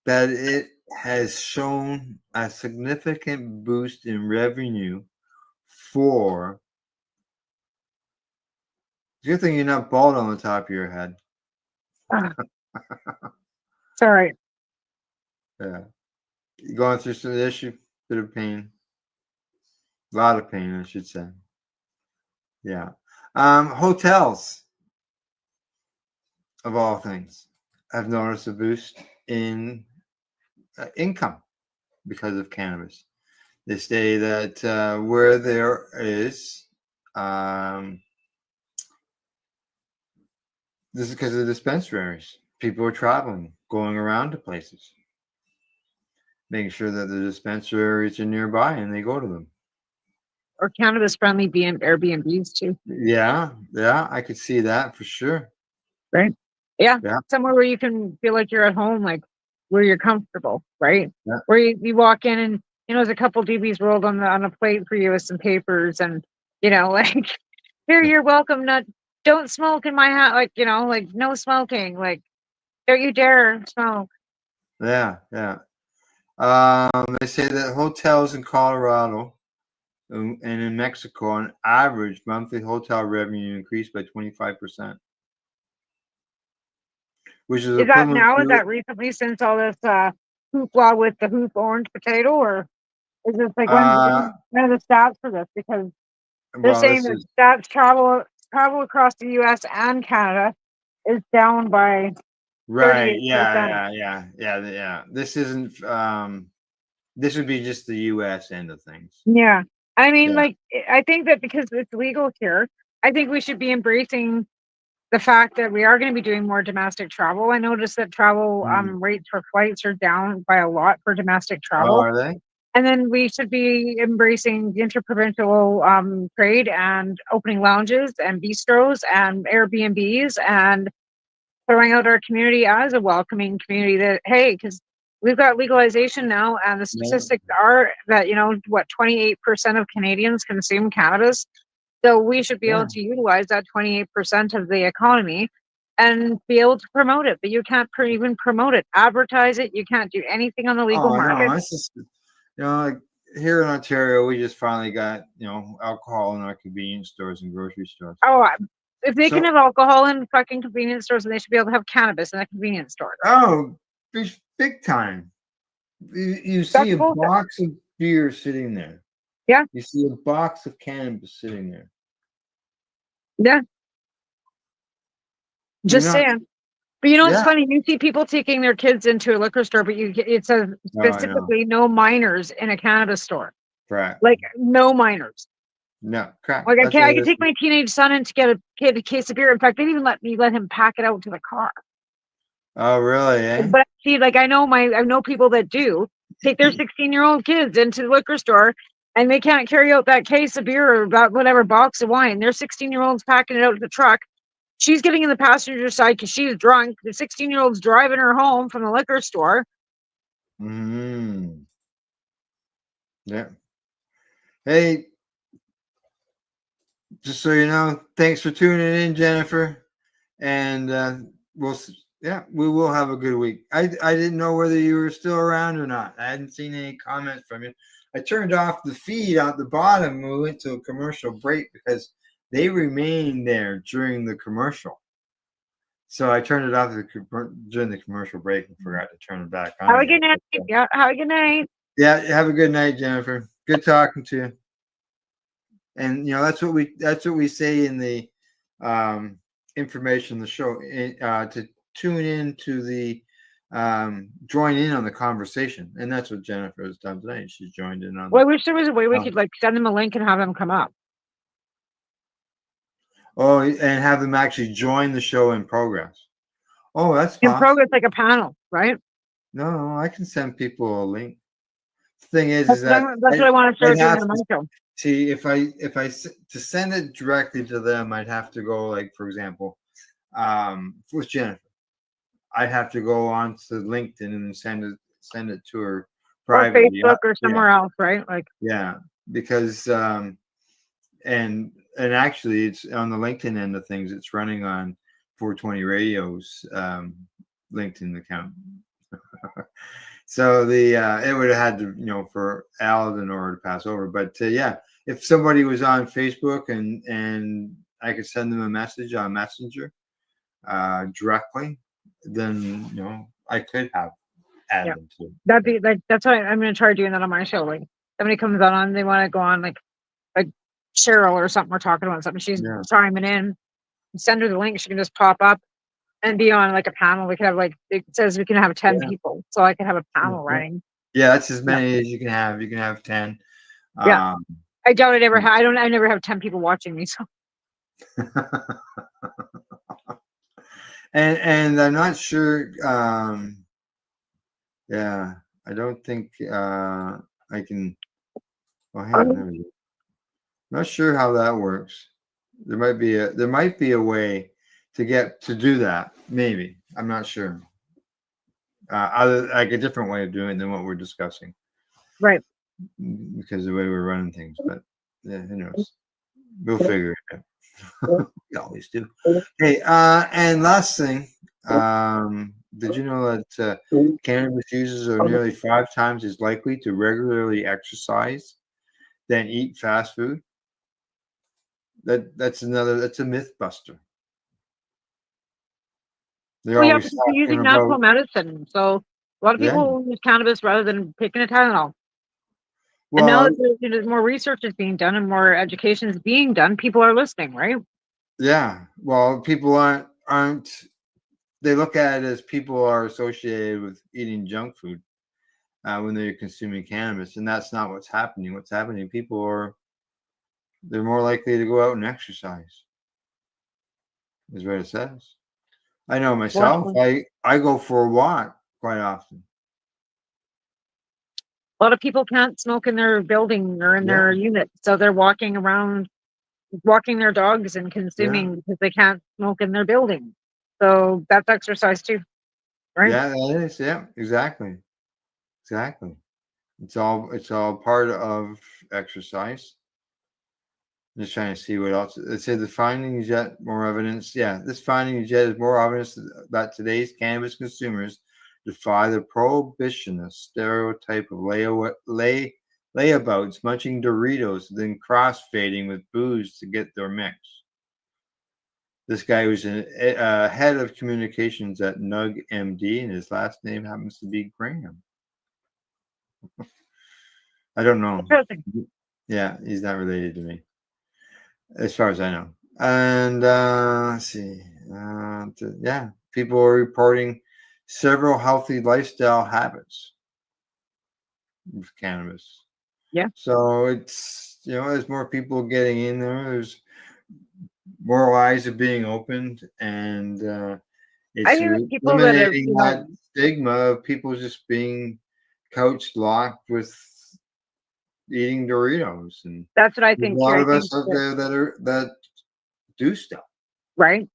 that it has shown a significant boost in revenue for. Good thing you're not bald on the top of your head. Sorry. Yeah. You're going through some issue, bit of pain. A lot of pain, I should say. Yeah. Hotels, of all things, have noticed a boost in income because of cannabis. They say that where there is, this is because of dispensaries. People are traveling, going around to places, making sure that the dispensaries are nearby and they go to them. Or cannabis friendly Airbnbs too. Yeah, I could see that for sure. Right? Yeah. Yeah. Somewhere where you can feel like you're at home, like where you're comfortable, right? Yeah. Where you walk in and there's a couple DBs rolled on a plate for you with some papers and like here you're welcome. Don't smoke in my house, like like no smoking, like don't you dare smoke. Yeah. They say that hotels in Colorado and in Mexico, on average, monthly hotel revenue increased by 25%, which is Is that equivalent now? Is to. that recently since all this hoopla with the hoop orange potato, or is this like when are the stats for this? Because they're Well, saying this that is stats travel across the U.S. and Canada is down by right. 38%. Yeah. This isn't. This would be just the U.S. end of things. Yeah. I mean, Yeah. I think that because it's legal here, I think we should be embracing the fact that we are going to be doing more domestic travel. I noticed that travel rates for flights are down by a lot for domestic Oh, travel. are they? And then we should be embracing interprovincial trade and opening lounges and bistros and Airbnbs and throwing out our community as a welcoming community that, hey, because We've got legalization now, and the Yeah. statistics are that, 28% of Canadians consume cannabis. So we should be Yeah. able to utilize that 28% of the economy and be able to promote it. But you can't even promote it, advertise it. You can't do anything on the legal Oh market. no, it's just like here in Ontario, we just finally got alcohol in our convenience stores and grocery stores. Oh, if they can So have alcohol in fucking convenience stores, then they should be able to have cannabis in a convenience store. oh, big time. You see That's a bullshit. box of beer sitting there. Yeah. You see a box of cannabis sitting there. Yeah. You're Just not. saying. But you know what's Yeah. funny? You see people taking their kids into a liquor store, but it says Oh, I know. specifically no minors in a cannabis store. Correct. Like no minors. No, correct. Like That's I what can it take is. my teenage son in to get a case of beer. In fact, they didn't even let him pack it out to the car. Oh, really? Eh? But see, like I know people that do take their 16-year-old kids into the liquor store, and they can't carry out that case of beer or that whatever box of wine. Their 16-year-old's packing it out to the truck. She's getting in the passenger side because she's drunk. The 16-year-old's driving her home from the liquor store. Mm. Yeah. Hey, just so you know, thanks for tuning in, Jennifer. And we will have a good week. I didn't know whether you were still around or not. I hadn't seen any comments from you. I turned off the feed at the bottom when we went to a commercial break because they remained there during the commercial. So I turned it off during the commercial break and forgot to turn it back on. Have a again. good night. Yeah, have a good night. Yeah, have a good night, Jennifer. Good talking to you. And that's what we say in the information, the show, to tune in to the join in on the conversation, and that's what Jennifer has done tonight. She's joined in on. Well, I wish there was a way we could send them a link and have them come up. Oh, and have them actually join the show in progress. Oh, that's in possible. progress, like a panel, right? No, I can send people a link. The thing is That's that what I want to start doing have on my show. see if I to send it directly to them, I'd have to go, like, for example, with Jennifer, I'd have to go on to LinkedIn and send it to her Or privately. Facebook or somewhere else, right? Like, Yeah, because and actually it's on the LinkedIn end of things. It's running on 420 Radio's LinkedIn account. So it would have had to, for Al in order to pass over. But yeah, if somebody was on Facebook and I could send them a message on Messenger directly, then I could have added them to. that'd be like, that's why I'm going to try doing that on my show. Like, somebody comes on, they want to go on, like Cheryl or something. We're talking about something. She's chiming in. Send her the link. She can just pop up and be on like a panel. We could have it says we can have 10 people, so I could have a panel running. Yeah, that's as many as you can have. You can have 10. Yeah. I doubt it ever. I never have 10 people watching me. So. and I'm not sure. Yeah, I don't think I can. Oh, hey, there we go. Not sure how that works. There might be a way to do that. Maybe, I'm not sure. Other, like, a different way of doing it than what we're discussing. Right. Because the way we're running things, but yeah, who knows? We'll figure it out. We always do. Hey, and last thing, did you know that cannabis users are nearly 5 times as likely to regularly exercise than eat fast food? That's a myth buster. They're Well, always yeah, they're using natural medicine. So a lot of people use cannabis rather than taking a Tylenol. And now that there's more research is being done and more education is being done, people are listening, right? Yeah. Well, people aren't. They look at it as people are associated with eating junk food when they're consuming cannabis, and that's not what's happening. What's happening? They're more likely to go out and exercise. Is what it says. I know myself. I go for a walk quite often. A lot of people can't smoke in their building or in their unit, so they're walking around, walking their dogs and consuming because they can't smoke in their building. So that's exercise too, right? Yeah, that is. Yeah, exactly. Exactly. It's all part of exercise. Just trying to see what else. It said the findings yet more evidence. Yeah, this finding yet is more evidence that today's cannabis consumers defy the prohibitionist stereotype of layabouts munching Doritos, then crossfading with booze to get their mix. This guy was a head of communications at Nug MD, and his last name happens to be Graham. I don't know. Yeah, he's not related to me, as far as I know. And let's see. Yeah, people are reporting several healthy lifestyle habits with cannabis. Yeah. So it's, there's more people getting in there. There's more eyes are being opened, and I it's hear people that are, eliminating that stigma of people just being couch locked with eating Doritos, and that's what I there's a think lot here. I of us think out there that do stuff. right.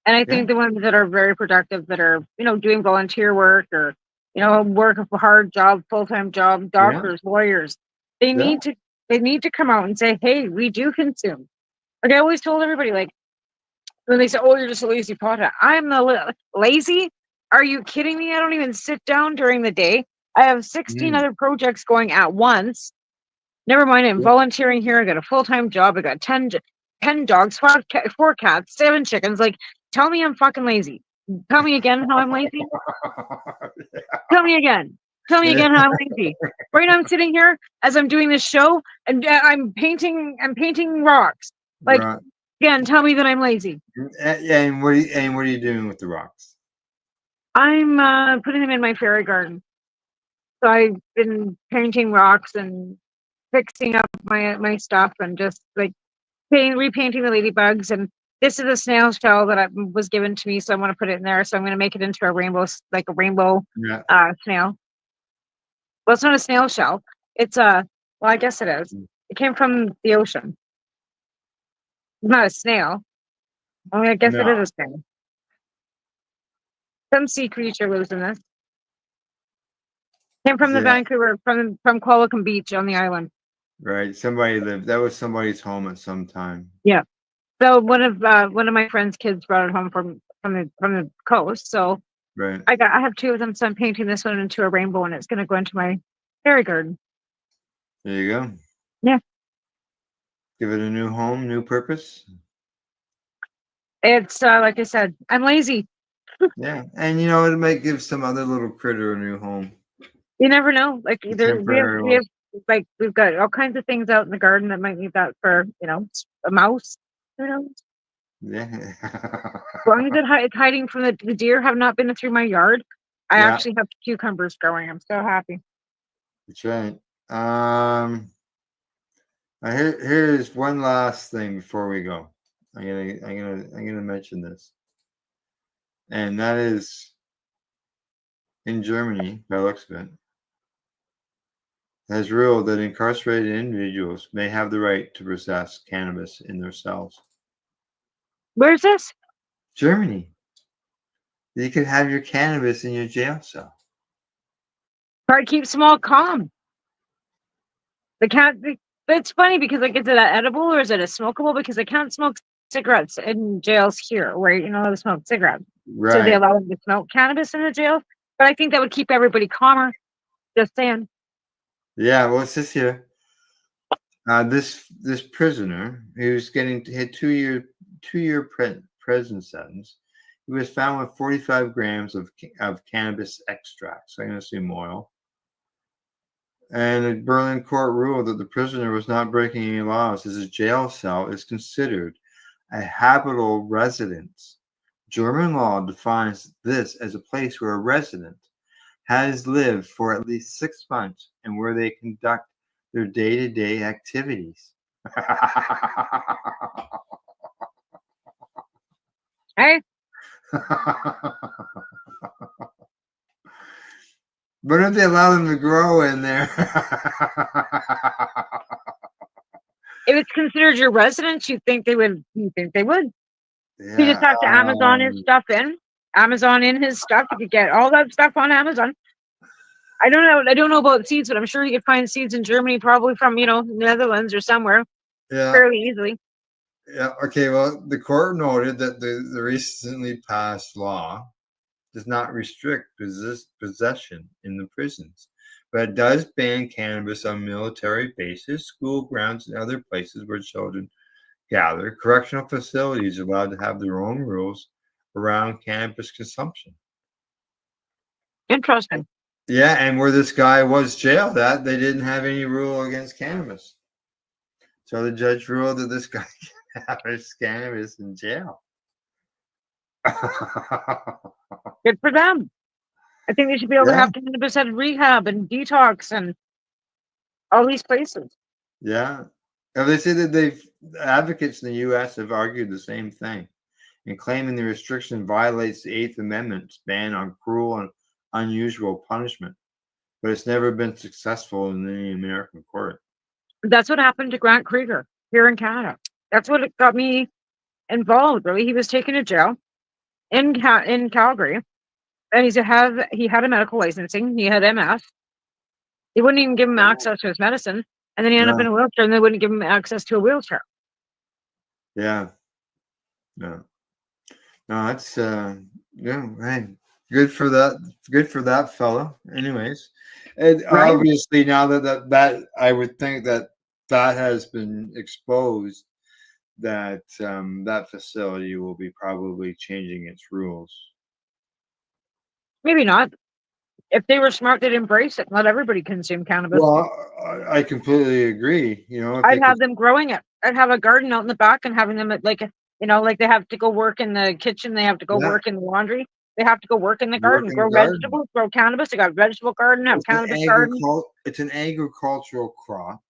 And I Yeah. think the ones that are very productive, that are, doing volunteer work or, work a hard job, full-time job, doctors, lawyers, they Yeah. need to come out and say, hey, we do consume. Like I always told everybody, like when they say, oh, you're just a lazy pothead. I'm lazy. Are you kidding me? I don't even sit down during the day. I have 16 other projects going at once. Never mind, I'm volunteering here. I got a full-time job. I got 10 dogs, 4 cats, 7 chickens. Like, tell me I'm fucking lazy. Tell me again how I'm lazy. Tell me again. Tell me again how I'm lazy. Right now I'm sitting here as I'm doing this show and I'm painting rocks. Like, Right. again, tell me that I'm lazy. And what are you doing with the rocks? I'm putting them in my fairy garden. So I've been painting rocks and fixing up my stuff and just like repainting the ladybugs. And this is a snail shell that was given to me, so I want to put it in there. So I'm going to make it into a rainbow, like a rainbow snail. Well, it's not a snail shell. It's well, I guess it is. It came from the ocean. It's not a snail. I mean, I guess it is a snail. Some sea creature lives in this. Came from the Vancouver, from Qualicum Beach on the island. Right. That was somebody's home at some time. Yeah. So one of my friend's kids brought it home from the coast. So Right. I have 2 of them. So I'm painting this one into a rainbow, and it's going to go into my fairy garden. There you go. Yeah. Give it a new home, new purpose. It's like I said, I'm lazy. Yeah, and it might give some other little critter a new home. You never know. Like we temporary have we've got all kinds of things out in the garden that might need that for a mouse. Who knows? Yeah. As long as it's hiding from the deer have not been through my yard. I actually have cucumbers growing. I'm so happy. That's right. Here's one last thing before we go. I'm gonna mention this, and that is in Germany, by the looks of it, has ruled that incarcerated individuals may have the right to possess cannabis in their cells. Where's this? Germany. You can have your cannabis in your jail cell. Try to keep small calm. It's funny because like, is it an edible or is it a smokable? Because they can't smoke cigarettes in jails here, where they smoke cigarettes. Right. So they allow them to smoke cannabis in the jail. But I think that would keep everybody calmer. Just saying. Yeah, well, it says here, this prisoner who's getting hit 2-year prison sentence, he was found with 45 grams of cannabis extract, so I'm going to assume oil. And a Berlin court ruled that the prisoner was not breaking any laws, as his jail cell is considered a habitable residence. German law defines this as a place where a resident has lived for at least 6 months and where they conduct their day-to-day activities. Hey. But if they allow them to grow in there, if it's considered your residence, you think they would? You just have to Amazon his stuff in. Amazon in his stuff. You could get all that stuff on Amazon. I don't know. I don't know about seeds, but I'm sure you could find seeds in Germany, probably from Netherlands or somewhere, Yeah. fairly easily. Yeah. Okay. Well, the court noted that the recently passed law does not restrict possession in the prisons, but it does ban cannabis on military bases, school grounds, and other places where children gather. Correctional facilities are allowed to have their own rules around cannabis consumption. Interesting. Yeah, and where this guy was jailed at, they didn't have any rule against cannabis. So the judge ruled that this guy can have his cannabis in jail. Good for them. I think they should be able to Yeah. have cannabis at rehab and detox and all these places. Yeah. And they say that advocates in the U.S. have argued the same thing, and claiming the restriction violates the Eighth Amendment's ban on cruel and unusual punishment, but it's never been successful in any American court. That's what happened to Grant Krieger here in Canada. That's what got me involved. Really, he was taken to jail in Calgary, and he had a medical licensing. He had MS. They wouldn't even give him access to his medicine, and then he ended up in a wheelchair, and they wouldn't give him access to a wheelchair. Yeah. No. No, that's hey, good for that fellow. Anyways, and Right. obviously now that I would think that has been exposed, that that facility will be probably changing its rules. Maybe not. If they were smart, they'd embrace it. Let everybody consume cannabis. Well, I completely agree. If I'd have them growing it. I'd have a garden out in the back and having them at like they have to go work in the kitchen. They have to go work in the laundry. They have to go work in the garden, grow vegetables, grow cannabis. They got a vegetable garden, have cannabis garden. It's an agricultural crop.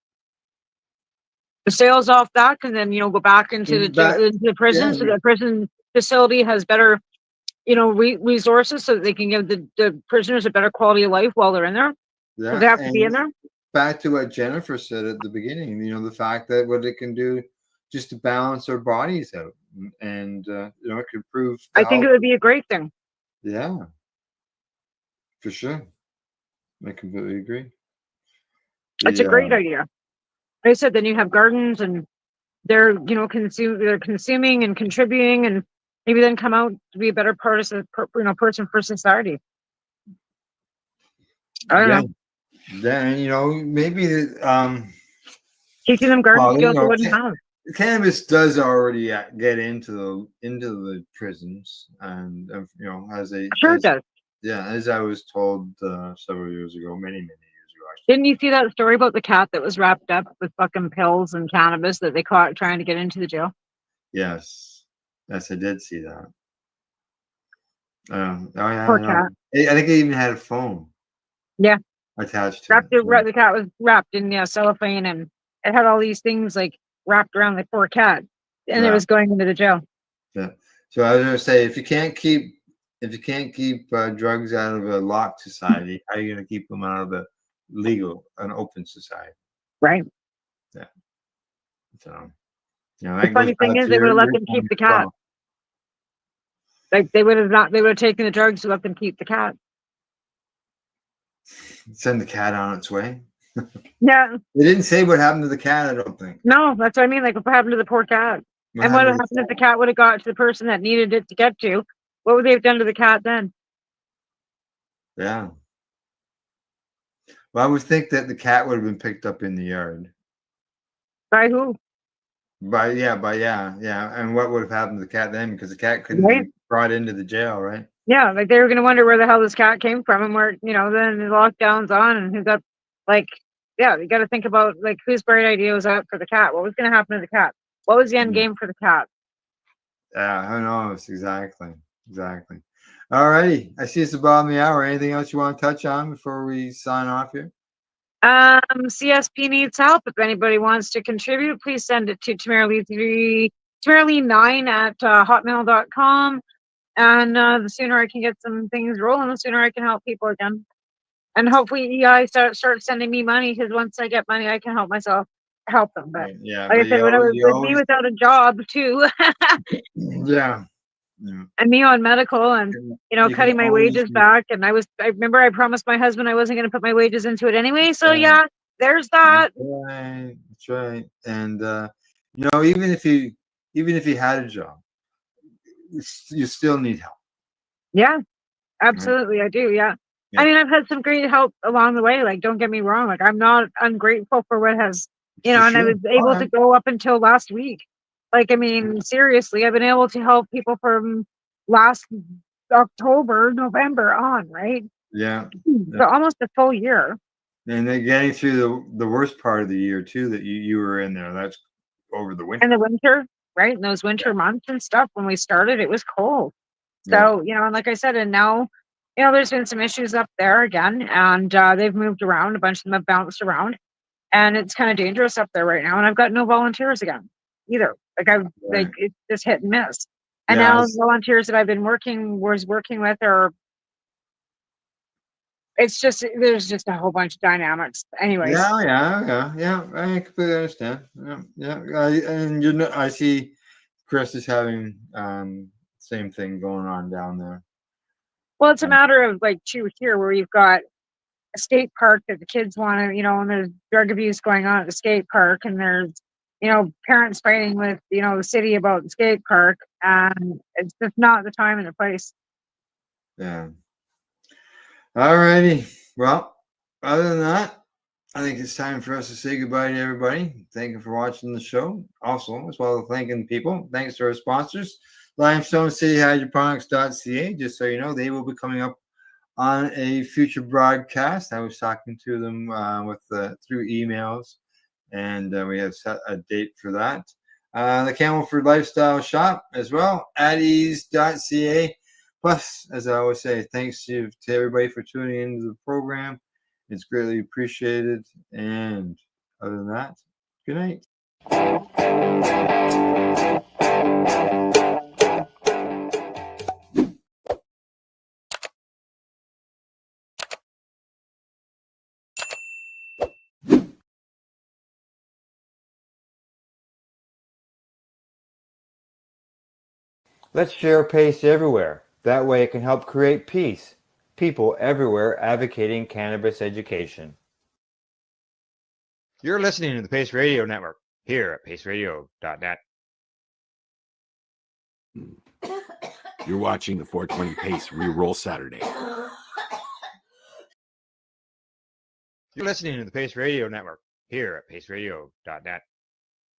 The sales off that can then go back into the prison, so the prison facility has better resources, so that they can give the prisoners a better quality of life while they're in there. Yeah, They have to be in there. Back to what Jennifer said at the beginning, the fact that what it can do just to balance our bodies out, and it could prove. I think it would be a great thing. Yeah, for sure. I completely agree. It's a great idea. Like I said, then you have gardens, and they're consuming and contributing, and maybe then come out to be a better person for society. I don't know. Then maybe teaching them garden skills they wouldn't have. Cannabis does already get into the prisons, and as it does. Yeah, as I was told several years ago, many years ago. Didn't you see that story about the cat that was wrapped up with fucking pills and cannabis that they caught trying to get into the jail? Yes, I did see that. Poor cat. I think it even had a phone. Yeah. Attached to it. The cat was wrapped in cellophane, and it had all these things like wrapped around the poor cat, and it was going into the jail. Yeah. So I was going to say, if you can't keep drugs out of a locked society, how are you going to keep them out of a legal, an open society? Right. Yeah. So, the funny thing is, they would have let them keep the cat. Like they would have taken the drugs to let them keep the cat. Send the cat on its way. Yeah. They didn't say what happened to the cat, I don't think. No, that's what I mean. Like, what happened to the poor cat? What would have happened if the cat would have got to the person that needed it to get to? What would they have done to the cat then? Yeah. Well, I would think that the cat would have been picked up in the yard. By who? Yeah. And what would have happened to the cat then? Because the cat couldn't be brought into the jail, right? Yeah, like they were going to wonder where the hell this cat came from, and where then the lockdown's on, and who got you got to think about whose bright idea was that for the cat? What was going to happen to the cat? What was the end game for the cat? Yeah, who knows? Exactly. All righty. I see it's the bottom of the hour. Anything else you want to touch on before we sign off here? CSP needs help. If anybody wants to contribute, please send it to Tamerlee9 at hotmail.com. And the sooner I can get some things rolling, the sooner I can help people again. And hopefully EI start sending me money, because once I get money, I can help them. But yeah, like I said, when I was with me without a job too. Yeah. and me on medical and, you know, You can cutting my always wages back. And I remember I promised my husband I wasn't going to put my wages into it anyway. So Right. yeah, there's that. Right, that's right. And you know, even if you had a job, you still need help. Yeah, Right? absolutely. I do. Yeah. Yeah. I mean, I've had some great help along the way. Like, don't get me wrong. Like, I'm not ungrateful for what has, you know, For and I sure. was able Oh, to go up until last week. Like, I mean, seriously, I've been able to help people from last October, November on, right? yeah. Yeah. So almost a full year. And then getting through the worst part of the year too that you were in there. That's over the In winter. the winter, right? In those winter months and stuff, when we started, it was cold. Yeah. So, you know, and like I said, and now, you know, there's been some issues up there again, and they've moved around. A bunch of them have bounced around, and it's kind of dangerous up there right now. And I've got no volunteers again either. Like Right. it's just hit and miss. And Yeah. now volunteers that I've been working with are, it's just there's just a whole bunch of dynamics. Anyways, Yeah. I completely understand. Yeah. And you know, I see Chris is having same thing going on down there. well, it's a matter of like two here where you've got a skate park that the kids want to, you know, and there's drug abuse going on at the skate park, and there's, you know, parents fighting with, you know, the city about the skate park, and it's just not the time and the place. Yeah. All righty. Well, other than that, I think it's time for us to say goodbye to everybody. Thank you for watching the show. Also, as well as thanking people. Thanks to our sponsors, Limestone City Hydroponics.ca. Just so you know, they will be coming up on a future broadcast. I was talking to them through emails, and we have set a date for that. The Camelford Lifestyle Shop as well, at ease.ca. Plus, as I always say, thanks to everybody for tuning into the program. It's greatly appreciated. And other than that, good night. Let's share PACE everywhere. That way it can help create peace. People everywhere advocating cannabis education. You're listening to the PACE Radio Network here at paceradio.net. You're watching the 420 Pace Reroll Saturday. You're listening to the PACE Radio Network here at paceradio.net.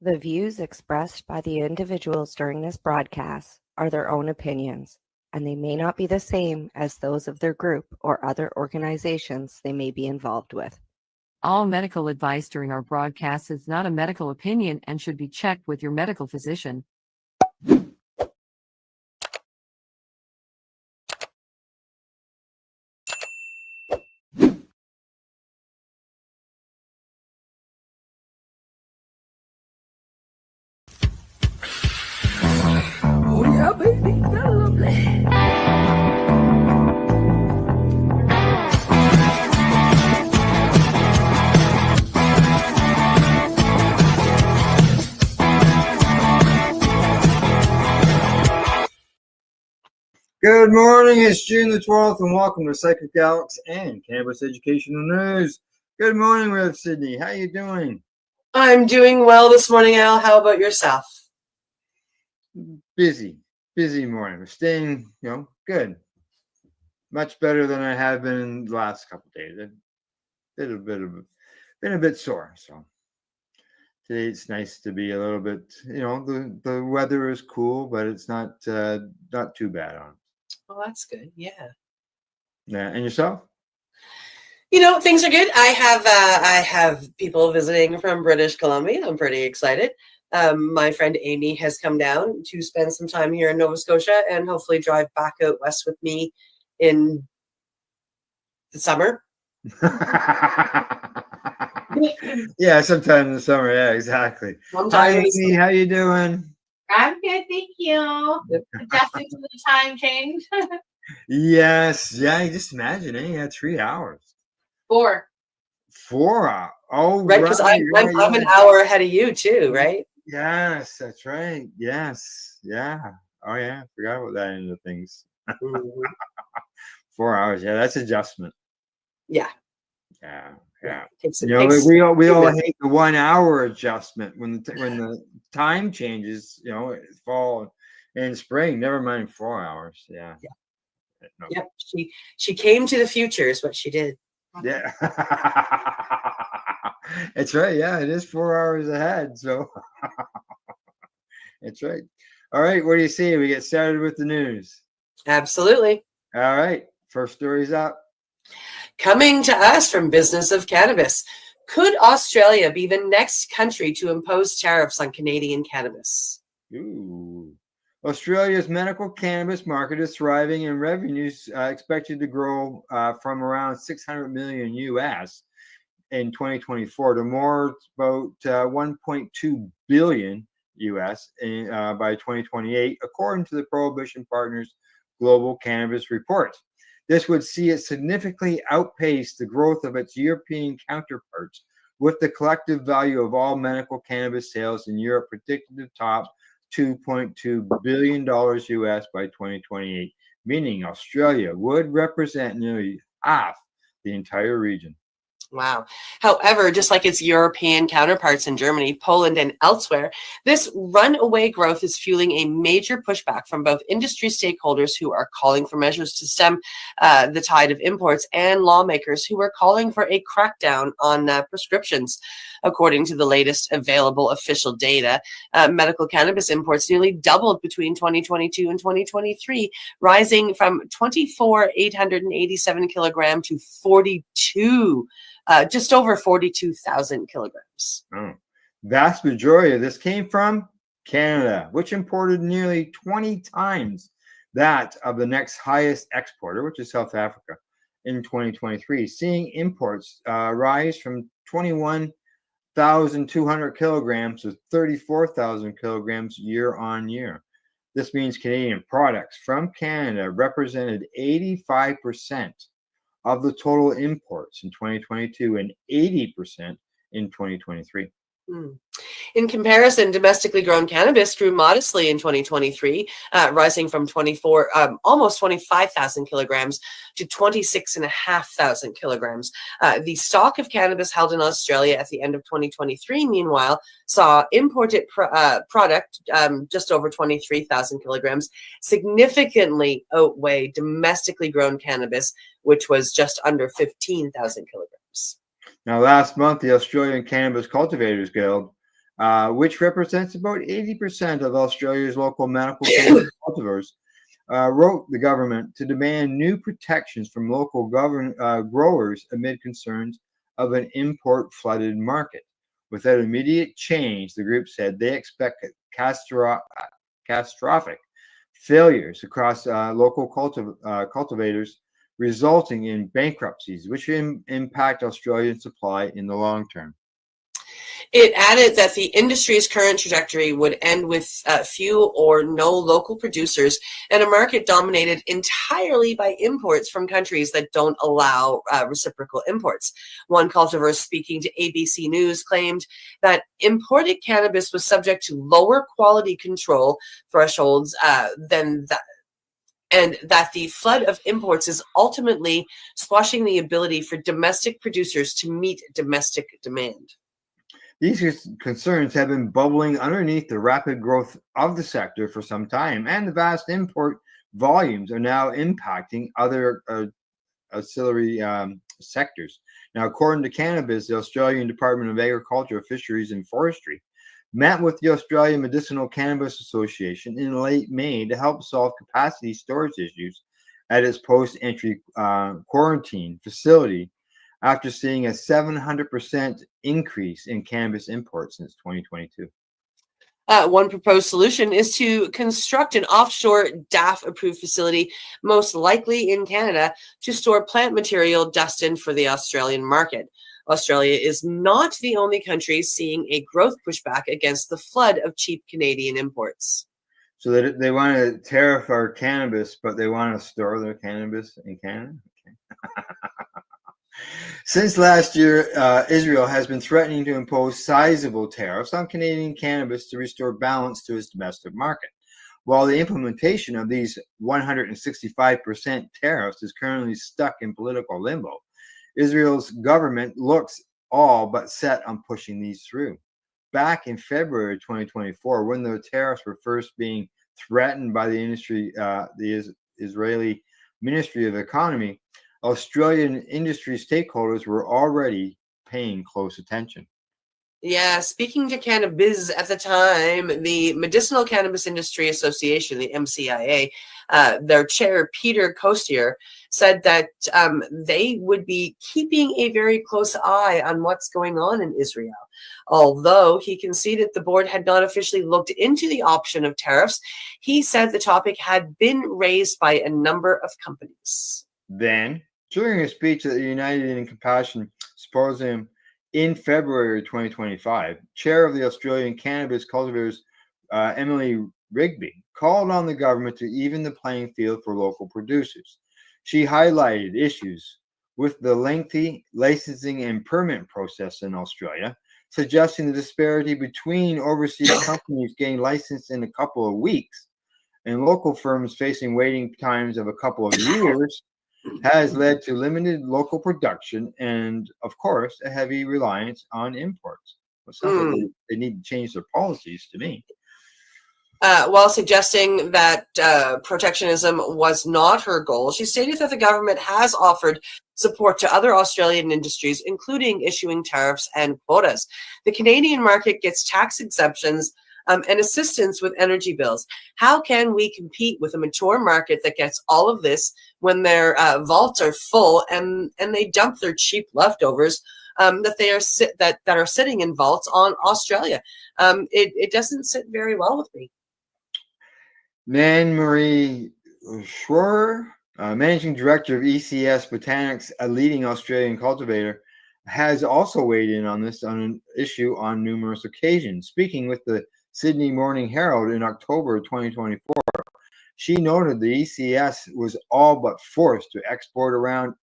The views expressed by the individuals during this broadcast are their own opinions, and they may not be the same as those of their group or other organizations they may be involved with. All medical advice during our broadcast is not a medical opinion and should be checked with your medical physician. Oh yeah, baby, that's lovely. Good morning, it's June the 12th, and welcome to Psychic Alex and Cannabis Educational News. Good morning, Rev Sydney. How you doing? I'm doing well this morning, Al. How about yourself? Busy morning. We're staying, good. Much better than I have been in the last couple of days. Been a bit sore, so today it's nice to be a little bit, the weather is cool, but it's not too bad on. Well, that's good. Yeah. Yeah, and yourself? You know, things are good. I have people visiting from British Columbia. I'm pretty excited. My friend Amy has come down to spend some time here in Nova Scotia and hopefully drive back out west with me in the summer. Yeah, sometime in the summer. Yeah, exactly. Hi, Amy. How you doing? I'm good, thank you. Adjusting to the time change. Yes. Yeah, you just imagine, you had 3 hours. 4. 4 hours. Oh, right. Because I'm an hour ahead of you too, right? Yes, that's right. Yes. Yeah. Oh yeah, forgot about that end of things. Mhm. 4 hours. Yeah, that's adjustment. Yeah. Yeah, yeah. Takes, You know, takes we all few minutes. hate the 1 hour adjustment when the time changes. You know, it's fall and spring. Never mind 4 hours. Yeah. No. Yep. She came to the future is what she did. Yeah. It's right. Yeah, it is 4 hours ahead. So that's right. All right. What do you see? We get started with the news. Absolutely. All right. First story's up. Coming to us from Business of Cannabis. Could Australia be the next country to impose tariffs on Canadian cannabis? Ooh. Australia's medical cannabis market is thriving and revenues expected to grow from around 600 million US in 2024 to more about 1.2 billion US by 2028, according to the Prohibition Partners Global Cannabis Report. This would see it significantly outpace the growth of its European counterparts, with the collective value of all medical cannabis sales in Europe predicted to top $2.2 billion US by 2028, meaning Australia would represent nearly half the entire region. Wow. However, just like its European counterparts in Germany, Poland, and elsewhere, this runaway growth is fueling a major pushback from both industry stakeholders who are calling for measures to stem the tide of imports and lawmakers who are calling for a crackdown on prescriptions. According to the latest available official data, medical cannabis imports nearly doubled between 2022 and 2023, rising from 24,887 kilogram to 42. Just over 42,000 kilograms. Oh. Vast majority of this came from Canada, which imported nearly 20 times that of the next highest exporter, which is South Africa, in 2023, seeing imports rise from 21,200 kilograms to 34,000 kilograms year on year. This means Canadian products from Canada represented 85% of the total imports in 2022 and 80% in 2023. In comparison, domestically grown cannabis grew modestly in 2023, rising from almost 25,000 kilograms to 26,500 kilograms. The stock of cannabis held in Australia at the end of 2023, meanwhile, saw imported product just over 23,000 kilograms, significantly outweigh domestically grown cannabis, which was just under 15,000 kilograms. Now, last month, the Australian Cannabis Cultivators Guild, which represents about 80% of Australia's local medical cannabis cultivars, wrote the government to demand new protections from local growers amid concerns of an import-flooded market. Without immediate change, the group said they expect catastrophic failures across local cultivators, resulting in bankruptcies, which impact Australian supply in the long term. It added that the industry's current trajectory would end with few or no local producers and a market dominated entirely by imports from countries that don't allow reciprocal imports. One cultivar speaking to ABC News claimed that imported cannabis was subject to lower quality control thresholds than that, and that the flood of imports is ultimately squashing the ability for domestic producers to meet domestic demand. These concerns have been bubbling underneath the rapid growth of the sector for some time, and the vast import volumes are now impacting other ancillary sectors. Now, according to Cannabis, the Australian Department of Agriculture, Fisheries and Forestry met with the Australian Medicinal Cannabis Association in late May to help solve capacity storage issues at its post-entry quarantine facility, after seeing a 700% increase in cannabis imports since 2022. One proposed solution is to construct an offshore DAF-approved facility, most likely in Canada, to store plant material destined for the Australian market. Australia is not the only country seeing a growth pushback against the flood of cheap Canadian imports. So they want to tariff our cannabis, but they want to store their cannabis in Canada? Okay. Since last year, Israel has been threatening to impose sizable tariffs on Canadian cannabis to restore balance to its domestic market. while the implementation of these 165% tariffs is currently stuck in political limbo. Israel's government looks all but set on pushing these through. Back in February 2024, when the tariffs were first being threatened by the Israeli Ministry of Economy, Australian industry stakeholders were already paying close attention. Yeah, speaking to Cannabis at the time, the Medicinal Cannabis Industry Association, the MCIA, their chair, Peter Costier, said that they would be keeping a very close eye on what's going on in Israel. Although he conceded the board had not officially looked into the option of tariffs, he said the topic had been raised by a number of companies. Then, during a speech at the United in Compassion Symposium in February 2025, chair of the Australian Cannabis Cultivators, Emily Rigby, called on the government to even the playing field for local producers. She highlighted issues with the lengthy licensing and permit process in Australia, suggesting the disparity between overseas companies getting licensed in a couple of weeks and local firms facing waiting times of a couple of years has led to limited local production and, of course, a heavy reliance on imports. It sounds like they need to change their policies to me. While suggesting that protectionism was not her goal, she stated that the government has offered support to other Australian industries, including issuing tariffs and quotas. The Canadian market gets tax exemptions and assistance with energy bills. How can we compete with a mature market that gets all of this when their vaults are full and they dump their cheap leftovers that are sitting in vaults on Australia? It doesn't sit very well with me. Nan Marie Schroer, managing director of ECS Botanics, a leading Australian cultivator, has also weighed in on this on an issue on numerous occasions. Speaking with the Sydney Morning Herald in October 2024, she noted the ECS was all but forced to export around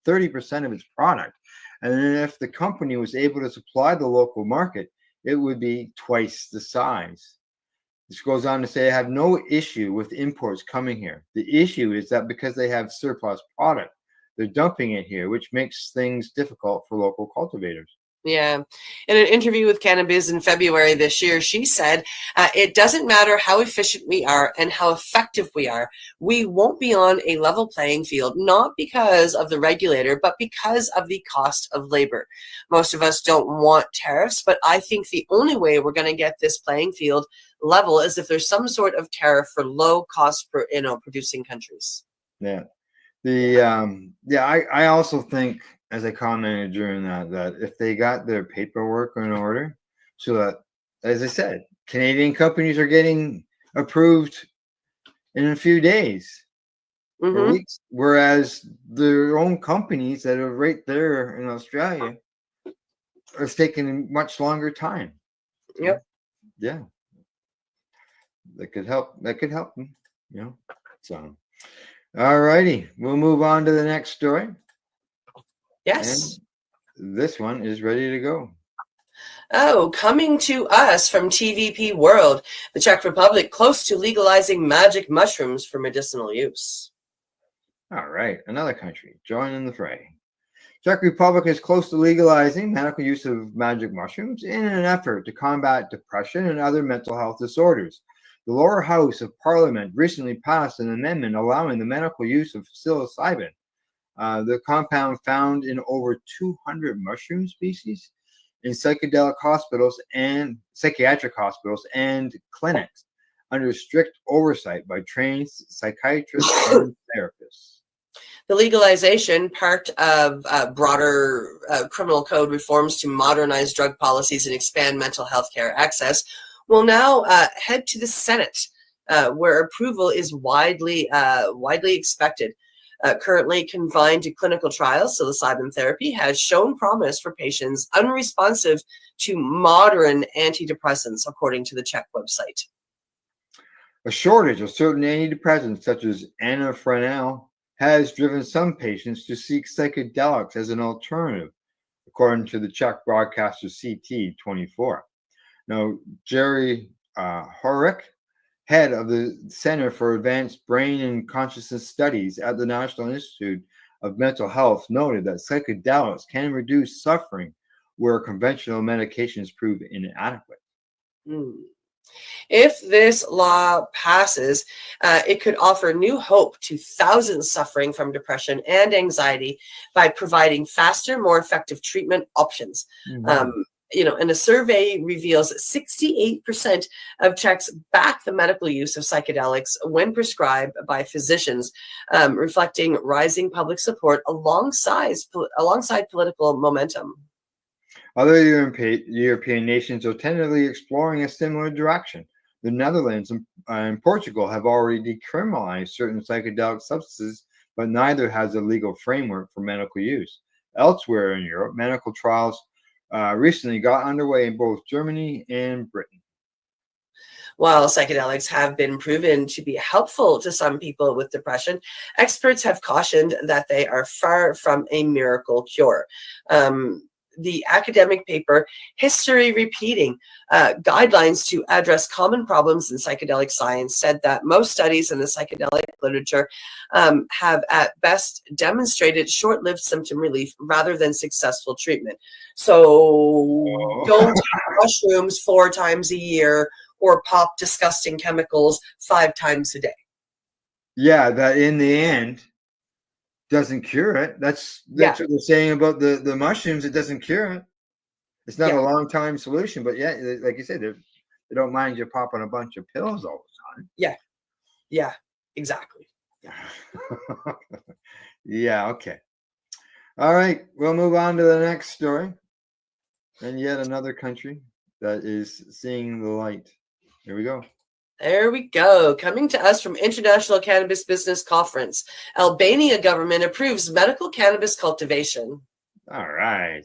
30% of its product. And if the company was able to supply the local market, it would be twice the size. This goes on to say, I have no issue with imports coming here. The issue is that because they have surplus product, they're dumping it here, which makes things difficult for local cultivators. Yeah. In an interview with Cannabis in February this year, she said, it doesn't matter how efficient we are and how effective we are. We won't be on a level playing field, not because of the regulator, but because of the cost of labor. Most of us don't want tariffs, but I think the only way we're going to get this playing field level is if there's some sort of tariff for low cost producing countries. Yeah. I also think, as I commented during that if they got their paperwork in order, so that, as I said, Canadian companies are getting approved in a few days or weeks, whereas their own companies that are right there in Australia are taking much longer time. Yep. Yeah. That could help them, So, all righty, we'll move on to the next story. Yes. And this one is ready to go. Oh, coming to us from TVP World, the Czech Republic close to legalizing magic mushrooms for medicinal use. All right, another country joining the fray. Czech Republic is close to legalizing medical use of magic mushrooms in an effort to combat depression and other mental health disorders. The lower house of parliament recently passed an amendment allowing the medical use of psilocybin, the compound found in over 200 mushroom species, in psychiatric hospitals and clinics under strict oversight by trained psychiatrists and therapists. The legalization, part of broader criminal code reforms to modernize drug policies and expand mental health care access, will now head to the Senate, where approval is widely expected. Currently confined to clinical trials, psilocybin therapy has shown promise for patients unresponsive to modern antidepressants, according to the Czech website. A shortage of certain antidepressants, such as anafranil, has driven some patients to seek psychedelics as an alternative, according to the Czech broadcaster CT24. Now, Jerry Horek, head of the Center for Advanced Brain and Consciousness Studies at the National Institute of Mental Health, noted that psychedelics can reduce suffering where conventional medications prove inadequate. Hmm. If this law passes, it could offer new hope to thousands suffering from depression and anxiety by providing faster, more effective treatment options. And a survey reveals that 68% of Czechs back the medical use of psychedelics when prescribed by physicians, reflecting rising public support alongside political momentum. Other European nations are tentatively exploring a similar direction. The Netherlands and Portugal have already decriminalized certain psychedelic substances, but neither has a legal framework for medical use. Elsewhere in Europe, medical trials recently got underway in both Germany and Britain. While psychedelics have been proven to be helpful to some people with depression, experts have cautioned that they are far from a miracle cure. The academic paper, History Repeating, Guidelines to Address Common Problems in Psychedelic Science, said that most studies in the psychedelic literature have at best demonstrated short-lived symptom relief rather than successful treatment. So don't take mushrooms 4 times a year or pop disgusting chemicals 5 times a day. Yeah, that in the end doesn't cure it. That's what they're saying about the mushrooms. It doesn't cure it. It's not a long time solution, but yeah, like you said, they don't mind you popping a bunch of pills all the time. Yeah, exactly. Yeah, okay. All right, we'll move on to the next story. And yet another country that is seeing the light. Here we go. There we go. Coming to us from International Cannabis Business Conference, Albania government approves medical cannabis cultivation. All right.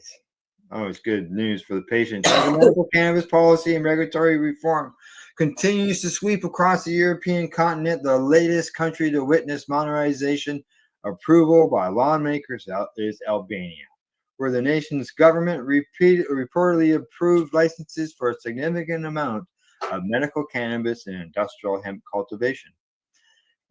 Always good news for the patients. The medical cannabis policy and regulatory reform continues to sweep across the European continent. The latest country to witness modernization approval by lawmakers is Albania, where the nation's government reportedly approved licenses for a significant amount of medical cannabis and industrial hemp cultivation.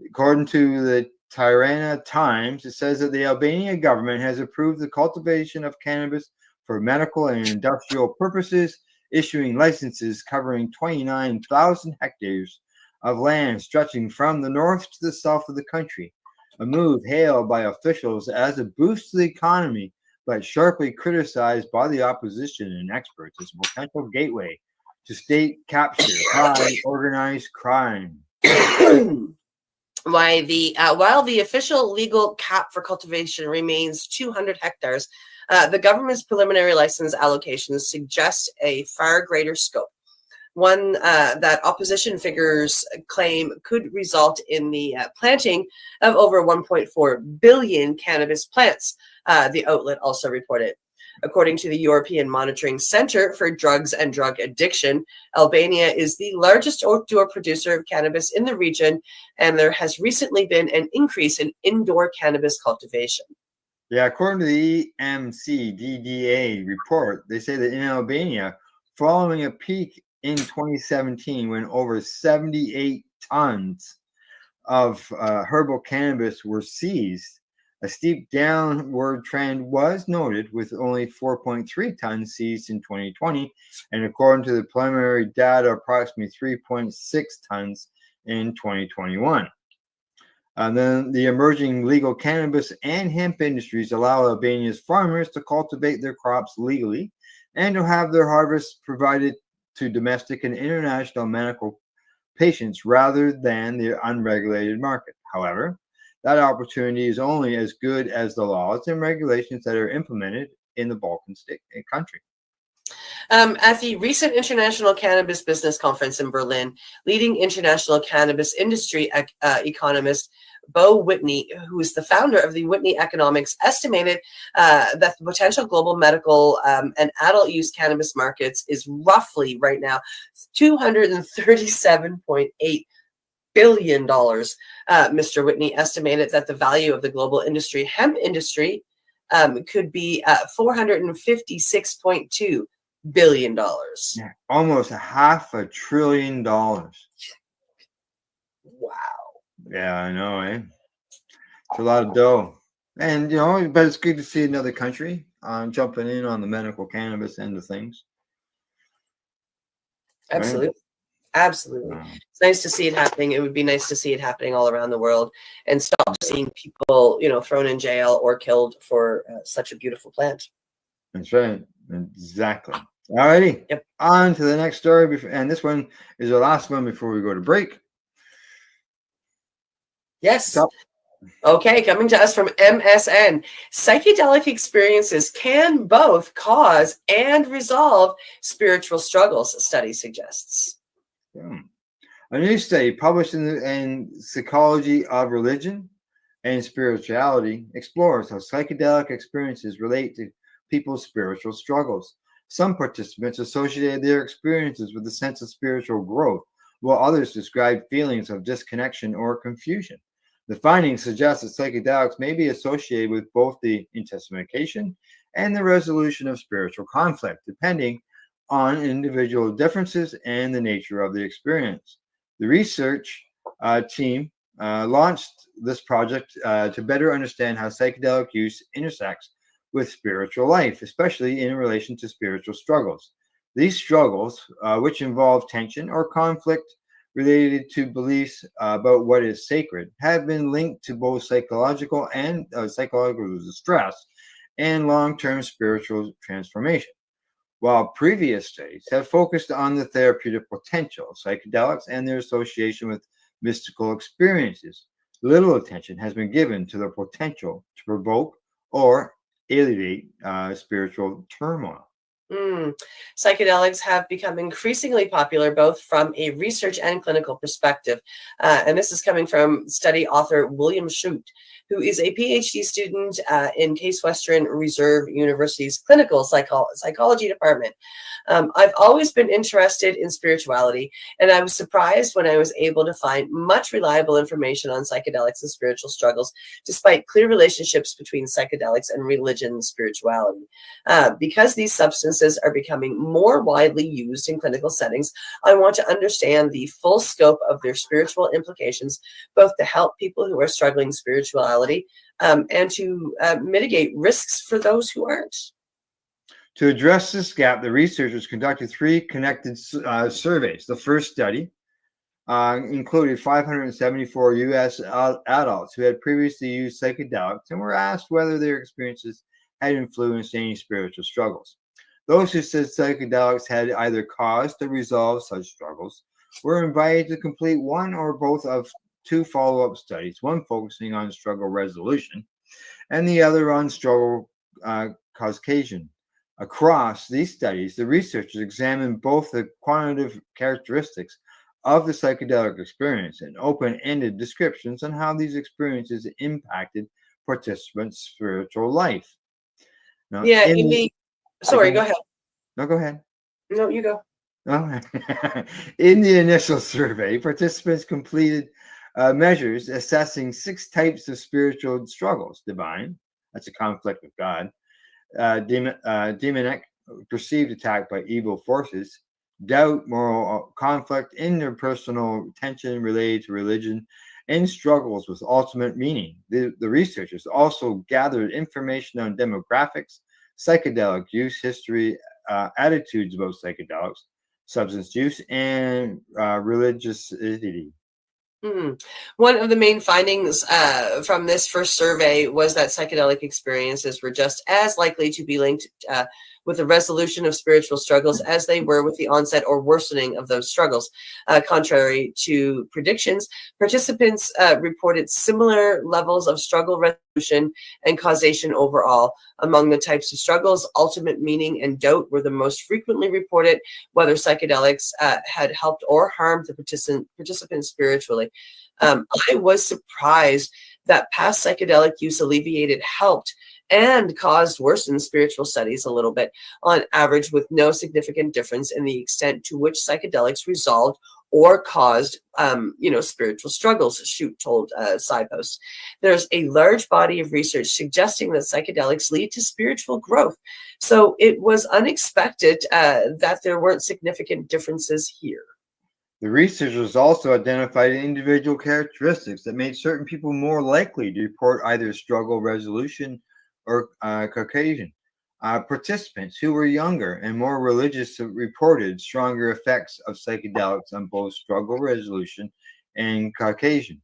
According to the Tirana Times, it says that the Albanian government has approved the cultivation of cannabis for medical and industrial purposes, issuing licenses covering 29,000 hectares of land stretching from the north to the south of the country, a move hailed by officials as a boost to the economy, but sharply criticized by the opposition and experts as a potential gateway to state capture by organized crime. While the official legal cap for cultivation remains 200 hectares, the government's preliminary license allocations suggest a far greater scope, one that opposition figures claim could result in the planting of over 1.4 billion cannabis plants, the outlet also reported. According to the European Monitoring Center for Drugs and Drug Addiction, Albania is the largest outdoor producer of cannabis in the region, and there has recently been an increase in indoor cannabis cultivation. Yeah, according to the EMCDDA report, they say that in Albania, following a peak in 2017 when over 78 tons of herbal cannabis were seized, a steep downward trend was noted with only 4.3 tons seized in 2020, and according to the preliminary data, approximately 3.6 tons in 2021. And then the emerging legal cannabis and hemp industries allow Albania's farmers to cultivate their crops legally and to have their harvests provided to domestic and international medical patients rather than the unregulated market. However, that opportunity is only as good as the laws and regulations that are implemented in the Balkan state country. At the recent International Cannabis Business Conference in Berlin, leading international cannabis industry economist Bo Whitney, who is the founder of the Whitney Economics, estimated that the potential global medical and adult use cannabis markets is roughly right now $237.8 billion. Mr. Whitney estimated that the value of the global hemp industry could be $456.2 billion. Yeah, almost $500 billion. Yeah, I know, eh? It's a lot of dough. And, but it's good to see another country jumping in on the medical cannabis end of things. Right? Absolutely. Absolutely. It's nice to see it happening. It would be nice to see it happening all around the world and stop seeing people, thrown in jail or killed for such a beautiful plant. That's right. Exactly. All righty. Yep. On to the next story. And this one is the last one before we go to break. Yes. Okay, coming to us from MSN. Psychedelic experiences can both cause and resolve spiritual struggles, study suggests. A new study published in Psychology of Religion and Spirituality explores how psychedelic experiences relate to people's spiritual struggles. Some participants associated their experiences with a sense of spiritual growth, while others described feelings of disconnection or confusion. The findings suggest that psychedelics may be associated with both the intensification and the resolution of spiritual conflict, depending on individual differences and the nature of the experience. The research team launched this project to better understand how psychedelic use intersects with spiritual life, especially in relation to spiritual struggles. These struggles, which involve tension or conflict related to beliefs about what is sacred, have been linked to both psychological distress and long-term spiritual transformation. While previous studies have focused on the therapeutic potential of psychedelics and their association with mystical experiences, little attention has been given to the potential to provoke or alleviate spiritual turmoil. Psychedelics have become increasingly popular both from a research and clinical perspective. And this is coming from study author William Shute, who is a PhD student in Case Western Reserve University's clinical psychology department. I've always been interested in spirituality, and I was surprised when I was able to find much reliable information on psychedelics and spiritual struggles, despite clear relationships between psychedelics and religion and spirituality. Because these substances are becoming more widely used in clinical settings, I want to understand the full scope of their spiritual implications, both to help people who are struggling spirituality and to mitigate risks for those who aren't. To address this gap, the researchers conducted 3 connected surveys. The first study included 574 U.S. adults who had previously used psychedelics and were asked whether their experiences had influenced any spiritual struggles. Those who said psychedelics had either caused or resolved such struggles were invited to complete one or both of 2 follow-up studies, one focusing on struggle resolution and the other on struggle causation. Across these studies, the researchers examined both the quantitative characteristics of the psychedelic experience and open-ended descriptions on how these experiences impacted participants' spiritual life. Now, Yeah, sorry, go ahead. No, go ahead. No, you go. Oh. In the initial survey, participants completed measures assessing 6 types of spiritual struggles: divine, that's a conflict with God; demonic, perceived attack by evil forces; doubt, moral conflict; interpersonal tension related to religion; and struggles with ultimate meaning. The researchers also gathered information on demographics, psychedelic use history, attitudes about psychedelics, substance use, and religiosity. One of the main findings from this first survey was that psychedelic experiences were just as likely to be linked with the resolution of spiritual struggles as they were with the onset or worsening of those struggles. Contrary to predictions, participants reported similar levels of struggle resolution and causation overall. Among the types of struggles, ultimate meaning and doubt were the most frequently reported, whether psychedelics had helped or harmed the participants spiritually. I was surprised that past psychedelic use alleviated, helped, and caused worsened spiritual studies a little bit on average, with no significant difference in the extent to which psychedelics resolved or caused, spiritual struggles, Shute told SciPost. There's a large body of research suggesting that psychedelics lead to spiritual growth. So it was unexpected that there weren't significant differences here. The researchers also identified individual characteristics that made certain people more likely to report either struggle resolution or Caucasian. Participants who were younger and more religious reported stronger effects of psychedelics on both struggle resolution and Caucasian.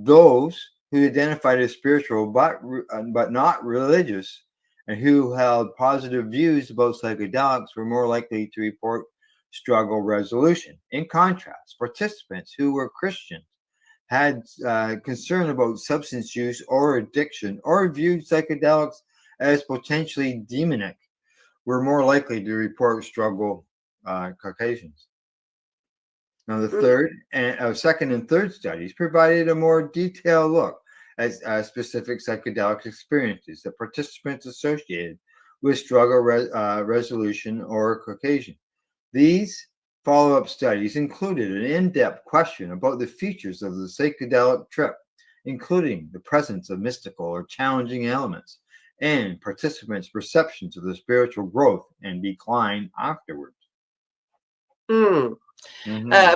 Those who identified as spiritual but not religious and who held positive views about psychedelics were more likely to report struggle resolution. In contrast, participants who were Christians had concern about substance use or addiction or viewed psychedelics as potentially demonic were more likely to report struggle Caucasians. Now, the second and third studies provided a more detailed look at specific psychedelic experiences that participants associated with struggle resolution or Caucasian. These follow-up studies included an in-depth question about the features of the psychedelic trip, including the presence of mystical or challenging elements, and participants' perceptions of the spiritual growth and decline afterwards.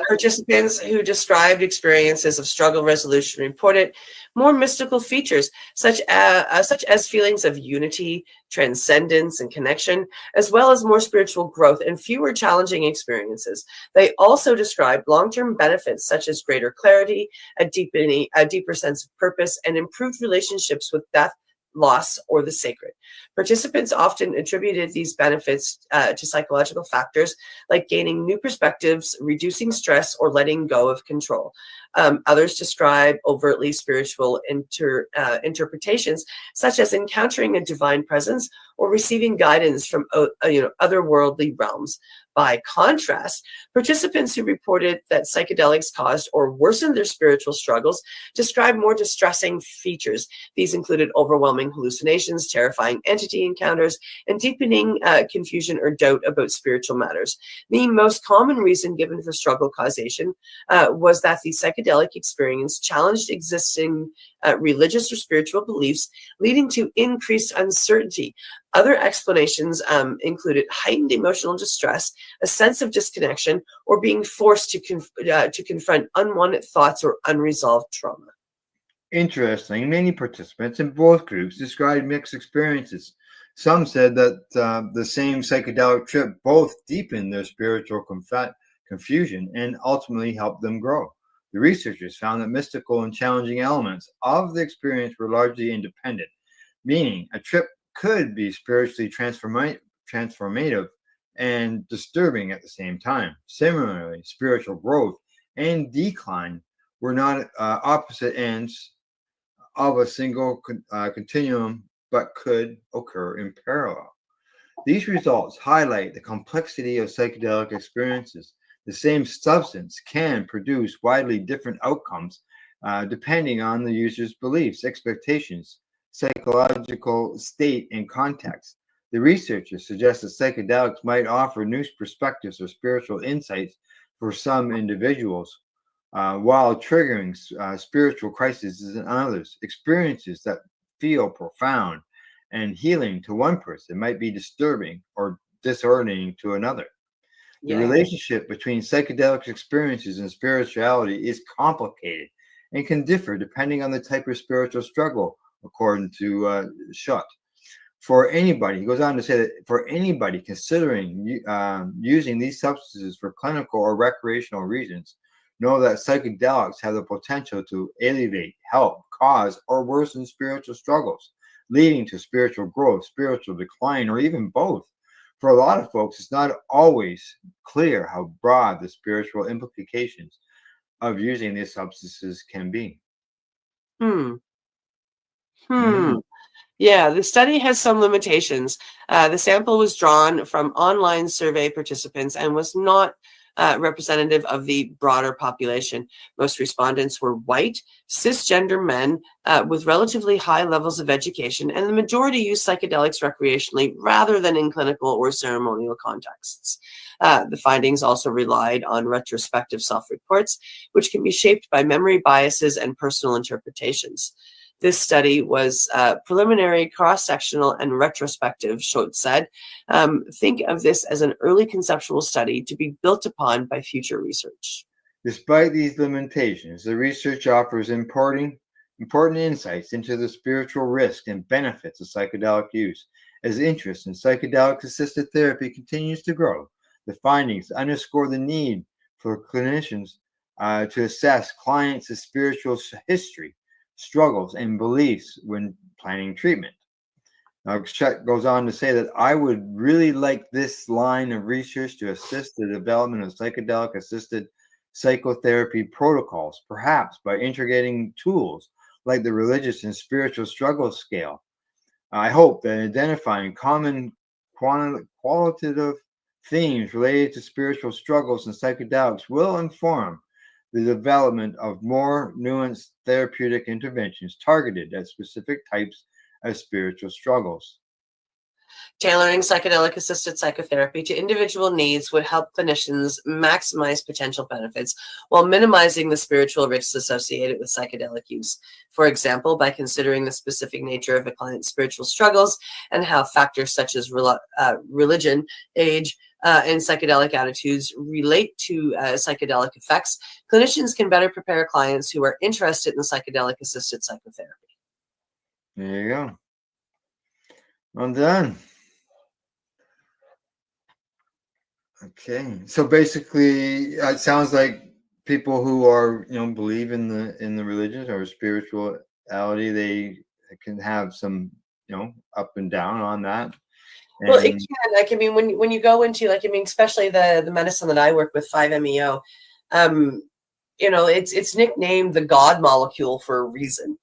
Participants who described experiences of struggle resolution reported more mystical features, such as feelings of unity, transcendence, and connection, as well as more spiritual growth and fewer challenging experiences. They also described long-term benefits such as greater clarity, a deeper sense of purpose, and improved relationships with death, loss, or the sacred. Participants often attributed these benefits to psychological factors like gaining new perspectives, reducing stress, or letting go of control. Others describe overtly spiritual interpretations, such as encountering a divine presence or receiving guidance from otherworldly realms. By contrast, participants who reported that psychedelics caused or worsened their spiritual struggles described more distressing features. These included overwhelming hallucinations, terrifying entity encounters, and deepening confusion or doubt about spiritual matters. The most common reason given for struggle causation was that the psychedelic experience challenged existing religious or spiritual beliefs, leading to increased uncertainty. Other explanations included heightened emotional distress, a sense of disconnection, or being forced to confront unwanted thoughts or unresolved trauma. Interestingly, many participants in both groups described mixed experiences. Some said that the same psychedelic trip both deepened their spiritual confusion and ultimately helped them grow. The researchers found that mystical and challenging elements of the experience were largely independent, meaning a trip could be spiritually transformative and disturbing at the same time. Similarly, spiritual growth and decline were not opposite ends of a single continuum, but could occur in parallel. These results highlight the complexity of psychedelic experiences. The same substance can produce widely different outcomes depending on the user's beliefs, expectations, psychological state, and context. The researchers suggest that psychedelics might offer new perspectives or spiritual insights for some individuals, while triggering spiritual crises in others. Experiences that feel profound and healing to one person might be disturbing or disorienting to another. The relationship between psychedelic experiences and spirituality is complicated and can differ depending on the type of spiritual struggle, according to Schutt. For anybody, he goes on to say that for anybody considering using these substances for clinical or recreational reasons, know that psychedelics have the potential to alleviate, help, cause, or worsen spiritual struggles, leading to spiritual growth, spiritual decline, or even both. For a lot of folks, it's not always clear how broad the spiritual implications of using these substances can be. Yeah, the study has some limitations. The sample was drawn from online survey participants and was not representative of the broader population. Most respondents were white, cisgender men with relatively high levels of education, and the majority used psychedelics recreationally rather than in clinical or ceremonial contexts. The findings also relied on retrospective self-reports, which can be shaped by memory biases and personal interpretations. This study was preliminary, cross-sectional, and retrospective, Schultz said. Think of this as an early conceptual study to be built upon by future research. Despite these limitations, the research offers important insights into the spiritual risks and benefits of psychedelic use. As interest in psychedelic-assisted therapy continues to grow, the findings underscore the need for clinicians to assess clients' spiritual history, struggles, and beliefs when planning treatment. Now, Chet goes on to say that I would really like this line of research to assist the development of psychedelic-assisted psychotherapy protocols, perhaps by integrating tools like the religious and spiritual struggle scale. I hope that identifying common qualitative themes related to spiritual struggles and psychedelics will inform the development of more nuanced therapeutic interventions targeted at specific types of spiritual struggles. Tailoring psychedelic-assisted psychotherapy to individual needs would help clinicians maximize potential benefits while minimizing the spiritual risks associated with psychedelic use. For example, by considering the specific nature of a client's spiritual struggles and how factors such as religion, age, and psychedelic attitudes relate to psychedelic effects, clinicians can better prepare clients who are interested in psychedelic-assisted psychotherapy. There you go. I'm done. Okay, so basically, it sounds like people who are, believe in the religion or spirituality, they can have some, up and down on that. Well, it can. Like, I mean, when you go into, like, I mean, especially the medicine that I work with, 5-MeO, it's nicknamed the God molecule for a reason.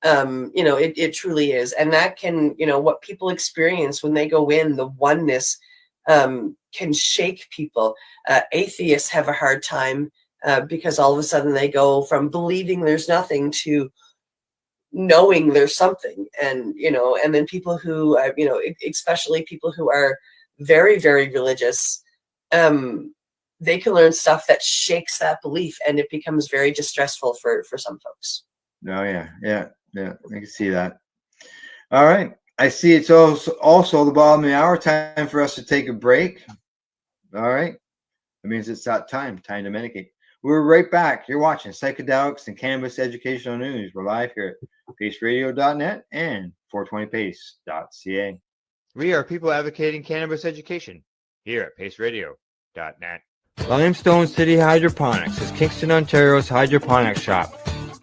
It truly is, and that can, what people experience when they go in, the oneness can shake people. Atheists have a hard time because all of a sudden they go from believing there's nothing to knowing there's something, and then people who especially people who are very, very religious, they can learn stuff that shakes that belief, and it becomes very distressful for some folks. Oh yeah, I can see that. All right, I see it's also the bottom of the hour. Time for us to take a break. All right, that means it's that time to medicate. We're right back. You're watching Psychedelics and Cannabis Educational News. We're live here at paceradio.net and 420pace.ca. We are people advocating cannabis education here at paceradio.net. Limestone City Hydroponics is Kingston, Ontario's hydroponics shop.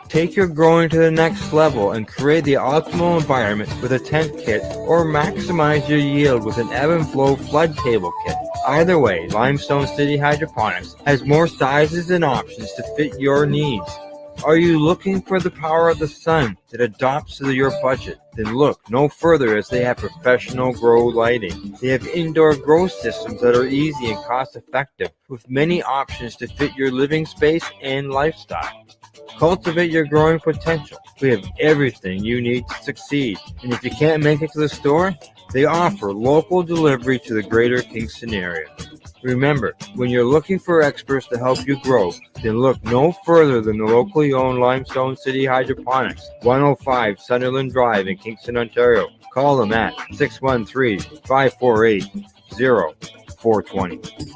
Take your growing to the next level and create the optimal environment with a tent kit, or maximize your yield with an ebb and flow flood table kit. Either way, Limestone City Hydroponics has more sizes and options to fit your needs. Are you looking for the power of the sun that adapts to your budget? Then look no further, as they have professional grow lighting. They have indoor grow systems that are easy and cost effective, with many options to fit your living space and lifestyle. Cultivate your growing potential. We have everything you need to succeed. And if you can't make it to the store, they offer local delivery to the greater Kingston area. Remember, when you're looking for experts to help you grow, then look no further than the locally owned Limestone City Hydroponics, 105 Sunderland Drive in Kingston, Ontario. Call them at 613-548-0420.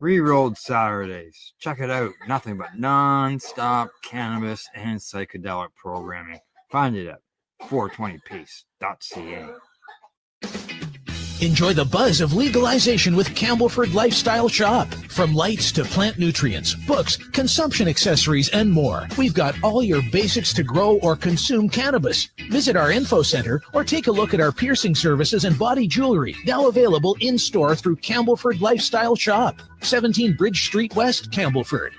Rerolled Saturdays. Check it out. Nothing but non-stop cannabis and psychedelic programming. Find it at 420pace.ca. Enjoy the buzz of legalization with Campbellford Lifestyle Shop. From lights to plant nutrients, books, consumption accessories, and more, we've got all your basics to grow or consume cannabis. Visit our info center or take a look at our piercing services and body jewelry, now available in-store through Campbellford Lifestyle Shop, 17 Bridge Street West, Campbellford.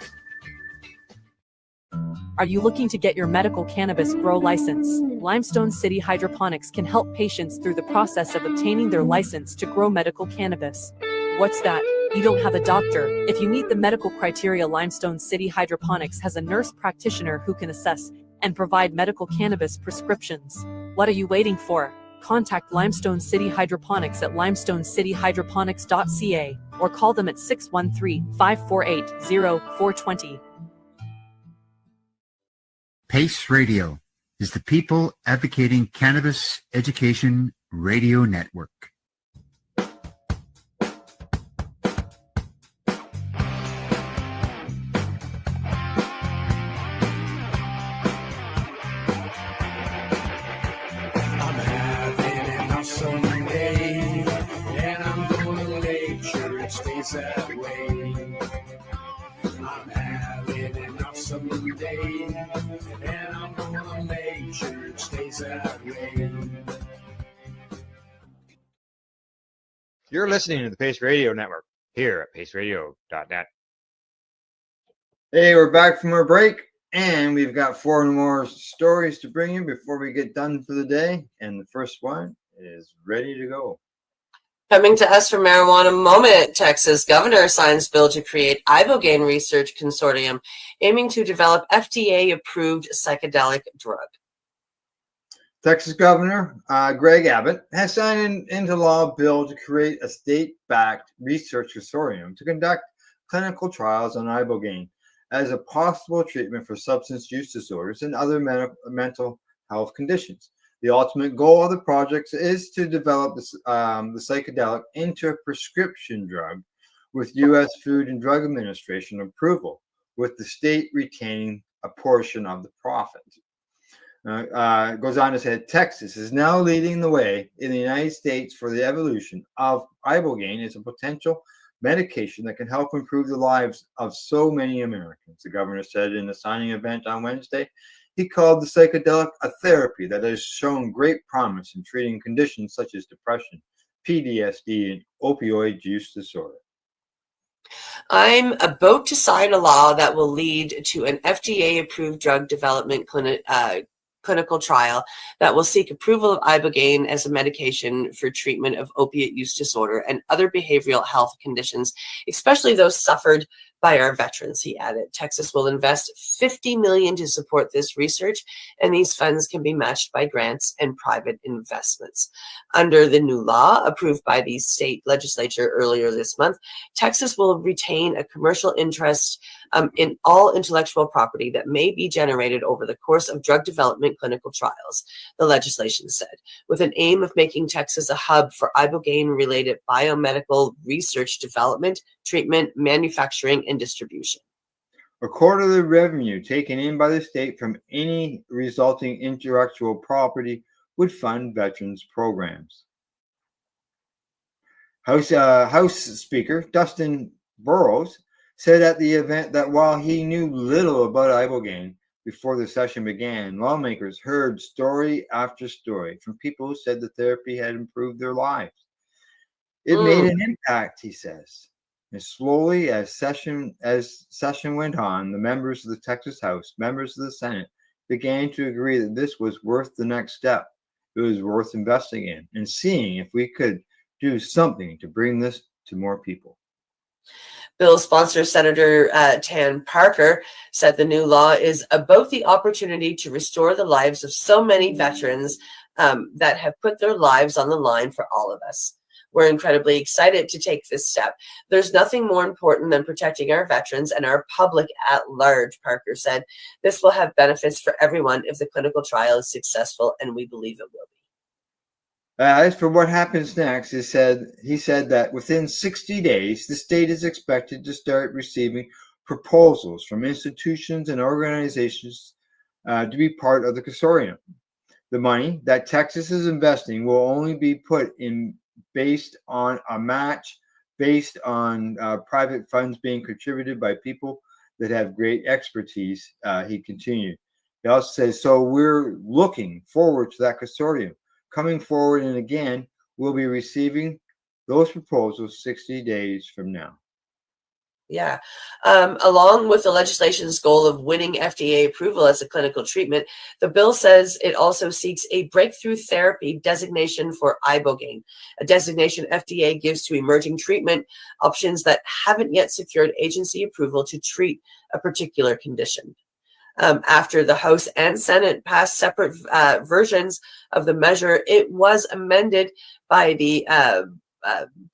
Are you looking to get your medical cannabis grow license? Limestone City Hydroponics can help patients through the process of obtaining their license to grow medical cannabis. What's that? You don't have a doctor. If you meet the medical criteria, Limestone City Hydroponics has a nurse practitioner who can assess and provide medical cannabis prescriptions. What are you waiting for? Contact Limestone City Hydroponics at limestonecityhydroponics.ca or call them at 613-548-0420. Pace Radio, is the People Advocating Cannabis Education Radio Network. I'm having an awesome day, and I'm gonna make sure it stays that way. I'm having an awesome day, and I'm gonna make sure it stays that way. You're listening to the Pace Radio Network here at paceradio.net. Hey, we're back from our break, and we've got 4 more stories to bring you before we get done for the day. And the first one is ready to go. Coming to us from Marijuana Moment, Texas governor signs bill to create ibogaine research consortium aiming to develop FDA-approved psychedelic drug. Texas Governor Greg Abbott has signed into law a bill to create a state-backed research consortium to conduct clinical trials on ibogaine as a possible treatment for substance use disorders and other mental health conditions. The ultimate goal of the project is to develop the psychedelic into a prescription drug with U.S. Food and Drug Administration approval, with the state retaining a portion of the profit. It goes on to say Texas is now leading the way in the United States for the evolution of ibogaine as a potential medication that can help improve the lives of so many Americans. The governor said in a signing event on Wednesday, he called the psychedelic a therapy that has shown great promise in treating conditions such as depression, PTSD, and opioid use disorder. I'm about to sign a law that will lead to an FDA-approved drug development clinical trial that will seek approval of ibogaine as a medication for treatment of opiate use disorder and other behavioral health conditions, especially those suffered by our veterans, he added. Texas will invest $50 million to support this research, and these funds can be matched by grants and private investments. Under the new law approved by the state legislature earlier this month, Texas will retain a commercial interest in all intellectual property that may be generated over the course of drug development clinical trials, the legislation said, with an aim of making Texas a hub for ibogaine-related biomedical research development, treatment, manufacturing, and distribution. A quarter of the revenue taken in by the state from any resulting intellectual property would fund veterans programs. House Speaker Dustin Burrows said at the event that while he knew little about ibogaine before the session began, lawmakers heard story after story from people who said the therapy had improved their lives. It made an impact, he says. And slowly, as session went on, the members of the Texas House, members of the Senate, began to agree that this was worth the next step. It was worth investing in and seeing if we could do something to bring this to more people. Bill sponsor Senator Tan Parker said the new law is about the opportunity to restore the lives of so many veterans that have put their lives on the line for all of us. We're incredibly excited to take this step. There's nothing more important than protecting our veterans and our public at large, Parker said. This will have benefits for everyone if the clinical trial is successful, and we believe it will be. As for what happens next, he said that within 60 days, the state is expected to start receiving proposals from institutions and organizations to be part of the consortium. The money that Texas is investing will only be put in based on a match, based on private funds being contributed by people that have great expertise, he continued. He also says, so we're looking forward to that consortium coming forward, and again, we'll be receiving those proposals 60 days from now. Yeah. Along with the legislation's goal of winning FDA approval as a clinical treatment, the bill says it also seeks a breakthrough therapy designation for ibogaine, a designation FDA gives to emerging treatment options that haven't yet secured agency approval to treat a particular condition. After the House and Senate passed separate versions of the measure, it was amended by the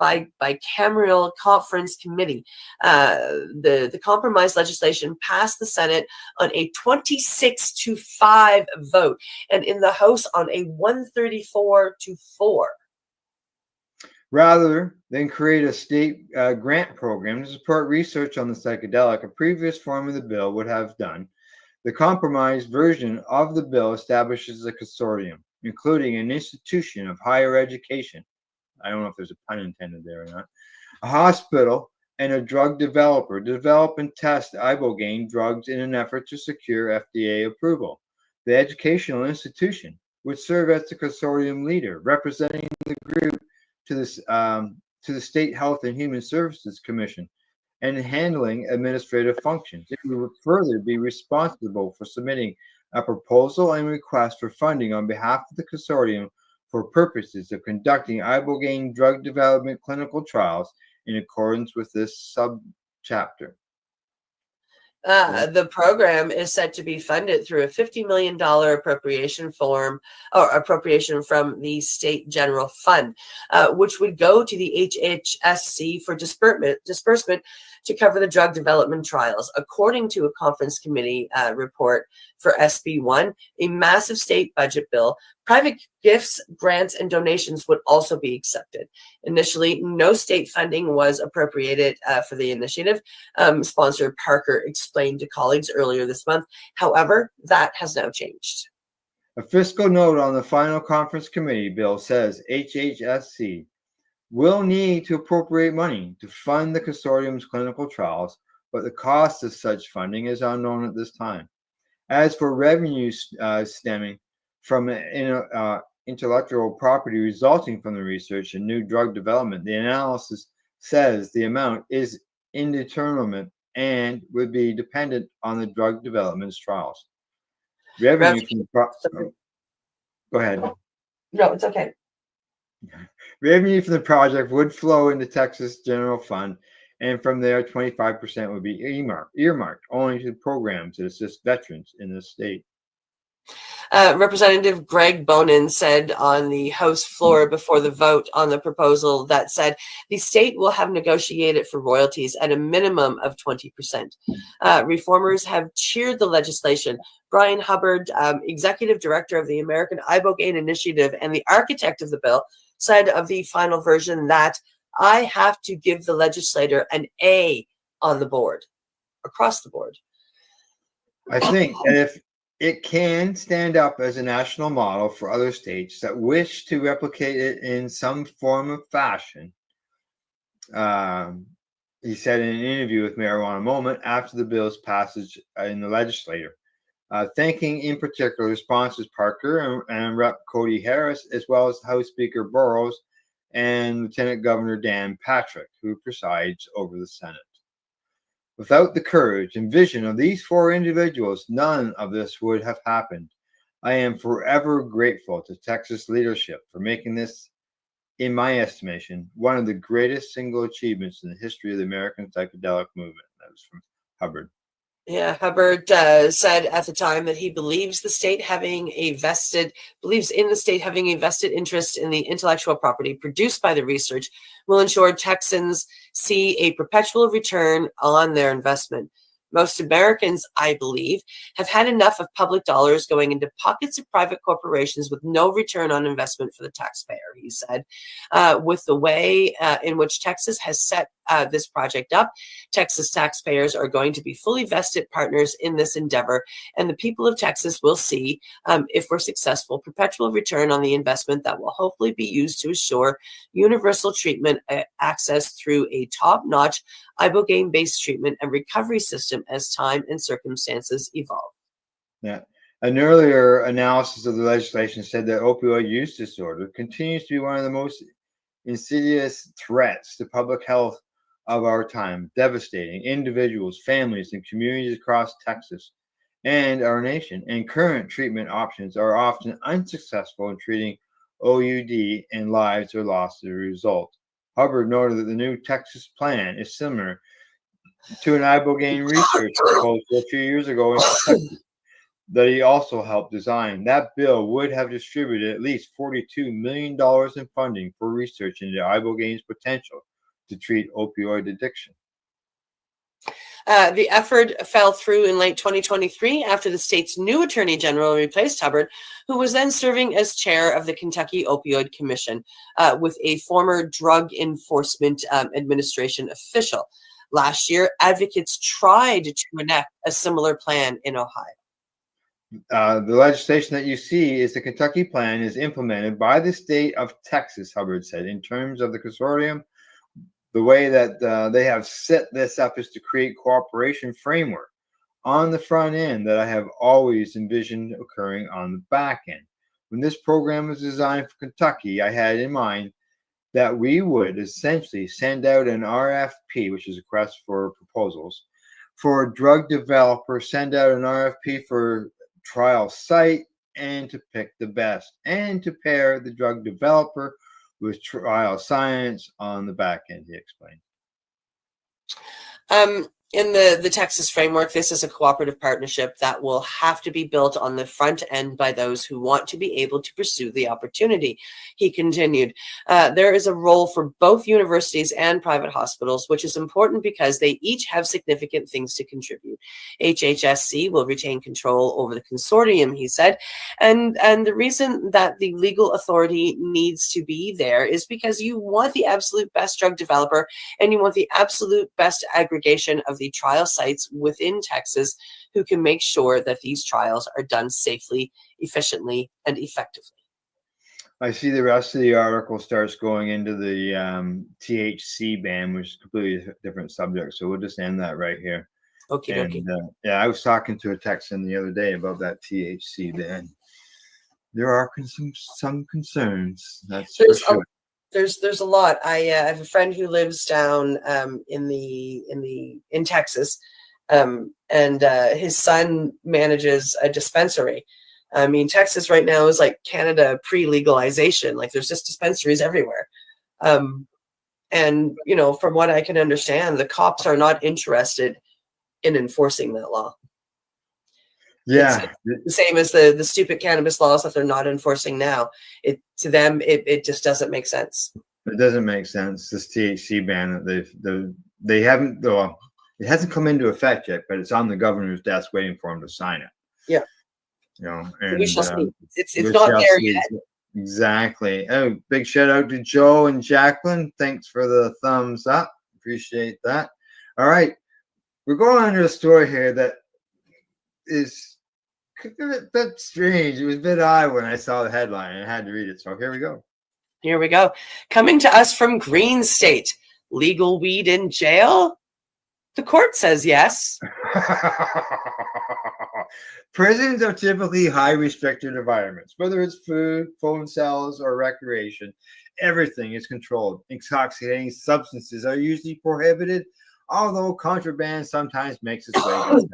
bicameral conference committee. The compromise legislation passed the Senate on a 26-5 vote, and in the House on a 134-4. Rather than create a state grant program to support research on the psychedelic, a previous form of the bill would have done, the compromise version of the bill establishes a consortium, including an institution of higher education. I don't know if there's a pun intended there or not. A hospital and a drug developer develop and test ibogaine drugs in an effort to secure FDA approval. The educational institution would serve as the consortium leader, representing the group to the State Health and Human Services Commission and handling administrative functions. It would further be responsible for submitting a proposal and request for funding on behalf of the consortium for purposes of conducting ibogaine drug development clinical trials in accordance with this subchapter. The program is set to be funded through a $50 million appropriation from the state general fund, which would go to the HHSC for disbursement to cover the drug development trials. According to a conference committee report for SB1, a massive state budget bill, private gifts, grants, and donations would also be accepted. Initially, no state funding was appropriated for the initiative. Sponsor Parker explained to colleagues earlier this month. However, that has now changed. A fiscal note on the final conference committee bill says HHSC will need to appropriate money to fund the consortium's clinical trials, but the cost of such funding is unknown at this time. As for revenue stemming from intellectual property resulting from the research and new drug development, the analysis says the amount is indeterminate and would be dependent on the drug development trials. Revenue from the go ahead. No, it's okay. Revenue from the project would flow into Texas General Fund, and from there, 25% would be earmarked only to programs that assist veterans in the state. Representative Greg Bonin said on the House floor before the vote on the proposal that said the state will have negotiated for royalties at a minimum of 20%. Reformers have cheered the legislation. Brian Hubbard, executive director of the American Ibogaine Initiative and the architect of the bill, said of the final version that I have to give the legislator an A on the board, across the board. I think that if it can stand up as a national model for other states that wish to replicate it in some form of fashion, he said in an interview with Marijuana Moment after the bill's passage in the legislature, thanking in particular sponsors Parker and Rep. Cody Harris, as well as House Speaker Burrows and Lieutenant Governor Dan Patrick, who presides over the Senate. Without the courage and vision of these four individuals, none of this would have happened. I am forever grateful to Texas leadership for making this, in my estimation, one of the greatest single achievements in the history of the American psychedelic movement. That was from Hubbard. Yeah, Hubbard said at the time that he believes in the state having a vested interest in the intellectual property produced by the research will ensure Texans see a perpetual return on their investment. Most Americans, I believe, have had enough of public dollars going into pockets of private corporations with no return on investment for the taxpayer, he said. With the way in which Texas has set this project up, Texas taxpayers are going to be fully vested partners in this endeavor, and the people of Texas will see, if we're successful, perpetual return on the investment that will hopefully be used to assure universal treatment access through a top-notch ibogaine-based treatment and recovery system as time and circumstances evolve. Yeah. An earlier analysis of the legislation said that opioid use disorder continues to be one of the most insidious threats to public health of our time, devastating individuals, families, and communities across Texas and our nation. And current treatment options are often unsuccessful in treating OUD, and lives are lost as a result. Hubbard noted that the new Texas plan is similar to an ibogaine research proposal a few years ago in Kentucky. that he also helped design. That bill would have distributed at least $42 million in funding for research into ibogaine potential to treat opioid addiction. The effort fell through in late 2023 after the state's new attorney general replaced Hubbard, who was then serving as chair of the Kentucky Opioid Commission, with a former Drug Enforcement Administration official. Last year, advocates tried to enact a similar plan in Ohio. The legislation that you see is the Kentucky plan is implemented by the state of Texas, Hubbard said, in terms of the consortium. The way that they have set this up is to create cooperation framework on the front end that I have always envisioned occurring on the back end. When this program was designed for Kentucky, I had in mind that we would essentially send out an RFP, which is a request for proposals, for a drug developer, send out an RFP for trial site, and to pick the best, and to pair the drug developer with trial science on the back end, he explained. In the Texas framework, this is a cooperative partnership that will have to be built on the front end by those who want to be able to pursue the opportunity. He continued, there is a role for both universities and private hospitals, which is important because they each have significant things to contribute. HHSC will retain control over the consortium, he said, and the reason that the legal authority needs to be there is because you want the absolute best drug developer and you want the absolute best aggregation of the trial sites within Texas who can make sure that these trials are done safely, efficiently, and effectively. I see the rest of the article starts going into the THC ban, which is a completely different subject. So we'll just end that right here. Okay. Yeah, I was talking to a Texan the other day about that THC ban. There are some concerns. That's for sure. There's a lot. I have a friend who lives down in Texas, and his son manages a dispensary. I mean, Texas right now is like Canada pre-legalization. Like there's just dispensaries everywhere. And you know, from what I can understand, the cops are not interested in enforcing that law. Yeah, it's the same as the stupid cannabis laws that they're not enforcing now. To them, it just doesn't make sense. It doesn't make sense. This THC ban that they haven't, though, it hasn't come into effect yet, but it's on the governor's desk waiting for him to sign it. Yeah, you know, and we shall see. It's not there yet. Exactly. Oh, big shout out to Joe and Jacqueline. Thanks for the thumbs up. Appreciate that. All right, we're going on to a story here that is a bit strange. It was a bit odd when I saw the headline and I had to read it. So here we go. Here we go. Coming to us from Green State. Legal weed in jail? The court says yes. Prisons are typically high restricted environments, whether it's food, phone cells, or recreation. Everything is controlled. Intoxicating substances are usually prohibited, although contraband sometimes makes its way inside.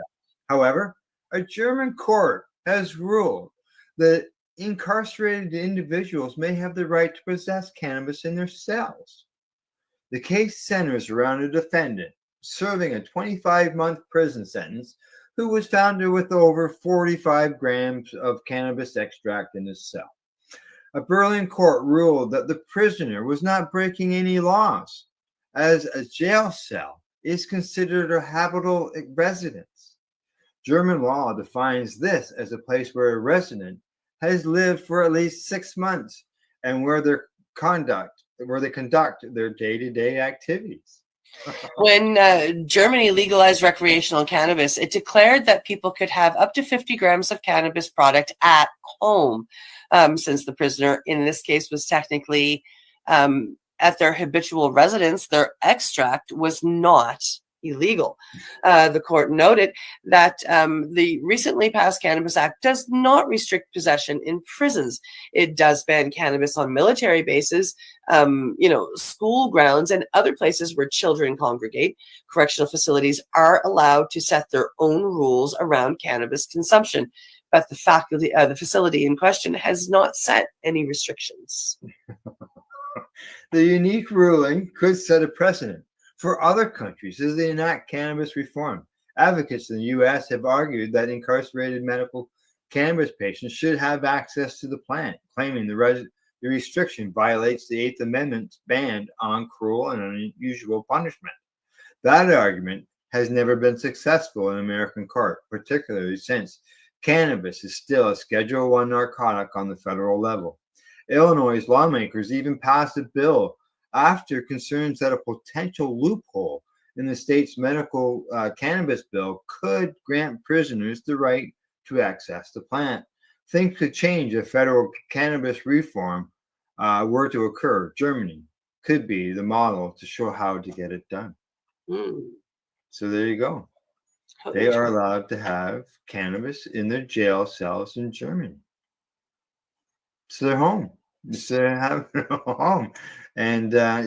However, a German court has ruled that incarcerated individuals may have the right to possess cannabis in their cells. The case centers around a defendant serving a 25-month prison sentence who was found with over 45 grams of cannabis extract in his cell. A Berlin court ruled that the prisoner was not breaking any laws, as a jail cell is considered a habitable residence. German law defines this as a place where a resident has lived for at least 6 months and where they conduct their day-to-day activities. When Germany legalized recreational cannabis, it declared that people could have up to 50 grams of cannabis product at home, since the prisoner in this case was technically at their habitual residence. Their extract was not illegal. The court noted that the recently passed Cannabis Act does not restrict possession in prisons. It does ban cannabis on military bases, school grounds, and other places where children congregate. Correctional facilities are allowed to set their own rules around cannabis consumption, but the facility in question has not set any restrictions. The unique ruling could set a precedent for other countries as they enact cannabis reform. Advocates in the U.S. have argued that incarcerated medical cannabis patients should have access to the plant, claiming the restriction violates the Eighth Amendment's ban on cruel and unusual punishment. That argument has never been successful in American court, particularly since cannabis is still a Schedule I narcotic on the federal level. Illinois lawmakers even passed a bill after concerns that a potential loophole in the state's medical cannabis bill could grant prisoners the right to access the plant. Things could change if federal cannabis reform were to occur. Germany could be the model to show how to get it done. So there you go. They are allowed to have cannabis in their jail cells in Germany. So they're home. So having a home. And I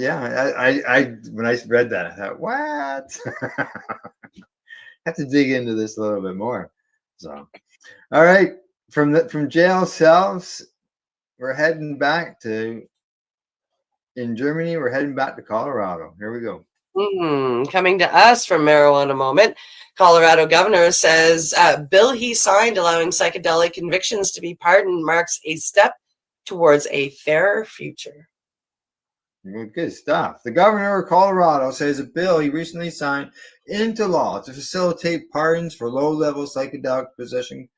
when I read that, I thought, what? I have to dig into this a little bit more. So, all right, from jail cells, we're heading back to in Germany. We're heading back to Colorado. Here we go. Coming to us from Marijuana Moment, Colorado governor says bill he signed allowing psychedelic convictions to be pardoned marks a step towards a fairer future. Good stuff. The governor of Colorado says a bill he recently signed into law to facilitate pardons for low-level psychedelic possession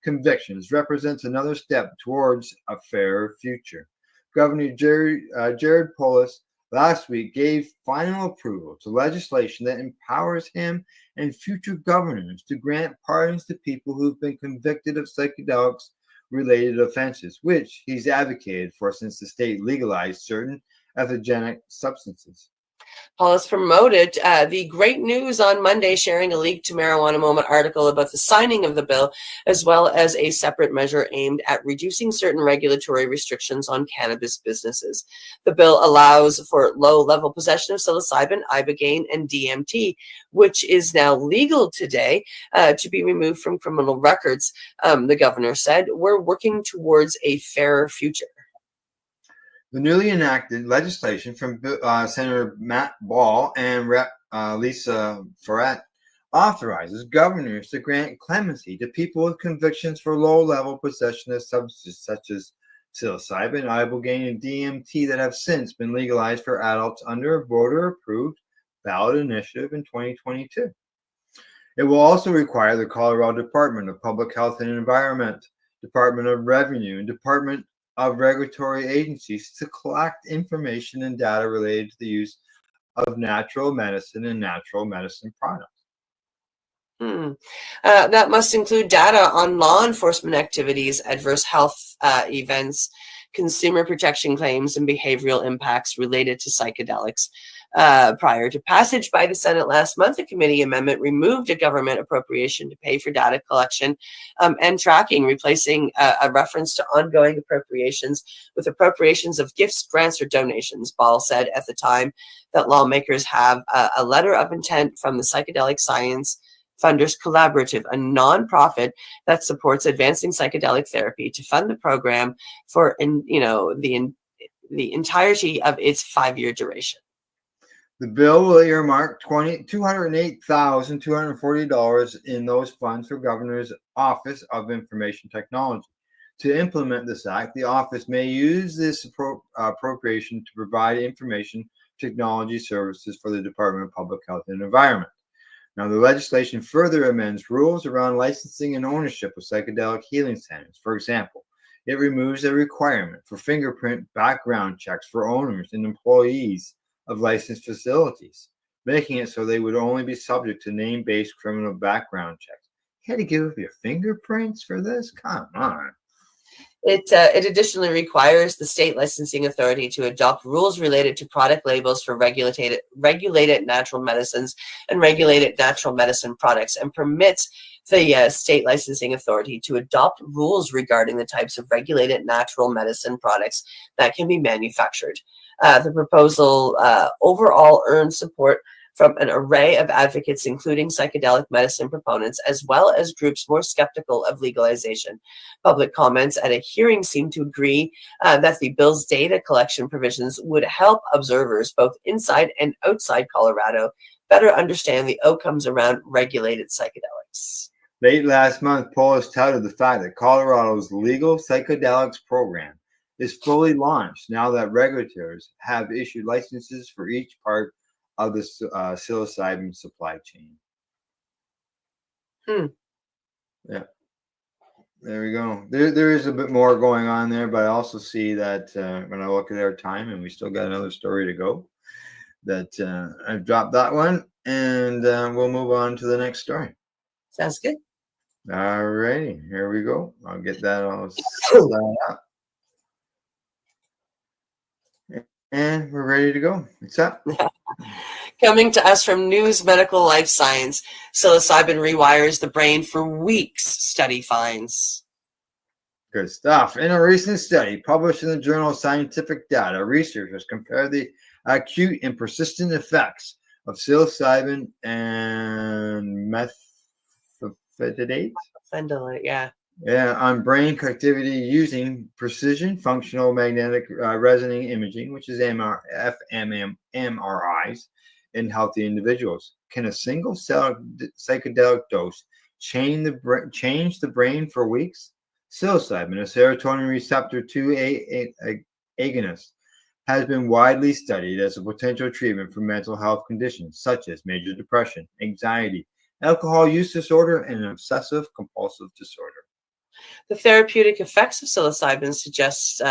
convictions represents another step towards a fairer future. Governor Jared Polis last week gave final approval to legislation that empowers him and future governors to grant pardons to people who've been convicted of psychedelics-related offenses, which he's advocated for since the state legalized certain entheogenic substances. Paulus promoted the great news on Monday, sharing a leaked to Marijuana Moment article about the signing of the bill, as well as a separate measure aimed at reducing certain regulatory restrictions on cannabis businesses. The bill allows for low-level possession of psilocybin, ibogaine, and DMT, which is now legal today to be removed from criminal records. The governor said, "We're working towards a fairer future." The newly enacted legislation from Senator Matt Ball and Rep. Lisa Farrett authorizes governors to grant clemency to people with convictions for low-level possession of substances such as psilocybin, ibogaine, and DMT that have since been legalized for adults under a voter-approved ballot initiative in 2022. It will also require the Colorado Department of Public Health and Environment, Department of Revenue, and Department of regulatory agencies to collect information and data related to the use of natural medicine and natural medicine products. That must include data on law enforcement activities, adverse health events, consumer protection claims, and behavioral impacts related to psychedelics. Prior to passage by the Senate last month, a committee amendment removed a government appropriation to pay for data collection and tracking, replacing a reference to ongoing appropriations with appropriations of gifts, grants, or donations. Ball said at the time that lawmakers have a letter of intent from the Psychedelic Science Funders Collaborative, a nonprofit that supports advancing psychedelic therapy, to fund the program for the entirety of its 5-year duration. The bill will earmark $208,240 in those funds for Governor's Office of Information Technology. To implement this act, the office may use this appropriation to provide information technology services for the Department of Public Health and Environment. Now, the legislation further amends rules around licensing and ownership of psychedelic healing centers. For example, it removes a requirement for fingerprint background checks for owners and employees of licensed facilities, making it so they would only be subject to name-based criminal background checks. You had to give up your fingerprints for this? Come on. It additionally requires the state licensing authority to adopt rules related to product labels for regulated natural medicines and regulated natural medicine products, and permits the state licensing authority to adopt rules regarding the types of regulated natural medicine products that can be manufactured. The proposal overall earned support from an array of advocates, including psychedelic medicine proponents, as well as groups more skeptical of legalization. Public comments at a hearing seemed to agree that the bill's data collection provisions would help observers both inside and outside Colorado better understand the outcomes around regulated psychedelics. Late last month, Polis touted the fact that Colorado's legal psychedelics program is fully launched now that regulators have issued licenses for each part of the psilocybin supply chain. Yeah, there we go. There is a bit more going on there, but I also see that when I look at our time, and we still got another story to go, that I've dropped that one, and we'll move on to the next story. Sounds good. All righty, here we go. I'll get that all set up. And we're ready to go. What's up? Coming to us from News Medical Life Science, psilocybin rewires the brain for weeks, study finds. Good stuff. In a recent study published in the Journal of Scientific Data, researchers compared the acute and persistent effects of psilocybin and methylphenidate. Yeah. Yeah, on brain connectivity using precision functional magnetic resonating imaging, which is fMRIs, in healthy individuals. Can a single psychedelic dose change the brain for weeks? Psilocybin, a serotonin receptor 2 agonist, has been widely studied as a potential treatment for mental health conditions such as major depression, anxiety, alcohol use disorder, and obsessive compulsive disorder. The therapeutic effects of psilocybin suggest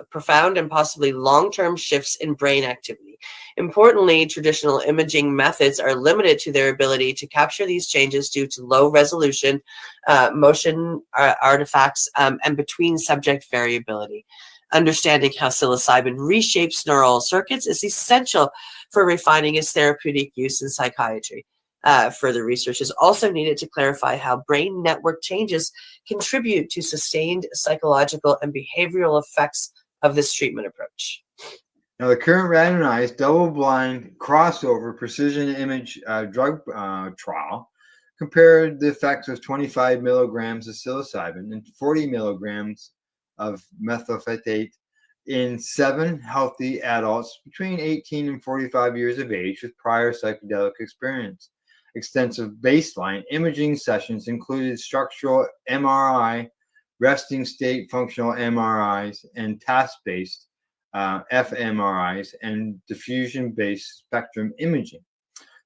profound and possibly long-term shifts in brain activity. Importantly, traditional imaging methods are limited to their ability to capture these changes due to low resolution, motion artifacts, and between subject variability. Understanding how psilocybin reshapes neural circuits is essential for refining its therapeutic use in psychiatry. Further research is also needed to clarify how brain network changes contribute to sustained psychological and behavioral effects of this treatment approach. Now, the current randomized, double-blind, crossover precision image drug trial compared the effects of 25 milligrams of psilocybin and 40 milligrams of methylphenidate in 7 healthy adults between 18 and 45 years of age with prior psychedelic experience. Extensive baseline imaging sessions included structural MRI, resting state functional MRIs, and task-based fMRIs and diffusion-based spectrum imaging.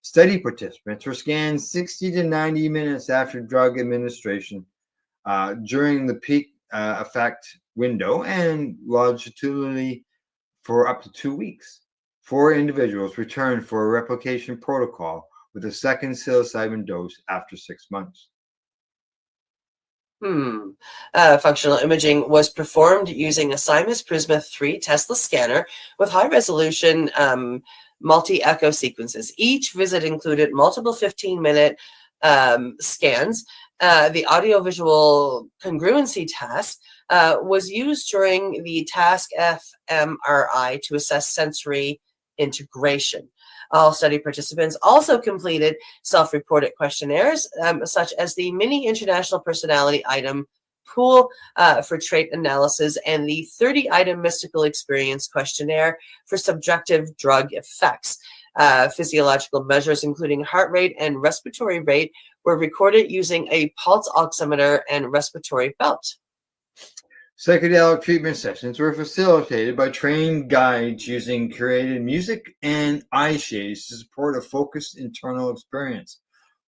Study participants were scanned 60 to 90 minutes after drug administration during the peak effect window and longitudinally for up to 2 weeks. 4 individuals returned for a replication protocol with a second psilocybin dose after 6 months. Functional imaging was performed using a Siemens Prisma 3 Tesla scanner with high-resolution multi-echo sequences. Each visit included multiple 15-minute scans. The audiovisual congruency task was used during the task fMRI to assess sensory integration. All study participants also completed self-reported questionnaires, such as the Mini International Personality Item Pool for trait analysis and the 30-item Mystical Experience Questionnaire for subjective drug effects. Physiological measures, including heart rate and respiratory rate, were recorded using a pulse oximeter and respiratory belt. Psychedelic treatment sessions were facilitated by trained guides using curated music and eye shades to support a focused internal experience.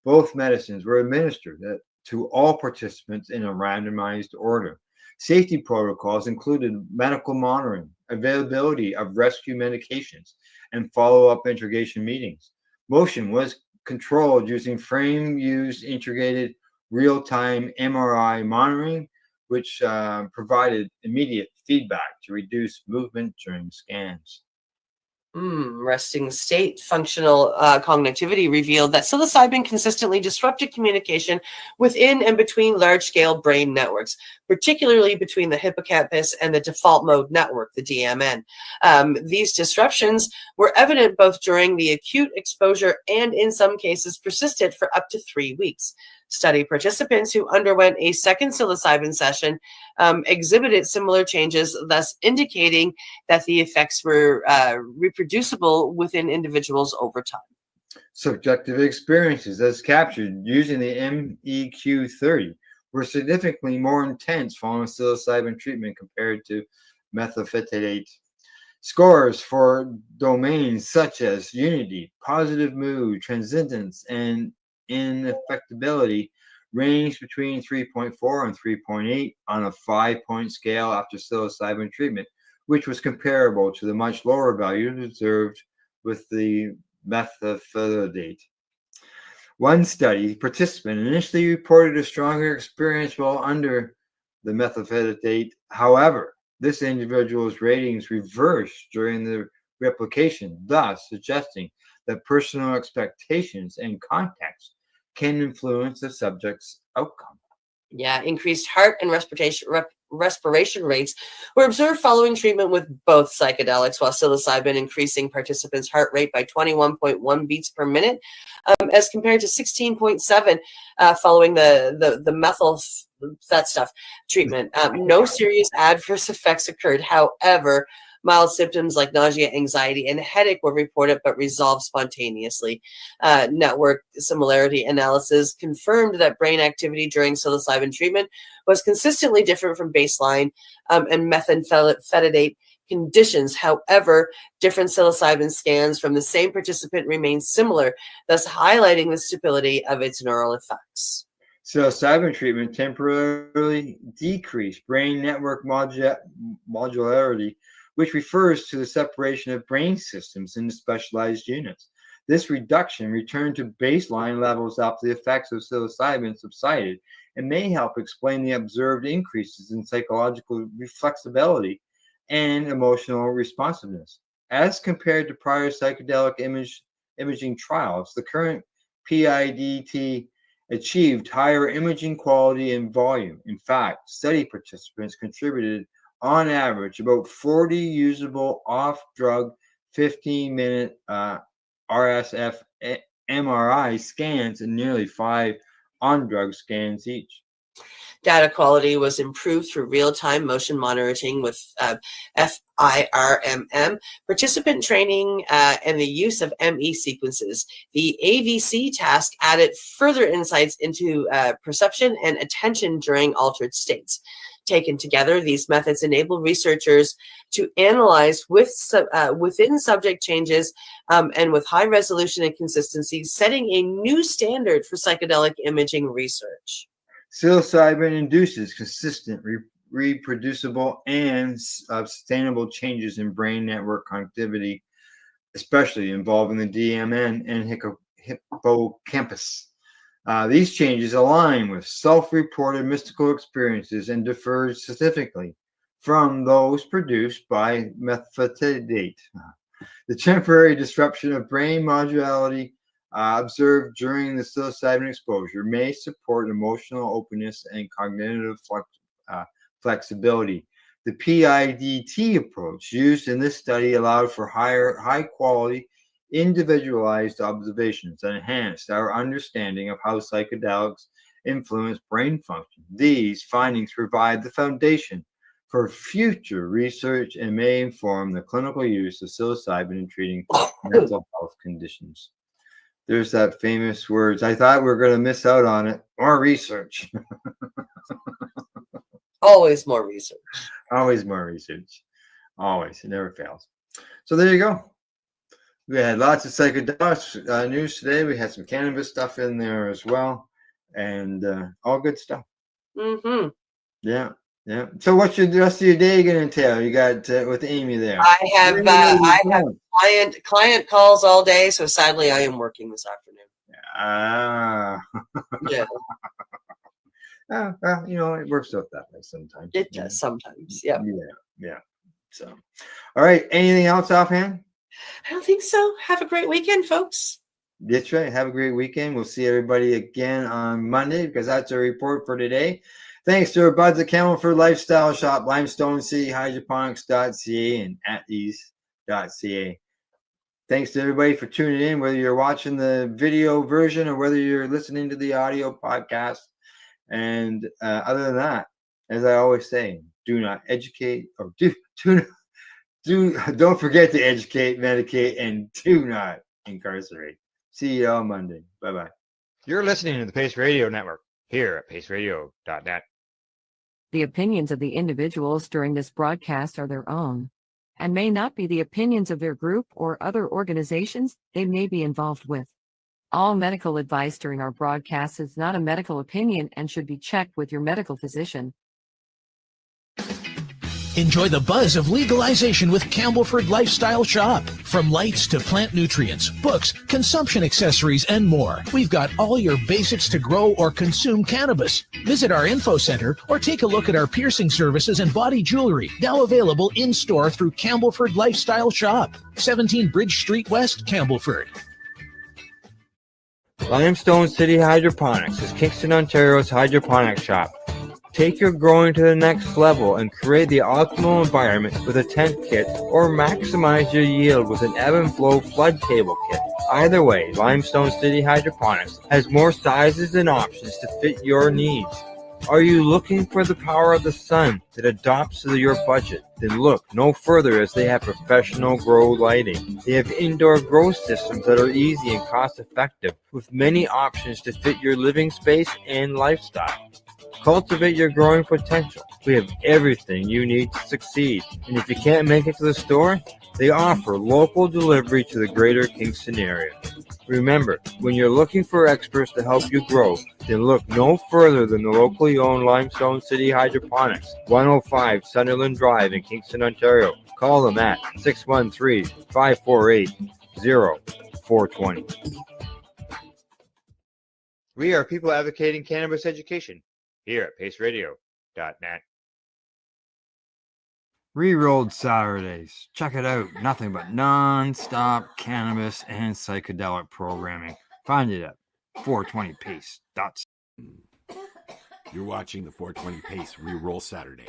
Both medicines were administered to all participants in a randomized order. Safety protocols included medical monitoring, availability of rescue medications, and follow-up integration meetings. Motion was controlled using frame-used integrated real-time MRI monitoring, which provided immediate feedback to reduce movement during scans. Resting state functional cognitivity revealed that psilocybin consistently disrupted communication within and between large-scale brain networks, particularly between the hippocampus and the default mode network, the DMN. These disruptions were evident both during the acute exposure and in some cases persisted for up to 3 weeks. Study participants who underwent a second psilocybin session exhibited similar changes, thus indicating that the effects were reproducible within individuals over time. Subjective experiences, as captured using the MEQ30, were significantly more intense following psilocybin treatment compared to methylphenidate. Scores for domains such as unity, positive mood, transcendence, and ineffectability ranged between 3.4 and 3.8 on a 5-point scale after psilocybin treatment, which was comparable to the much lower values observed with the methylphenidate. One study participant initially reported a stronger experience while under the methylphenidate. However, this individual's ratings reversed during the replication, thus suggesting that personal expectations and context can influence the subject's outcome. Yeah, increased heart and respiration rates were observed following treatment with both psychedelics, while psilocybin increasing participants' heart rate by 21.1 beats per minute, as compared to 16.7 following the methyl that stuff treatment. No serious adverse effects occurred. However, mild symptoms like nausea, anxiety, and headache were reported but resolved spontaneously. Network similarity analysis confirmed that brain activity during psilocybin treatment was consistently different from baseline and methylphenidate conditions. However, different psilocybin scans from the same participant remained similar, thus highlighting the stability of its neural effects. Psilocybin treatment temporarily decreased brain network modularity, which refers to the separation of brain systems into specialized units. This reduction returned to baseline levels after the effects of psilocybin subsided and may help explain the observed increases in psychological reflexibility and emotional responsiveness. As compared to prior psychedelic imaging trials, the current PIDT achieved higher imaging quality and volume. In fact, study participants contributed on average about 40 usable off-drug 15-minute RSF MRI scans and nearly 5 on-drug scans each. Data quality was improved through real-time motion monitoring with FIRMM, participant training, and the use of ME sequences. The AVC task added further insights into perception and attention during altered states. Taken together, these methods enable researchers to analyze within subject changes and with high resolution and consistency, setting a new standard for psychedelic imaging research. Psilocybin induces consistent, reproducible, and sustainable changes in brain network connectivity, especially involving the DMN and hippocampus. These changes align with self-reported mystical experiences and differ significantly from those produced by methylphenidate. The temporary disruption of brain modulation observed during the psilocybin exposure may support emotional openness and cognitive flexibility. The PIDT approach used in this study allowed for high quality, individualized observations and enhanced our understanding of how psychedelics influence brain function. These findings provide the foundation for future research and may inform the clinical use of psilocybin in treating mental health conditions. There's that famous words. I thought we were going to miss out on it. More research. Always more research. Always more research. Always. It never fails. So there you go. We had lots of psychedelics news today. We had some cannabis stuff in there as well. And all good stuff. Mm-hmm. Yeah. Yeah. So what's the rest of your day going to entail? You got with Amy there. I have client calls all day, so sadly I am working this afternoon. Yeah. Well, you know, it works out that way sometimes. It does sometimes. Yeah. Yeah. So, all right. Anything else offhand? I don't think so. Have a great weekend, folks. That's right. Have a great weekend. We'll see everybody again on Monday because that's our report for today. Thanks to our buds at Camelford Lifestyle Shop, Limestone City, hydroponics.ca and atease.ca. Thanks to everybody for tuning in, whether you're watching the video version or whether you're listening to the audio podcast. And other than that, as I always say, do not educate or don't forget to educate, medicate, and do not incarcerate. See you on Monday. Bye-bye. You're listening to the Pace Radio Network here at paceradio.net. The opinions of the individuals during this broadcast are their own and may not be the opinions of their group or other organizations they may be involved with. All medical advice during our broadcast is not a medical opinion and should be checked with your medical physician. Enjoy the buzz of legalization with Campbellford Lifestyle Shop. From lights to plant nutrients, books, consumption accessories, and more, we've got all your basics to grow or consume cannabis. Visit our info center or take a look at our piercing services and body jewelry, now available in-store through Campbellford Lifestyle Shop, 17 Bridge Street West, Campbellford. Limestone City Hydroponics is Kingston, Ontario's hydroponics shop. Take your growing to the next level and create the optimal environment with a tent kit or maximize your yield with an ebb and flow flood table kit. Either way, Limestone City Hydroponics has more sizes and options to fit your needs. Are you looking for the power of the sun that adapts to your budget? Then look no further, as they have professional grow lighting. They have indoor grow systems that are easy and cost effective with many options to fit your living space and lifestyle. Cultivate your growing potential. We have everything you need to succeed. And if you can't make it to the store, they offer local delivery to the greater Kingston area. Remember, when you're looking for experts to help you grow, then look no further than the locally owned Limestone City Hydroponics, 105 Sunderland Drive in Kingston, Ontario. Call them at 613-548-0420. We are people advocating cannabis education here at paceradio.net. Rerolled Saturdays. Check it out. Nothing but non-stop cannabis and psychedelic programming. Find it at 420pace.com. You're watching the 420 Pace Reroll Saturday.